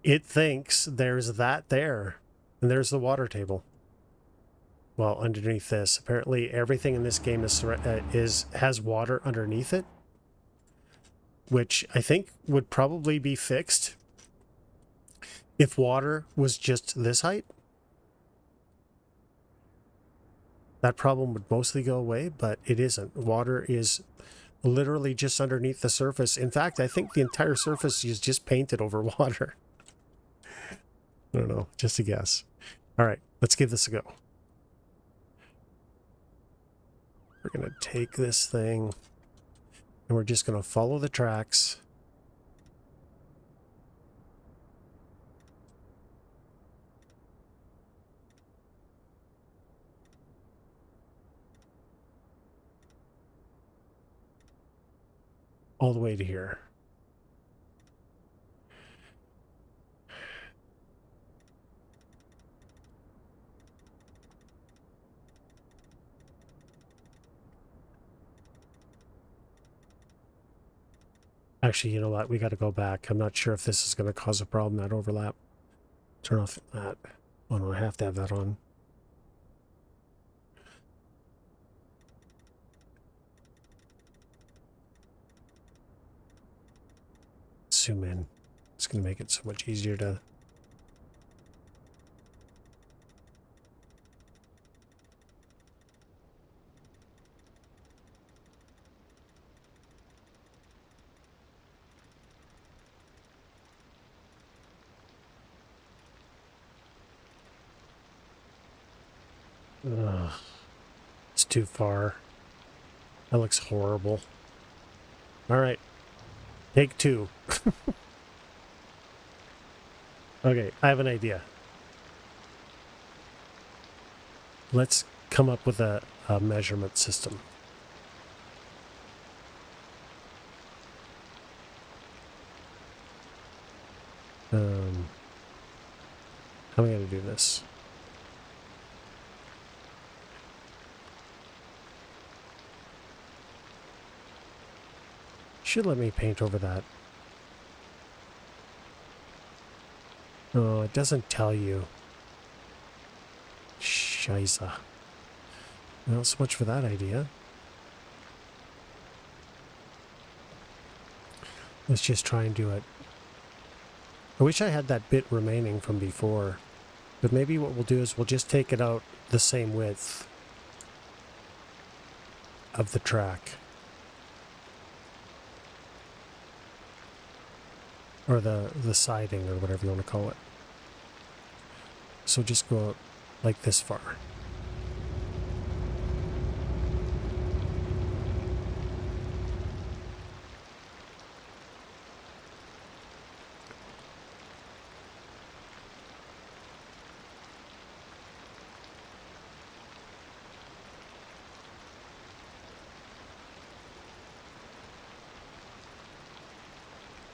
it thinks there's that there, and there's the water table. Well, underneath this, apparently everything in this game has water underneath it, which I think would probably be fixed if water was just this height. That problem would mostly go away, but it isn't. Water is literally just underneath the surface. In fact, I think the entire surface is just painted over water. I don't know, just a guess. All right, let's give this a go. We're going to take this thing and we're just going to follow the tracks. All the way to here. Actually, you know what? We got to go back. I'm not sure if this is going to cause a problem, that overlap. Turn off that. Oh no, I have to have that on. Zoom in. It's going to make it so much easier to... Ugh, it's too far. That looks horrible. All right, take two. Okay, I have an idea. Let's come up with a measurement system. How am I going to do this? Should let me paint over that. Oh, it doesn't tell you. Scheisse. Well, so much for that idea. Let's just try and do it. I wish I had that bit remaining from before. But maybe what we'll do is we'll just take it out the same width of the track. Or the siding, or whatever you want to call it. So just go out like this far.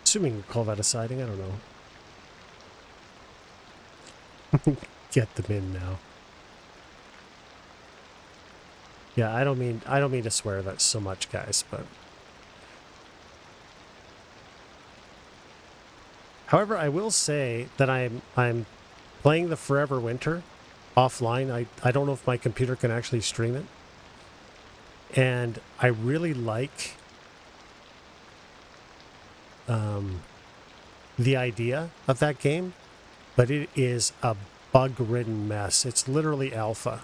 Assuming you call that a siding, I don't know. Get them in now. Yeah, I don't mean to swear that so much, guys, but however, I will say that I'm playing the Forever Winter offline. I don't know if my computer can actually stream it. And I really like the idea of that game, but it is a bug-ridden mess. It's literally alpha.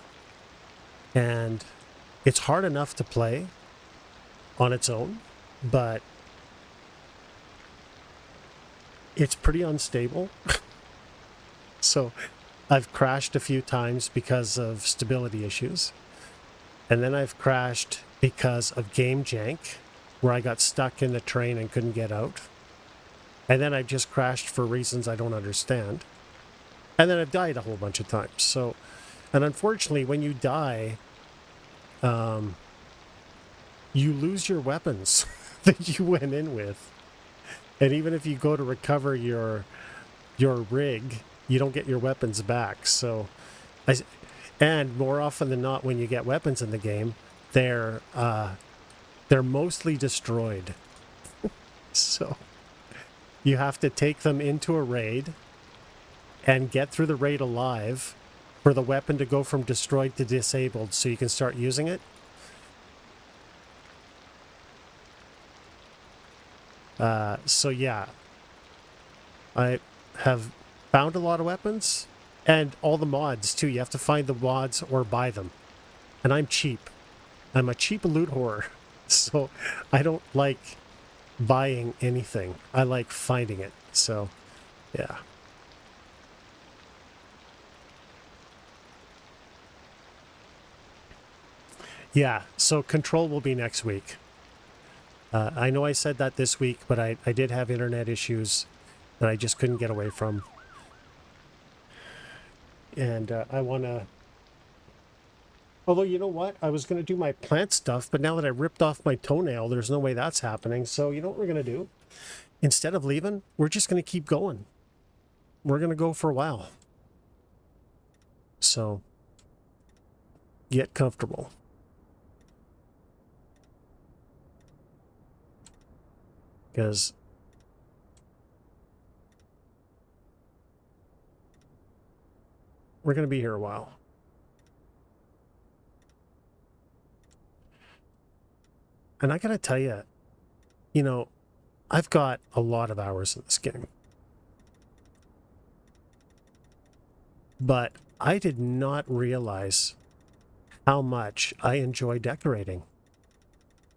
And it's hard enough to play on its own, but it's pretty unstable. So I've crashed a few times because of stability issues. And then I've crashed because of game jank, where I got stuck in the train and couldn't get out. And then I've just crashed for reasons I don't understand. And then I've died a whole bunch of times. So, and unfortunately, when you die, you lose your weapons that you went in with. And even if you go to recover your rig, you don't get your weapons back. So, and more often than not, when you get weapons in the game, they're mostly destroyed. So you have to take them into a raid and get through the raid alive for the weapon to go from destroyed to disabled so you can start using it. So yeah, I have found a lot of weapons and all the mods too. You have to find the mods or buy them. And I'm cheap. I'm a cheap loot whore. So I don't like buying anything. I like finding it. So yeah. Yeah, so Control will be next week. I know I said that this week, but I did have internet issues that I just couldn't get away from. And I want to... Although, you know what? I was going to do my plant stuff, but now that I ripped off my toenail, there's no way that's happening. So you know what we're going to do? Instead of leaving, we're just going to keep going. We're going to go for a while. So, get comfortable. Because we're going to be here a while. And I got to tell you, you know, I've got a lot of hours in this game. But I did not realize how much I enjoy decorating.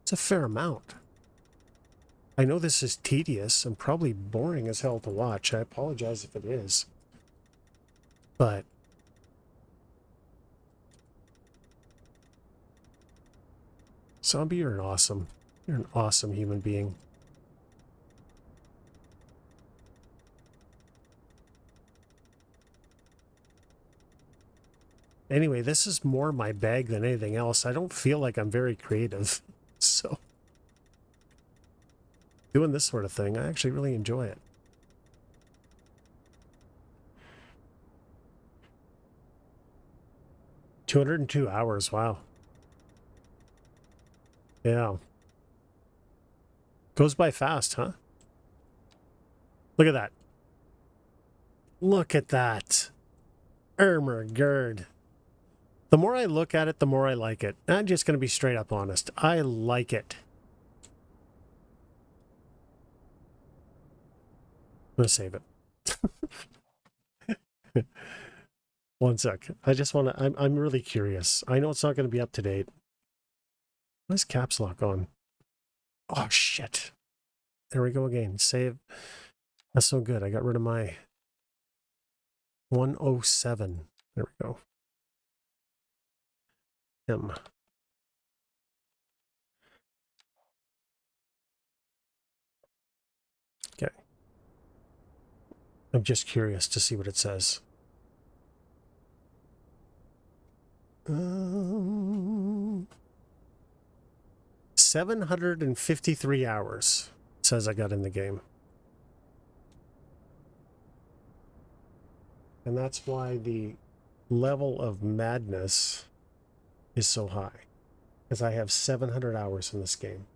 It's a fair amount. I know this is tedious and probably boring as hell to watch. I apologize if it is. But Zombie, you're awesome. You're an awesome human being. Anyway, this is more my bag than anything else. I don't feel like I'm very creative. So, doing this sort of thing, I actually really enjoy it. $202, wow. Yeah. Goes by fast, huh? Look at that. Look at that. Ermergerd. The more I look at it, the more I like it. I'm just going to be straight up honest. I like it. I'm going to save it. One sec. I just want to... I'm really curious. I know it's not going to be up to date. Why is caps lock on? Oh, shit. There we go again. Save. That's so good. I got rid of my 107. There we go. M. Okay. I'm just curious to see what it says. 753 hours it says I got in the game. And that's why the level of madness is so high. Because I have 700 hours in this game.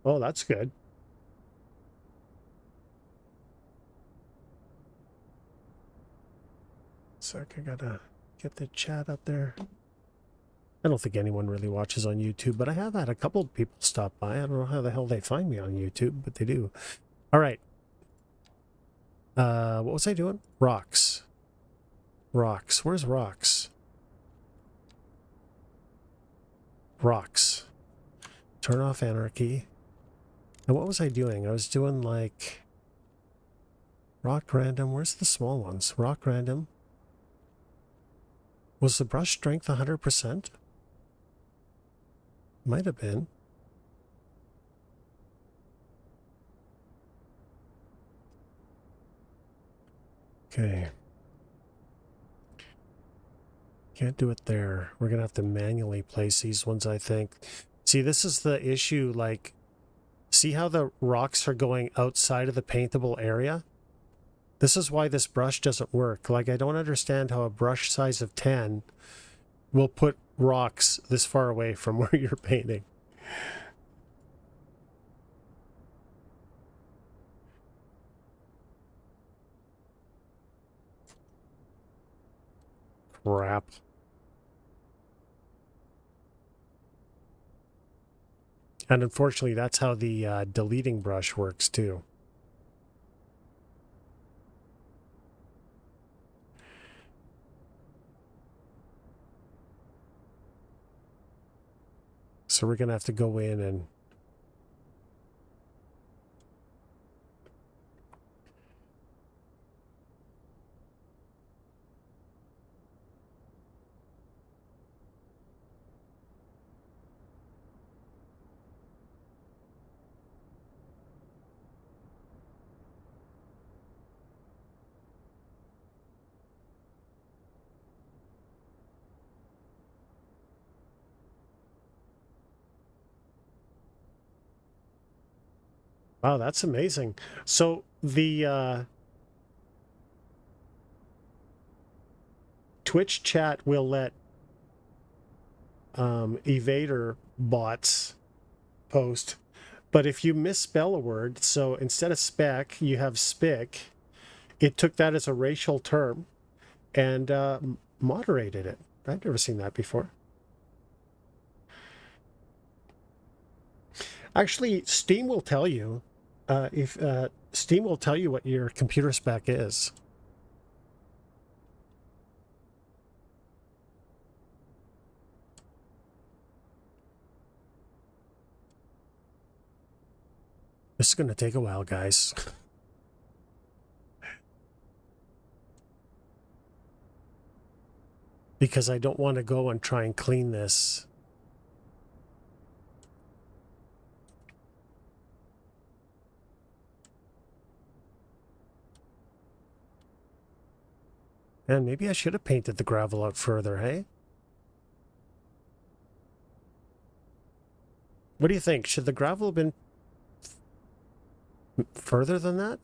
Oh, that's good. Sec, I gotta get the chat up there. I don't think anyone really watches on YouTube, but I have had a couple of people stop by. I don't know how the hell they find me on YouTube, but they do. All right. What was I doing? Rocks. Rocks. Where's rocks? Rocks. Turn off anarchy. And what was I doing? I was doing like rock random. Where's the small ones? Rock random. Was the brush strength 100%? Might have been. Okay. Can't do it there. We're going to have to manually place these ones, I think. See, this is the issue. Like, see how the rocks are going outside of the paintable area? This is why this brush doesn't work. Like, I don't understand how a brush size of 10 will put rocks this far away from where you're painting. Crap. And unfortunately, that's how the deleting brush works too. So we're going to have to go in and... Wow, that's amazing. So the Twitch chat will let evader bots post, but if you misspell a word, so instead of spec, you have spick, it took that as a racial term and moderated it. I've never seen that before. Actually, Steam will tell you if Steam will tell you what your computer spec is. This is going to take a while, guys. because I don't want to go and try and clean this. And maybe I should have painted the gravel out further, hey? What do you think? Should the gravel have been further than that?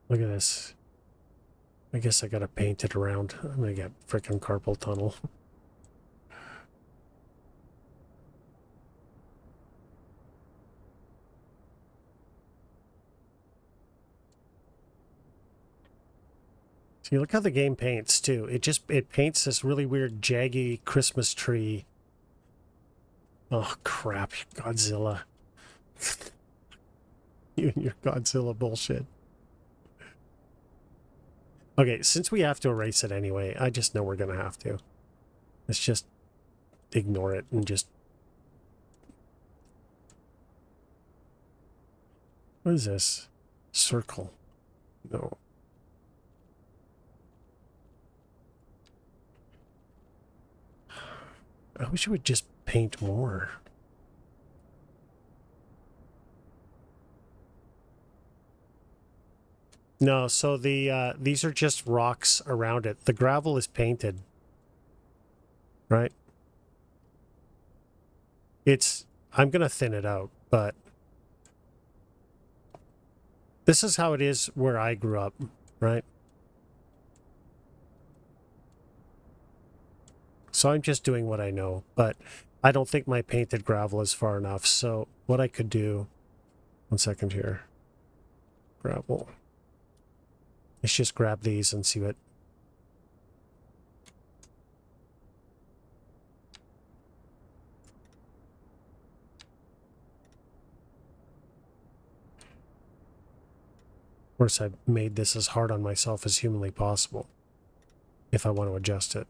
Look at this. I guess I gotta paint it around. I'm gonna get frickin' carpal tunnel. See, look how the game paints too. It paints this really weird jaggy Christmas tree. Oh crap, Godzilla. You and your Godzilla bullshit. Okay, since we have to erase it anyway, I just know we're gonna have to. Let's just ignore it and just... What is this? Circle. No. I wish it would just paint more. No, so the these are just rocks around it. The gravel is painted. Right? I'm gonna thin it out, but this is how it is where I grew up, right? So I'm just doing what I know, but I don't think my painted gravel is far enough. So what I could do, 1 second here, gravel. Let's just grab these and see what... Of course, I've made this as hard on myself as humanly possible, if I want to adjust it.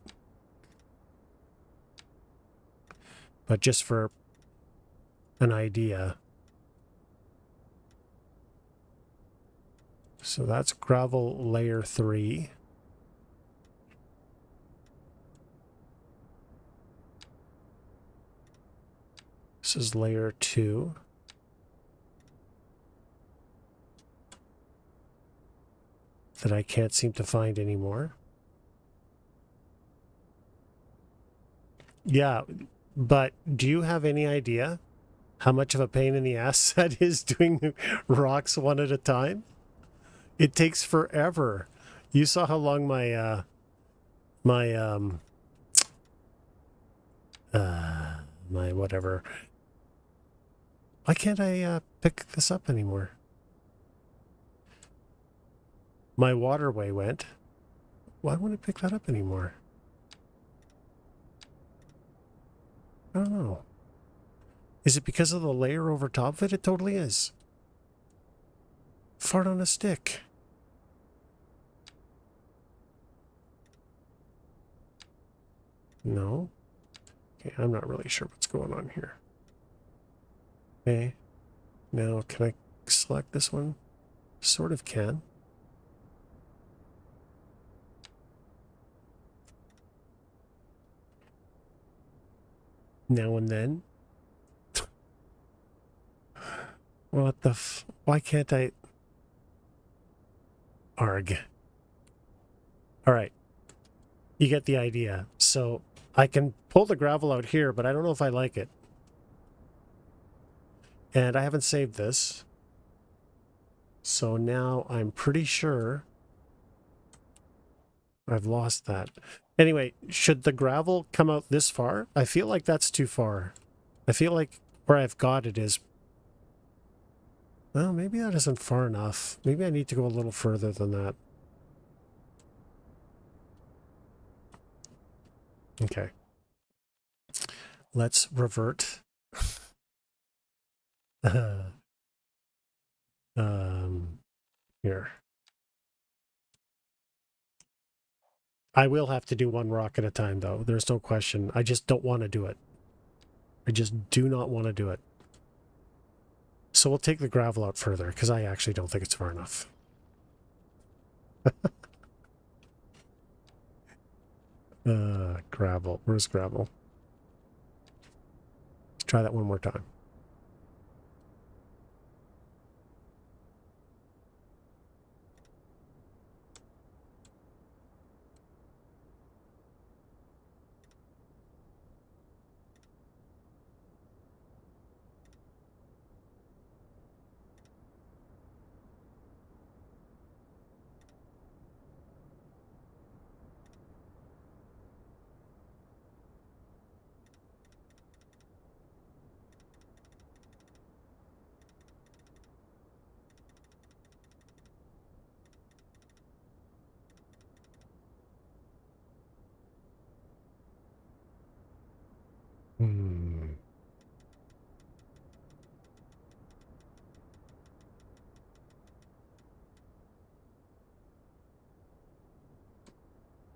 But just for an idea. So that's gravel layer 3. This is layer 2. That I can't seem to find anymore. Yeah, but do you have any idea how much of a pain in the ass that is doing rocks one at a time? It takes forever. You saw how long my my whatever. Why can't I pick this up anymore? My waterway went. Why won't it pick that up anymore? I don't know. Is it because of the layer over top of it? It totally is. Fart on a stick. No. Okay, I'm not really sure what's going on here. Okay. Now, can I select this one? Sort of can. Now and then. What the why can't I... Arg. Alright. You get the idea. So, I can pull the gravel out here, but I don't know if I like it. And I haven't saved this. So now I'm pretty sure I've lost that. Anyway, should the gravel come out this far? I feel like that's too far. I feel like where I've got it is... Well, maybe that isn't far enough. Maybe I need to go a little further than that. Okay. Let's revert. Here. I will have to do one rock at a time, though. There's no question. I just don't want to do it. I just do not want to do it. So we'll take the gravel out further, because I actually don't think it's far enough. Gravel. Where's gravel? Let's try that one more time.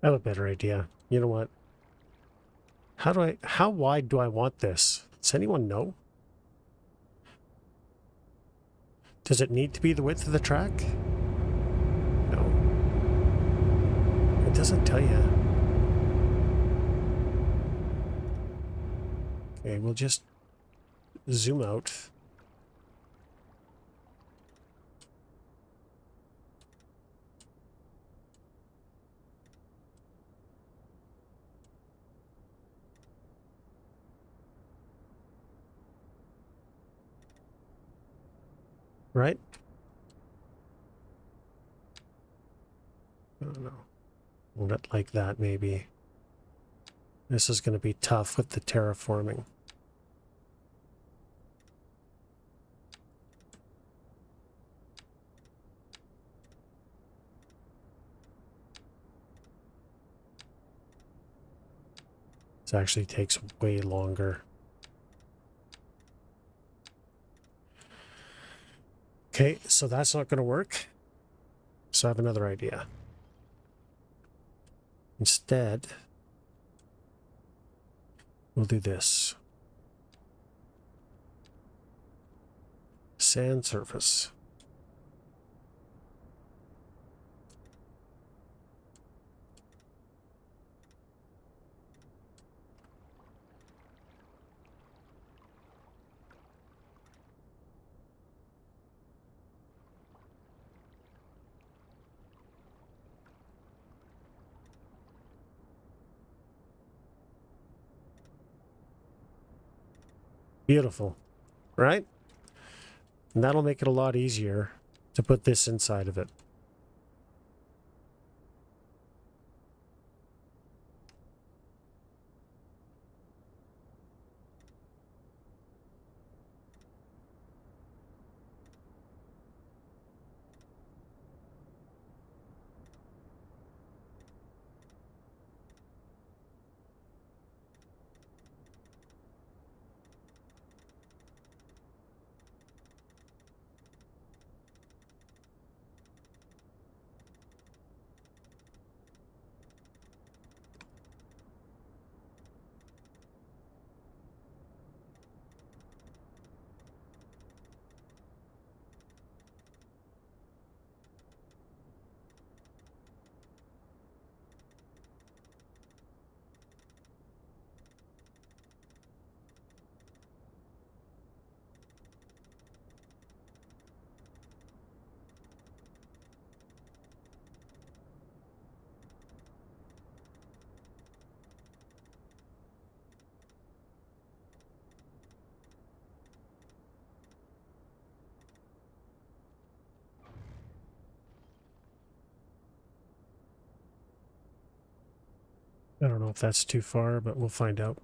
I have a better idea. You know what? How wide do I want this? Does anyone know? Does it need to be the width of the track? No. It doesn't tell you. Okay, we'll just zoom out. Right? I don't know. Hold it like that, maybe. This is going to be tough with the terraforming. This actually takes way longer. Okay, so that's not going to work. So I have another idea. Instead, we'll do this. Sand surface. Beautiful, right? And that'll make it a lot easier to put this inside of it. I don't know if that's too far, but we'll find out.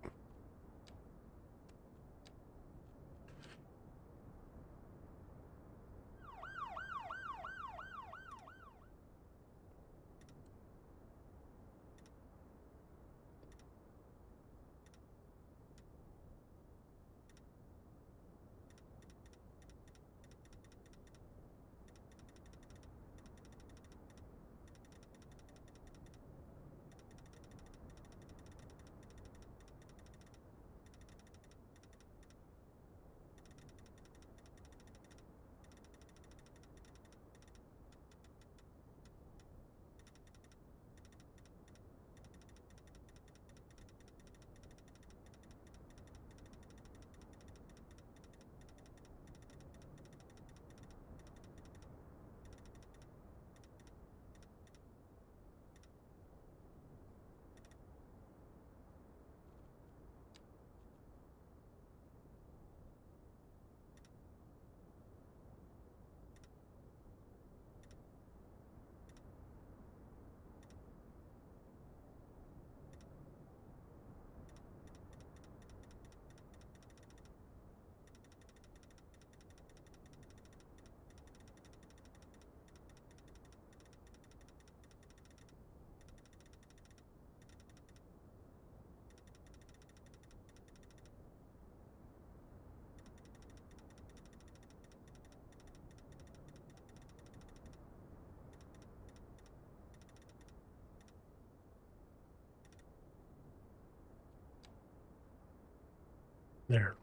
There.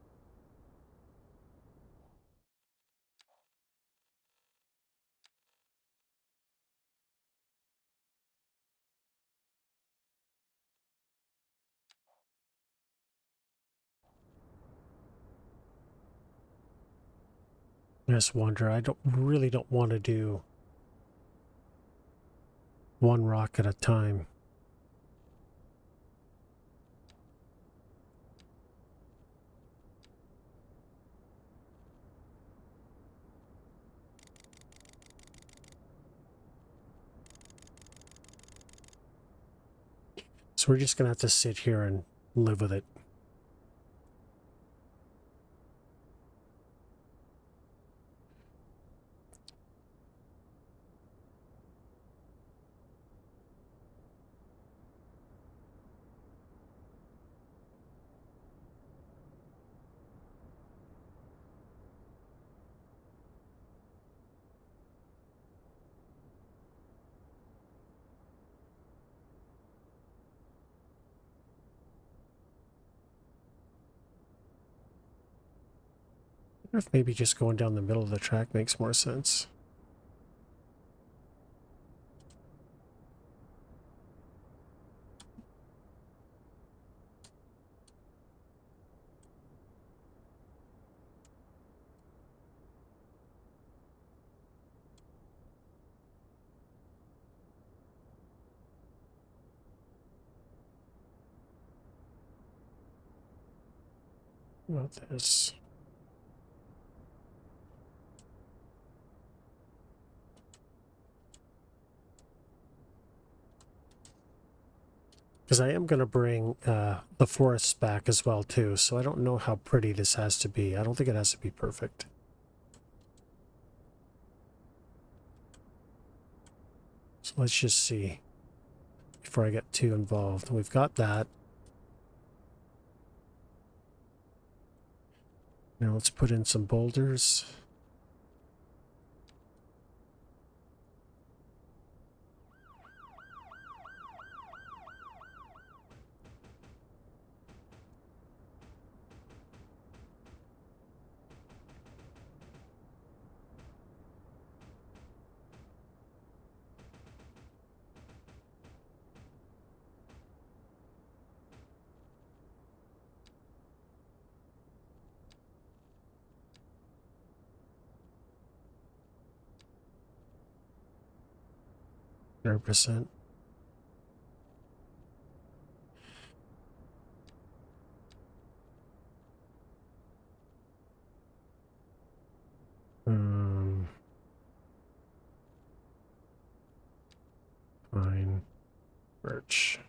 I just wonder, I really don't want to do one rock at a time. So we're just going to have to sit here and live with it. I wonder if maybe just going down the middle of the track makes more sense. What about this? Because I am going to bring the forests back as well, too. So I don't know how pretty this has to be. I don't think it has to be perfect. So let's just see before I get too involved. We've got that. Now let's put in some boulders. %. Fine. Birch.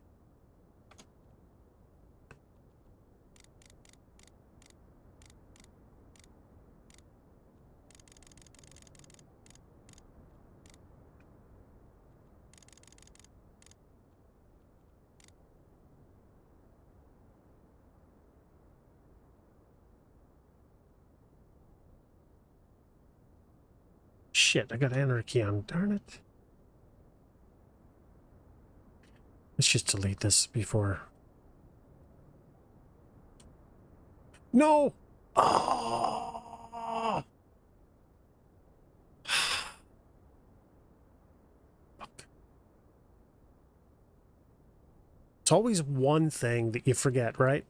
Shit, I got anarchy on. Darn it. Let's just delete this before. No! Oh! It's always one thing that you forget, right?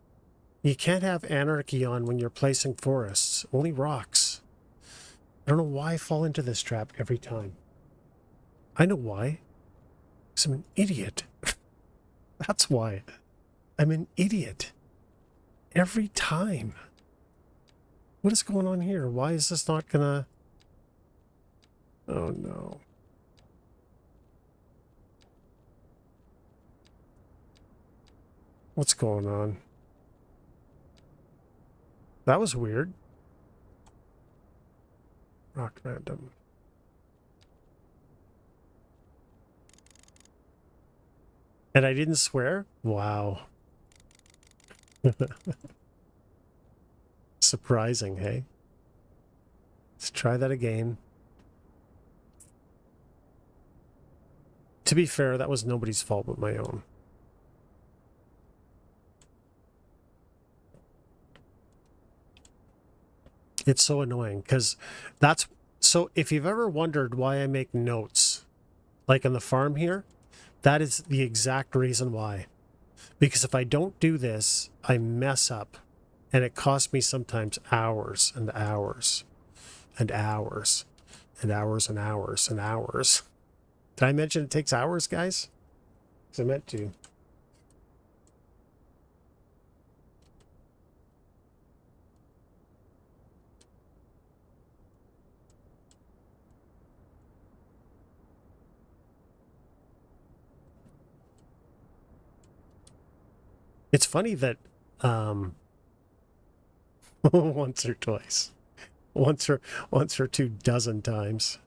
You can't have anarchy on when you're placing forests. Only rocks. I don't know why I fall into this trap every time. I know why. Because I'm an idiot. That's why. I'm an idiot. Every time. What is going on here? Why is this not gonna... Oh no. What's going on? That was weird. Rock random. And I didn't swear? Wow. Surprising, hey? Let's try that again. To be fair, that was nobody's fault but my own. It's so annoying because that's so if you've ever wondered why I make notes like on the farm here, that is the exact reason why. Because if I don't do this, I mess up and it costs me sometimes hours and hours and hours and hours and hours and hours. Did I mention it takes hours, guys? Because I meant to. It's funny that once or twice, once or 2 dozen times.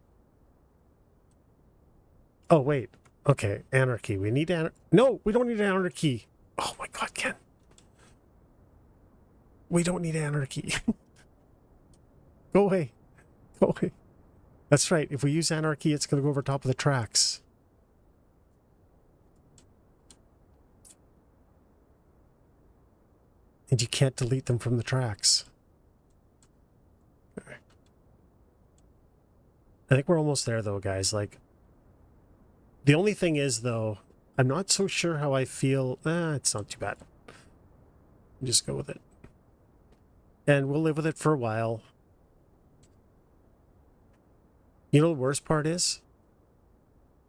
Oh wait, okay, anarchy. We need No, we don't need anarchy. Oh my God, Ken. We don't need anarchy. Go away. Go away. That's right. If we use anarchy, it's going to go over top of the tracks. And you can't delete them from the tracks. Okay. I think we're almost there, though, guys. Like, the only thing is, though, I'm not so sure how I feel. It's not too bad. Just go with it. And we'll live with it for a while. You know the worst part is?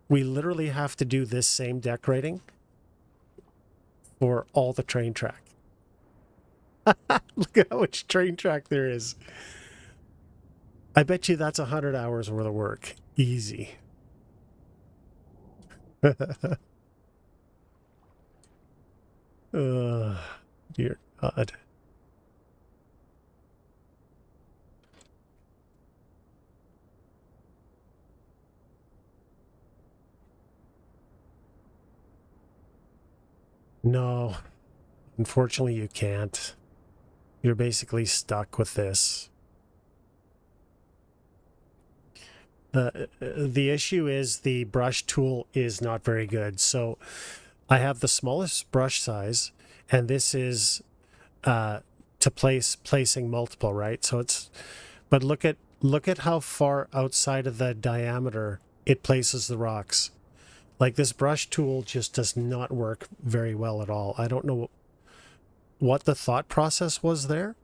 We literally have to do this same decorating for all the train track. Look at how much train track there is. I bet you that's 100 hours worth of work. Easy. Dear God. No, unfortunately you can't. You're basically stuck with this. The issue is the brush tool is not very good. So I have the smallest brush size, and this is to placing multiple, right? So it's, but look at how far outside of the diameter it places the rocks. Like this brush tool just does not work very well at all. I don't know what the thought process was there,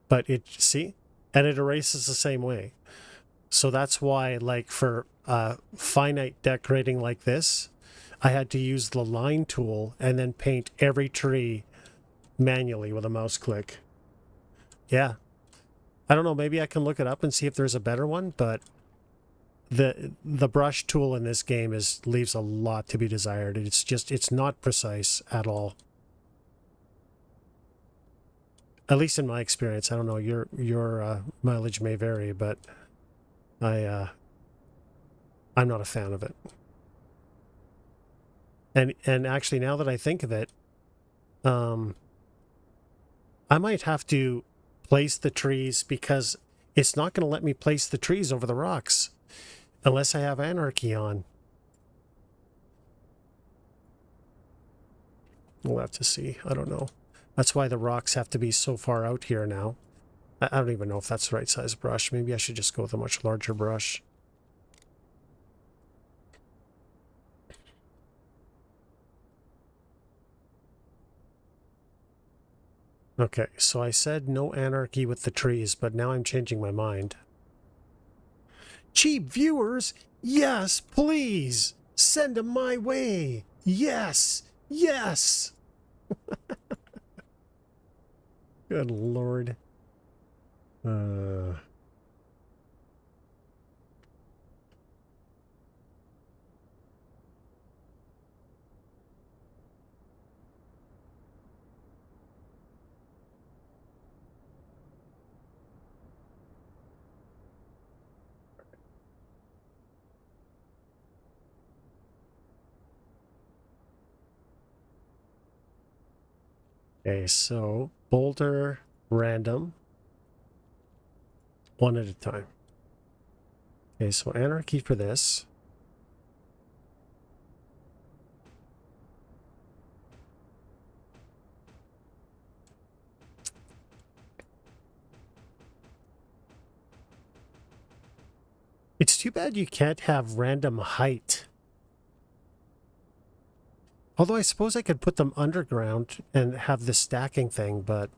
but see, and it erases the same way. So that's why, like for finite decorating like this, I had to use the line tool and then paint every tree manually with a mouse click. Yeah. I don't know, maybe I can look it up and see if there's a better one, but the brush tool in this game leaves a lot to be desired. It's not precise at all. At least in my experience. I don't know, your mileage may vary, but I'm not a fan of it. And actually, now that I think of it, I might have to place the trees because it's not going to let me place the trees over the rocks unless I have anarchy on. We'll have to see. I don't know. That's why the rocks have to be so far out here now. I don't even know if that's the right size brush. Maybe I should just go with a much larger brush. Okay, so I said no anarchy with the trees, but now I'm changing my mind. Cheap viewers, yes, please. Send them my way. Yes, yes. Good Lord. Okay, so boulder random, one at a time. Okay, so anarchy for this. It's too bad you can't have random height. Although I suppose I could put them underground and have this stacking thing, but...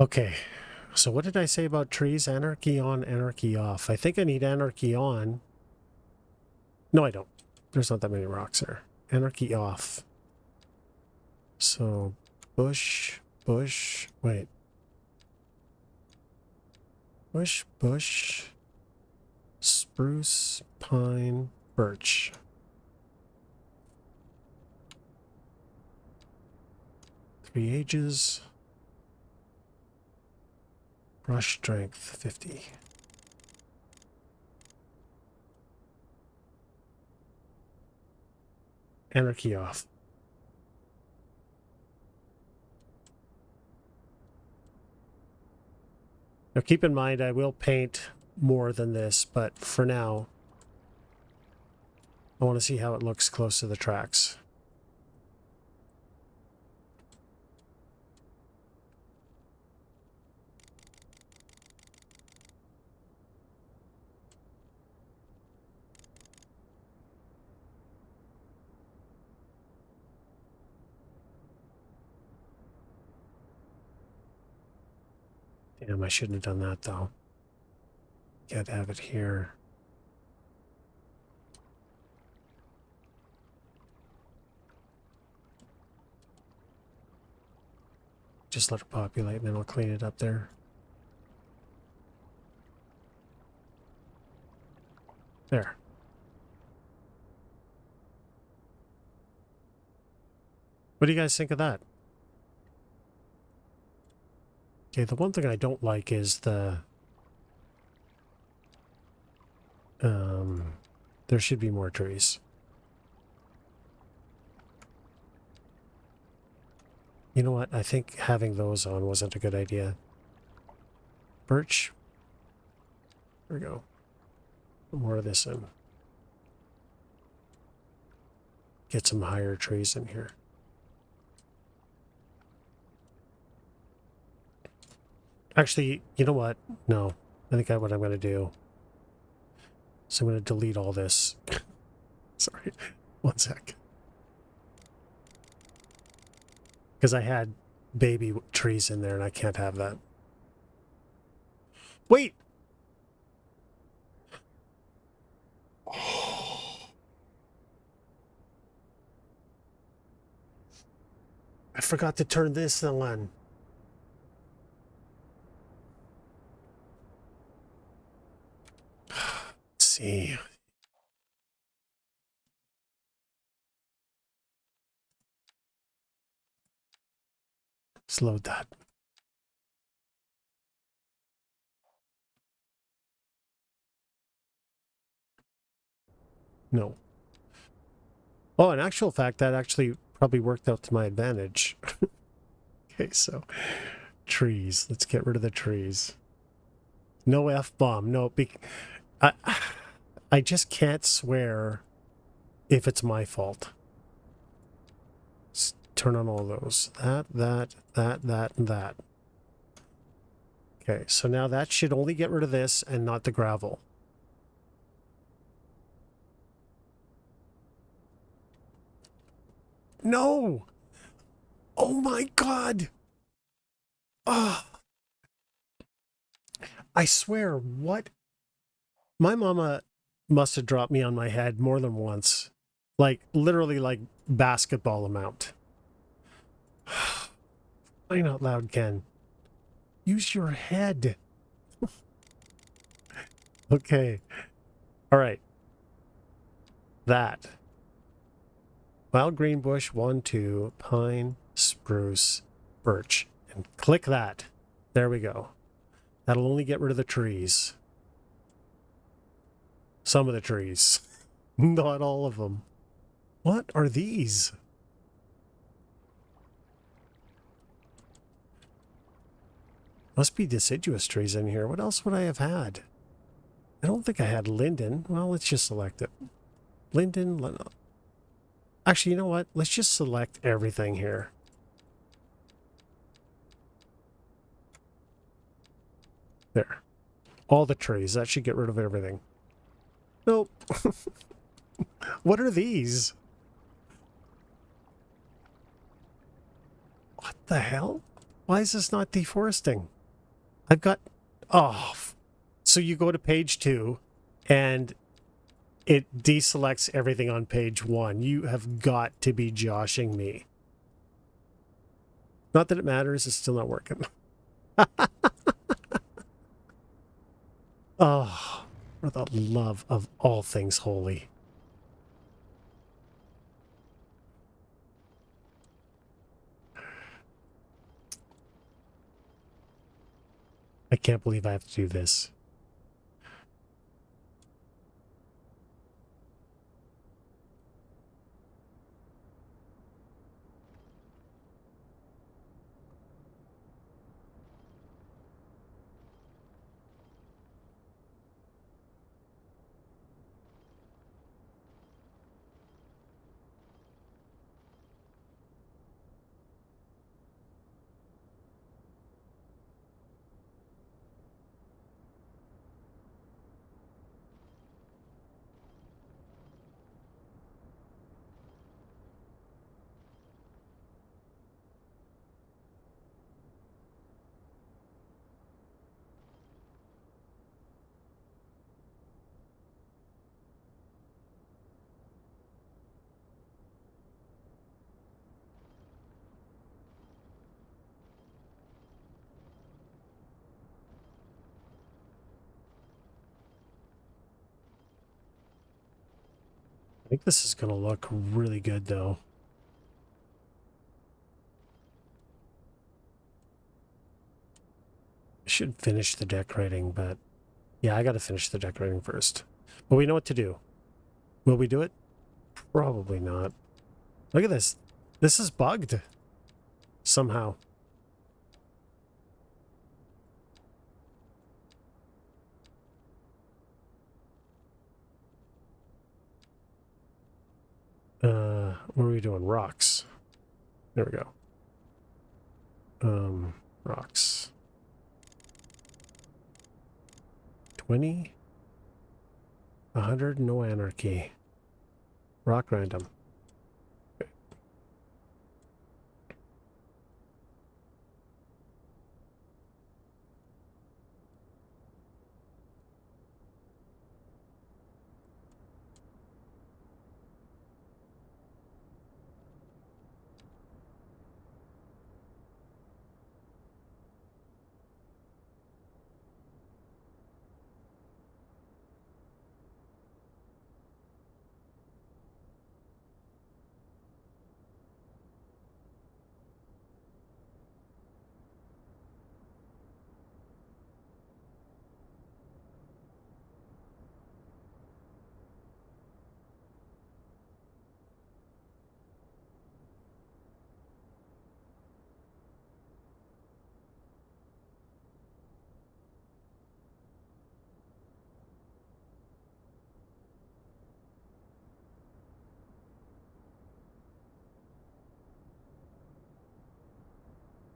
Okay, so what did I say about trees? Anarchy on, anarchy off. I think I need anarchy on. No, I don't. There's not that many rocks there. Anarchy off. So, bush, wait. Bush, spruce, pine, birch. Three ages. Brush strength, 50. Anarchy off. Now keep in mind, I will paint more than this, but for now, I want to see how it looks close to the tracks. Damn, I shouldn't have done that though. Can't have it here. Just let it populate and then I'll clean it up there. There. What do you guys think of that? Okay, the one thing I don't like is the... there should be more trees. You know what? I think having those on wasn't a good idea. Birch. There we go. Put more of this in. Get some higher trees in here. Actually, you know what? No. I think what I'm going to do. So I'm going to delete all this. Sorry. One sec. Because I had baby trees in there and I can't have that. Wait! I forgot to turn this on. Let's see. Let's load that. No. Oh, in actual fact, that actually probably worked out to my advantage. Okay, so trees. Let's get rid of the trees. No F-bomb. No, I just can't swear if it's my fault. Let's turn on all those. That, and that. Okay, so now that should only get rid of this and not the gravel. No! Oh my god! Ah! I swear, what? My mama must have dropped me on my head more than once. Like, literally, like, basketball amount. Crying out loud, Ken. Use your head. Okay. All right. That. Wild green bush, 1, 2, pine, spruce, birch. And click that. There we go. That'll only get rid of the trees. Some of the trees. Not all of them. What are these? Must be deciduous trees in here. What else would I have had? I don't think I had linden. Well, let's just select it. Linden. Actually, you know what? Let's just select everything here. There. All the trees. That should get rid of everything. Nope. What are these? What the hell? Why is this not deforesting? I've got... Oh. So you go to page 2 and it deselects everything on page 1. You have got to be joshing me. Not that it matters. It's still not working. Oh, for the love of all things holy. I can't believe I have to do this. I think this is going to look really good, though. I should finish the decorating, but yeah, I got to finish the decorating first. But we know what to do. Will we do it? Probably not. Look at this. This is bugged. Somehow. What are we doing? Rocks. There we go. Rocks. 20. 100, no anarchy. Rock random. Okay.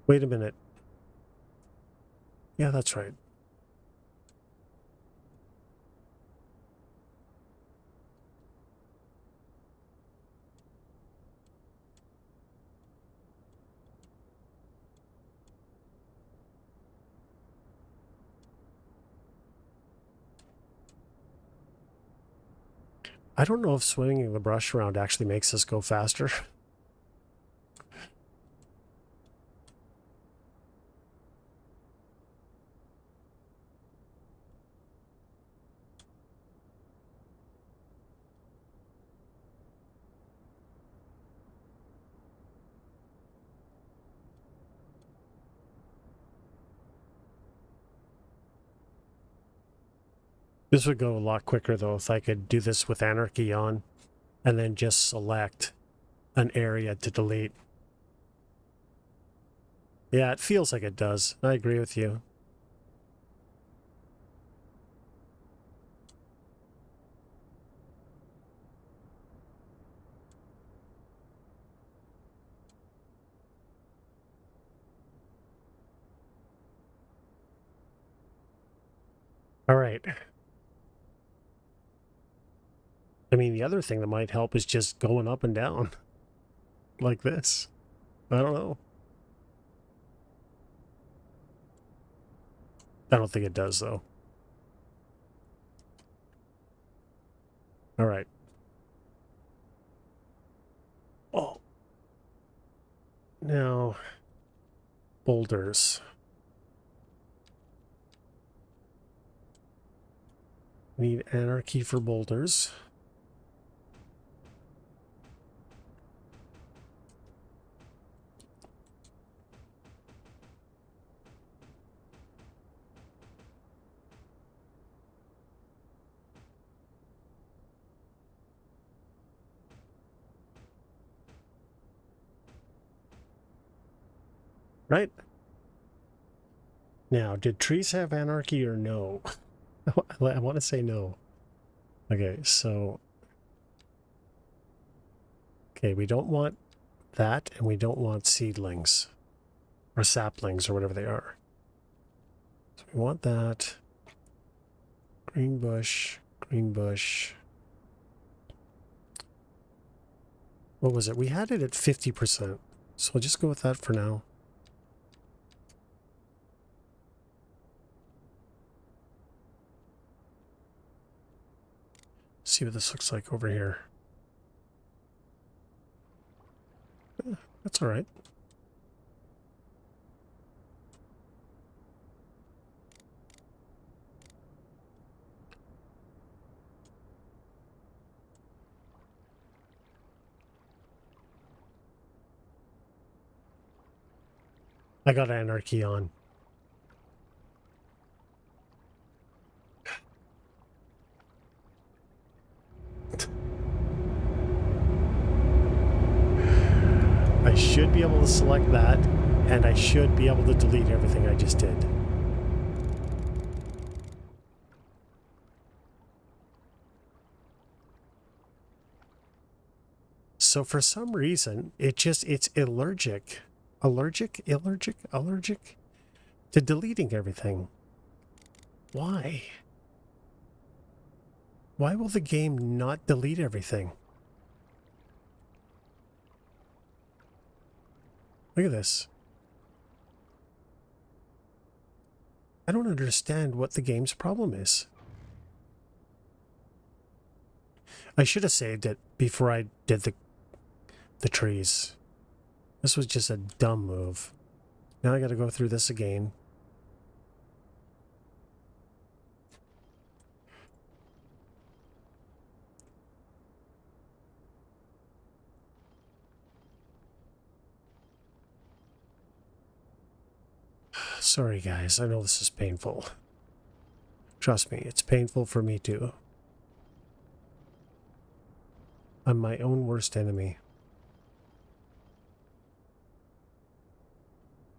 Wait a minute. Yeah, that's right. I don't know if swinging the brush around actually makes us go faster. This would go a lot quicker, though, if I could do this with anarchy on and then just select an area to delete. Yeah, it feels like it does. I agree with you. All right. I mean, the other thing that might help is just going up and down like this. I don't know. I don't think it does, though. All right. Oh. Now, boulders. Need anarchy for boulders. Right? Now, did trees have anarchy or no? I want to say no. Okay, so... Okay, we don't want that, and we don't want seedlings. Or saplings, or whatever they are. So we want that. Green bush, green bush. What was it? We had it at 50%. So we'll just go with that for now. See what this looks like over here. That's all right. I got anarchy on. I should be able to select that, and I should be able to delete everything I just did. So for some reason, it's allergic to deleting everything. Why? Why will the game not delete everything? Look at this. I don't understand what the game's problem is. I should have saved it before I did the trees. This was just a dumb move. Now I got to go through this again. Sorry guys, I know this is painful. Trust me, it's painful for me too. I'm my own worst enemy.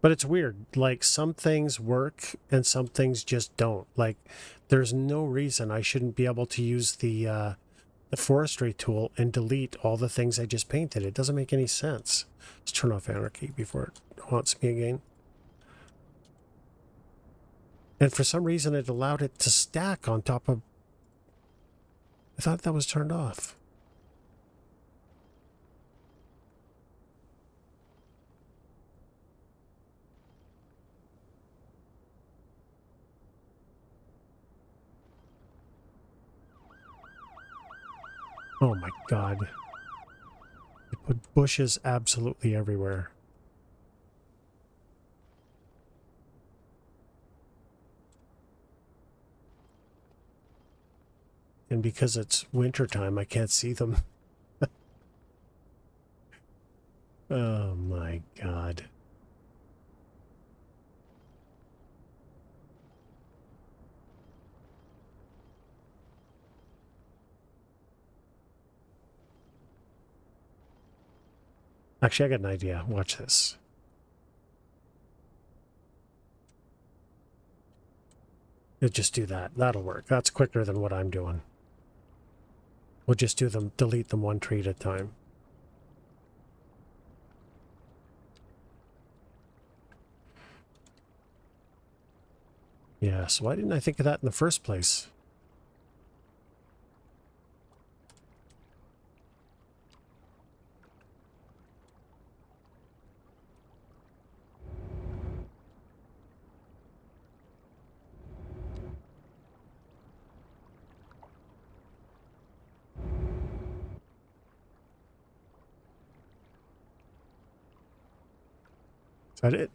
But it's weird, like some things work and some things just don't. Like there's no reason I shouldn't be able to use the forestry tool and delete all the things I just painted. It doesn't make any sense. Let's turn off anarchy before it haunts me again. And for some reason it allowed it to stack on top of... I thought that was turned off. Oh my god. It put bushes absolutely everywhere. And because it's wintertime, I can't see them. Oh my god. Actually, I got an idea. Watch this. We'll just do that. That'll work. That's quicker than what I'm doing. We'll just do them, delete them one tree at a time. Yeah, so why didn't I think of that in the first place? Is that it?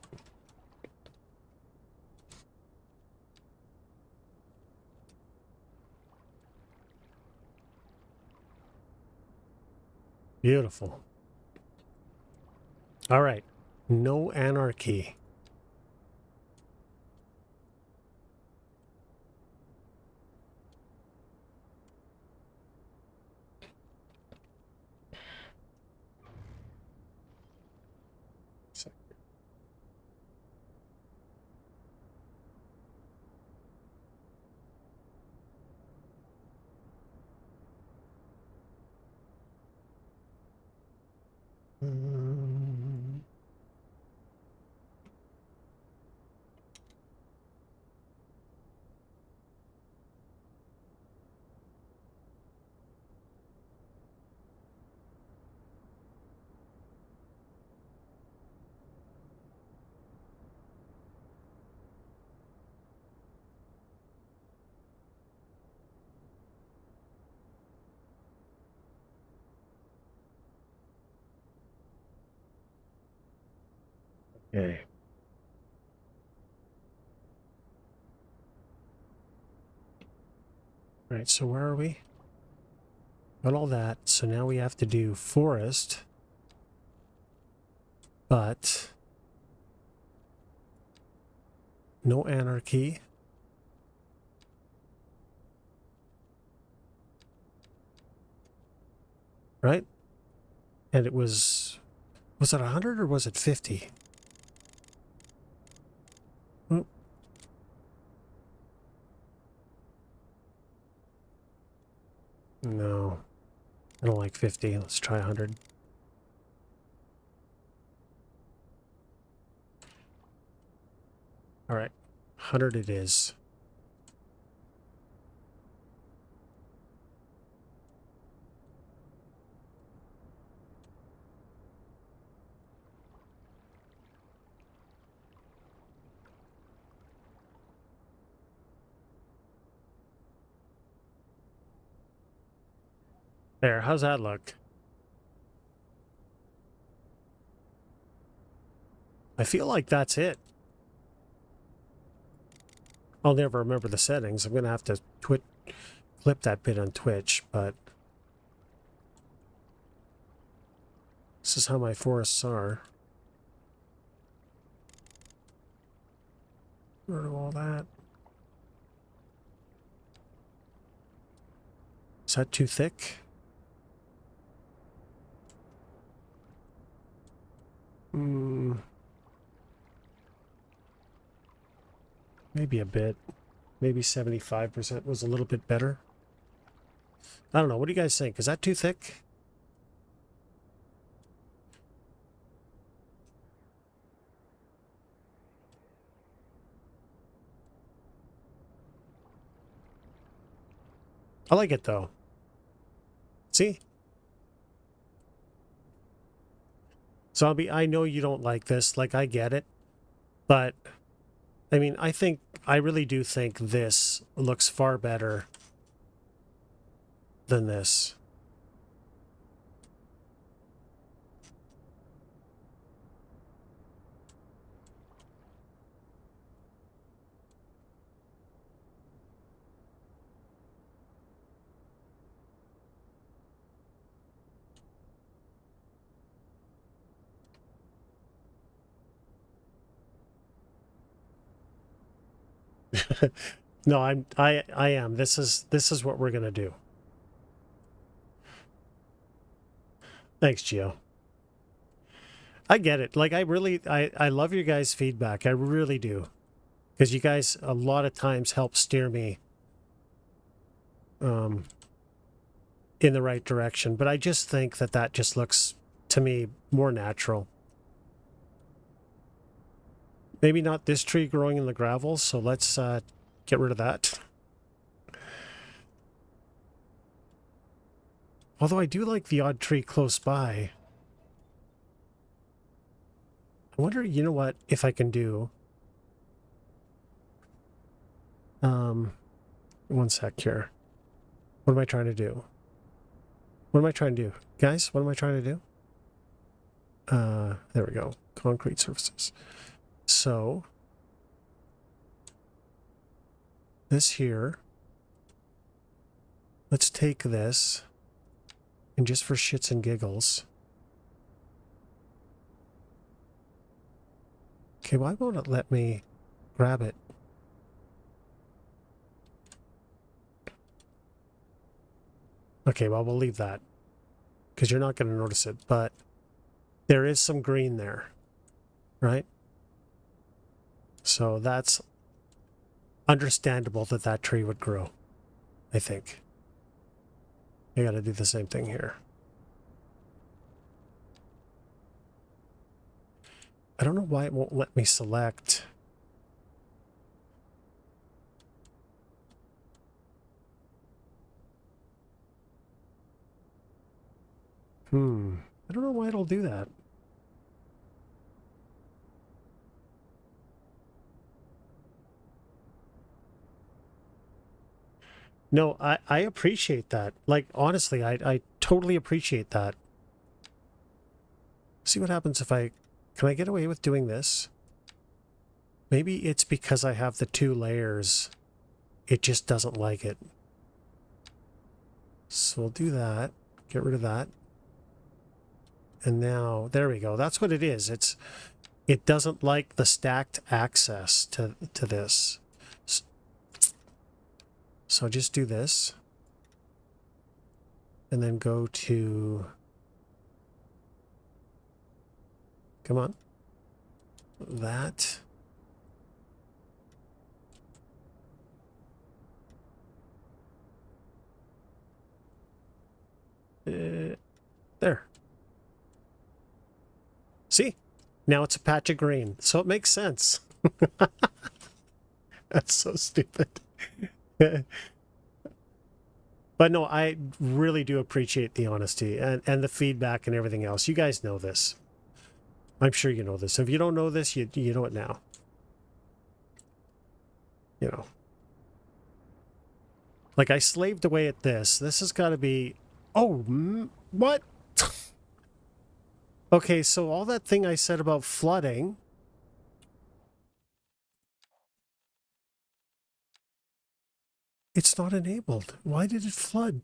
Beautiful. All right. No anarchy. Okay. All right, so where are we? Got all that. So now we have to do forest. But no anarchy. Right? And it was it 100 or was it 50? Oh. No. I don't like 50. Let's try 100. All right. 100 it is. There, how's that look? I feel like that's it. I'll never remember the settings. I'm going to have to clip that bit on Twitch, but this is how my forests are. Rid of all that. Is that too thick? Maybe a bit. Maybe 75% was a little bit better. I don't know. What do you guys think? Is that too thick? I like it though. See? Zombie, I know you don't like this. Like, I get it. But, I mean, I really do think this looks far better than this. No, I am. This is what we're gonna do. Thanks, Gio. I get it. Like, I love your guys' feedback. I really do. Because you guys a lot of times help steer me in the right direction. But I just think that just looks, to me, more natural. Maybe not this tree growing in the gravel, so let's get rid of that. Although I do like the odd tree close by. I wonder, you know what, if I can do... one sec here. What am I trying to do? What am I trying to do? Guys, what am I trying to do? There we go. Concrete surfaces. So, this here, let's take this, and just for shits and giggles. Okay, why won't it let me grab it? Okay, well, we'll leave that, because you're not going to notice it, but there is some green there, right? So that's understandable that that tree would grow, I think. I got to do the same thing here. I don't know why it won't let me select. I don't know why it'll do that. No, I appreciate that. Like, honestly, I totally appreciate that. See what happens if I... Can I get away with doing this? Maybe it's because I have the two layers. It just doesn't like it. So we'll do that. Get rid of that. And now, there we go. That's what it is. It doesn't like the stacked access to this. So just do this. And then go to... Come on. That. There. See? Now it's a patch of green. So it makes sense. That's so stupid. But no, I really do appreciate the honesty and the feedback and everything else. You guys know this. I'm sure you know this. If you don't know this, you know it now. You know. Like, I slaved away at this. This has got to be... Oh, what? Okay, so all that thing I said about flooding... It's not enabled. Why did it flood?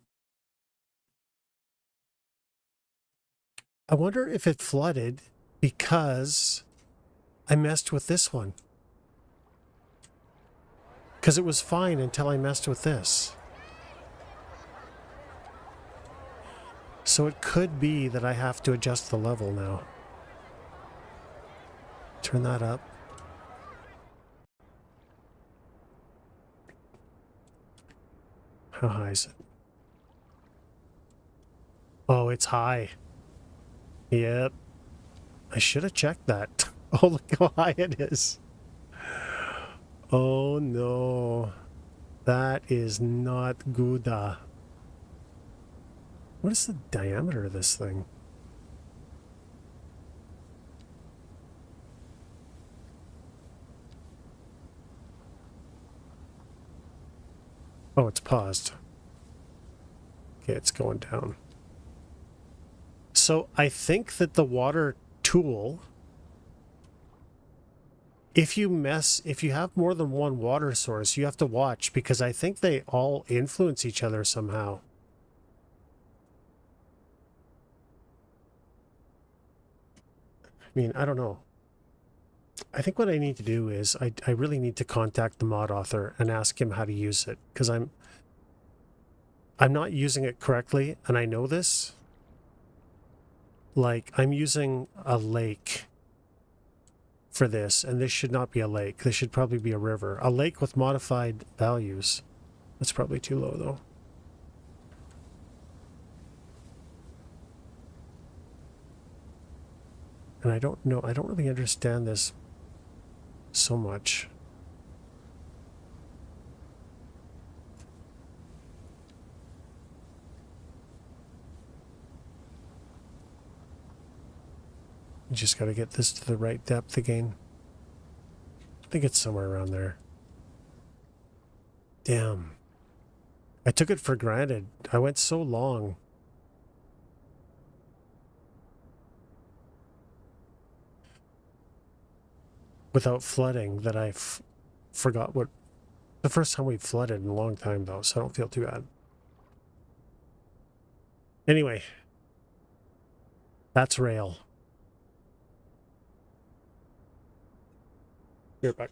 I wonder if it flooded because I messed with this one. Because it was fine until I messed with this. So it could be that I have to adjust the level now. Turn that up. How high is it? Oh, it's high. Yep. I should have checked that. Oh, look how high it is. Oh, no. That is not good. What is the diameter of this thing? Oh, it's paused. Okay, it's going down. So I think that the water tool, if you have more than one water source, you have to watch, because I think they all influence each other somehow. I mean, I don't know. I think what I need to do is I really need to contact the mod author and ask him how to use it, because I'm not using it correctly, and I know this. Like, I'm using a lake for this, and this should not be a lake. This should probably be a river. A lake with modified values. That's probably too low, though. And I don't know, I don't really understand this so much. Just got to get this to the right depth again. I think it's somewhere around there. Damn. I took it for granted. I went so long without flooding that I forgot what... The first time we flooded in a long time, though, so I don't feel too bad. Anyway, that's rail. Here, back.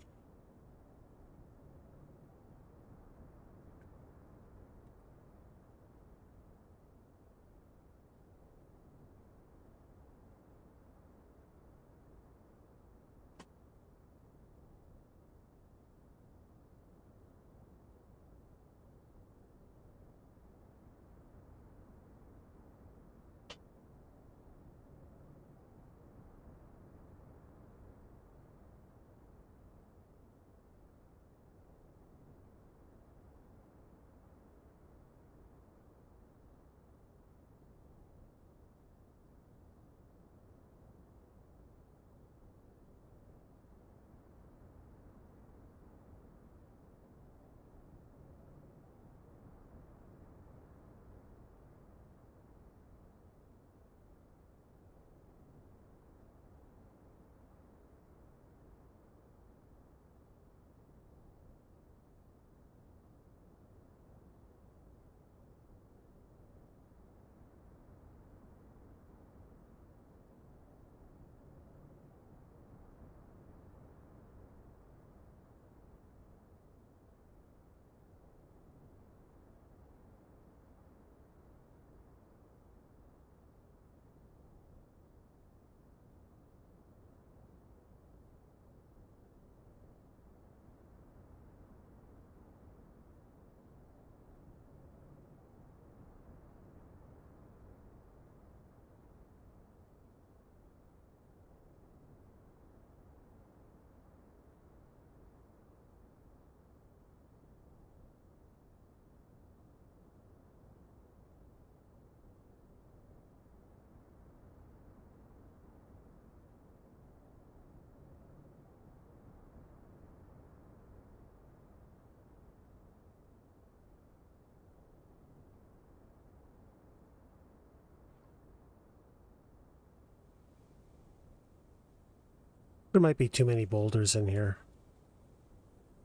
There might be too many boulders in here.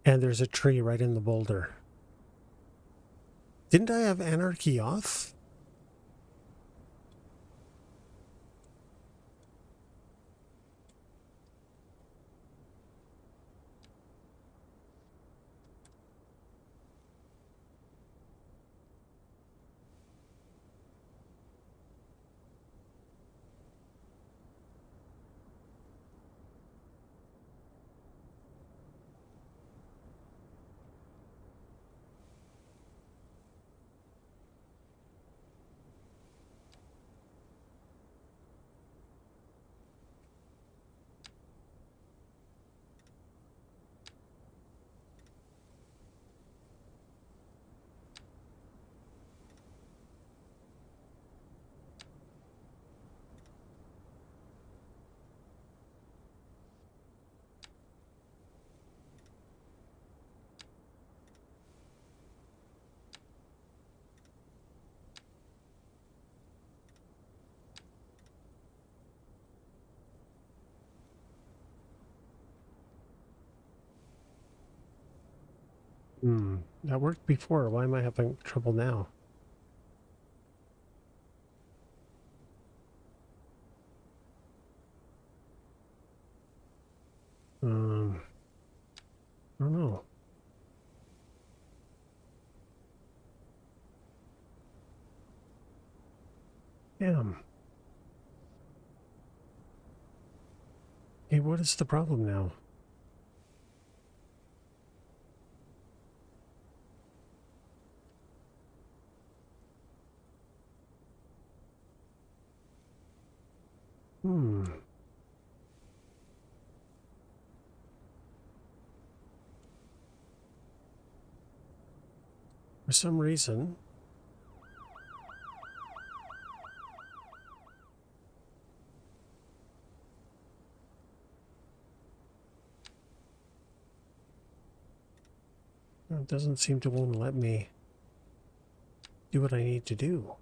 And there's a tree right in the boulder. Didn't I have anarchy off? That worked before. Why am I having trouble now? I don't know. Damn. Hey, what is the problem now? For some reason, It doesn't seem to want to let me do what I need to do.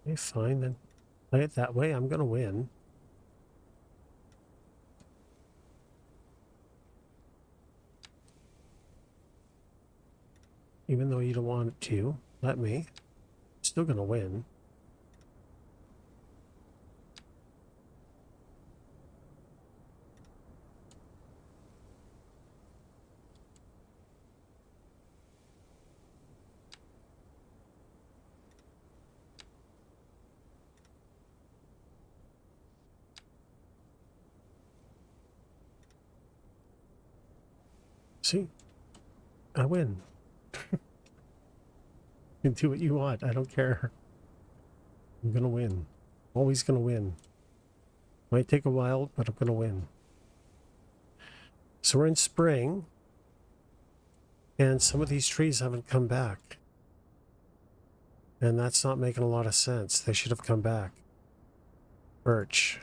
Okay, fine, then play it that way. I'm going to win. Even though you don't want it to, let me. Still going to win. See? I win. You can do what you want. I don't care. I'm going to win. Always going to win. Might take a while, but I'm going to win. So we're in spring. And some of these trees haven't come back. And that's not making a lot of sense. They should have come back. Birch.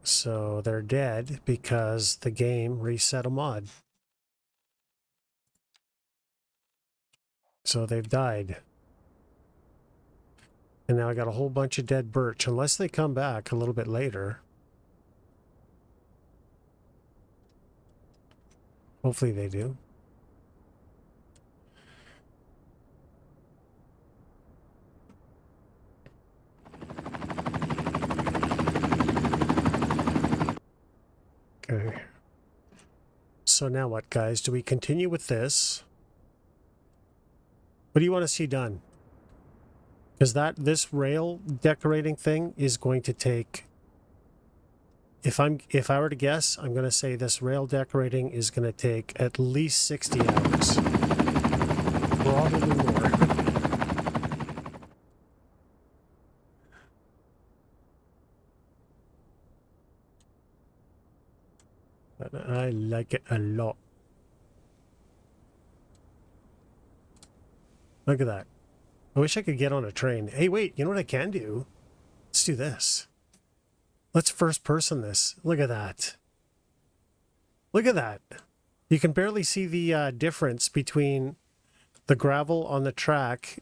So they're dead because the game reset a mod. So they've died. And now I got a whole bunch of dead birch. Unless they come back a little bit later. Hopefully they do. Okay. So now what, guys? Do we continue with this? What do you want to see done? Because this rail decorating thing is going to take... If I were to guess, I'm going to say this rail decorating is going to take at least 60 hours. Probably more. But I like it a lot. Look at that. I wish I could get on a train. Hey, wait, you know what I can do? Let's do this. Let's first person this. Look at that. Look at that. You can barely see the difference between the gravel on the track.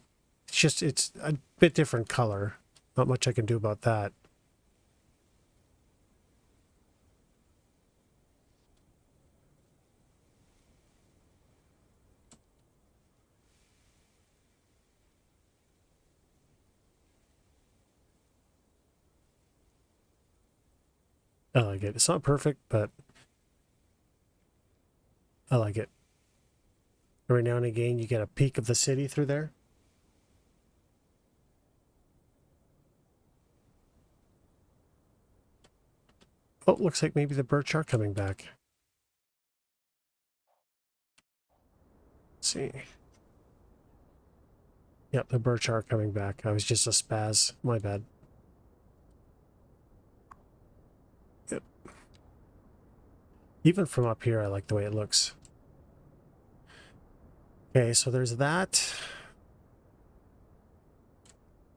It's a bit different color. Not much I can do about that. I like it. It's not perfect, but I like it. Every now and again, you get a peek of the city through there. Oh, looks like maybe the birch are coming back. Let's see. Yep, the birch are coming back. I was just a spaz. My bad. Yep. Even from up here, I like the way it looks. Okay, so there's that.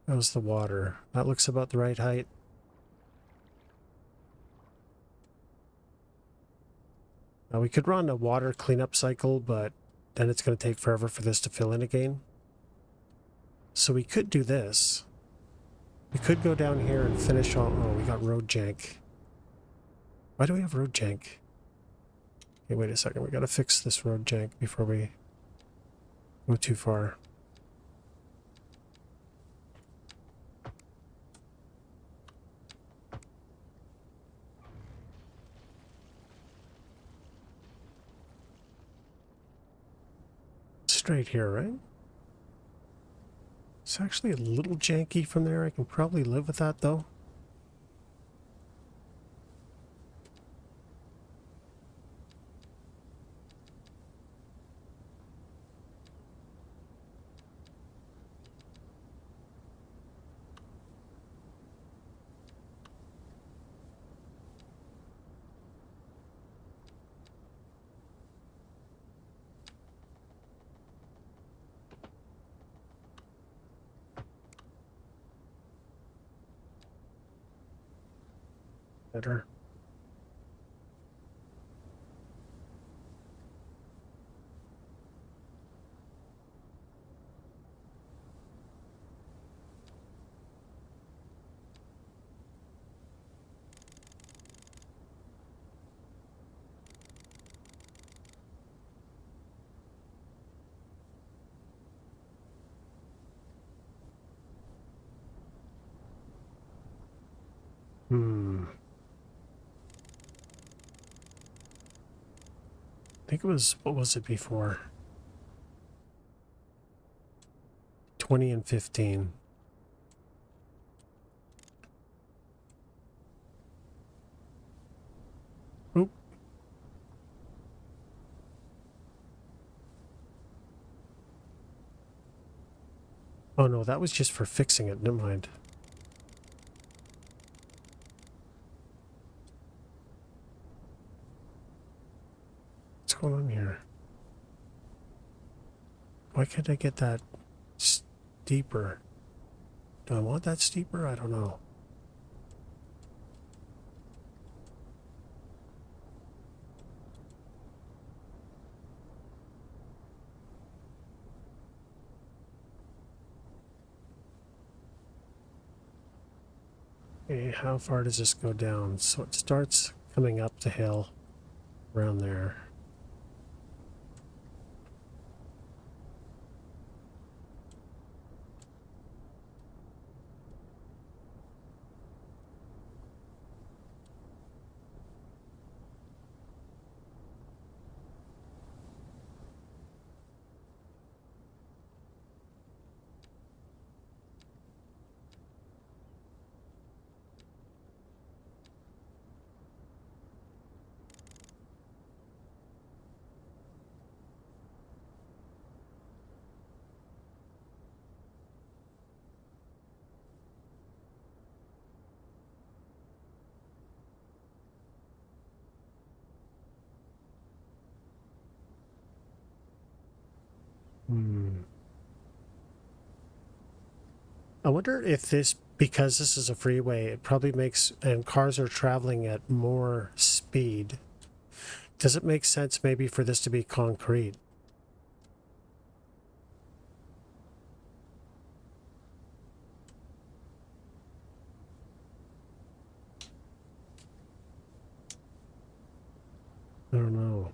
How's the water? That looks about the right height. We could run a water cleanup cycle, but then it's going to take forever for this to fill in again. So we could do this. We could go down here and finish all... Oh, we got road jank. Why do we have road jank? Okay, wait a second. We got to fix this road jank before we go too far. Straight here, right? It's actually a little janky from there. I can probably live with that, though. better. I think it was, what was it before? 20 and 15. Oop. Oh no, that was just for fixing it. Never mind. What's going on here? Why can't I get that steeper? Do I want that steeper? I don't know. Okay, how far does this go down? So it starts coming up the hill around there. I wonder if this, because this is a freeway, it probably makes, and cars are traveling at more speed. Does it make sense maybe for this to be concrete? I don't know.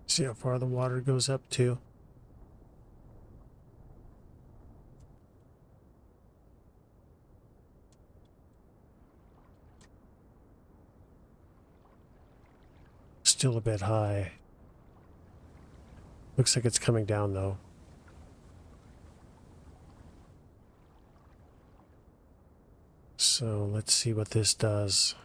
See how far the water goes up to. Still a bit high. Looks like it's coming down though. So let's see what this does.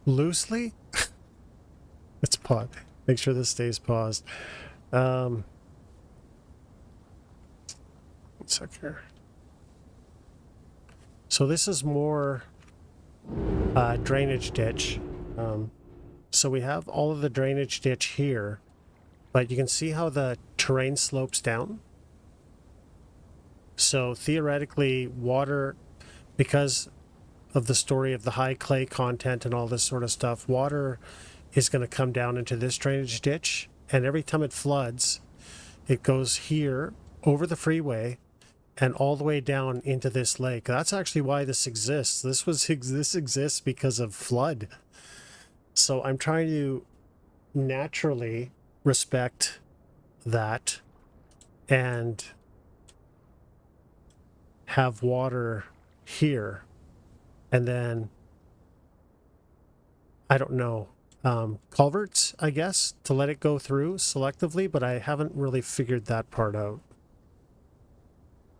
Loosely? Let's pause. Make sure this stays paused. One sec here. So this is more drainage ditch. So we have all of the drainage ditch here, but you can see how the terrain slopes down. So theoretically, water, because of the story of the high clay content and all this sort of stuff, water is going to come down into this drainage ditch, and every time it floods, it goes here over the freeway, and all the way down into this lake. That's actually why this exists. This exists because of flood. So I'm trying to naturally respect that and have water here, and then I don't know, culverts, I guess, to let it go through selectively, but I haven't really figured that part out.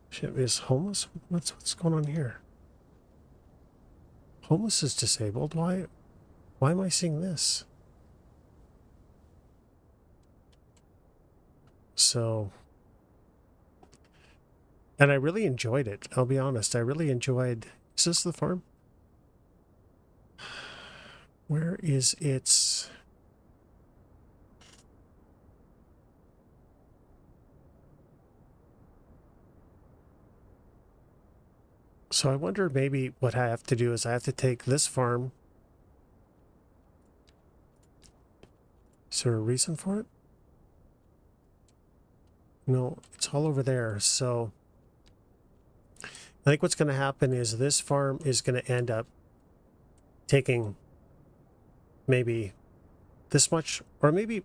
Shit, is homeless? What's going on here? Homeless is disabled. Why am I seeing this? So, and I really enjoyed it. I'll be honest. I really enjoyed. Is this the farm? Where is its? So I wonder maybe what I have to do is I have to take this farm. Is there a reason for it? No, it's all over there. So I think what's going to happen is this farm is going to end up taking maybe this much, or maybe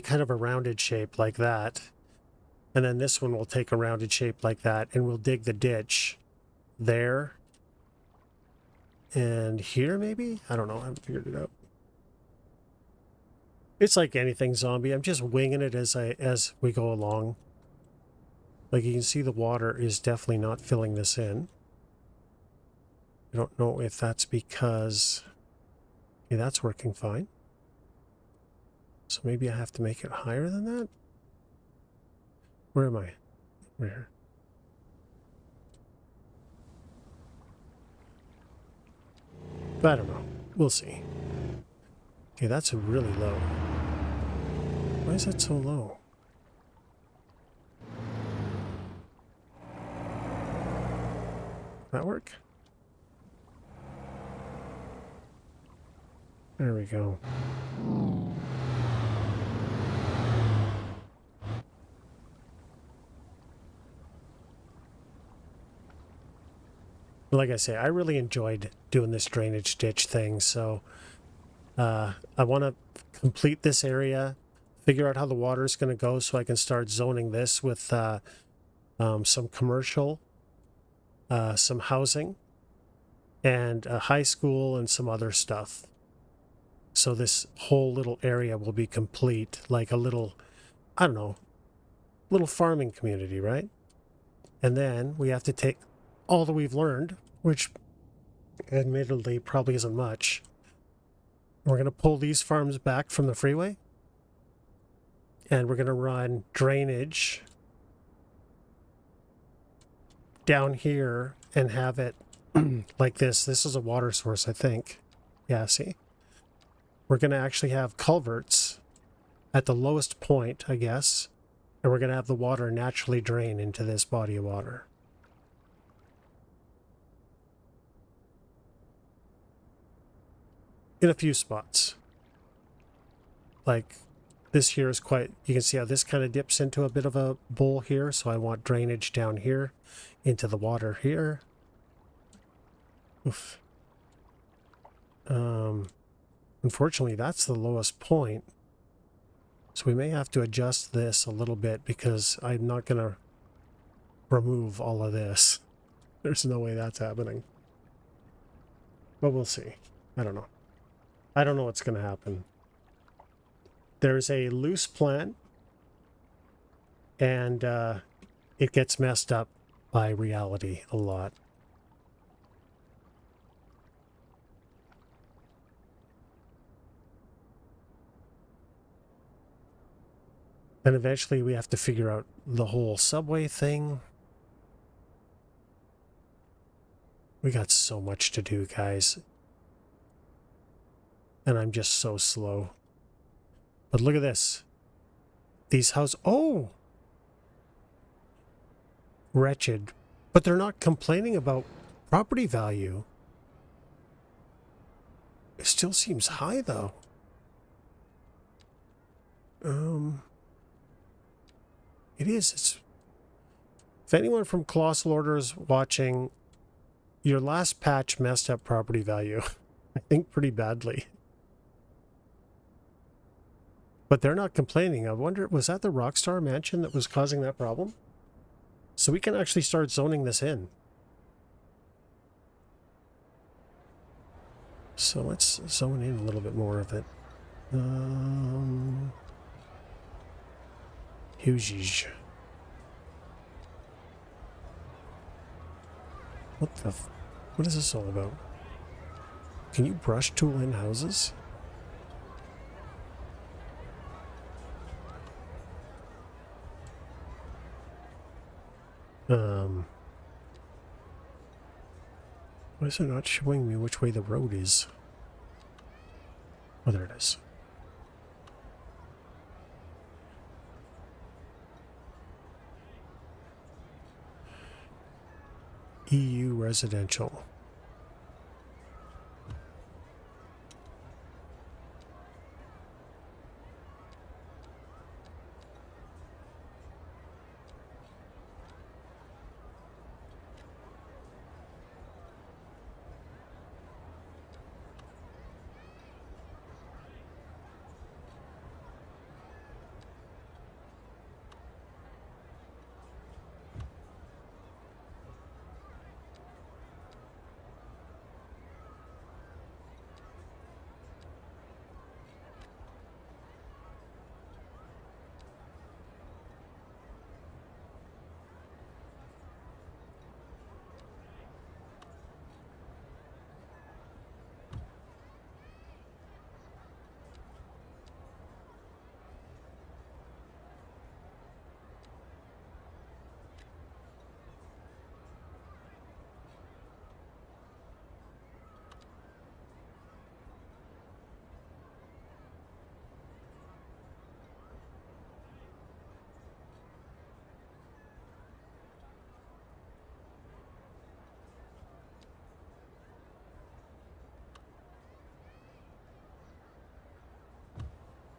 kind of a rounded shape like that. And then this one will take a rounded shape like that, and we'll dig the ditch there and here maybe? I don't know. I haven't figured it out. It's like anything zombie. I'm just winging it as we go along. Like you can see the water is definitely not filling this in. I don't know if that's because... Okay, that's working fine. So maybe I have to make it higher than that? Where am I? Where? I don't know. We'll see. Okay, that's really low. Why is that so low? That work? There we go. Like I say, I really enjoyed doing this drainage ditch thing, so I want to complete this area, figure out how the water is going to go so I can start zoning this with some commercial, some housing, and a high school and some other stuff. So this whole little area will be complete, like a little, I don't know, little farming community, right? And then we have to take all that we've learned, which admittedly probably isn't much. We're going to pull these farms back from the freeway, and we're going to run drainage down here and have it like this. This is a water source, I think. Yeah, see? We're going to actually have culverts at the lowest point, I guess, and we're going to have the water naturally drain into this body of water. In a few spots. Like this here is quite, you can see how this kind of dips into a bit of a bowl here, so I want drainage down here into the water here. Oof. Unfortunately, that's the lowest point. So we may have to adjust this a little bit because I'm not going to remove all of this. There's no way that's happening. But we'll see. I don't know. I don't know what's going to happen. There's a loose plant, and it gets messed up by reality a lot. And eventually we have to figure out the whole subway thing. We got so much to do, guys. And I'm just so slow. But look at this. These houses... Oh! Wretched. But they're not complaining about property value. It still seems high, though. It is. If anyone from Colossal Order is watching, your last patch messed up property value. I think pretty badly. But they're not complaining. I wonder, was that the Rockstar mansion that was causing that problem? So we can actually start zoning this in. So let's zone in a little bit more of it. Huge. What is this all about? Can you brush tool in houses? Why is it not showing me which way the road is? Oh, there it is. EU residential.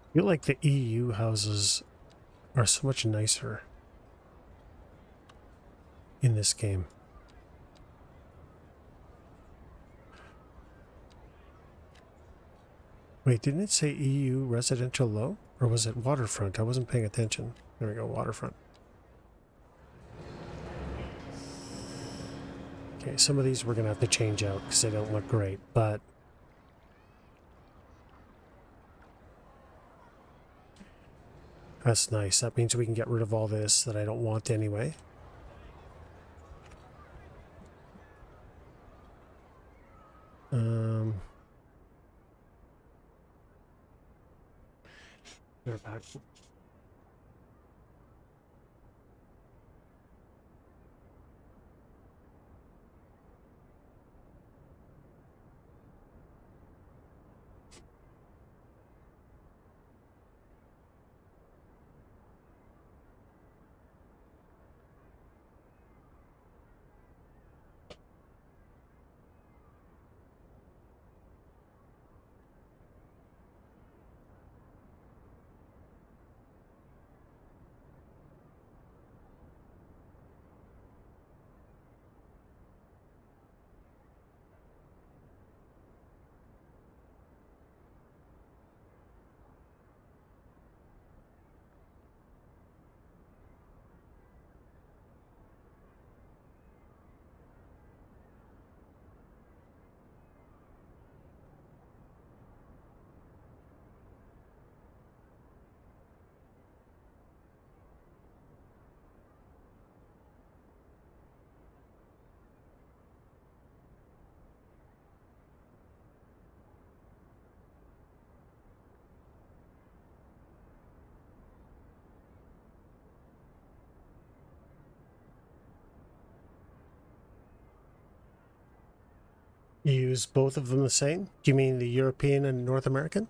I feel like the EU houses are so much nicer in this game. Wait, didn't it say EU residential low? Or was it waterfront? I wasn't paying attention. There we go, waterfront. Okay, some of these we're going to have to change out because they don't look great, but that's nice. That means we can get rid of all this that I don't want anyway. They're back. You use both of them the same? Do you mean the European and North American?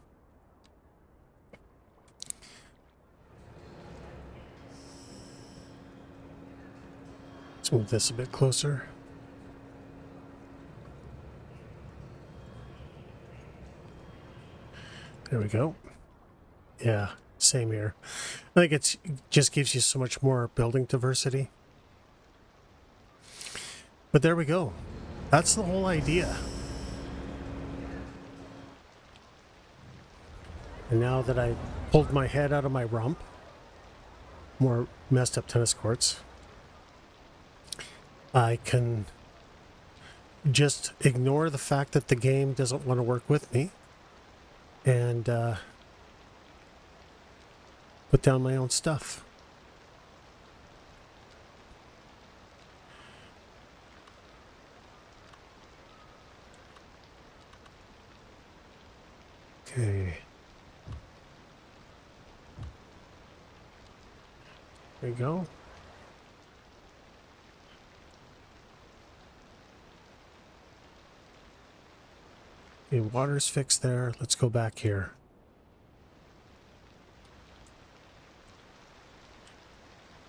Let's move this a bit closer. There we go. Yeah, same here. I think it just gives you so much more building diversity. But there we go. That's the whole idea. And now that I pulled my head out of my rump, more messed up tennis courts, I can just ignore the fact that the game doesn't want to work with me and put down my own stuff. Okay. There you go. Okay, water's fixed there. Let's go back here.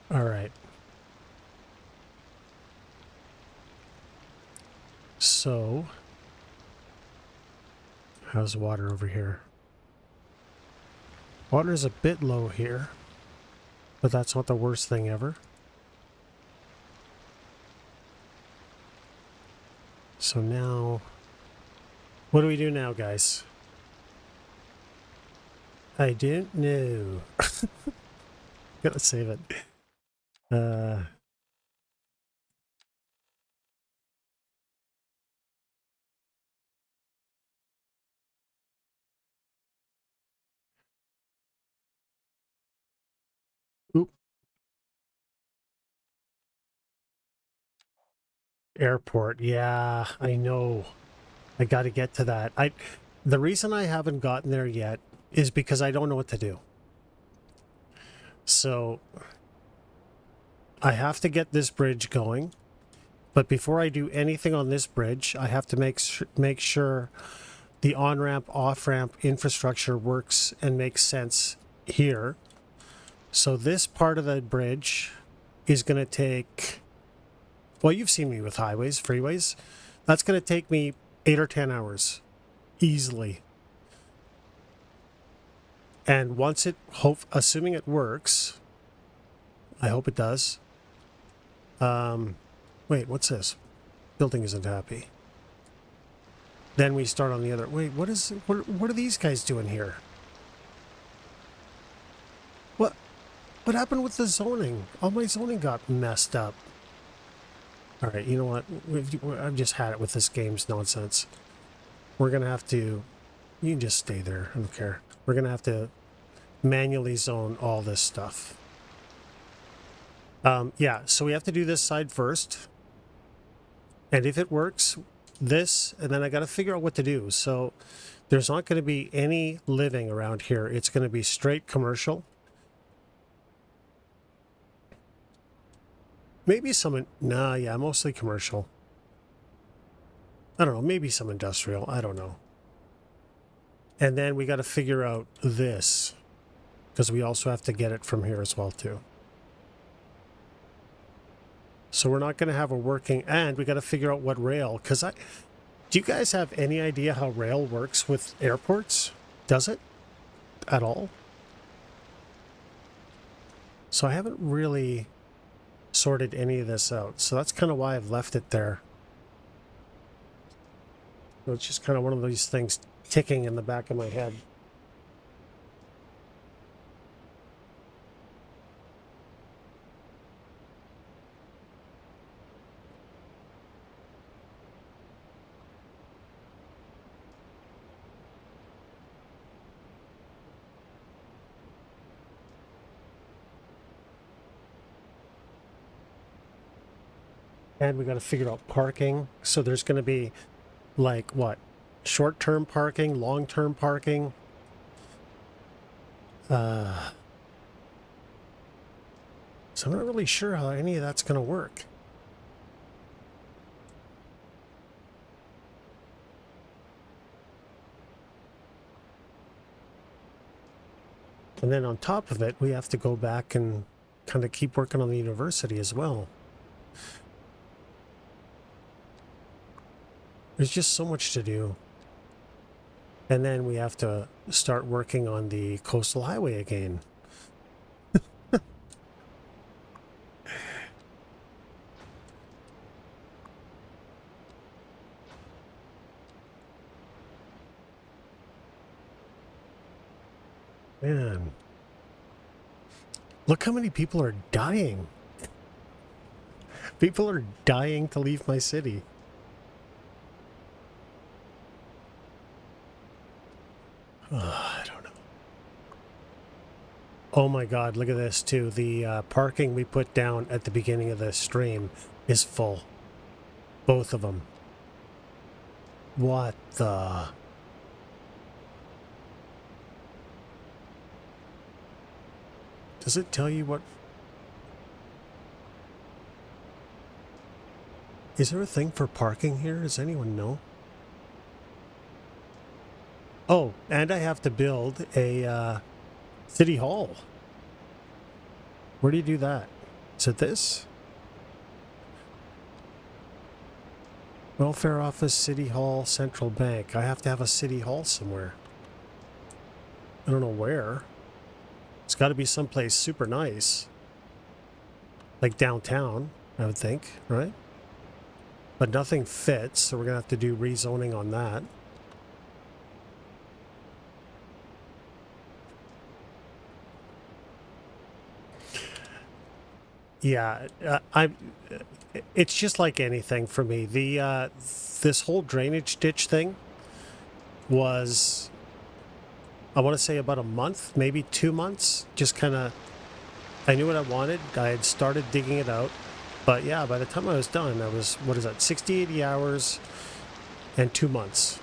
All right. So, how's water over here? Water's a bit low here, but that's not the worst thing ever. So now, what do we do now, guys? I don't know. Gotta save it. Oop. Airport. Yeah, I know. I got to get to that. The reason I haven't gotten there yet is because I don't know what to do. So I have to get this bridge going, but before I do anything on this bridge, I have to make sure the on-ramp, off-ramp infrastructure works and makes sense here. So this part of the bridge is going to take, well, you've seen me with highways, freeways. That's going to take me 8 or 10 hours easily. And once it, assuming it works, I hope it does. Wait, what's this? Building isn't happy. Then we start on the other. Wait, what are these guys doing here? What happened with the zoning? All my zoning got messed up. All right, you know what? I've just had it with this game's nonsense. We're gonna have to. You can just stay there. I don't care. We're gonna have to manually zone all this stuff. Yeah, so we have to do this side first. And if it works, this, and then I got to figure out what to do. So there's not going to be any living around here. It's going to be straight commercial. Maybe some, nah, yeah, mostly commercial. I don't know, maybe some industrial. I don't know. And then we got to figure out this, because we also have to get it from here as well, too. So we're not going to have a working, and we got to figure out what rail, because do you guys have any idea how rail works with airports? Does it at all? So I haven't really sorted any of this out. So that's kind of why I've left it there. So it's just kind of one of these things ticking in the back of my head. And we got to figure out parking. So there's going to be like what? Short-term parking, long-term parking. So I'm not really sure how any of that's going to work. And then on top of it, we have to go back and kind of keep working on the university as well. There's just so much to do. And then we have to start working on the coastal highway again. Man, look how many people are dying. People are dying to leave my city. I don't know. Oh my God, look at this too. The parking we put down at the beginning of the stream is full. Both of them. What the... Does it tell you what... Is there a thing for parking here? Does anyone know? Oh, and I have to build a city hall. Where do you do that? Is it this? Welfare office, city hall, central bank. I have to have a city hall somewhere. I don't know where. It's got to be someplace super nice. Like downtown, I would think, right? But nothing fits, so we're going to have to do rezoning on that. Yeah, it's just like anything for me. This whole drainage ditch thing was, I want to say about a month, maybe 2 months. Just kind of, I knew what I wanted. I had started digging it out. But yeah, by the time I was done, I was, what is that, 60, 80 hours and 2 months.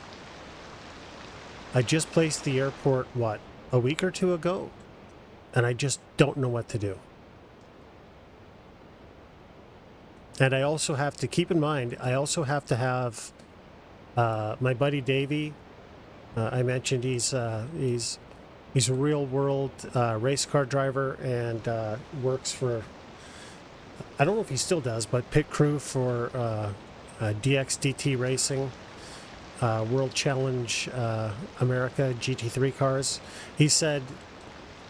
I just placed the airport, what, a week or two ago? And I just don't know what to do. And I also have to keep in mind, I also have to have my buddy Davey. I mentioned he's a real world race car driver and works for, I don't know if he still does, but pit crew for DXDT Racing, World Challenge America GT3 cars. He said,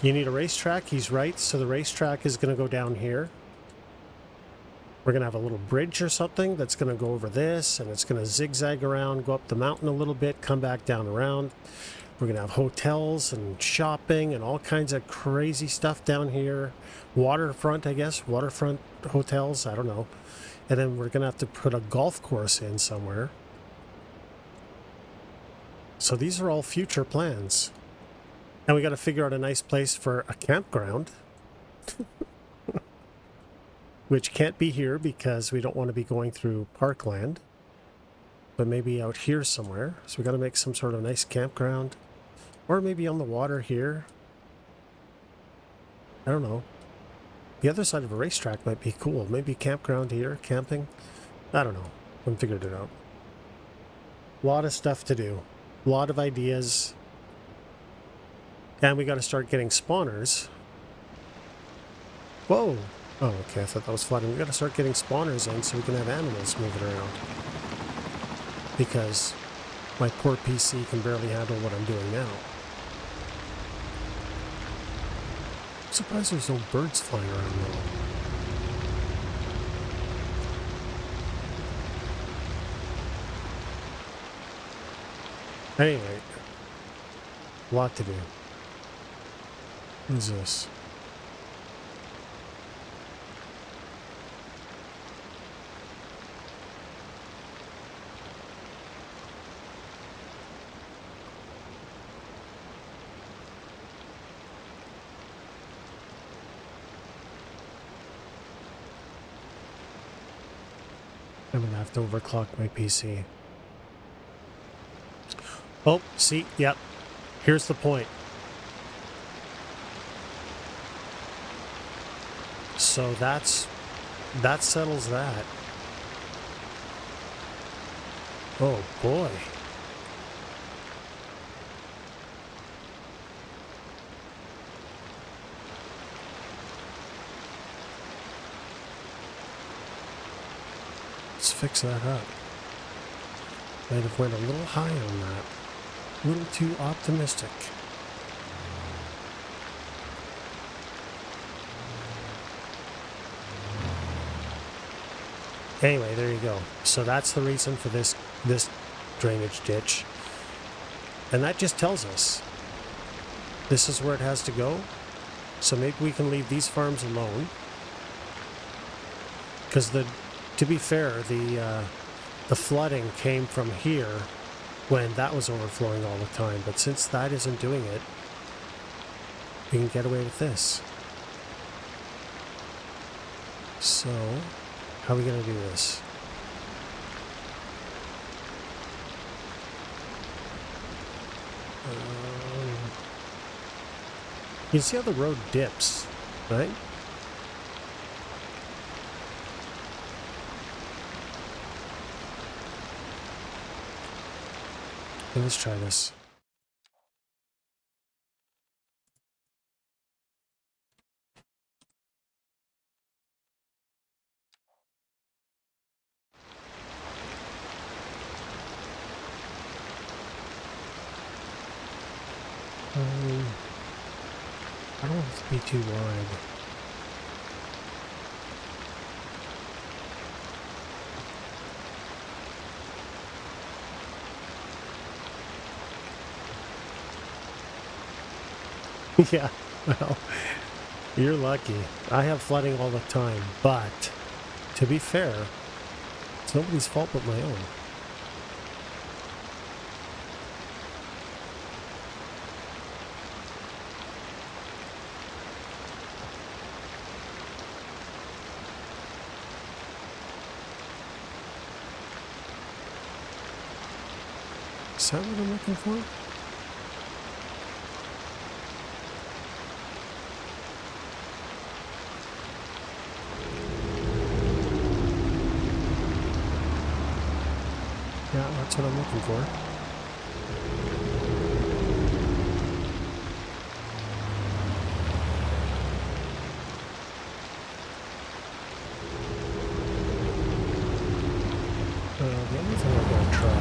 you need a racetrack. He's right. So the racetrack is going to go down here. We're going to have a little bridge or something that's going to go over this, and it's going to zigzag around, go up the mountain a little bit, come back down around. We're going to have hotels and shopping and all kinds of crazy stuff down here. Waterfront, I guess. Waterfront hotels. I don't know. And then we're going to have to put a golf course in somewhere. So these are all future plans. And we got to figure out a nice place for a campground. Which can't be here because we don't want to be going through parkland. But maybe out here somewhere. So we got to make some sort of nice campground. Or maybe on the water here. I don't know. The other side of a racetrack might be cool. Maybe campground here, camping. I don't know. I haven't figured it out. A lot of stuff to do. A lot of ideas. And we got to start getting spawners. Whoa! Oh, okay, I thought that was flooding. We got to start getting spawners in so we can have animals moving around. Because my poor PC can barely handle what I'm doing now. I'm surprised there's no birds flying around though. Anyway, a lot to do. What is this? I'm gonna have to overclock my PC. Oh, see, yep. Here's the point. So that settles that. Oh boy. Let's fix that up. Might have went a little high on that. A little too optimistic. Anyway, there you go. So that's the reason for this drainage ditch. And that just tells us This is where it has to go. So maybe we can leave these farms alone. Because to be fair, the flooding came from here when that was overflowing all the time. But since that isn't doing it, we can get away with this. So, how are we going to do this? You can see how the road dips, right? Let's try this. I don't want it to be too wide. Yeah, well, you're lucky. I have flooding all the time, but to be fair, it's nobody's fault but my own. Is that what I'm looking for? Yeah, that's what I'm looking for. The other thing I'm going to try,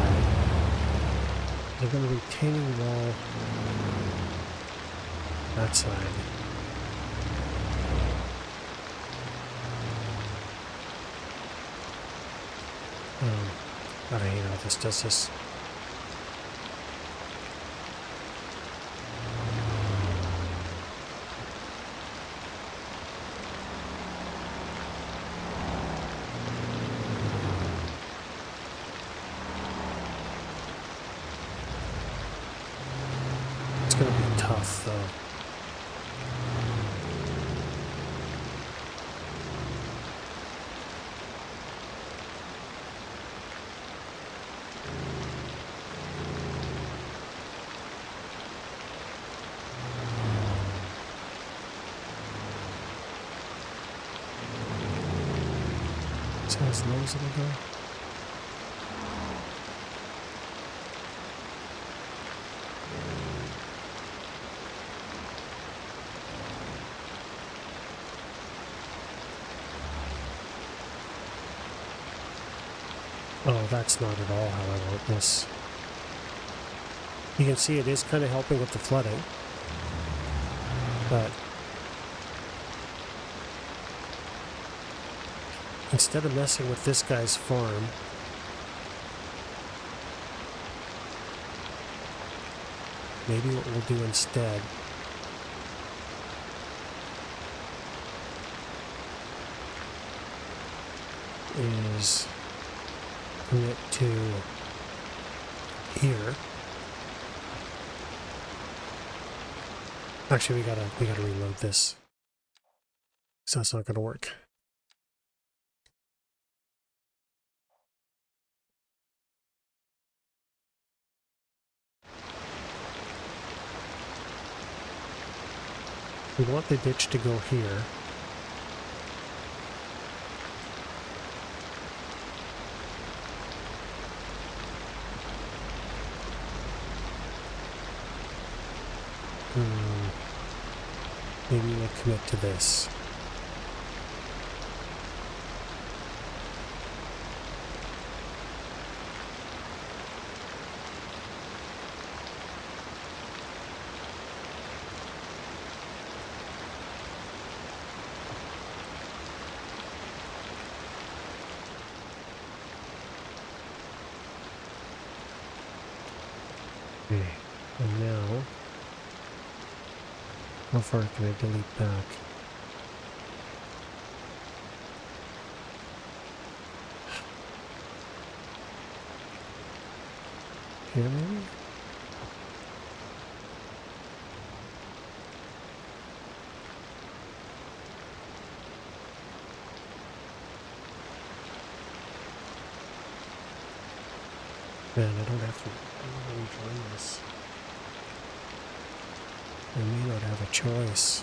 they're going to retaining wall that side. God, I hate how this does this. It's going to be tough, though. So as low as it'll go. Oh, that's not at all how I want this. You can see it is kind of helping with the flooding, but instead of messing with this guy's farm, maybe what we'll do instead is bring it to here. Actually, we gotta reload this, so that's not gonna work. We want the ditch to go here. Maybe we'll commit to this. Okay, and now How far can I delete back? Here maybe? Man, I don't have to rejoin this. I may not have a choice.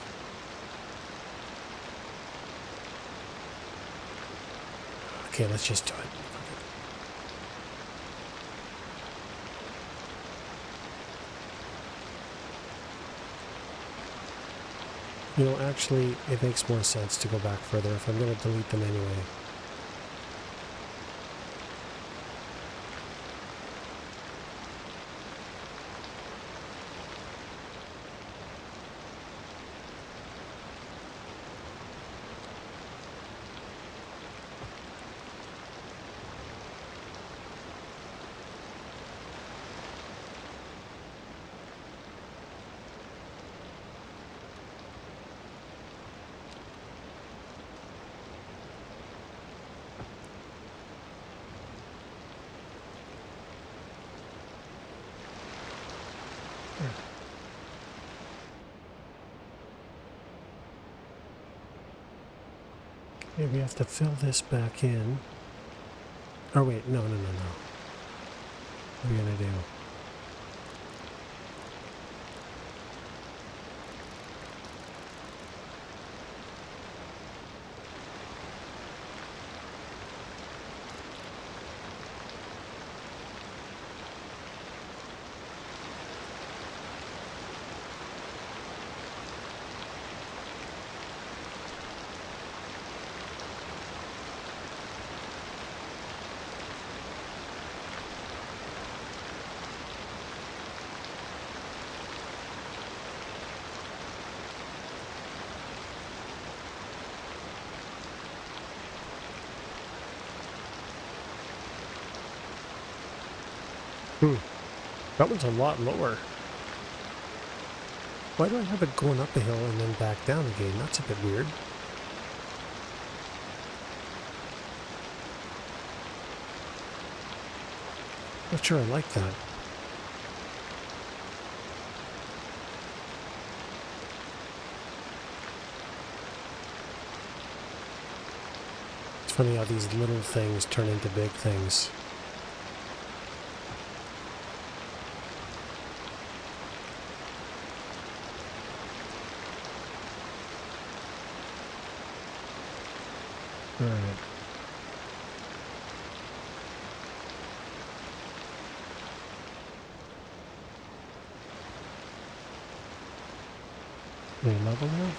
Okay, let's just do it. You know, actually, it makes more sense to go back further if I'm going to delete them anyway. Okay, we have to fill this back in. Oh wait, no. What are we gonna do? That one's a lot lower. Why do I have it going up a hill and then back down again? That's a bit weird. Not sure I like that. It's funny how these little things turn into big things. All right. Are we level now?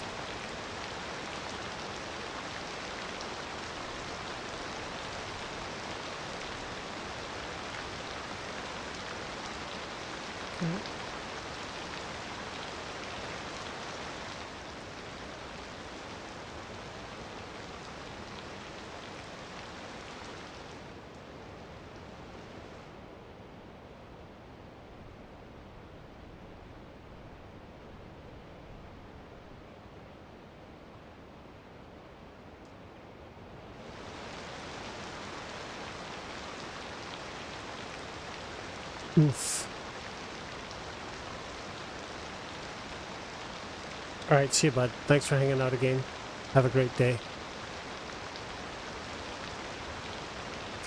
Okay. Oof. All right, see you, bud. Thanks for hanging out again. Have a great day.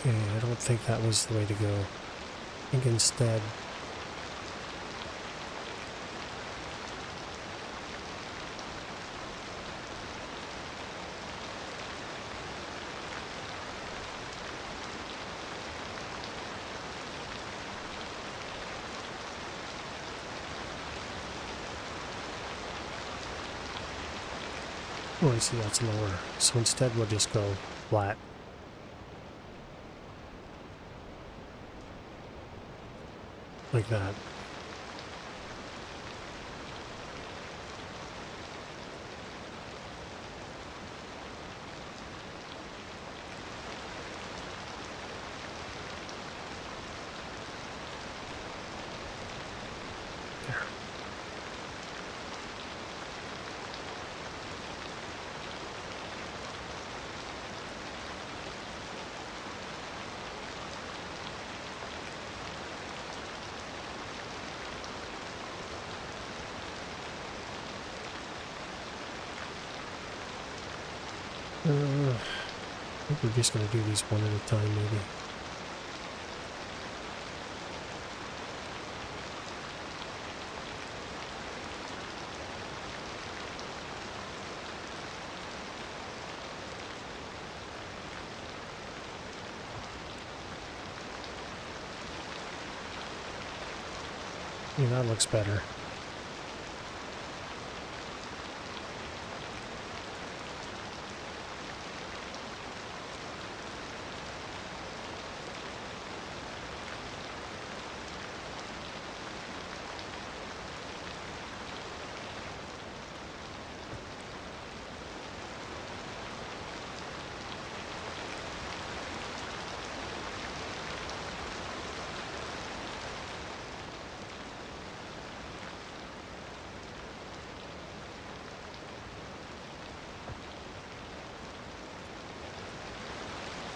Okay, I don't think that was the way to go. I think instead... Oh, I see, that's lower. So instead we'll just go flat. Like that. think we're just going to do these one at a time, maybe. Yeah, that looks better.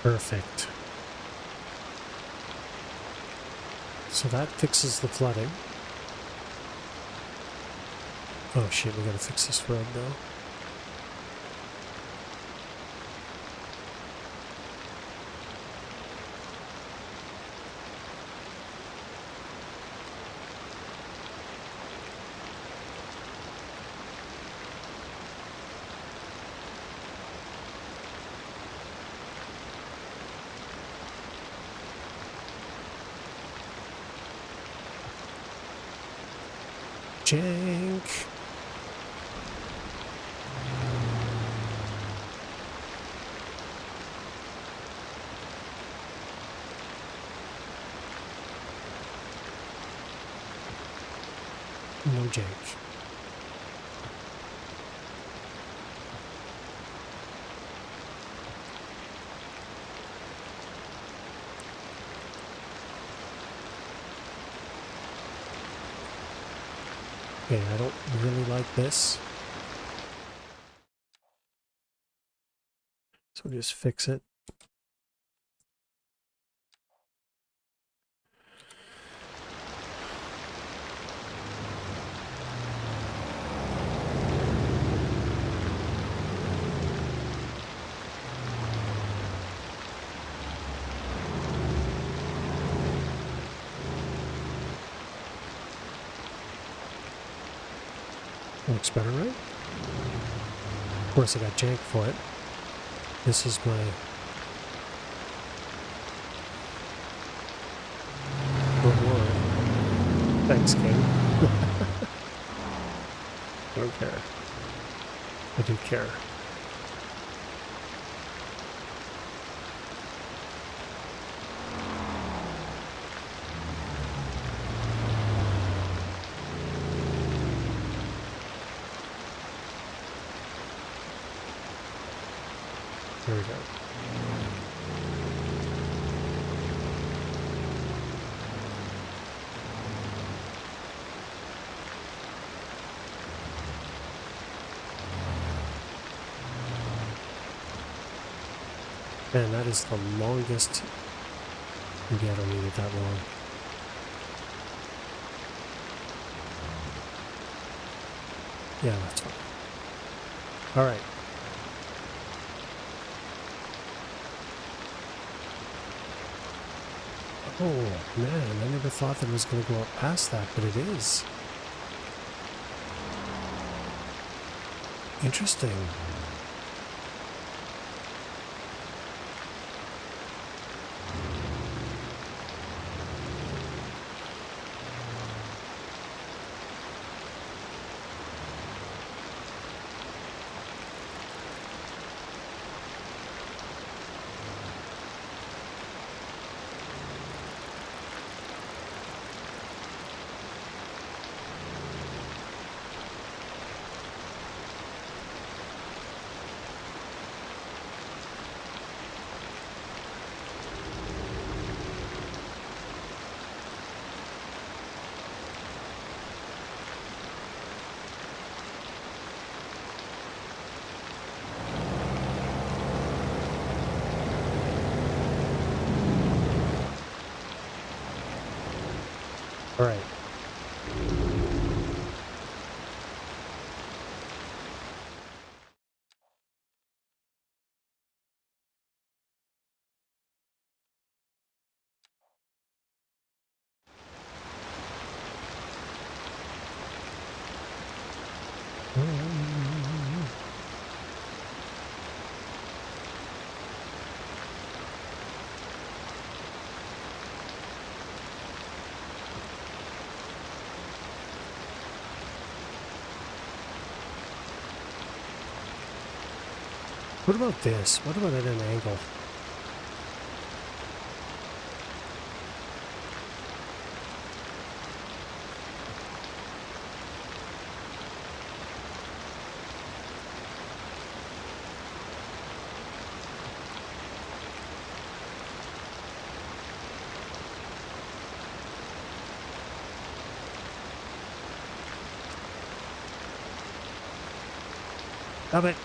Perfect. So that fixes the flooding. Oh shit, we gotta fix this road though. Jank. No jank. Okay, I don't really like this. So just fix it. Looks better, right? Of course, I got jank for it. This is my reward. Thanks, King. I don't care. I do care. There we go. Man, that is the longest. Maybe I don't need it that long. Yeah, that's fine. All right. Oh, man, I never thought that it was going to go up past that, but it is. Interesting. All right. What about this? What about at an angle? Stop it.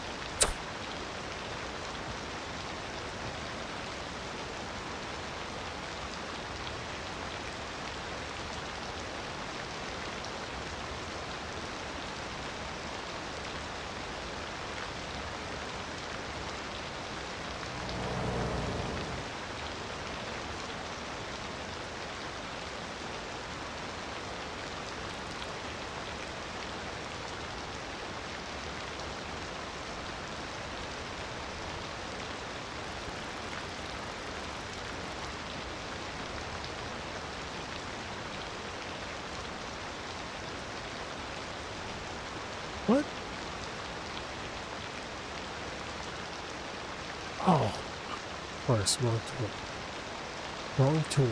What? Oh, of course, wrong tool. Wrong tool.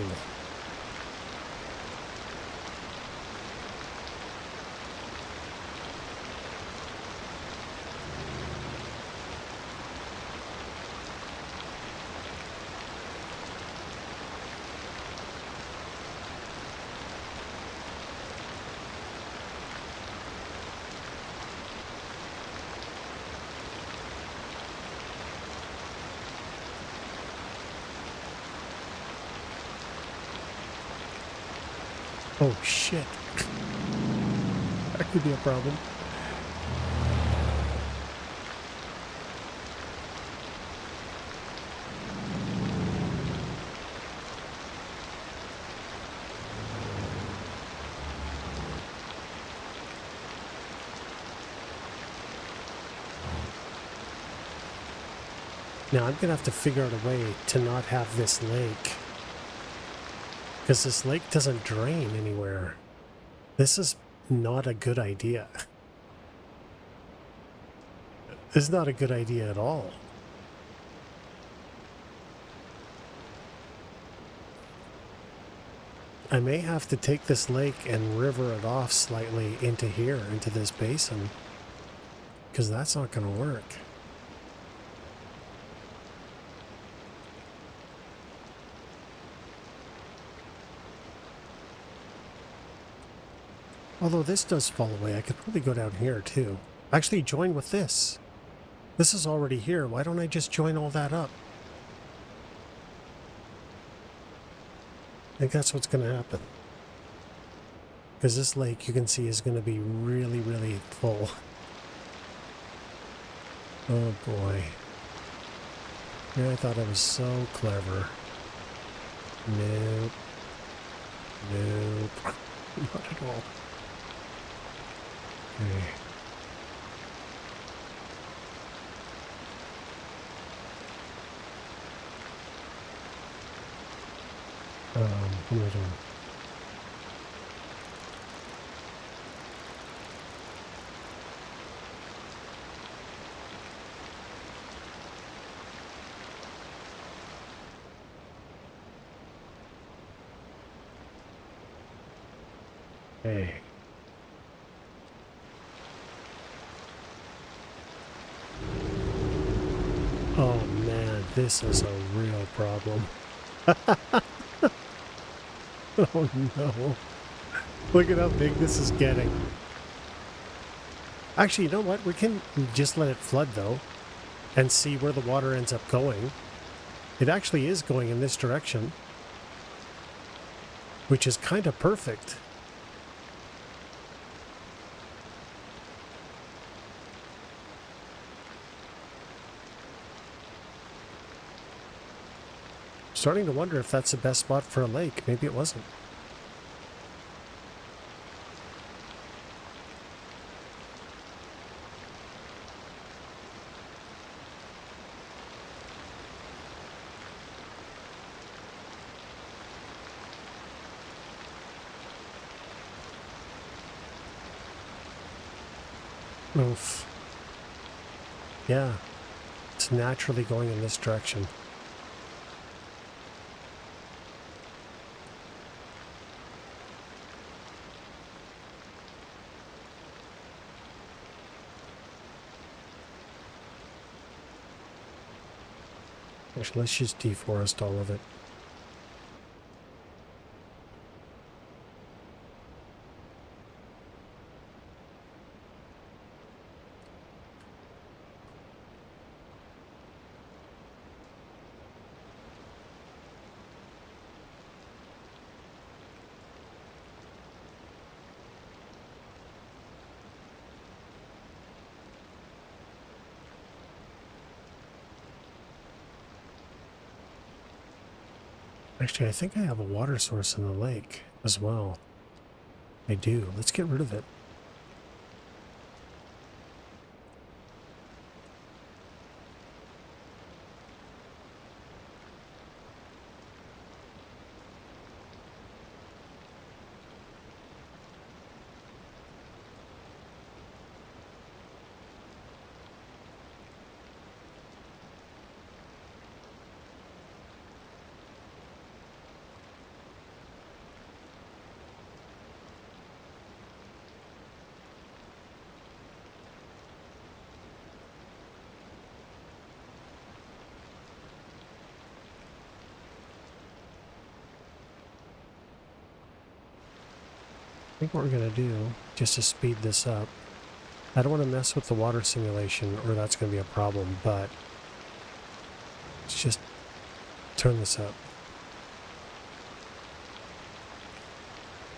Oh shit. That could be a problem. Now I'm gonna have to figure out a way to not have this lake. Because this lake doesn't drain anywhere. This is not a good idea. This is not a good idea at all. I may have to take this lake and river it off slightly into here, into this basin. Because that's not going to work. Although this does fall away, I could probably go down here too. Actually join with this. This is already here. Why don't I just join all that up? I think that's what's going to happen. Because this lake, you can see, is going to be really, really full. Oh boy. Yeah, I thought I was so clever. Nope. Nope. Not at all. Okay. What am I doing? Hey. Oh man, this is a real problem. Oh no. Look at how big this is getting. Actually, you know what? We can just let it flood though and see where the water ends up going. It actually is going in this direction, which is kind of perfect. Starting to wonder if that's the best spot for a lake. Maybe it wasn't. Oof. Yeah. it's naturally going in this direction. Actually, let's just deforest all of it. Actually, I think I have a water source in the lake as well. I do. Let's get rid of it. I think what we're going to do, just to speed this up, I don't want to mess with the water simulation or that's going to be a problem, but let's just turn this up.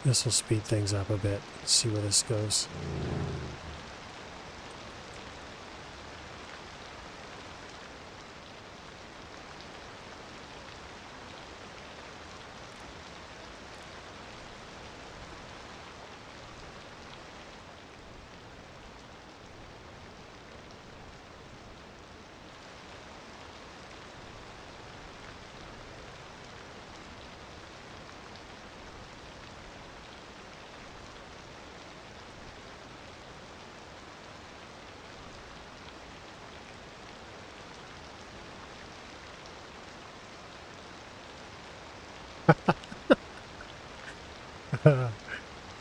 This will speed things up a bit. Let's see where this goes.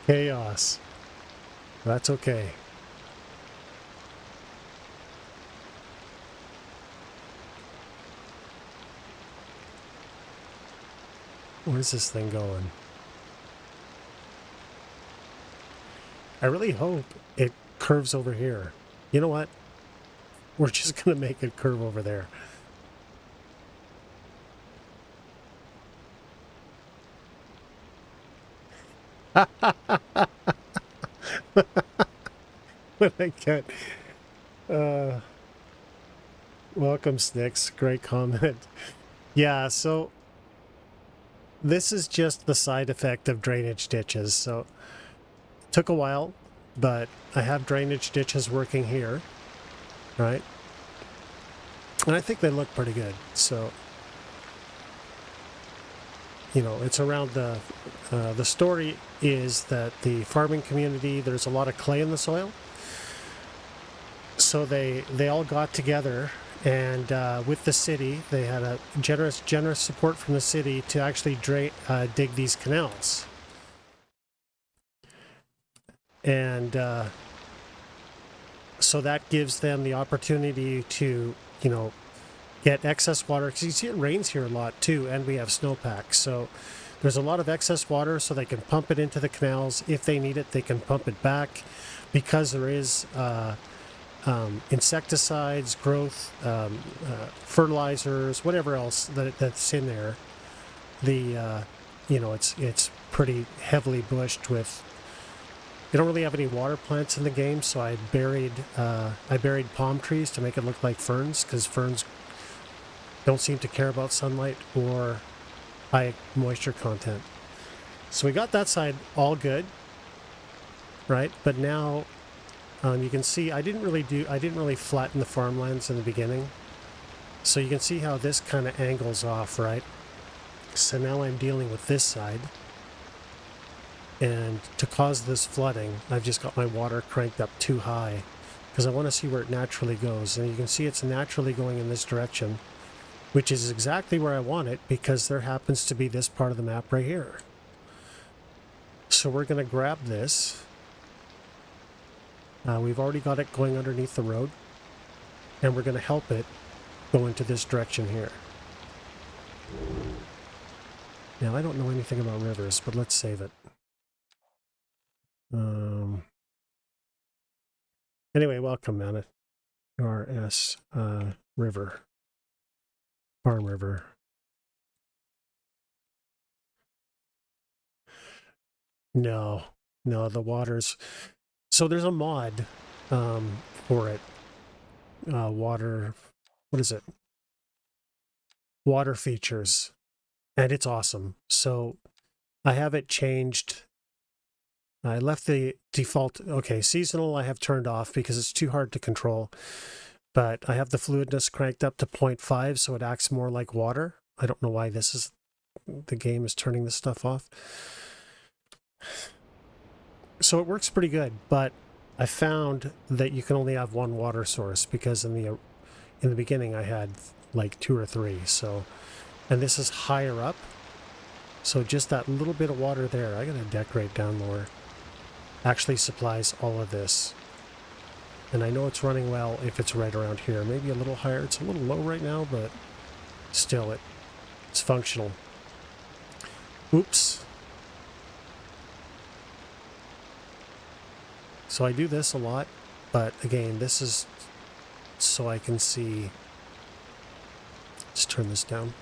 Chaos. That's okay. Where's this thing going? I really hope it curves over here. You know what? We're just going to make it curve over there. When I get welcome Snicks, great comment. Yeah, so this is just the side effect of drainage ditches. So it took a while, but I have drainage ditches working here, right? And I think they look pretty good. So you know, it's around the story is that the farming community, there's a lot of clay in the soil. So they all got together and with the city, they had a generous support from the city to actually dig these canals. And so that gives them the opportunity to, you know, get excess water, because you see it rains here a lot too, and we have snowpack, so there's a lot of excess water, so they can pump it into the canals. If they need it, they can pump it back, because there is insecticides, growth, fertilizers, whatever else that's in there. The you know, it's pretty heavily bushed with. You don't really have any water plants in the game, so I buried palm trees to make it look like ferns, because ferns don't seem to care about sunlight or high moisture content. So we got that side all good, right? But now you can see I didn't really flatten the farmlands in the beginning. So you can see how this kind of angles off, right? So now I'm dealing with this side. And to cause this flooding, I've just got my water cranked up too high, because I want to see where it naturally goes. And you can see it's naturally going in this direction, which is exactly where I want it, because there happens to be this part of the map right here. So we're going to grab this. We've already got it going underneath the road, and we're going to help it go into this direction here. Now, I don't know anything about rivers, but let's save it. Anyway, welcome, man. RS River. Farm River. No, the water's... So there's a mod for it. Water... What is it? Water features. And it's awesome. So I have it changed. I left the default... Okay, seasonal I have turned off because it's too hard to control. But I have the fluidness cranked up to 0.5, so it acts more like water. I don't know why this is... The game is turning this stuff off. So it works pretty good, but I found that you can only have one water source, because in the beginning I had like 2 or 3. So, and this is higher up, so just that little bit of water there, I gotta decorate down lower, actually supplies all of this. And I know it's running well if it's right around here, maybe a little higher. It's a little low right now, but still it's functional. Oops. So I do this a lot, but again, this is so I can see. Let's turn this down.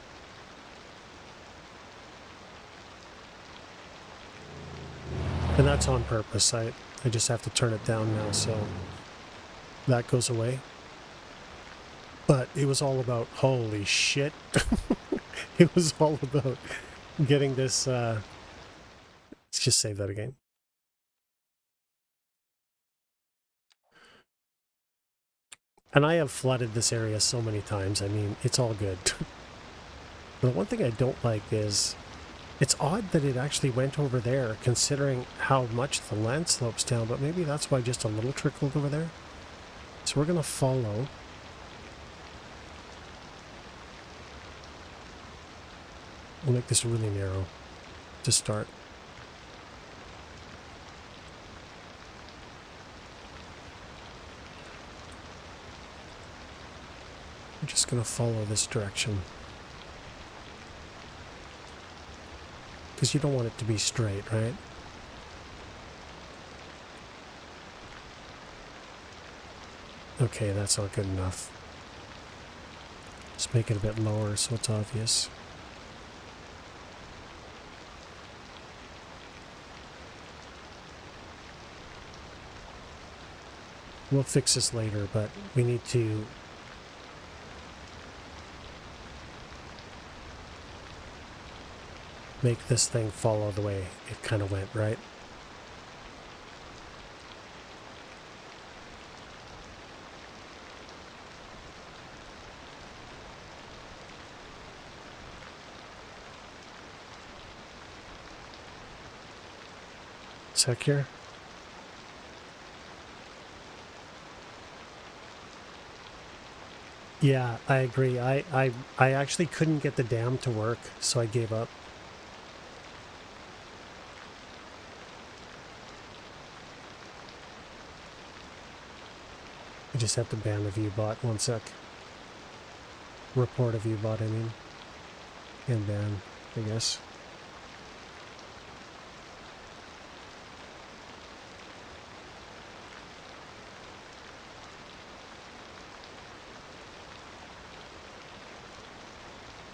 And that's on purpose. I just have to turn it down now, so that goes away. But it was all about, holy shit. It was all about getting this, let's just save that again. And I have flooded this area so many times. I mean, it's all good. The one thing I don't like is, it's odd that it actually went over there, considering how much the land slopes down, but maybe that's why just a little trickled over there. So we're going to follow. We'll make this really narrow to start. I'm just going to follow this direction, because you don't want it to be straight, right? Okay, that's not good enough. Let's make it a bit lower so it's obvious. We'll fix this later, but we need to make this thing follow the way it kind of went, right? Secure. Yeah, I agree. I actually couldn't get the dam to work, so I gave up. I just have to ban the view bot. 1 sec. Report a view bot, I mean. And ban, I guess.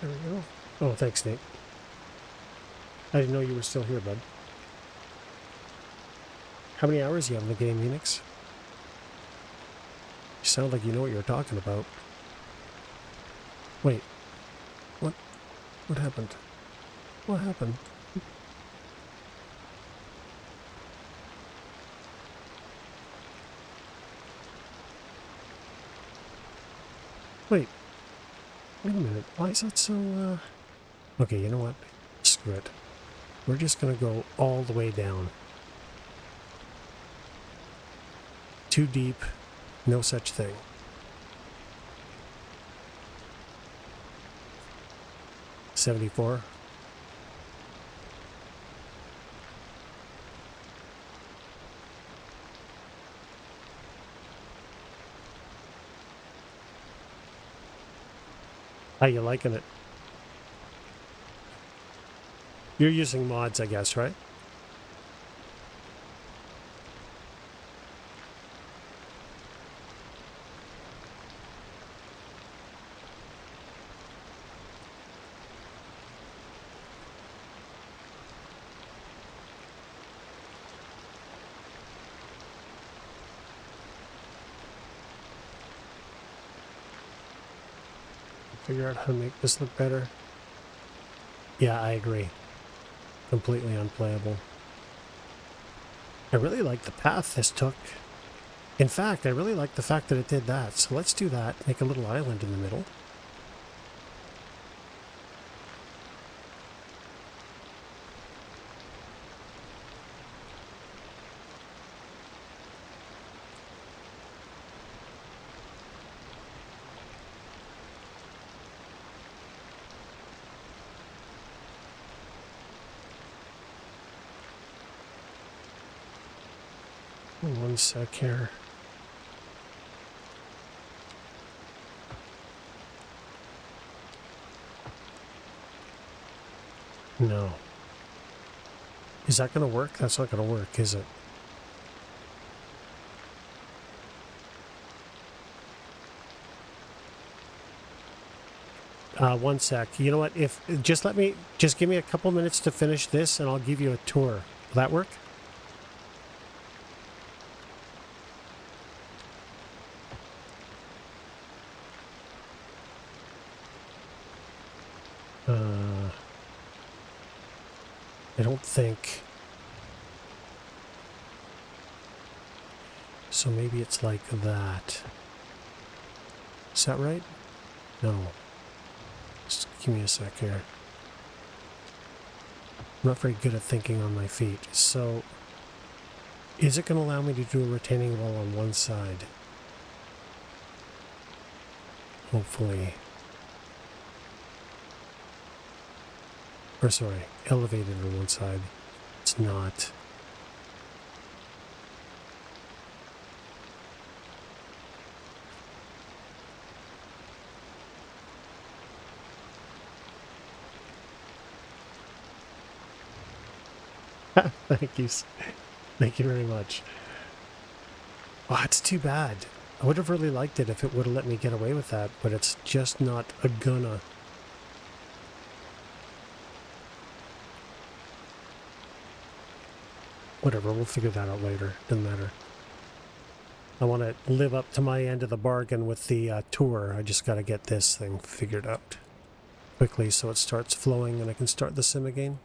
There we go. Oh, thanks, Nate. I didn't know you were still here, bud. How many hours do you have in the game, Enix? You sound like you know what you're talking about. Wait. What? What happened? What happened? Wait. Wait a minute. Why is that so, Okay, you know what? Screw it. We're just gonna go all the way down. Too deep. No such thing. $74. How you liking it? You're using mods, I guess, right? Figure out how to make this look better. Yeah, I agree. Completely unplayable. I really like the path this took. In fact, I really like the fact that it did that. So let's do that. Make a little island in the middle. One sec here. No. Is that going to work? That's not going to work, is it? One sec. You know what? Just give me a couple minutes to finish this and I'll give you a tour. Will that work? I don't think. So maybe it's like that. Is that right? No. Just give me a sec here. I'm not very good at thinking on my feet. So, is it going to allow me to do a retaining wall on one side? Hopefully. Or sorry, elevated on one side. It's not. Thank you. Thank you very much. Oh, it's too bad. I would have really liked it if it would have let me get away with that, but it's just not gonna. Whatever, we'll figure that out later. Doesn't matter. I want to live up to my end of the bargain with the tour. I just got to get this thing figured out quickly so it starts flowing and I can start the sim again.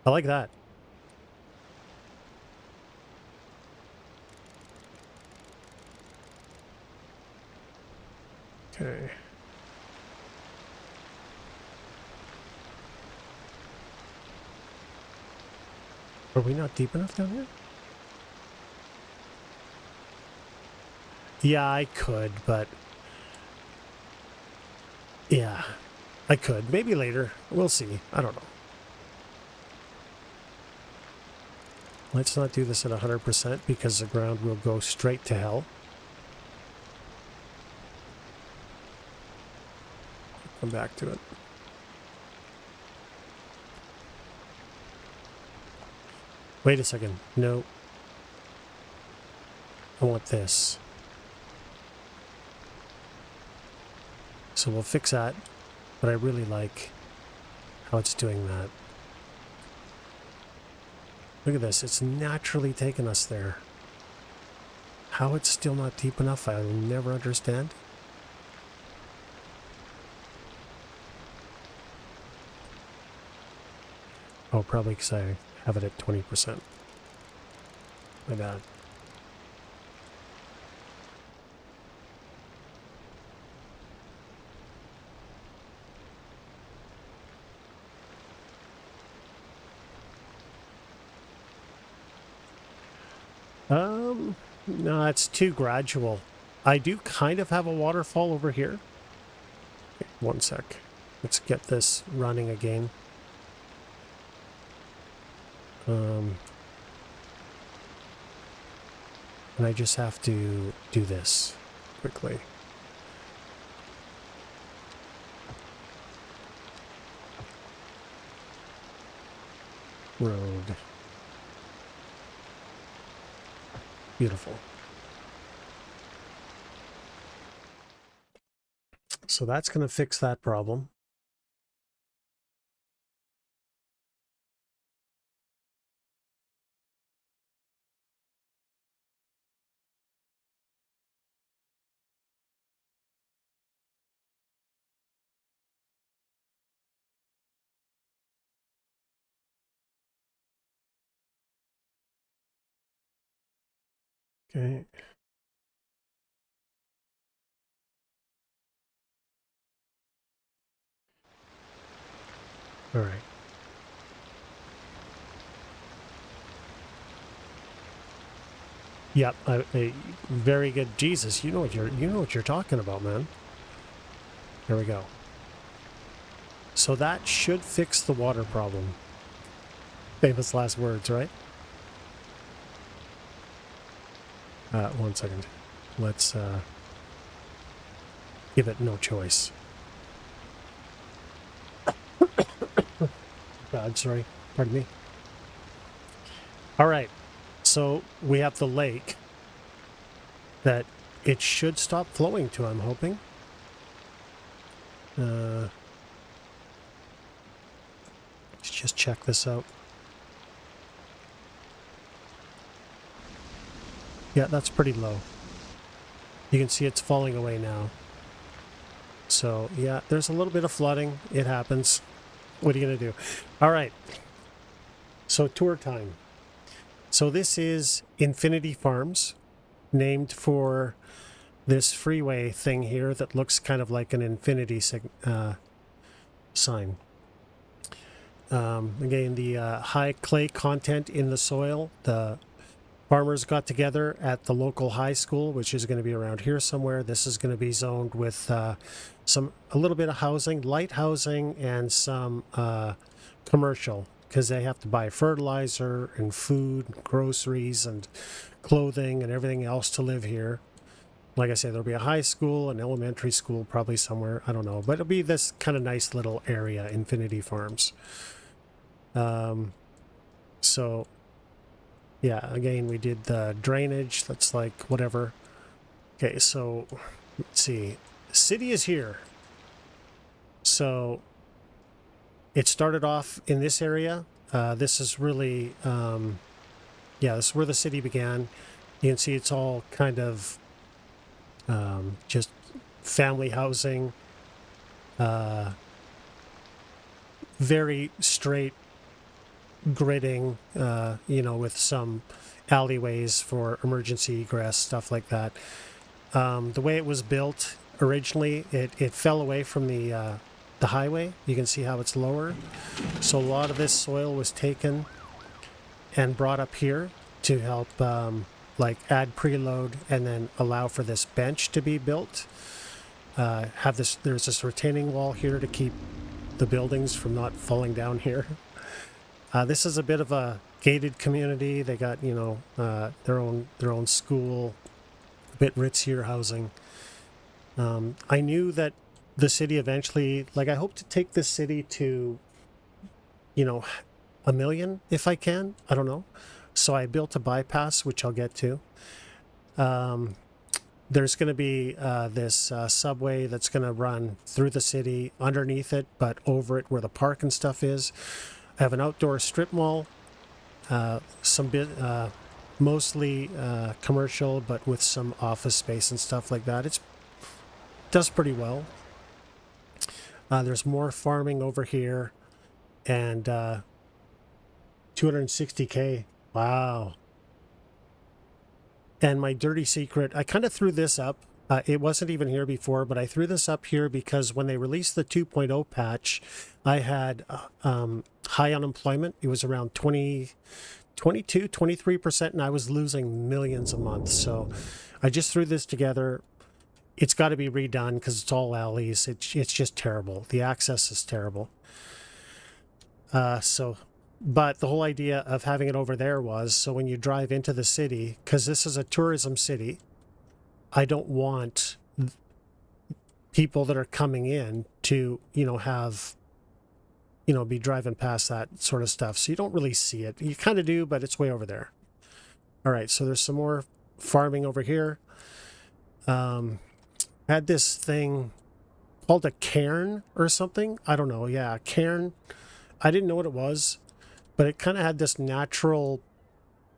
I like that. Okay. Are we not deep enough down here? Yeah, I could, but... Yeah, I could. Maybe later. We'll see. I don't know. Let's not do this at 100% because the ground will go straight to hell. Come back to it. Wait a second. No. I want this. So we'll fix that, but I really like how it's doing that. Look at this. It's naturally taken us there. How it's still not deep enough, I'll never understand. Oh, probably because I have it at 20%. My bad. No, it's too gradual. I do kind of have a waterfall over here. Okay, one sec. Let's get this running again. And I just have to do this quickly. Road. Beautiful. So that's going to fix that problem. Okay. All right. Yep. Very good. Jesus, you know what you're talking about, man. There we go. So that should fix the water problem. Famous last words, right? One second. Let's give it no choice. God, sorry. Pardon me. All right. So we have the lake that it should stop flowing to, I'm hoping. Let's just check this out. Yeah, that's pretty low. You can see it's falling away now. So, yeah, there's a little bit of flooding. It happens. What are you going to do? All right. So, tour time. So, this is Infinity Farms, named for this freeway thing here that looks kind of like an infinity sign. Again, the high clay content in the soil. The farmers got together at the local high school, which is going to be around here somewhere. This is going to be zoned with a little bit of housing, light housing, and some commercial, because they have to buy fertilizer and food, and groceries, and clothing, and everything else to live here. Like I said, there'll be a high school, an elementary school, probably somewhere. I don't know, but it'll be this kind of nice little area, Infinity Farms. So. Yeah, again, we did the drainage. That's like whatever. Okay, so let's see. City is here. So it started off in this area. This is really, yeah, this is where the city began. You can see it's all kind of just family housing. Very straight gridding, with some alleyways for emergency egress, stuff like that. The way it was built originally, it fell away from the highway. You can see how it's lower. So a lot of this soil was taken and brought up here to help add preload and then allow for this bench to be built. There's this retaining wall here to keep the buildings from not falling down here. This is a bit of a gated community. They got, their own school, a bit ritzier housing. I knew that the city eventually, I hope to take this city to, 1 million if I can. I don't know. So I built a bypass, which I'll get to. There's going to be this subway that's going to run through the city, underneath it, but over it where the park and stuff is. I have an outdoor strip mall, mostly commercial, but with some office space and stuff like that. It does pretty well. There's more farming over here, and 260K. Wow. And my dirty secret, I kind of threw this up. It wasn't even here before, but I threw this up here because when they released the 2.0 patch, I had high unemployment. It was around 22, 23%, and I was losing millions a month. So I just threw this together. it's got to be redone because it's all alleys. It's just terrible. The access is terrible. But the whole idea of having it over there was, so when you drive into the city, because this is a tourism city, I don't want people that are coming in to, have, be driving past that sort of stuff. So you don't really see it. You kind of do, but it's way over there. All right, so there's some more farming over here. Had this thing called a cairn or something. I don't know. Yeah, cairn. I didn't know what it was, but it kind of had this natural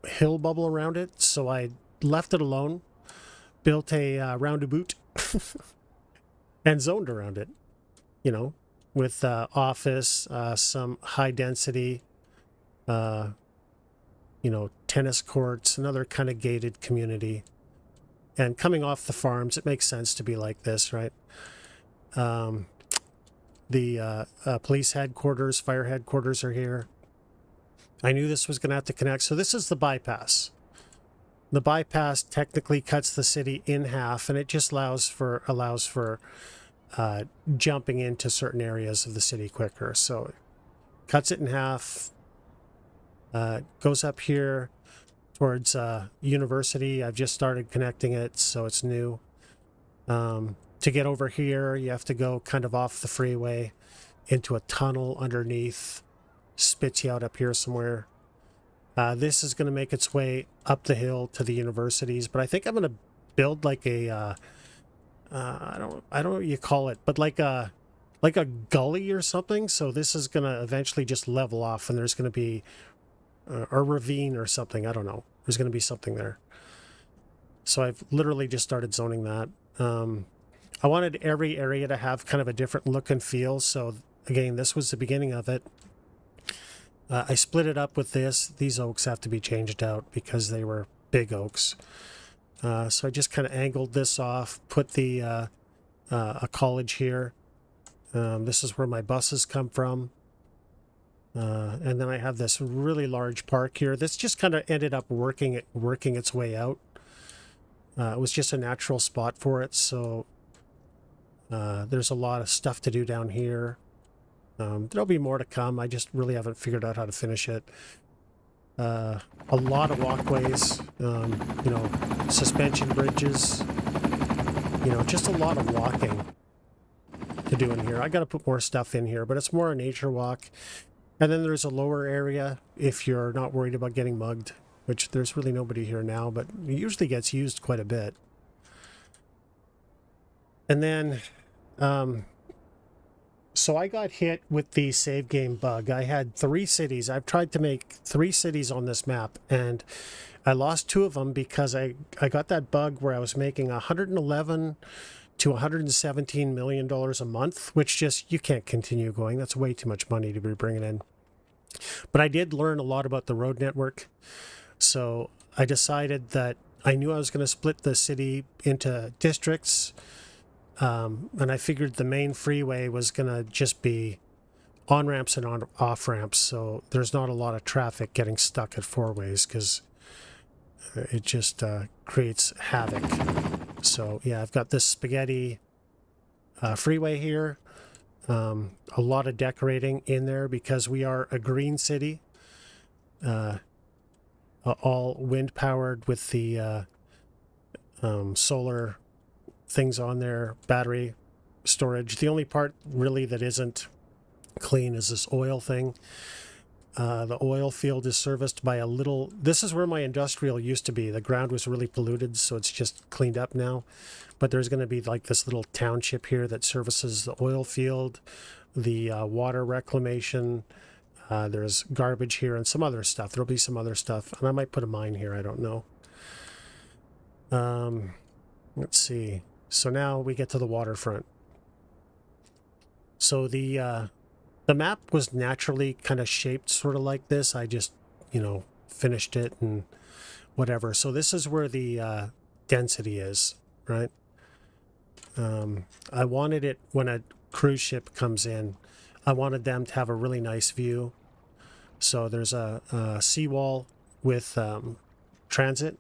hill bubble around it. So I left it alone, built a roundabout, and zoned around it, with office, some high density, tennis courts, another kind of gated community. And coming off the farms, it makes sense to be like this, right? The police headquarters, fire headquarters are here. I knew this was going to have to connect. So this is the bypass. The bypass technically cuts the city in half, and it just allows for jumping into certain areas of the city quicker. So it cuts it in half, goes up here towards university. I've just started connecting it, so it's new. To get over here, you have to go kind of off the freeway into a tunnel underneath, spits you out up here somewhere. This is going to make its way up the hill to the universities, but I think I'm going to build like a I don't know what you call it, but like a gully or something. So this is going to eventually just level off, and there's going to be a ravine or something. I don't know. There's going to be something there. So I've literally just started zoning that. I wanted every area to have kind of a different look and feel. So again, this was the beginning of it. I split it up with this. These oaks have to be changed out because they were big oaks. So I just kind of angled this off, put the a college here. This is where my buses come from. And then I have this really large park here. This just kind of ended up working its way out. It was just a natural spot for it. So there's a lot of stuff to do down here. There'll be more to come. I just really haven't figured out how to finish it. A lot of walkways, suspension bridges, just a lot of walking to do in here. I got to put more stuff in here, but it's more a nature walk. And then there's a lower area if you're not worried about getting mugged, which there's really nobody here now, but it usually gets used quite a bit. And then, so I got hit with the save game bug. I had 3 cities. I've tried to make 3 cities on this map, and I lost 2 of them because I got that bug where I was making $111 to $117 million a month, which just, you can't continue going. That's way too much money to be bringing in. But I did learn a lot about the road network. So I decided that I knew I was going to split the city into districts. And I figured the main freeway was going to just be on-ramps and off-ramps. So there's not a lot of traffic getting stuck at 4 ways because it just creates havoc. So yeah, I've got this spaghetti freeway here. A lot of decorating in there because we are a green city. All wind powered with the solar things on there, battery storage. The only part really that isn't clean is this oil thing. The oil field is serviced by this is where my industrial used to be. The ground was really polluted, so it's just cleaned up now. But there's going to be like this little township here that services the oil field, the water reclamation. There's garbage here and some other stuff. There'll be some other stuff. And I might put a mine here. I don't know. Let's see. So now we get to the waterfront. So the map was naturally kind of shaped sort of like this. I just, finished it and whatever. So this is where the density is, right? I wanted it when a cruise ship comes in. I wanted them to have a really nice view. So there's a seawall with transit.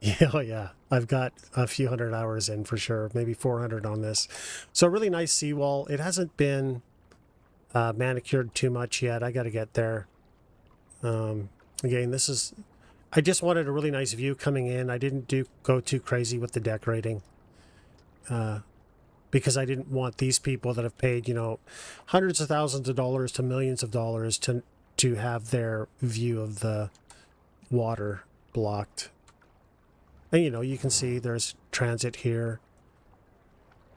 Yeah, oh yeah. I've got a few hundred hours in for sure, maybe 400 on this. So a really nice seawall. It hasn't been manicured too much yet. I got to get there. Again, this is, I just wanted a really nice view coming in. I didn't go too crazy with the decorating because I didn't want these people that have paid, you know, hundreds of thousands of dollars to millions of dollars to have their view of the water blocked. And, you know, you can see there's transit here,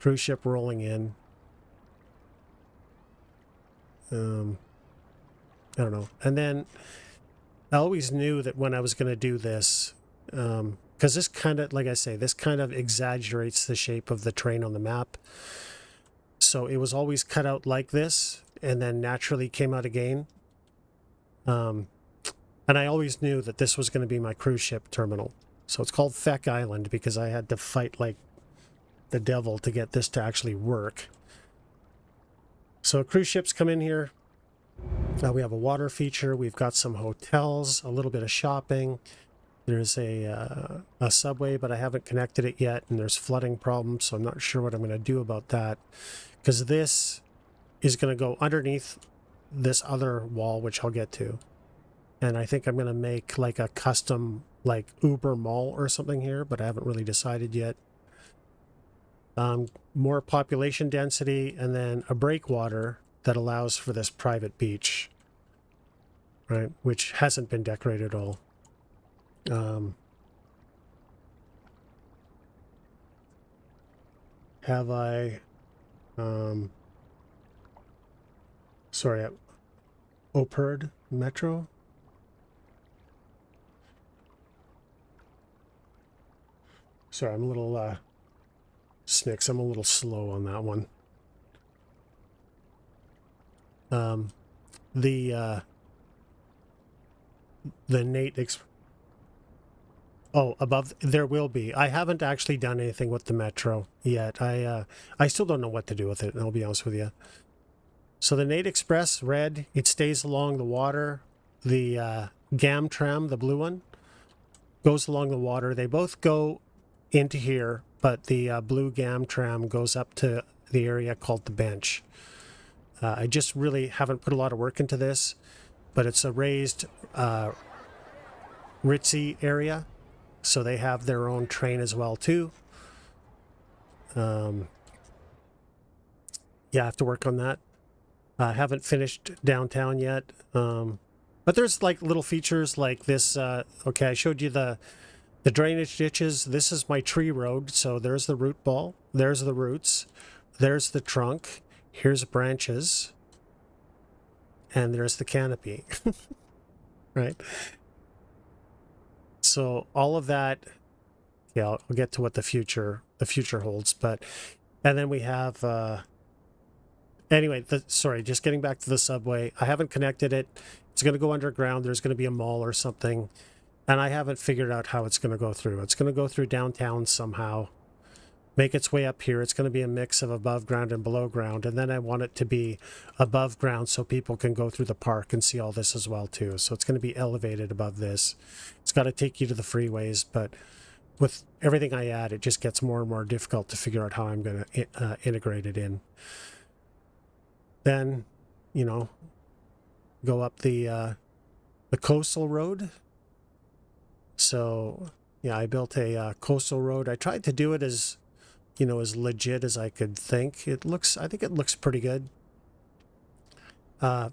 cruise ship rolling in. I don't know. And then I always knew that when I was going to do this, because this kind of, like I say, this kind of exaggerates the shape of the train on the map. So it was always cut out like this and then naturally came out again. And I always knew that this was going to be my cruise ship terminal. So it's called Feck Island because I had to fight like the devil to get this to actually work. So cruise ships come in here. We have a water feature. We've got some hotels, a little bit of shopping. There's a subway, but I haven't connected it yet, and there's flooding problems, so I'm not sure what I'm going to do about that. Because this is going to go underneath this other wall, which I'll get to. And I think I'm going to make like a custom like Uber mall or something here, but I haven't really decided yet. More population density, and then a breakwater that allows for this private beach, right? Which hasn't been decorated at all. Have I, sorry, Operd Metro? Sorry, I'm a little, Snicks, I'm a little slow on that one. The Nate above there will be. I haven't actually done anything with the metro yet. I still don't know what to do with it, I'll be honest with you. So the Nate Express, red, it stays along the water. The Gam Tram, the blue one, goes along the water. They both go into here, but the blue Gam Tram goes up to the area called the bench. I just really haven't put a lot of work into this, but it's a raised ritzy area, so they have their own train as well too. Yeah, I have to work on that. I haven't finished downtown yet, but there's like little features like this. Okay, I showed you the drainage ditches. This is my tree road, so there's the root ball, there's the roots, there's the trunk, here's branches, and there's the canopy. Right? So all of that, yeah, I'll get to what the future holds, but and then we have anyway, sorry, just getting back to the subway. I haven't connected it. It's going to go underground. There's going to be a mall or something, and I haven't figured out how it's going to go through. It's going to go through downtown somehow, make its way up here. It's going to be a mix of above ground and below ground, and then I want it to be above ground so people can go through the park and see all this as well too. So it's going to be elevated above this. It's got to take you to the freeways, but with everything I add, it just gets more and more difficult to figure out how I'm going to integrate it in. Then, you know, go up the coastal road. So yeah, I built a coastal road. I tried to do it as, you know, as legit as I could think. I think it looks pretty good.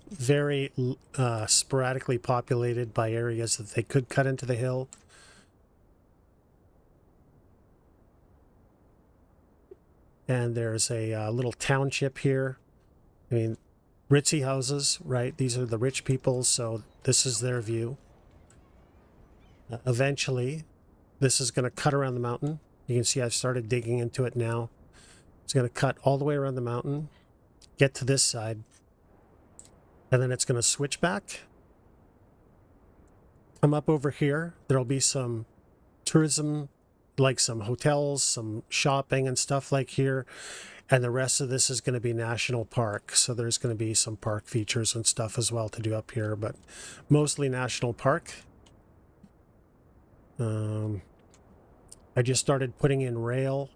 Very sporadically populated by areas that they could cut into the hill. And there's a little township here. I mean, ritzy houses, right? These are the rich people, so this is their view. Eventually, this is going to cut around the mountain. You can see I've started digging into it now. It's going to cut all the way around the mountain, get to this side, and then it's going to switch back. Come up over here. There'll be some tourism, like some hotels, some shopping and stuff like here. And the rest of this is going to be national park. So there's going to be some park features and stuff as well to do up here, but mostly national park. I just started putting in rail,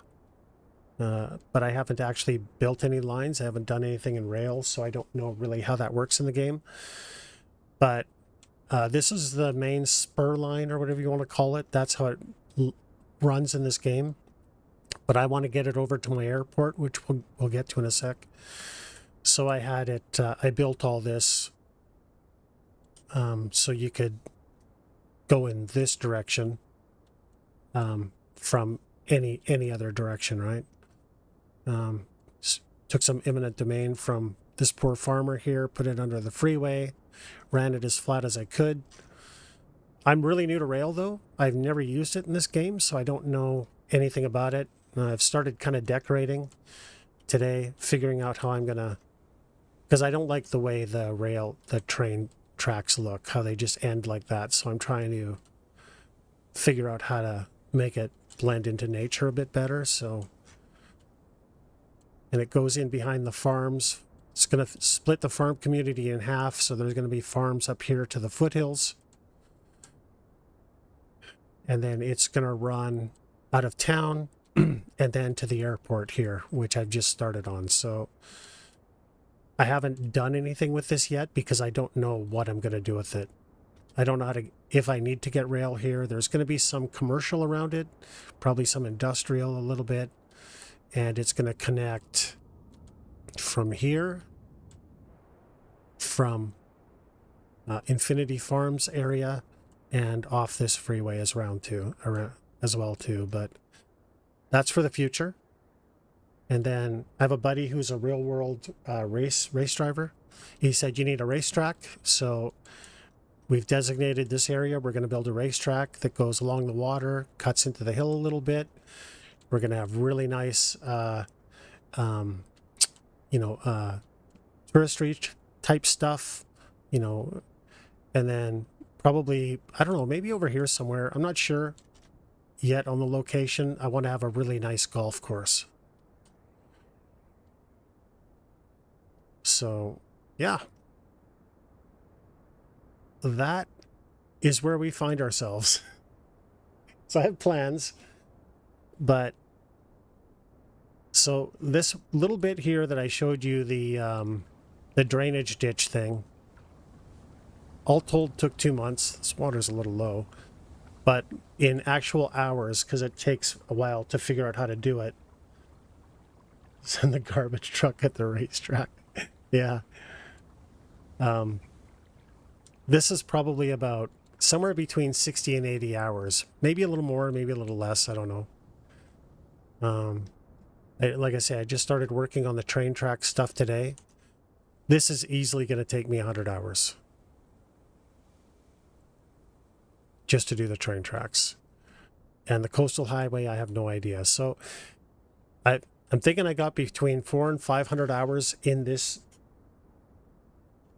but I haven't actually built any lines. I haven't done anything in rail, so I don't know really how that works in the game. But this is the main spur line, or whatever you want to call it. That's how it runs in this game. But I want to get it over to my airport, which we'll get to in a sec. So I had it, I built all this so you could go in this direction from any other direction, right? Took some eminent domain from this poor farmer here, put it under the freeway, ran it as flat as I could. I'm really new to rail, though. I've never used it in this game, so I don't know anything about it. I've started kind of decorating today, figuring out how I'm going to... Because I don't like the way the train tracks look, how they just end like that. So I'm trying to figure out how to make it blend into nature a bit better. So, and it goes in behind the farms. It's going to split the farm community in half. So there's going to be farms up here to the foothills. And then it's going to run out of town and then to the airport here, which I've just started on. So I haven't done anything with this yet because I don't know what I'm going to do with it. I don't know how to, if I need to get rail here. There's going to be some commercial around it, probably some industrial a little bit, and it's going to connect from here, from Infinity Farms area, and off this freeway as well too. But that's for the future. And then I have a buddy who's a real world race driver. He said, you need a racetrack. So we've designated this area. We're going to build a racetrack that goes along the water, cuts into the hill a little bit. We're going to have really nice, touristry type stuff, and then probably, I don't know, maybe over here somewhere. I'm not sure yet on the location. I want to have a really nice golf course. So, yeah, that is where we find ourselves. So I have plans, but so this little bit here that I showed you, the drainage ditch thing, all told took 2 months. This water's a little low, but in actual hours, because it takes a while to figure out how to do it, send the garbage truck at the racetrack. Yeah. This is probably about somewhere between 60 and 80 hours. Maybe a little more, maybe a little less. I don't know. Like I say, I just started working on the train track stuff today. This is easily going to take me 100 hours. Just to do the train tracks. And the coastal highway, I have no idea. So I'm thinking I got between 400 and 500 hours in this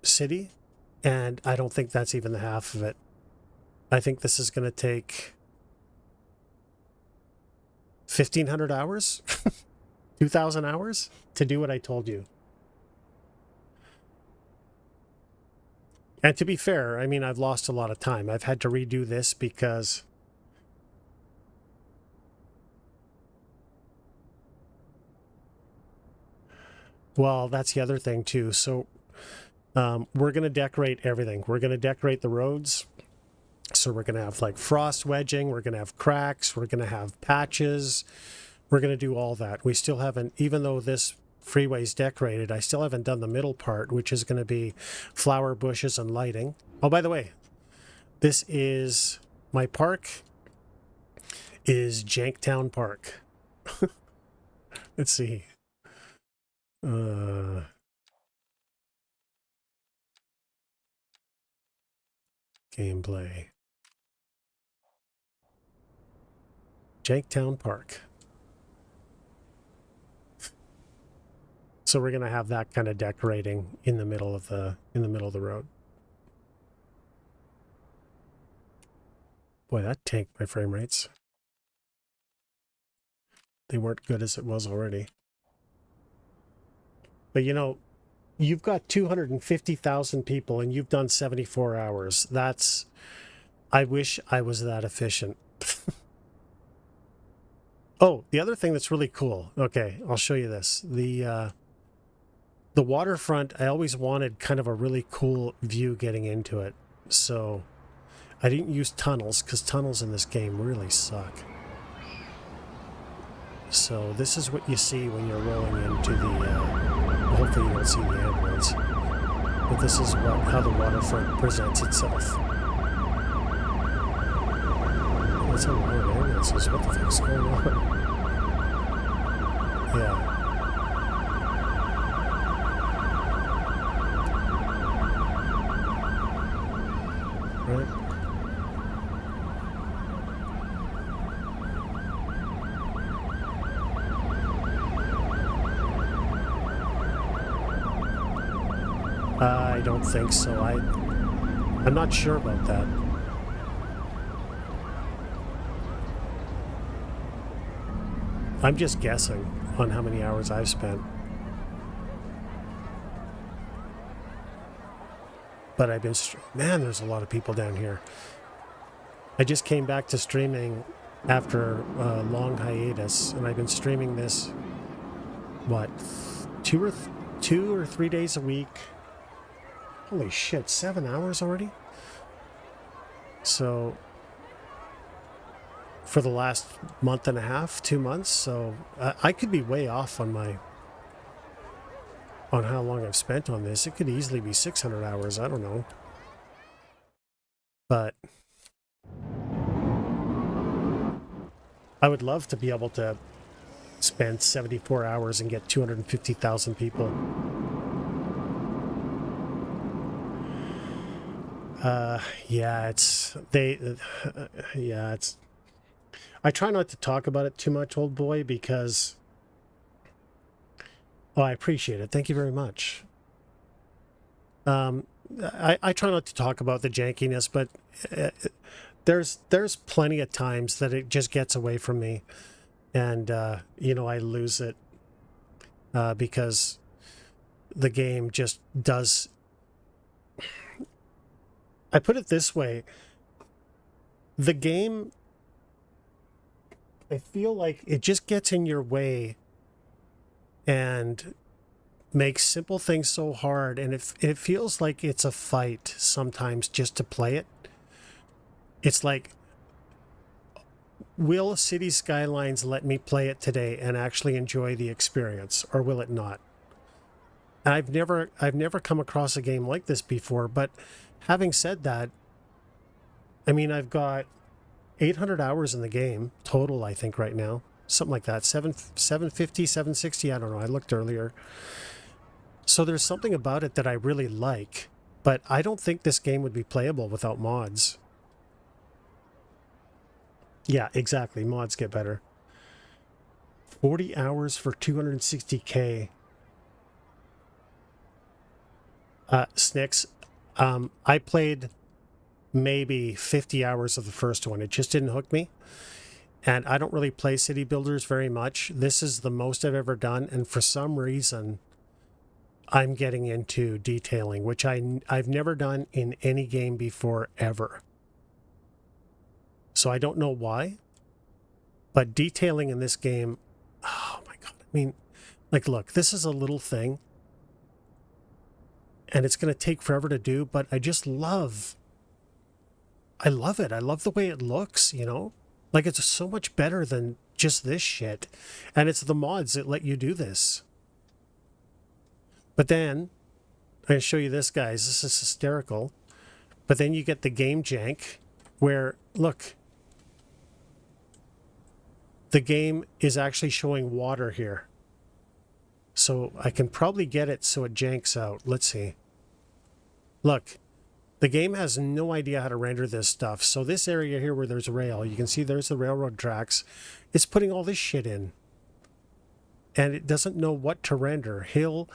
city, and I don't think that's even the half of it. I think this is going to take 1,500 hours, 2,000 hours to do what I told you. And to be fair, I mean, I've lost a lot of time. I've had to redo this because well, that's the other thing too. So we're going to decorate everything. We're going to decorate the roads. So we're going to have like frost wedging. We're going to have cracks. We're going to have patches. We're going to do all that. We still haven't, even though this freeway's decorated, I still haven't done the middle part, which is going to be flower bushes and lighting. Oh, by the way, this is my park is Janktown Park. Let's see. Gameplay. Janktown Park. So we're going to have that kind of decorating in the middle of the road. Boy, that tanked my frame rates. They weren't good as it was already. But you've got 250,000 people and you've done 74 hours. I wish I was that efficient. Oh, the other thing that's really cool. Okay, I'll show you this. The waterfront, I always wanted kind of a really cool view getting into it. So I didn't use tunnels because tunnels in this game really suck. So this is what you see when you're rolling into the, hopefully you don't see the ambulance. But this is how the waterfront presents itself. That's a lot of ambulances. What the fuck's going on? Yeah. Right? I don't think so. I'm not sure about that. I'm just guessing on how many hours I've spent. But I've been... Man, there's a lot of people down here. I just came back to streaming after a long hiatus, and I've been streaming this, what, two or 3 days a week. Holy shit, 7 hours already? So, for the last month and a half, 2 months, so I could be way off on how long I've spent on this. It could easily be 600 hours, I don't know. But I would love to be able to spend 74 hours and get 250,000 people. Yeah, I try not to talk about it too much, old boy, because... Oh, I appreciate it. Thank you very much. I try not to talk about the jankiness, but there's plenty of times that it just gets away from me, and I lose it because the game just does. I put it this way: the game, I feel like it just gets in your way and makes simple things so hard, and it feels like it's a fight sometimes just to play it. It's like, will City Skylines let me play it today and actually enjoy the experience, or will it not? And I've never come across a game like this before, but having said that, I mean, I've got 800 hours in the game total, I think, right now. Something like that. 750, 760, I don't know. I looked earlier. So there's something about it that I really like, but I don't think this game would be playable without mods. Yeah, exactly. Mods get better. 40 hours for 260K. Snicks, I played maybe 50 hours of the first one. It just didn't hook me. And I don't really play city builders very much. This is the most I've ever done. And for some reason, I'm getting into detailing, which I've never done in any game before, ever. So I don't know why. But detailing in this game, oh my God. I mean, like, look, this is a little thing. And it's going to take forever to do, but I love it. I love the way it looks, Like, it's so much better than just this shit. And it's the mods that let you do this. But then, I'm going to show you this, guys. This is hysterical. But then you get the game jank where, look, the game is actually showing water here. So I can probably get it so it janks out. Let's see. Look, the game has no idea how to render this stuff. So this area here where there's rail, you can see there's the railroad tracks. It's putting all this shit in. And it doesn't know what to render. Hill,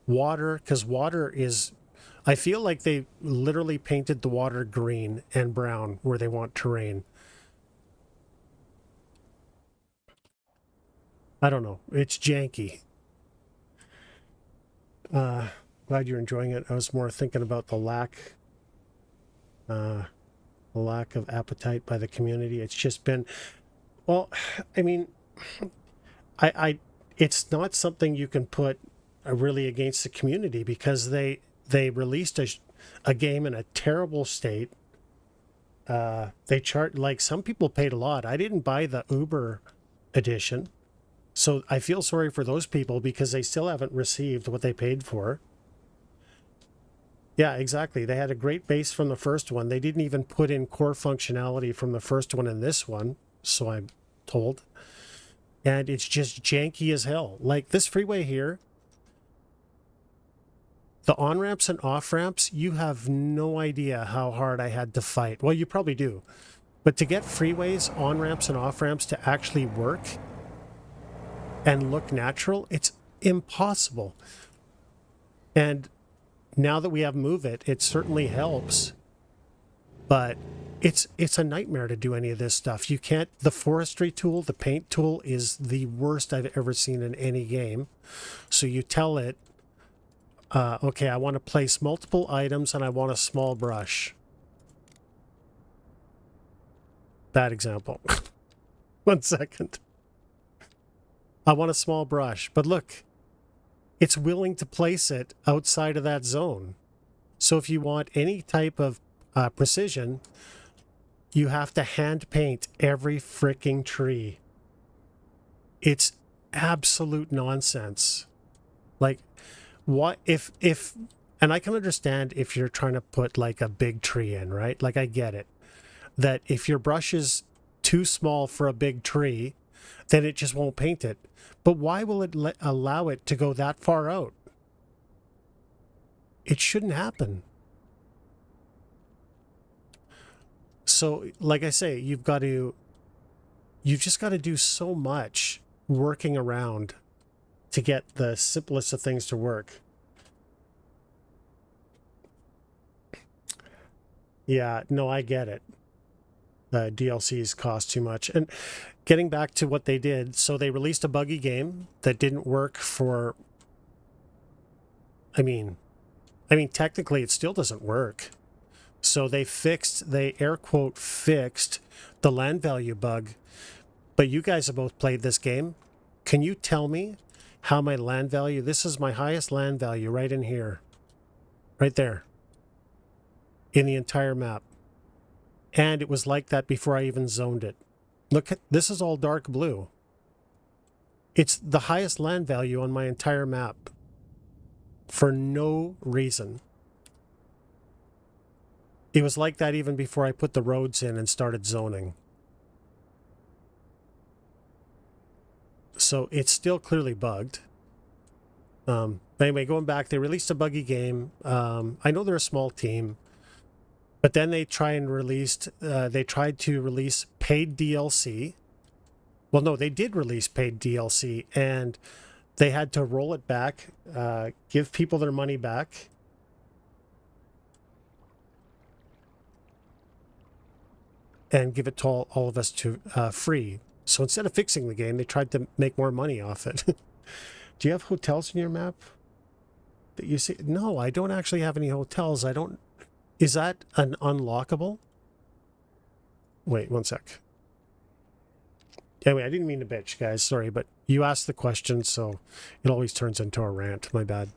water, because water is... I feel like they literally painted the water green and brown where they want terrain. I don't know. It's janky. Glad you're enjoying it. I was more thinking about the lack of appetite by the community. It's just been, well, I mean, I it's not something you can put really against the community, because they released a game in a terrible state. They chart, like, some people paid a lot. I didn't buy the Uber edition, so I feel sorry for those people because they still haven't received what they paid for. Yeah, exactly. They had a great base from the first one. They didn't even put in core functionality from the first one in this one, so I'm told. And it's just janky as hell. Like this freeway here, the on-ramps and off-ramps, you have no idea how hard I had to fight. Well, you probably do. But to get freeways, on-ramps, and off-ramps to actually work and look natural, it's impossible. And now that we have Move It, it certainly helps. But it's a nightmare to do any of this stuff. You can't. The forestry tool, the paint tool, is the worst I've ever seen in any game. So you tell it, okay, I want to place multiple items and I want a small brush. Bad example. 1 second. I want a small brush, but look, it's willing to place it outside of that zone. So if you want any type of precision, you have to hand paint every freaking tree. It's absolute nonsense. Like, what if and I can understand if you're trying to put like a big tree in, right? Like, I get it. That if your brush is too small for a big tree, then it just won't paint it. But why will it allow it to go that far out? It shouldn't happen. So, like I say, you've just got to do so much working around to get the simplest of things to work. Yeah, no, I get it. The DLCs cost too much. And getting back to what they did, so they released a buggy game that didn't work for... I mean, technically it still doesn't work. So they air quote fixed the land value bug. But you guys have both played this game. Can you tell me how my land value... This is my highest land value right in here. Right there. In the entire map. And it was like that before I even zoned it. Look, this is all dark blue. It's the highest land value on my entire map. For no reason. It was like that even before I put the roads in and started zoning. So it's still clearly bugged. Anyway, going back, they released a buggy game. I know they're a small team. But then they tried to release paid DLC. Well, no, they did release paid DLC, and they had to roll it back, give people their money back. And give it to all of us to free. So instead of fixing the game, they tried to make more money off it. Do you have hotels in your map that you see? No, I don't actually have any hotels. I don't... Is that an unlockable? Wait, 1 sec. Anyway, I didn't mean to bitch, guys. Sorry, but you asked the question, so it always turns into a rant. My bad.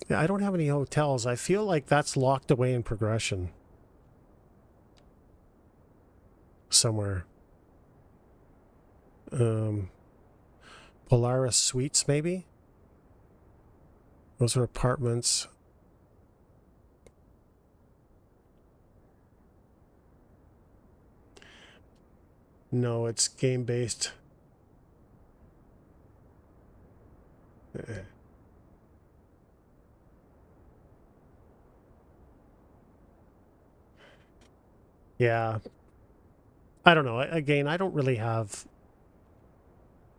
Yeah, I don't have any hotels. I feel like that's locked away in progression. Somewhere. Polaris Suites, maybe? Those are apartments. No, it's game-based. Yeah. I don't know. Again, I don't really have...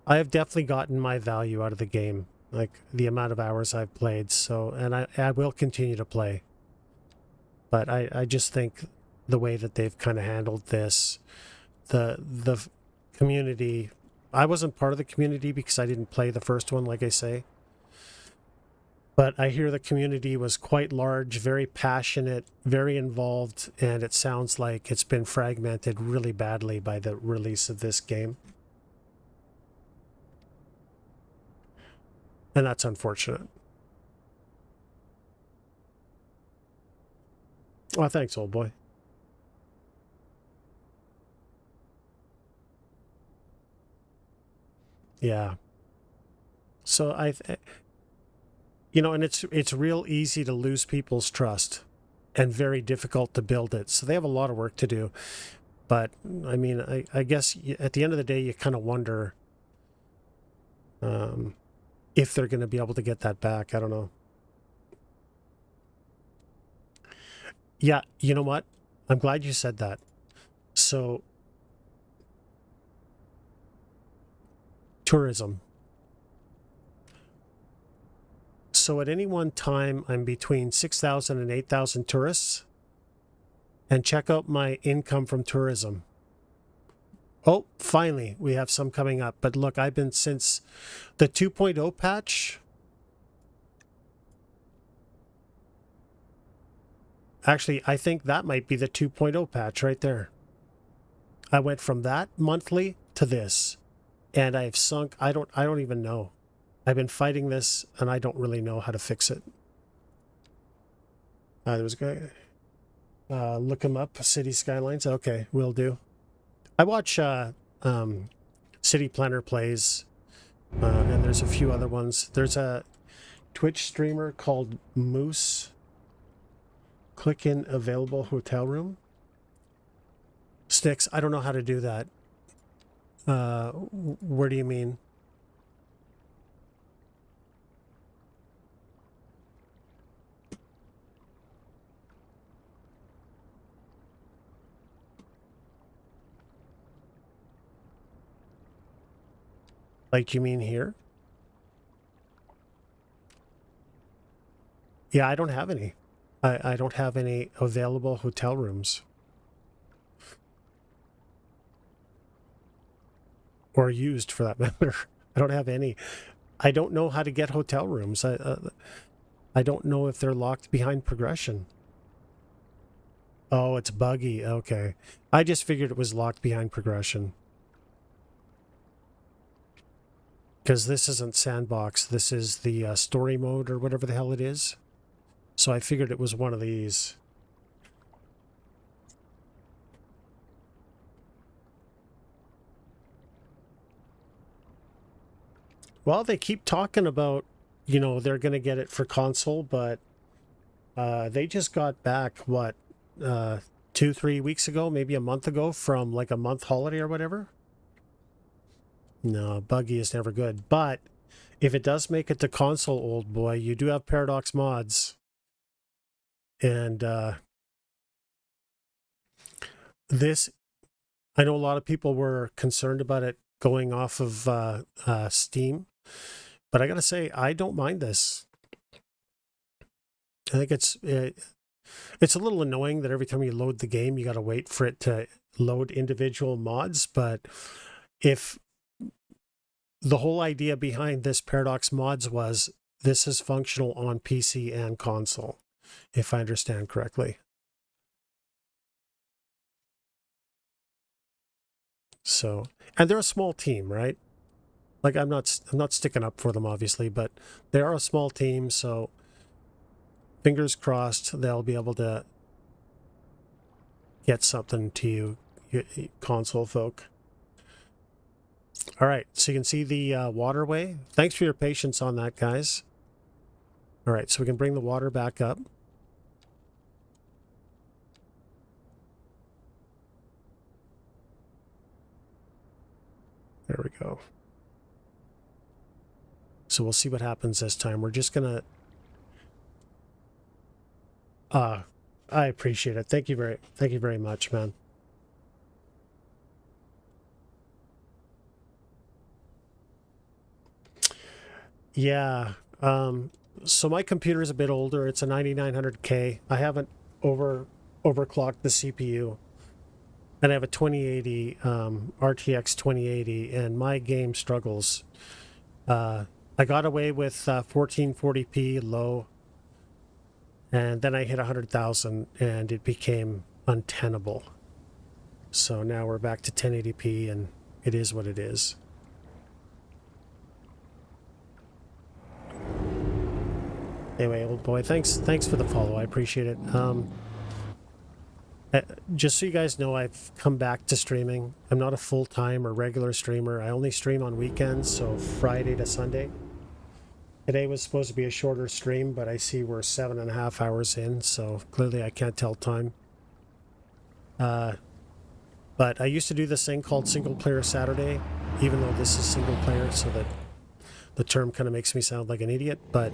I have definitely gotten my value out of the game. Like, the amount of hours I've played. So, and I will continue to play. But I just think the way that they've kind of handled this... The community... I wasn't part of the community because I didn't play the first one, like I say. But I hear the community was quite large, very passionate, very involved, and it sounds like it's been fragmented really badly by the release of this game. And that's unfortunate. Oh, thanks, old boy. Yeah. So and it's real easy to lose people's trust and very difficult to build it. So they have a lot of work to do. But I mean, I guess at the end of the day, you kind of wonder if they're going to be able to get that back. I don't know. Yeah, you know what? I'm glad you said that. So, tourism. So at any one time, I'm between 6,000 and 8,000 tourists. And check out my income from tourism. Oh, finally, we have some coming up. But look, I've been since the 2.0 patch. Actually, I think that might be the 2.0 patch right there. I went from that monthly to this, and I've sunk. I don't even know. I've been fighting this, and I don't really know how to fix it. There was a guy. Look him up. City Skylines. Okay, will do. I watch City Planner Plays, and there's a few other ones. There's a Twitch streamer called Moose. Click in available hotel room. Sticks, I don't know how to do that. Where do you mean? Like, you mean here? Yeah, I don't have any. I don't have any available hotel rooms. Or used, for that matter. I don't have any. I don't know how to get hotel rooms. I don't know if they're locked behind progression. Oh, it's buggy. Okay. I just figured it was locked behind progression. Because this isn't sandbox. This is the story mode or whatever the hell it is. So I figured it was one of these. Well, they keep talking about, they're going to get it for console, but they just got back, 2-3 weeks ago, maybe a month ago, from like a month holiday or whatever. No, buggy is never good. But if it does make it to console, old boy, you do have Paradox mods. And this, I know a lot of people were concerned about it going off of Steam. But I got to say, I don't mind this. I think it's a little annoying that every time you load the game, you got to wait for it to load individual mods. But if the whole idea behind this Paradox mods was this is functional on PC and console, if I understand correctly. So, and they're a small team, right? Like I'm not sticking up for them, obviously, but they are a small team, so fingers crossed they'll be able to get something to you console folk. All right, so you can see the waterway. Thanks for your patience on that, guys. All right, so we can bring the water back up. There we go. So we'll see what happens this time. We're just gonna... I appreciate it. Thank you very much, man. Yeah. So my computer is a bit older. It's a 9900K. I haven't overclocked the CPU. And I have a 2080 RTX 2080, and my game struggles. I I got away with 1440p low, and then I hit 100,000 and it became untenable. So now we're back to 1080p and it is what it is. Anyway, old boy, thanks for the follow. I appreciate it. Just so you guys know, I've come back to streaming. I'm not a full-time or regular streamer. I only stream on weekends, so Friday to Sunday. Today was supposed to be a shorter stream, but I see we're 7.5 hours in, so clearly I can't tell time. But I used to do this thing called Single Player Saturday, even though this is single player, so that the term kind of makes me sound like an idiot, but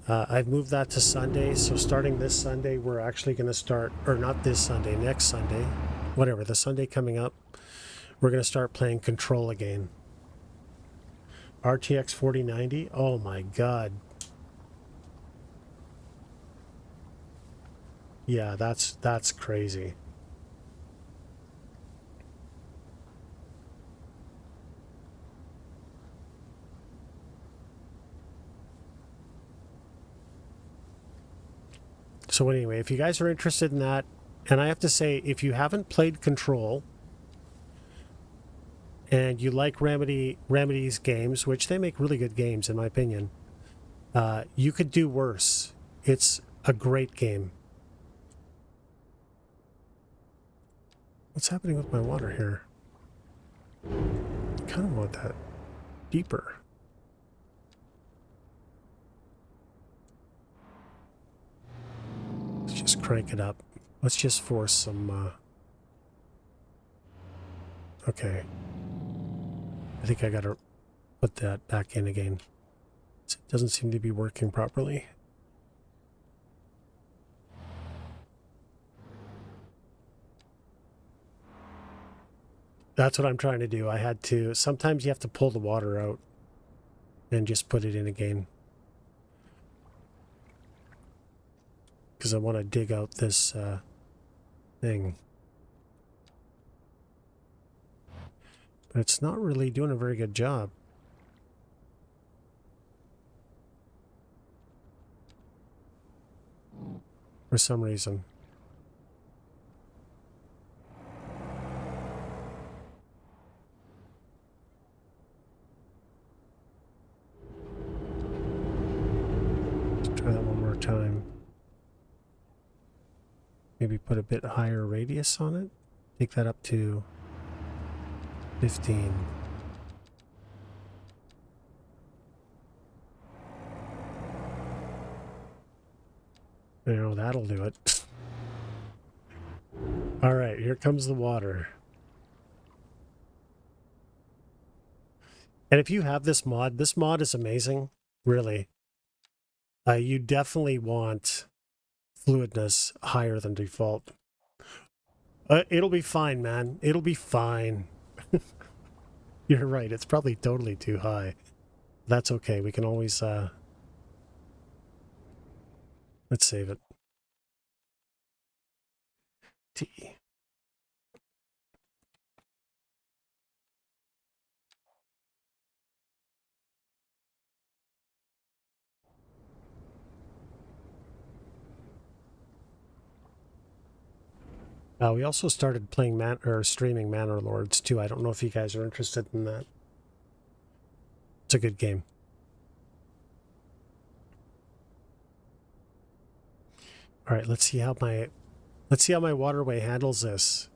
I've moved that to Sunday, so starting this Sunday, we're actually going to start, or not this Sunday, next Sunday, whatever, the Sunday coming up, we're going to start playing Control again. RTX 4090, oh my god. Yeah, that's crazy. So anyway, if you guys are interested in that, and I have to say, if you haven't played Control and you like Remedy's games, which they make really good games in my opinion, you could do worse. It's a great game. What's happening with my water here? I kind of want that deeper. Let's just crank it up. Let's just force some... Okay. I think I gotta put that back in again. It doesn't seem to be working properly. That's what I'm trying to do. I had to... Sometimes you have to pull the water out and just put it in again. Because I want to dig out this thing. But it's not really doing a very good job. For some reason. Let's try that one more time. Maybe put a bit higher radius on it. Take that up to 15. You know, that'll do it. All right, here comes the water. And if you have this mod is amazing, really. You definitely want fluidness higher than default. It'll be fine, man. It'll be fine. You're right. It's probably totally too high. That's okay. We can always... Let's save it. T. We also started playing streaming Manor Lords too. I don't know if you guys are interested in that. It's a good game. All right, let's see how my waterway handles this.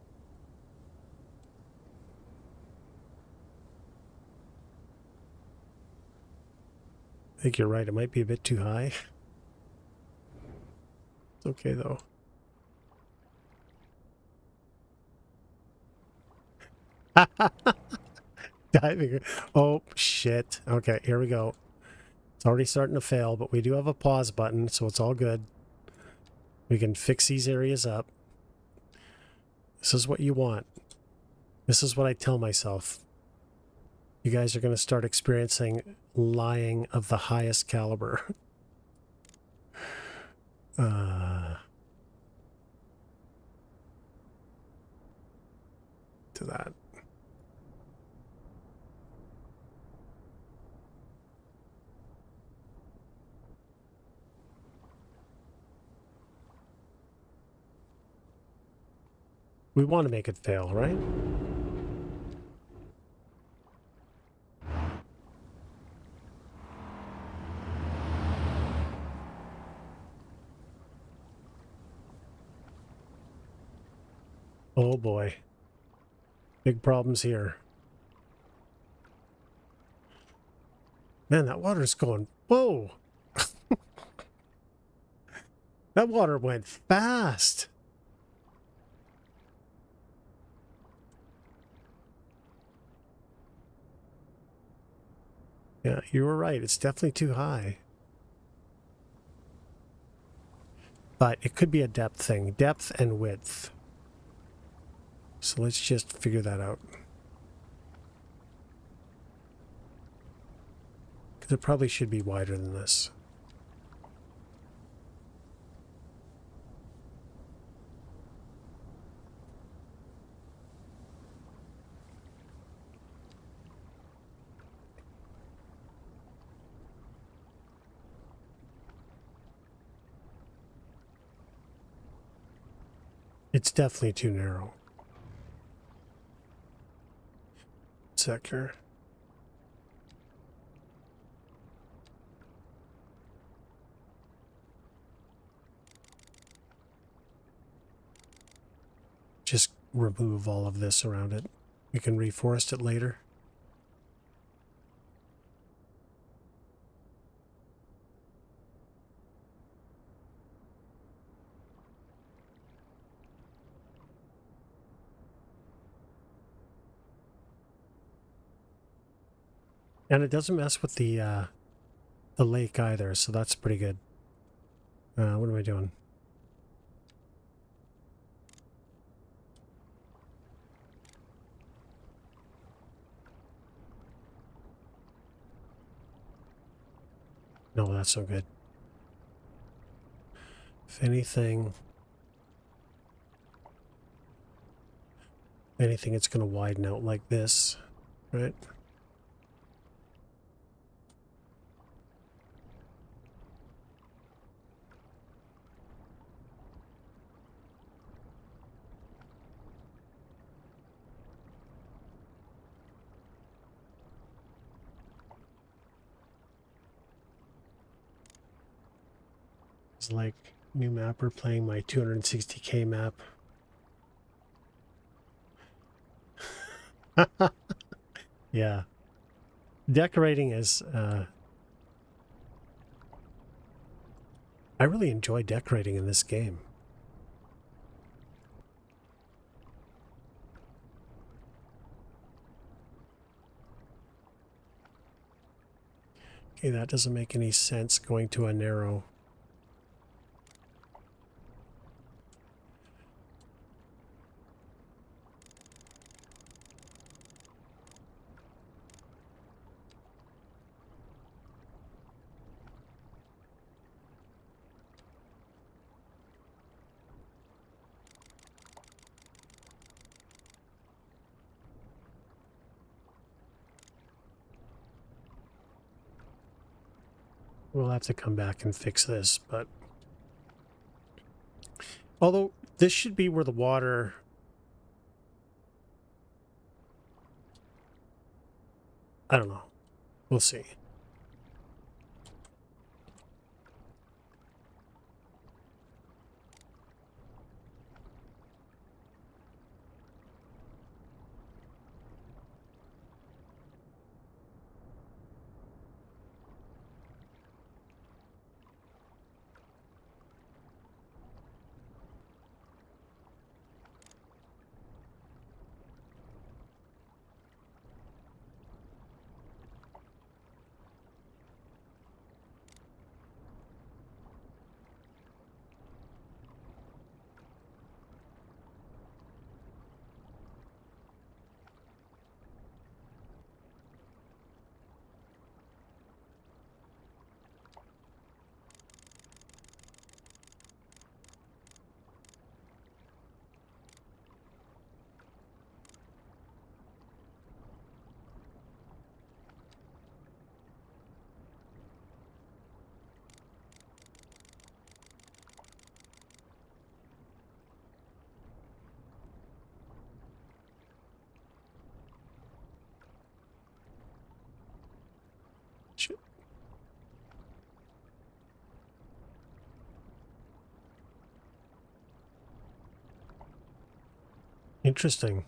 I think you're right. It might be a bit too high. It's okay though. Diving. Oh, shit. Okay, here we go. It's already starting to fail, but we do have a pause button, so it's all good. We can fix these areas up. This is what you want. This is what I tell myself. You guys are going to start experiencing lying of the highest caliber. To that. We want to make it fail, right? Oh boy. Big problems here. Man, that water's going... Whoa! That water went fast! Yeah, you were right. It's definitely too high. But it could be a depth thing. Depth and width. So let's just figure that out. Because it probably should be wider than this. It's definitely too narrow. Sector. Just remove all of this around it. We can reforest it later. And it doesn't mess with the lake either, so that's pretty good. What am I doing? No, that's so good. If anything, it's going to widen out like this, right? It's like new mapper playing my 260k map. Yeah. Decorating is, I really enjoy decorating in this game. Okay, that doesn't make any sense going to a narrow. We'll have to come back and fix this, but... Although, this should be where the water... I don't know. We'll see. Interesting.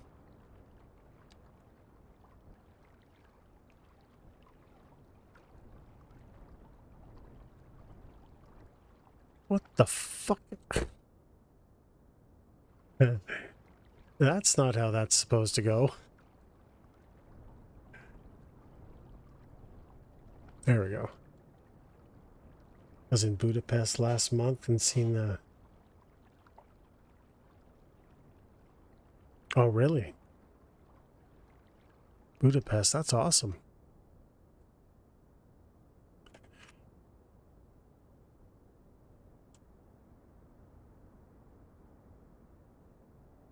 What the fuck? That's not how that's supposed to go. There we go. I was in Budapest last month and seen the... Oh, really? Budapest, that's awesome.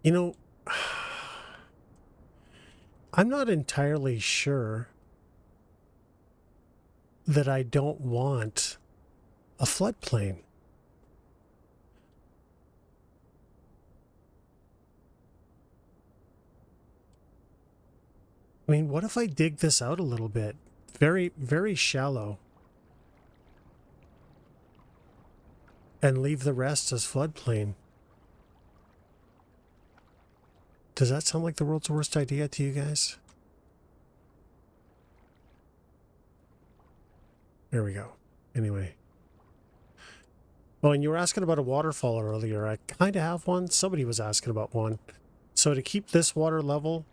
You know, I'm not entirely sure that I don't want a floodplain. I mean, what if I dig this out a little bit? Very, very shallow. And leave the rest as floodplain. Does that sound like the world's worst idea to you guys? There we go. Anyway. Oh, and you were asking about a waterfall earlier. I kind of have one. Somebody was asking about one. So to keep this water level,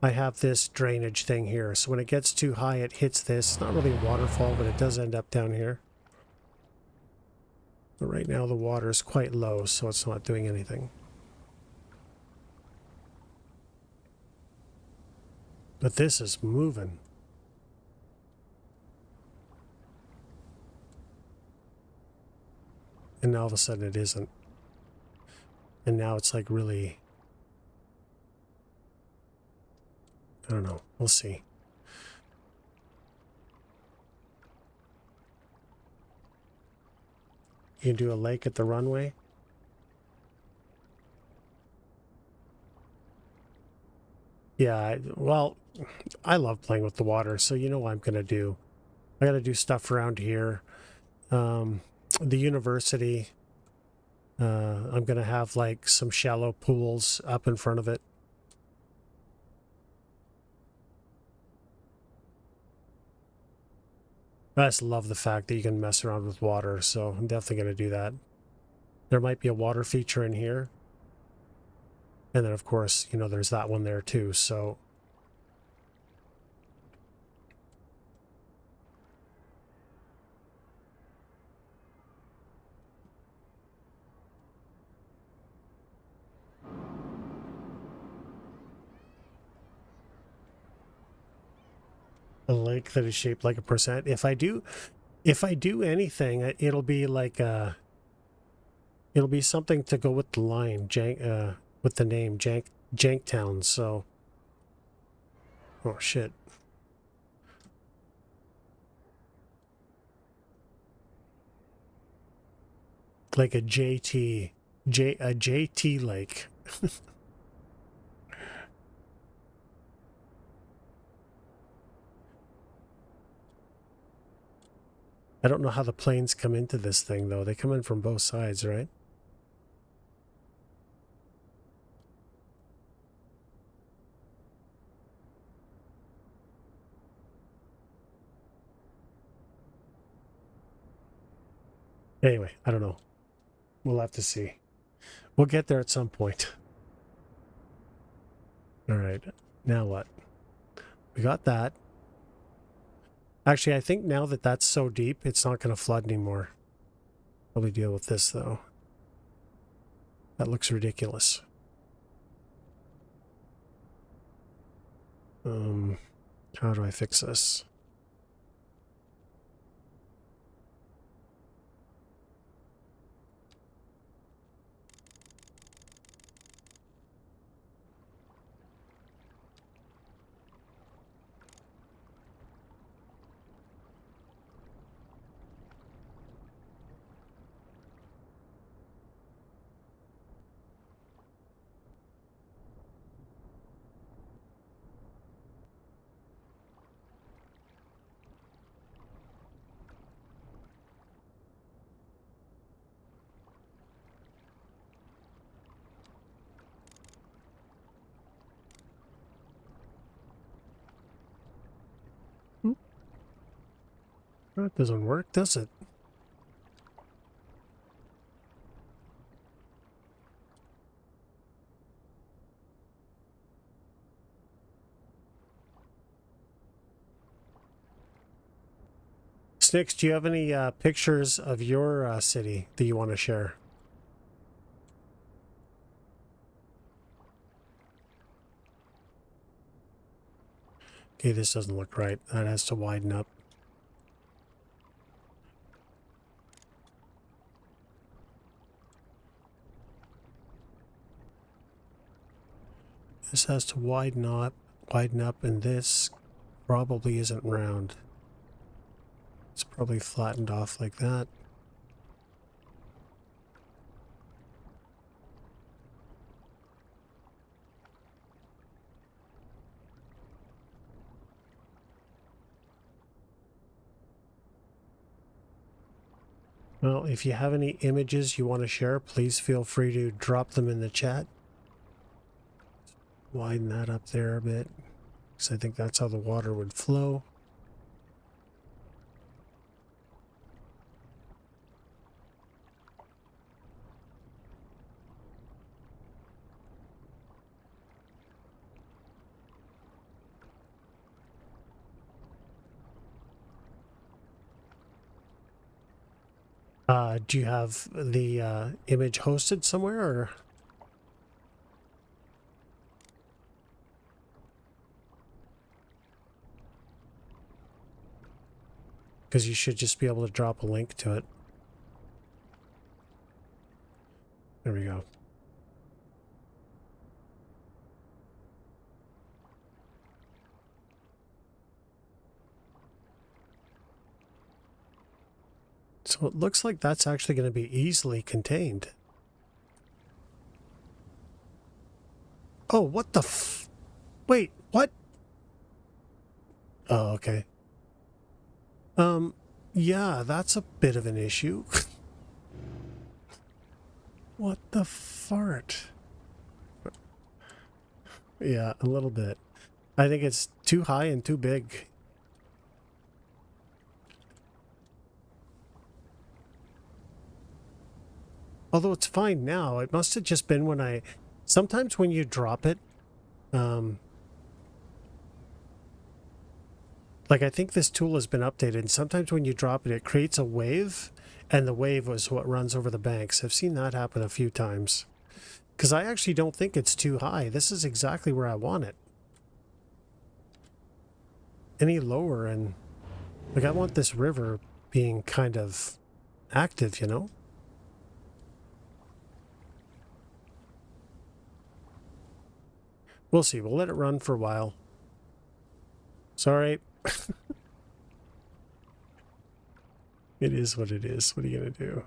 I have this drainage thing here. So when it gets too high, it hits this. It's not really a waterfall, but it does end up down here. But right now the water is quite low, so it's not doing anything. But this is moving. And now all of a sudden it isn't. And now it's like really... I don't know. We'll see. You can do a lake at the runway. Yeah, well, I love playing with the water, so you know what I'm going to do. I got to do stuff around here. The university, I'm going to have like some shallow pools up in front of it. I just love the fact that you can mess around with water, so I'm definitely going to do that. There might be a water feature in here. And then, of course, you know, there's that one there too, so... A lake that is shaped like a percent. If I do anything, it'll be like it'll be something to go with the line, with the name Janktown. So, oh shit, like a JT lake. I don't know how the planes come into this thing though. They come in from both sides, right? Anyway, I don't know. We'll have to see. We'll get there at some point. All right. Now what? We got that. Actually, I think now that that's so deep, it's not going to flood anymore. Probably deal with this, though. That looks ridiculous. How do I fix this? That doesn't work, does it? Snicks, do you have any pictures of your city that you want to share? Okay, this doesn't look right. That has to widen up. This has to widen up, and this probably isn't round. It's probably flattened off like that. Well, if you have any images you want to share, please feel free to drop them in the chat. Widen that up there a bit, because I think that's how the water would flow. Do you have the image hosted somewhere, or? Because you should just be able to drop a link to it. There we go. So it looks like that's actually going to be easily contained. Oh, what the Wait, what? Oh, okay. Yeah, that's a bit of an issue. What the fart? Yeah, a little bit. I think it's too high and too big. Although it's fine now. It must have just been when sometimes when you drop it, like I think this tool has been updated, and sometimes when you drop it, it creates a wave, and the wave was what runs over the banks. I've seen that happen a few times. Because I actually don't think it's too high. This is exactly where I want it. Any lower, and like I want this river being kind of active, you know? We'll see. We'll let it run for a while. Sorry. It is what it is. What are you going to do?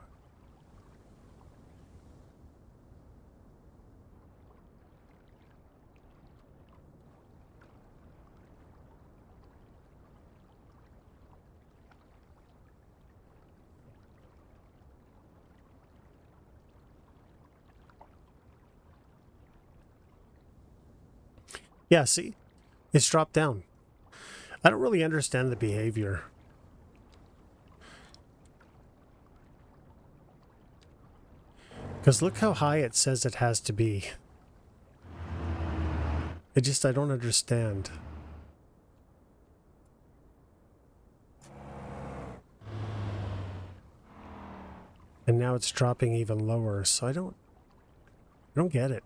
Yeah, see? It's dropped down. I don't really understand the behavior. Because look how high it says it has to be. I don't understand. And now it's dropping even lower, so I don't get it.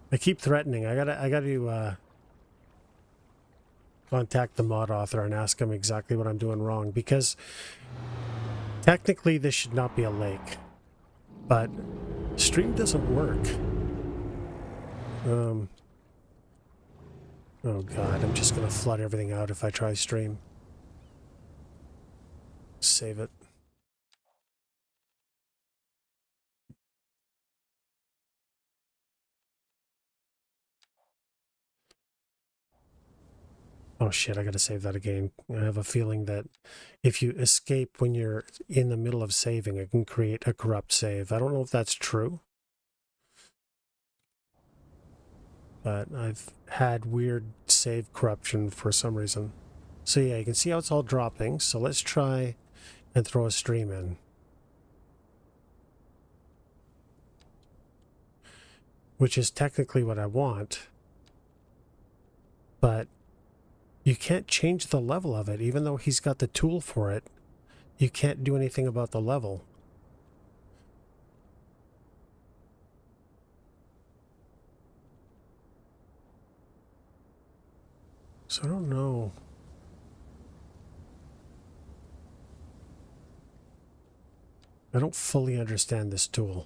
I keep threatening. I gotta contact the mod author and ask him exactly what I'm doing wrong, because technically this should not be a lake, but stream doesn't work. Oh god, I'm just gonna flood everything out if I try stream. Save it. Oh shit, I gotta save that again. I have a feeling that if you escape when you're in the middle of saving, it can create a corrupt save. I don't know if that's true. but I've had weird save corruption for some reason. So yeah, you can see how it's all dropping. So let's try and throw a stream in. Which is technically what I want. But you can't change the level of it, even though he's got the tool for it. You can't do anything about the level. So I don't know. I don't fully understand this tool.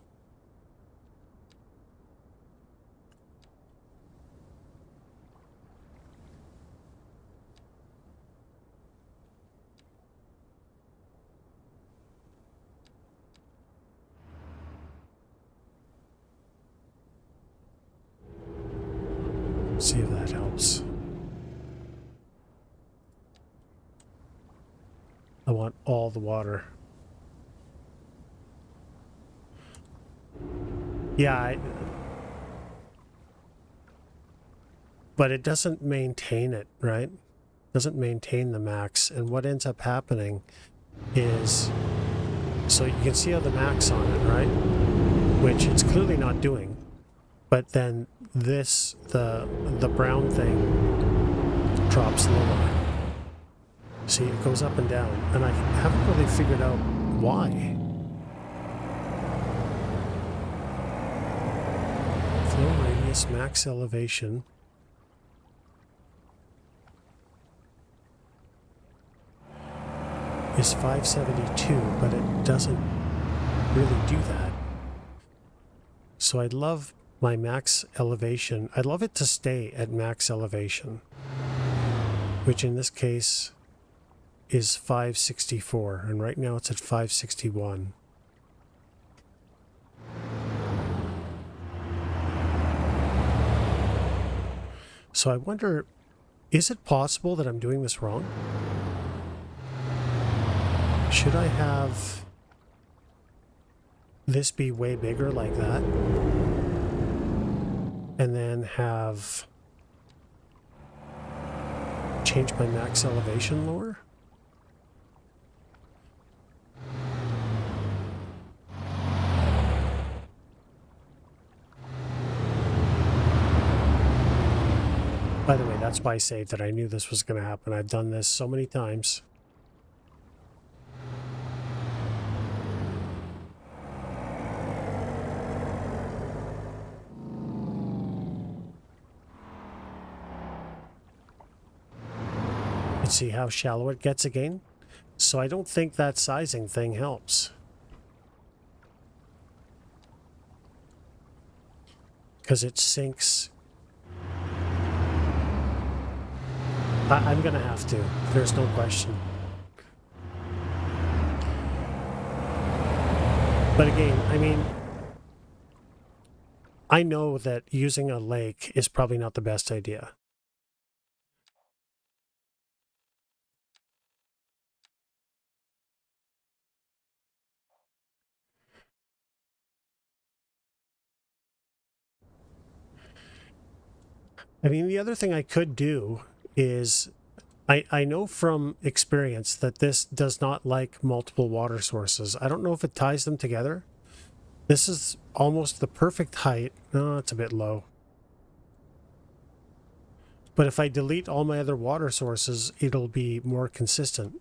See if that helps. I want all the water. Yeah, but it doesn't maintain it, right? Doesn't maintain the max. And what ends up happening is, so you can see how the max on it, right? Which it's clearly not doing. But then this, the brown thing drops lower. See, it goes up and down. And I haven't really figured out why. Flow radius, max elevation. Is 572, but it doesn't really do that. So I'd love my max elevation. I'd love it to stay at max elevation, which in this case is 564, and right now it's at 561. So I wonder, is it possible that I'm doing this wrong? Should I have this be way bigger like that? And then have change my max elevation lower? By the way, that's why I saved it. I knew this was going to happen. I've done this so many times. See how shallow it gets again? So I don't think that sizing thing helps. Because it sinks. I'm going to have to. There's no question. But again, I mean, I know that using a lake is probably not the best idea. I mean, the other thing I could do is, I know from experience that this does not like multiple water sources. I don't know if it ties them together. This is almost the perfect height. No, it's a bit low. But if I delete all my other water sources, it'll be more consistent.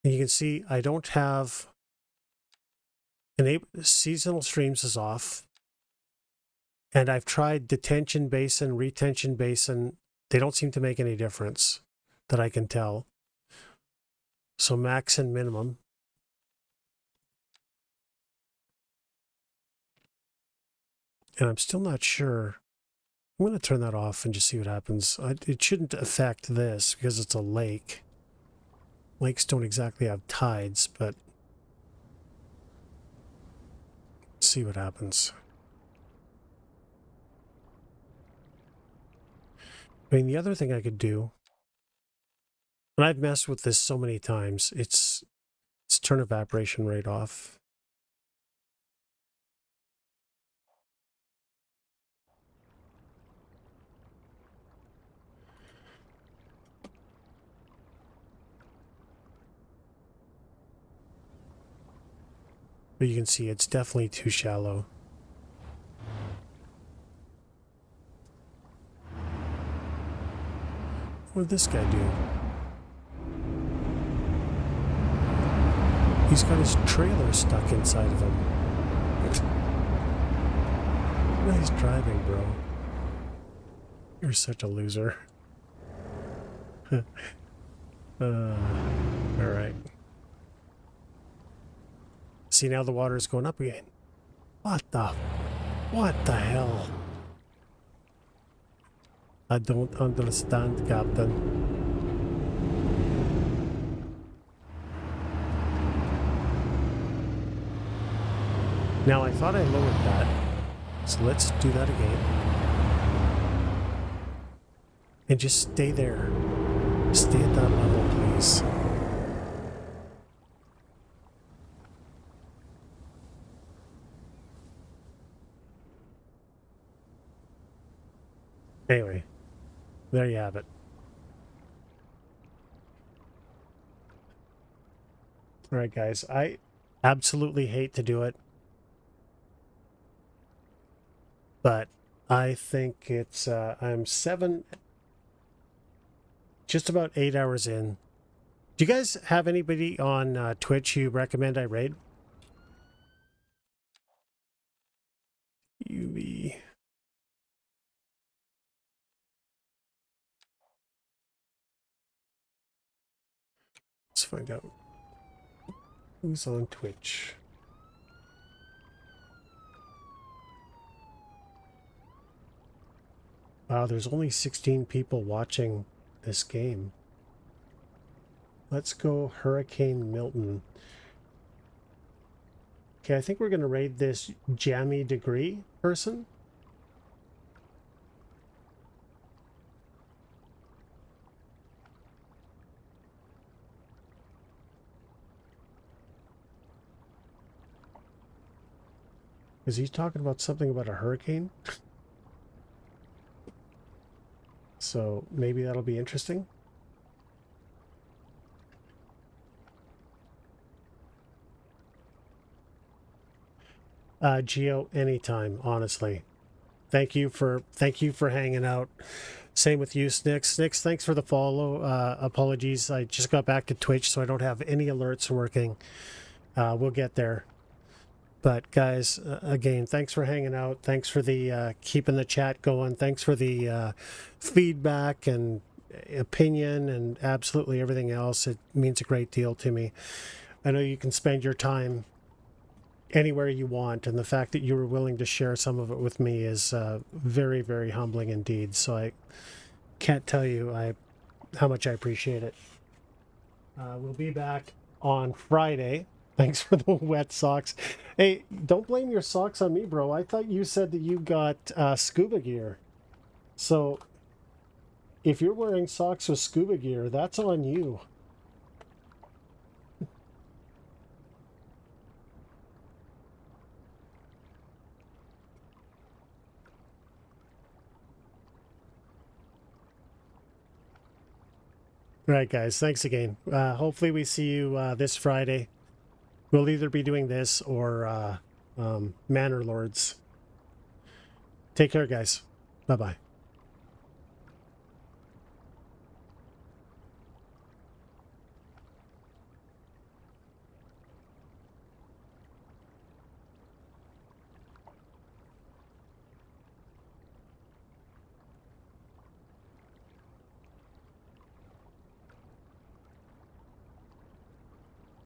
And you can see I don't have seasonal streams is off. And I've tried detention basin, retention basin. They don't seem to make any difference that I can tell. So max and minimum. And I'm still not sure. I'm going to turn that off and just see what happens. It shouldn't affect this because it's a lake. Lakes don't exactly have tides, but let's see what happens. I mean, the other thing I could do, and I've messed with this so many times, it's turn evaporation rate off. But you can see it's definitely too shallow. What did this guy do? He's got his trailer stuck inside of him. Nice driving, bro. You're such a loser. Alright. See, now the water is going up again. What the hell? I don't understand, Captain. Now, I thought I lowered that. So let's do that again. And just stay there. Stay at that level, please. Anyway, there you have it. All right, guys. I absolutely hate to do it, but I think it's I'm just about 8 hours in. Do you guys have anybody on Twitch you recommend I raid? UV. Let's find out who's on Twitch. Wow, there's only 16 people watching this game. Let's go Hurricane Milton. Okay, I think we're going to raid this Jammy Degree person. Is he talking about something about a hurricane? So maybe that'll be interesting. Geo, anytime, honestly. Thank you for hanging out. Same with you, Snicks. Snicks, thanks for the follow. Apologies, I just got back to Twitch, so I don't have any alerts working. We'll get there. But guys, again, thanks for hanging out. Thanks for the keeping the chat going. Thanks for the feedback and opinion and absolutely everything else. It means a great deal to me. I know you can spend your time anywhere you want, and the fact that you were willing to share some of it with me is very, very humbling indeed. So I can't tell you how much I appreciate it. We'll be back on Friday. Thanks for the wet socks. Hey, don't blame your socks on me, bro. I thought you said that you got scuba gear. So if you're wearing socks with scuba gear, that's on you. All right, guys. Thanks again. Hopefully we see you this Friday. We'll either be doing this or Manor Lords. Take care, guys. Bye-bye.